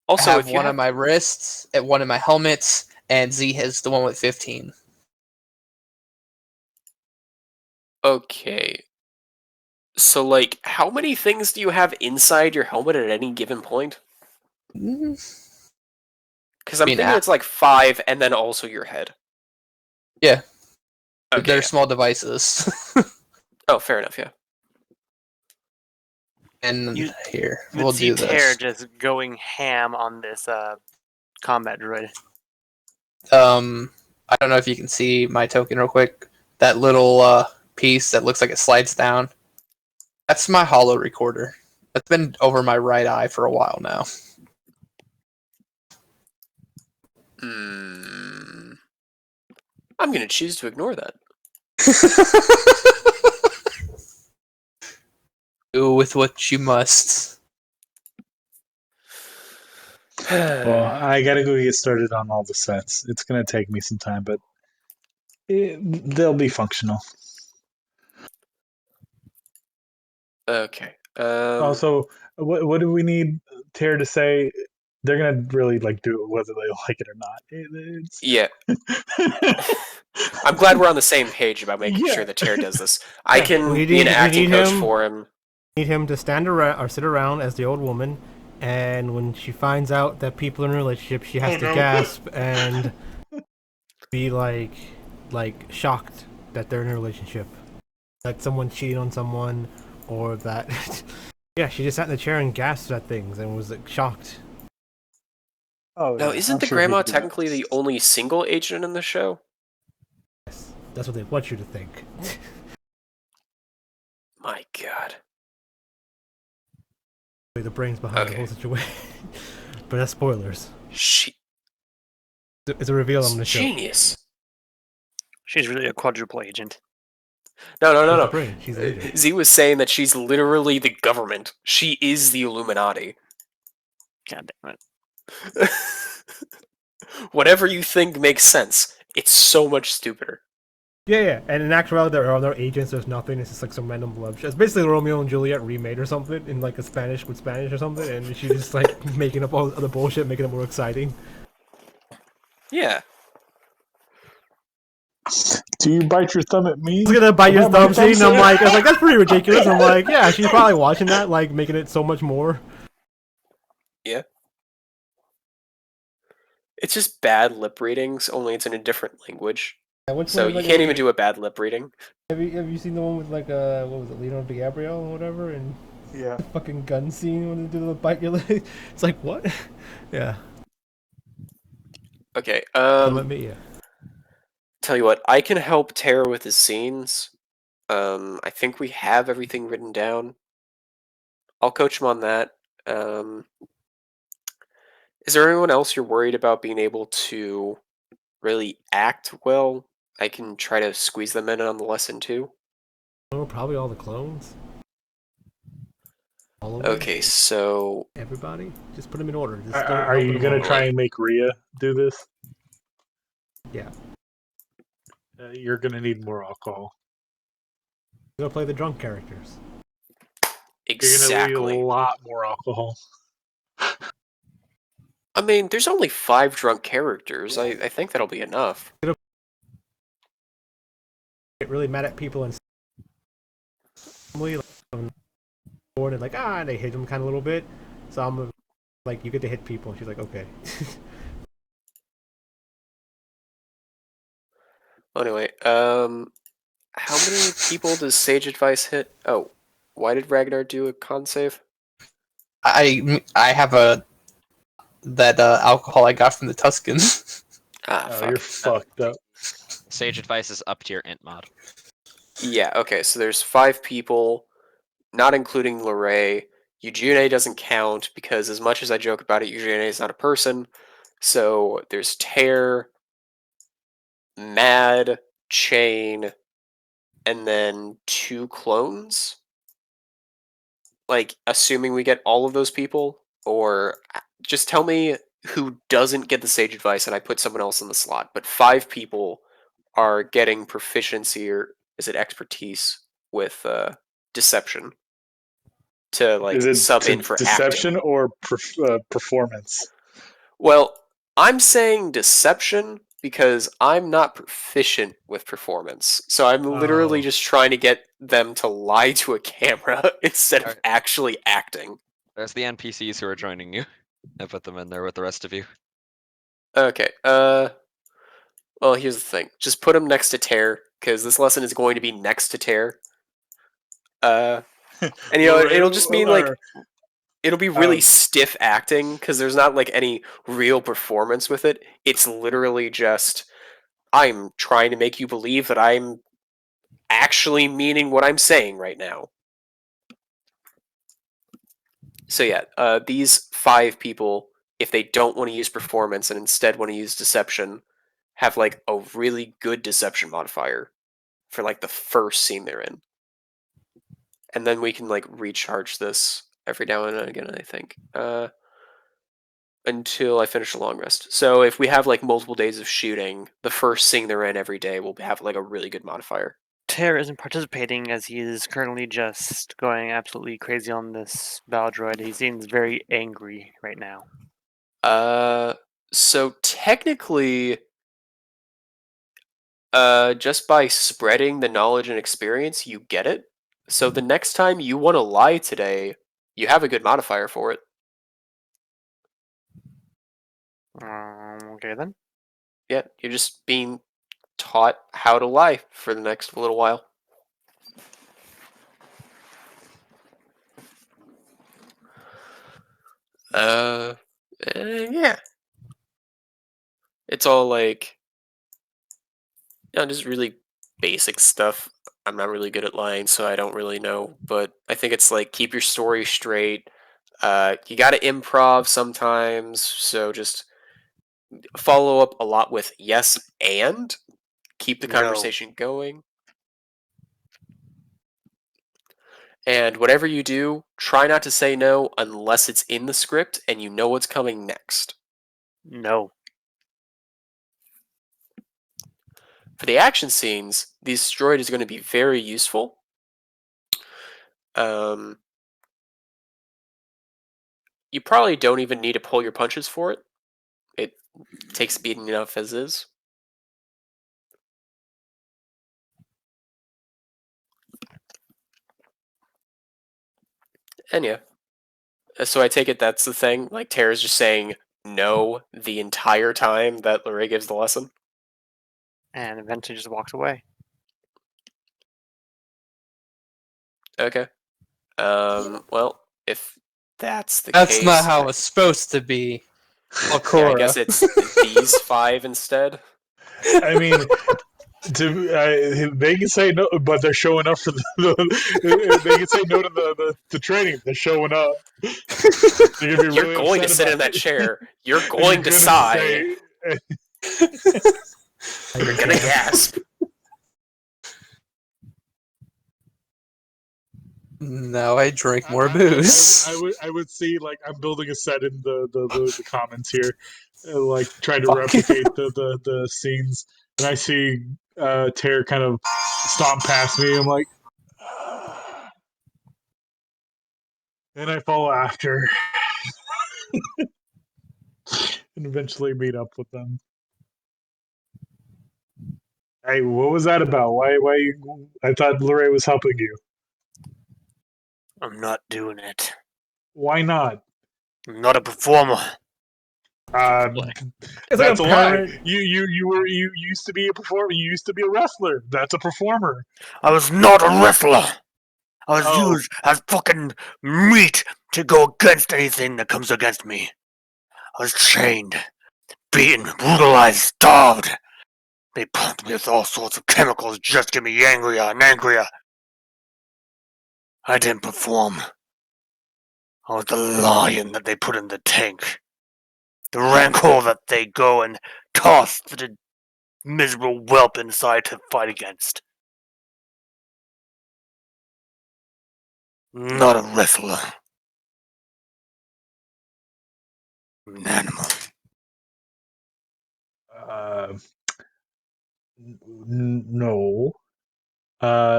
Also, I have if you one on my wrists, and one in my helmets, and Z has the one with 15. Okay. So, like, how many things do you have inside your helmet at any given point? Because I'm mean, thinking it's like 5 and then also your head. Yeah. Okay. They're small devices. Oh, fair enough, yeah. And You- here, You we'll see do Tear this. just going ham on this combat droid. I don't know if you can see my token real quick. That little piece that looks like it slides down. That's my hollow recorder. That's been over my right eye for a while now. I'm going to choose to ignore that. Do with what you must. Well, I gotta go get started on all the sets. It's gonna take me some time, but they'll be functional. Okay. Also, what do we need Tara to say? They're gonna really like do it whether they like it or not. It's... Yeah. I'm glad we're on the same page about making Yeah. sure that Tear does this. I can we be an need- we acting need coach him. for him. Need him to stand around or sit around as the old woman, and when she finds out that people are in a relationship, she has to gasp and be like shocked that they're in a relationship, that someone's cheating on someone, or that yeah, she just sat in the chair and gasped at things and was like, shocked. Oh, Now, yeah, isn't I'm the sure he grandma can do that. technically the only single agent in the show? Yes, that's what they want you to think. My god. The brains behind the Okay. whole situation. But that's spoilers. She It's a reveal I'm gonna show. genius. She's really a quadruple agent. No, She's the no. brain. She's the leader. Z was saying that she's literally the government. She is the Illuminati. God damn it. Whatever you think makes sense. It's so much stupider. Yeah, and in actuality, there are no agents. There's nothing. It's just like some random bloodshed. It's basically Romeo and Juliet remade or something in like a Spanish with Spanish or something, and she's just like making up all the other bullshit, making it more exciting. Yeah. Do you bite your thumb at me? I was gonna bite your About my thumb, see? And I'm sir? like, I was like, that's pretty ridiculous. And I'm like, yeah, she's probably watching that, like making it so much more. Yeah. It's just bad lip readings, only it's in a different language. So you can't even do a bad lip reading. Have you seen the one with like what was it, Leonardo DiCaprio or whatever, and Yeah. the fucking gun scene when they do the bite your leg? It's like what? Yeah. Okay. Don't let me. Yeah. Tell you what, I can help Tara with his scenes. I think we have everything written down. I'll coach him on that. Is there anyone else you're worried about being able to really act well? I can try to squeeze them in on the lesson too. Oh, probably all the clones. All of them. Okay, so Everybody, just put them in order. Just don't Are put you them gonna all try away. and make Rhea do this? Yeah. You're gonna need more alcohol. You're gonna play the drunk characters. You're gonna exactly. need a lot more alcohol. I mean, there's only 5 drunk characters. I think that'll be enough. Get really mad at people and like they hit them kind of a little bit. So I'm like, you get to hit people. And she's like, okay. Anyway, how many people does Sage Advice hit? Oh, Why did Ragnar do a con save? I have that alcohol I got from the Tuscans. Ah, Oh, fuck. you're fucked up. Sage advice is up to your int mod. Yeah, okay, so there's 5 people, not including Lorray. Eugene doesn't count because as much as I joke about it, Eugene is not a person. So there's Tear, Mad, Chain, and then 2 clones. Like, assuming we get all of those people, or just tell me who doesn't get the sage advice and I put someone else in the slot. But 5 people are getting proficiency, or is it expertise, with deception to like Is it sub in for deception acting. or performance? Well, I'm saying deception because I'm not proficient with performance. So I'm literally Oh. just trying to get them to lie to a camera instead of Alright. actually acting. There's the NPCs who are joining you. I put them in there with the rest of you. Okay, well, here's the thing. Just put them next to Tear, because this lesson is going to be next to Tear. And you know, it'll just mean like it'll be really stiff acting because there's not like any real performance with it. It's literally just I'm trying to make you believe that I'm actually meaning what I'm saying right now. So yeah, these 5 people, if they don't want to use performance and instead want to use deception, have like a really good deception modifier for like the first scene they're in. And then we can like recharge this every now and again, I think. Until I finish a long rest. So if we have like multiple days of shooting, the first scene they're in every day will have like a really good modifier. Tear isn't participating as he is currently just going absolutely crazy on this battle droid. He seems very angry right now. So technically, just by spreading the knowledge and experience, you get it. So the next time you want to lie today, you have a good modifier for it. Okay then. Yeah, you're just being taught how to lie for the next little while. Yeah. It's all like, just really basic stuff. I'm not really good at lying, so I don't really know. But I think it's like keep your story straight. You got to improv sometimes, so just follow up a lot with yes and keep the No. conversation going. And whatever you do, try not to say no unless it's in the script and you know what's coming next. No. For the action scenes, the droid is going to be very useful. You probably don't even need to pull your punches for it. It takes beating enough as is. And yeah. So I take it that's the thing. Like Tara's just saying no the entire time that Lorray gives the lesson. And eventually just walks away. Okay. Well, if that's the That's case, not how it's supposed to be. yeah, I Alcora. guess it's these 5 instead. I mean, they can say no, but they're showing up for they can say no to the training. They're showing up. They're gonna be You're really going to upset sit about in that it. chair. You're And going to sigh. say, You're gonna gasp. No, I drink more booze. I would see like I'm building a set in the comments here, like trying to Fuck. replicate the scenes, and I see Tear kind of stomp past me. I'm like, and I follow after, and eventually meet up with them. Hey, what was that about? Why? I thought Lorray was helping you. I'm not doing it. Why not? I'm not a performer. It's like That's a a lie. parent. You used to be a performer. You used to be a wrestler. That's a performer. I was not a wrestler. I was Oh. used as fucking meat to go against anything that comes against me. I was chained, beaten, brutalized, starved. They pumped me with all sorts of chemicals just to get me angrier and angrier. I didn't perform. I was the lion that they put in the tank. The rancor that they go and toss the miserable whelp inside to fight against. Not a wrestler. An animal. No.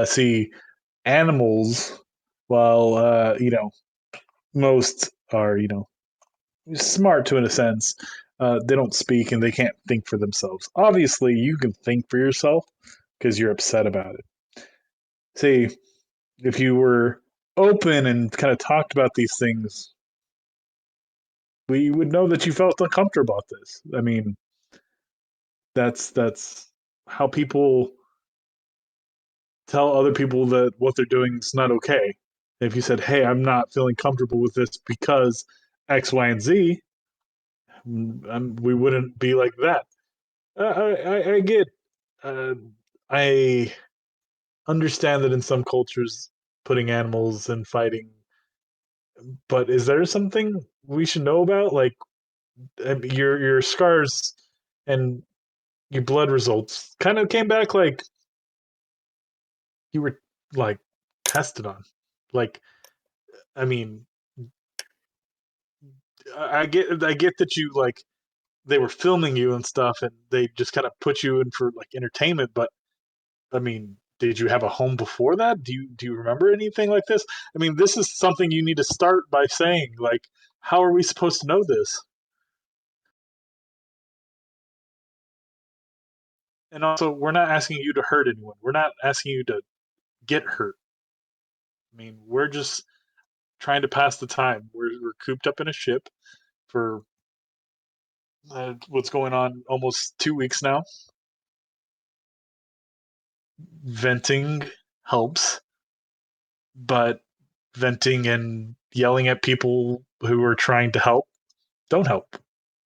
See, animals, well, most are, smart to in a sense. They don't speak and they can't think for themselves. Obviously, you can think for yourself because you're upset about it. See, if you were open and kind of talked about these things, we would know that you felt uncomfortable about this. I mean, that's how people tell other people that what they're doing is not okay. If you said, "Hey, I'm not feeling comfortable with this because X, Y, and Z," we wouldn't be like that. I get. Uh, I understand that in some cultures, putting animals and fighting. But is there something we should know about, like your scars and your blood results kind of came back like you were like tested on. Like, I mean, I get that you like they were filming you and stuff, and they just kind of put you in for like entertainment. But I mean, did you have a home before that? Do you remember anything like this? I mean, this is something you need to start by saying like, how are we supposed to know this? And also, we're not asking you to hurt anyone. We're not asking you to get hurt. I mean, we're just trying to pass the time. We're cooped up in a ship for what's going on almost 2 weeks now. Venting helps, but venting and yelling at people who are trying to help don't help.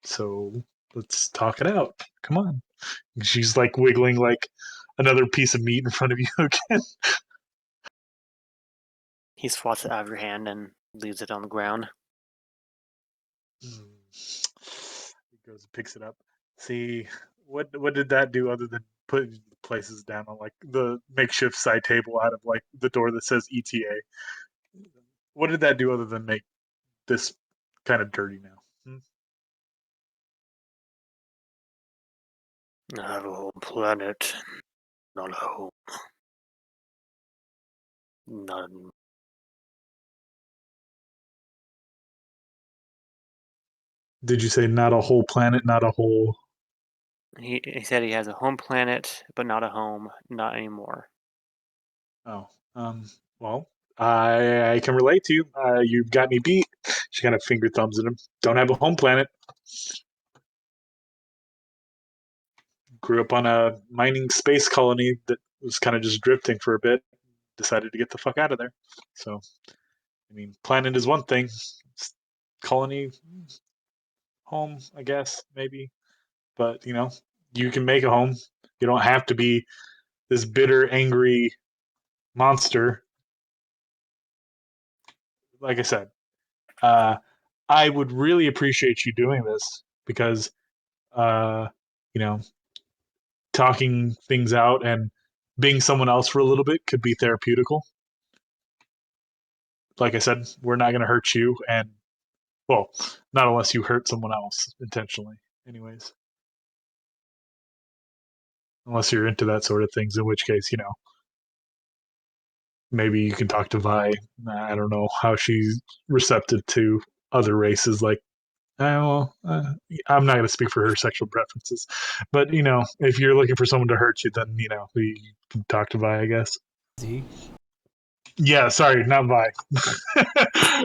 So let's talk it out. Come on. She's like wiggling like another piece of meat in front of you again. He swats it out of your hand and leaves it on the ground. He goes and picks it up. See, what did that do other than put places down on like the makeshift side table out of like the door that says ETA? What did that do other than make this kind of dirty now? I have a whole planet, not a home. None. Did you say not a whole planet, not a whole? He said he has a home planet, but not a home, not anymore. Oh, well, I can relate to you. You've got me beat. She kind of finger thumbs at him. Don't have a home planet. Grew up on a mining space colony that was kind of just drifting for a bit. Decided to get the fuck out of there. So, I mean, planet is one thing. Colony, home, I guess, maybe. But, you can make a home. You don't have to be this bitter, angry monster. Like I said, uh, I would really appreciate you doing this because, uh, you know, talking things out and being someone else for a little bit could be therapeutical. Like I said, we're not going to hurt you, and well, not unless you hurt someone else intentionally. Anyways, unless you're into that sort of things, in which case, maybe you can talk to Vi. I don't know how she's receptive to other races. Like, I'm not going to speak for her sexual preferences, but if you're looking for someone to hurt you, then we can talk to Vi, I guess. Z. Yeah, sorry, not Vi.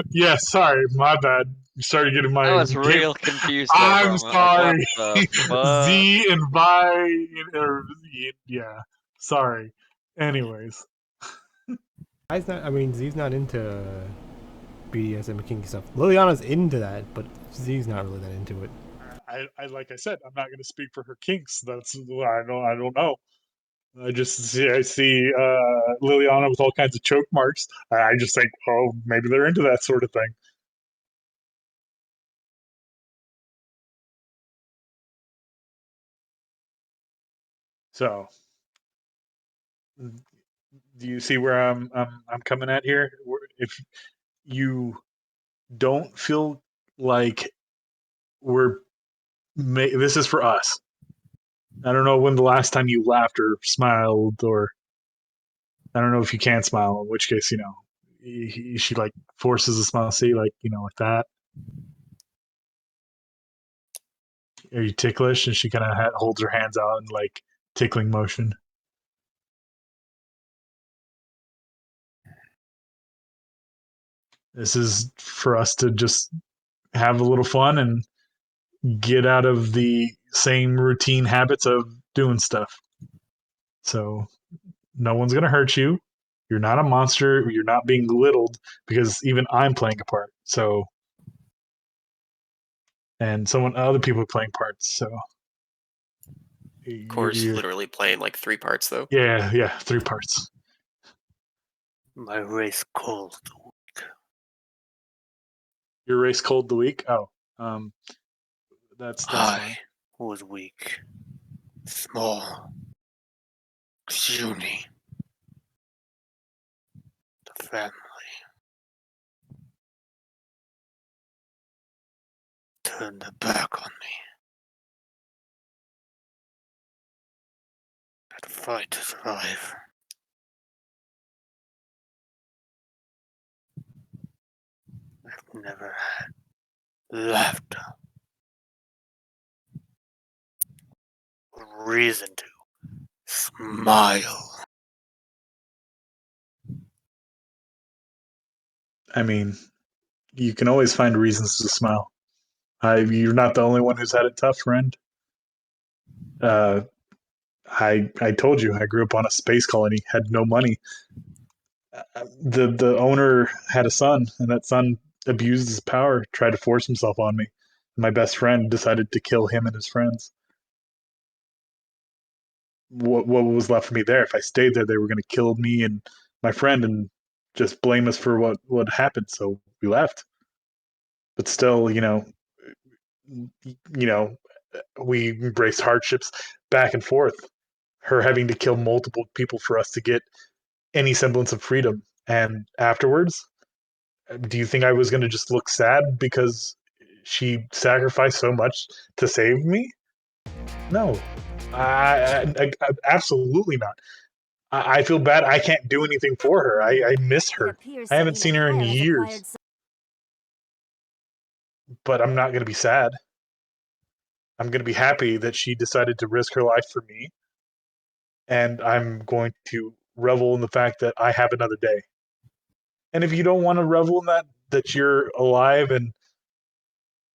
Yeah, sorry, my bad. Started getting I my was game. real confused there for I'm a moment. Like, what sorry. the fuck? Z and Vi, or yeah, sorry. Anyways, I's not. I mean, Z's not into BDSM and kinky stuff. Liliana's into that, but Z's not really that into it. I like I said, I'm not going to speak for her kinks. That's I don't know. I see Liliana with all kinds of choke marks. I just think, oh, maybe they're into that sort of thing. So, do you see where I'm coming at here? If you don't feel like this is for us. I don't know when the last time you laughed or smiled, or I don't know if you can smile. In which case, she like forces a smile. See, like like that. Are you ticklish? And she kind of holds her hands out in like tickling motion. This is for us to just have a little fun and get out of the same routine habits of doing stuff. So no one's going to hurt you. You're not a monster. You're not being belittled because even I'm playing a part. So, and other people are playing parts. So, Core's literally playing like 3 parts though. yeah, 3 parts. My race cold. Your race cold the week? Oh, that's I fine. was weak, small, puny. The family turned their back on me. I had to fight to survive. I've never had laughter. Reason to smile. I mean, you can always find reasons to smile. You're not the only one who's had it tough, friend. I told you I grew up on a space colony, had no money. The owner had a son, and that son abused his power, tried to force himself on me. My best friend decided to kill him and his friends. What was left for me there? If I stayed there, they were going to kill me and my friend and just blame us for what happened. So we left. But still, we embraced hardships back and forth. Her having to kill multiple people for us to get any semblance of freedom. And afterwards, do you think I was going to just look sad because she sacrificed so much to save me? No, absolutely not. I feel bad. I can't do anything for her. I miss It her. appears I haven't Selena seen her in Kyle has acquired years, but I'm not going to be sad. I'm going to be happy that she decided to risk her life for me. And I'm going to revel in the fact that I have another day. And if you don't want to revel in that you're alive and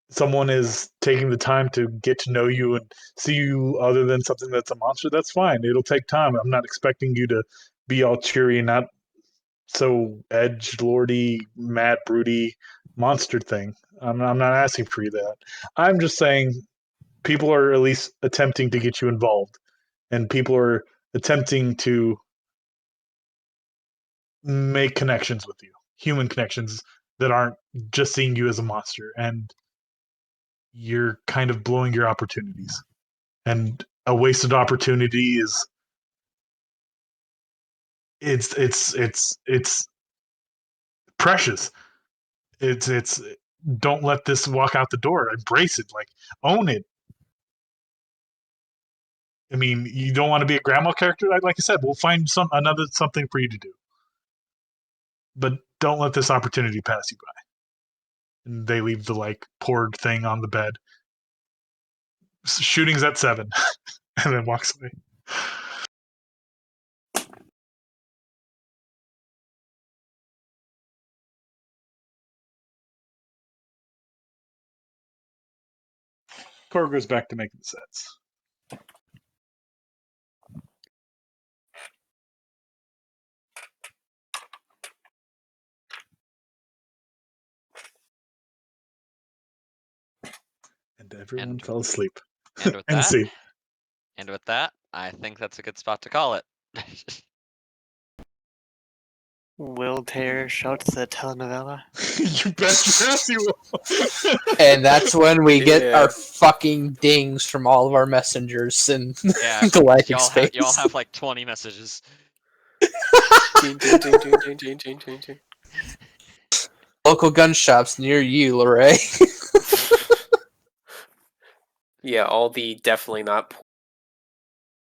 someone is taking the time to get to know you and see you other than something that's a monster, that's fine. It'll take time. I'm not expecting you to be all cheery and not so edge lordy, mad broody monster thing. I'm not asking for you that. I'm just saying people are at least attempting to get you involved, and people are attempting to make connections with you, human connections that aren't just seeing you as a monster. And you're kind of blowing your opportunities. And a wasted opportunity is it's precious. It's don't let this walk out the door. Embrace it, like own it. I mean, you don't want to be a grandma character. Like I said, we'll find something for you to do, but don't let this opportunity pass you by. And they leave the like poured thing on the bed. Shootings at 7, and then walks away. Cora goes back to making the sets. And everyone And- fell asleep. And with And that, see. I think that's a good spot to call it. Will Tear shouts the telenovela. You bet your ass you will. And that's when we get Yeah. our fucking dings from all of our messengers and Yeah, galactic y'all space. have like 20 messages. Ding, ding, ding, ding, ding, ding, ding, ding, ding. Local gun shops near you, Lorray. Yeah, all the definitely not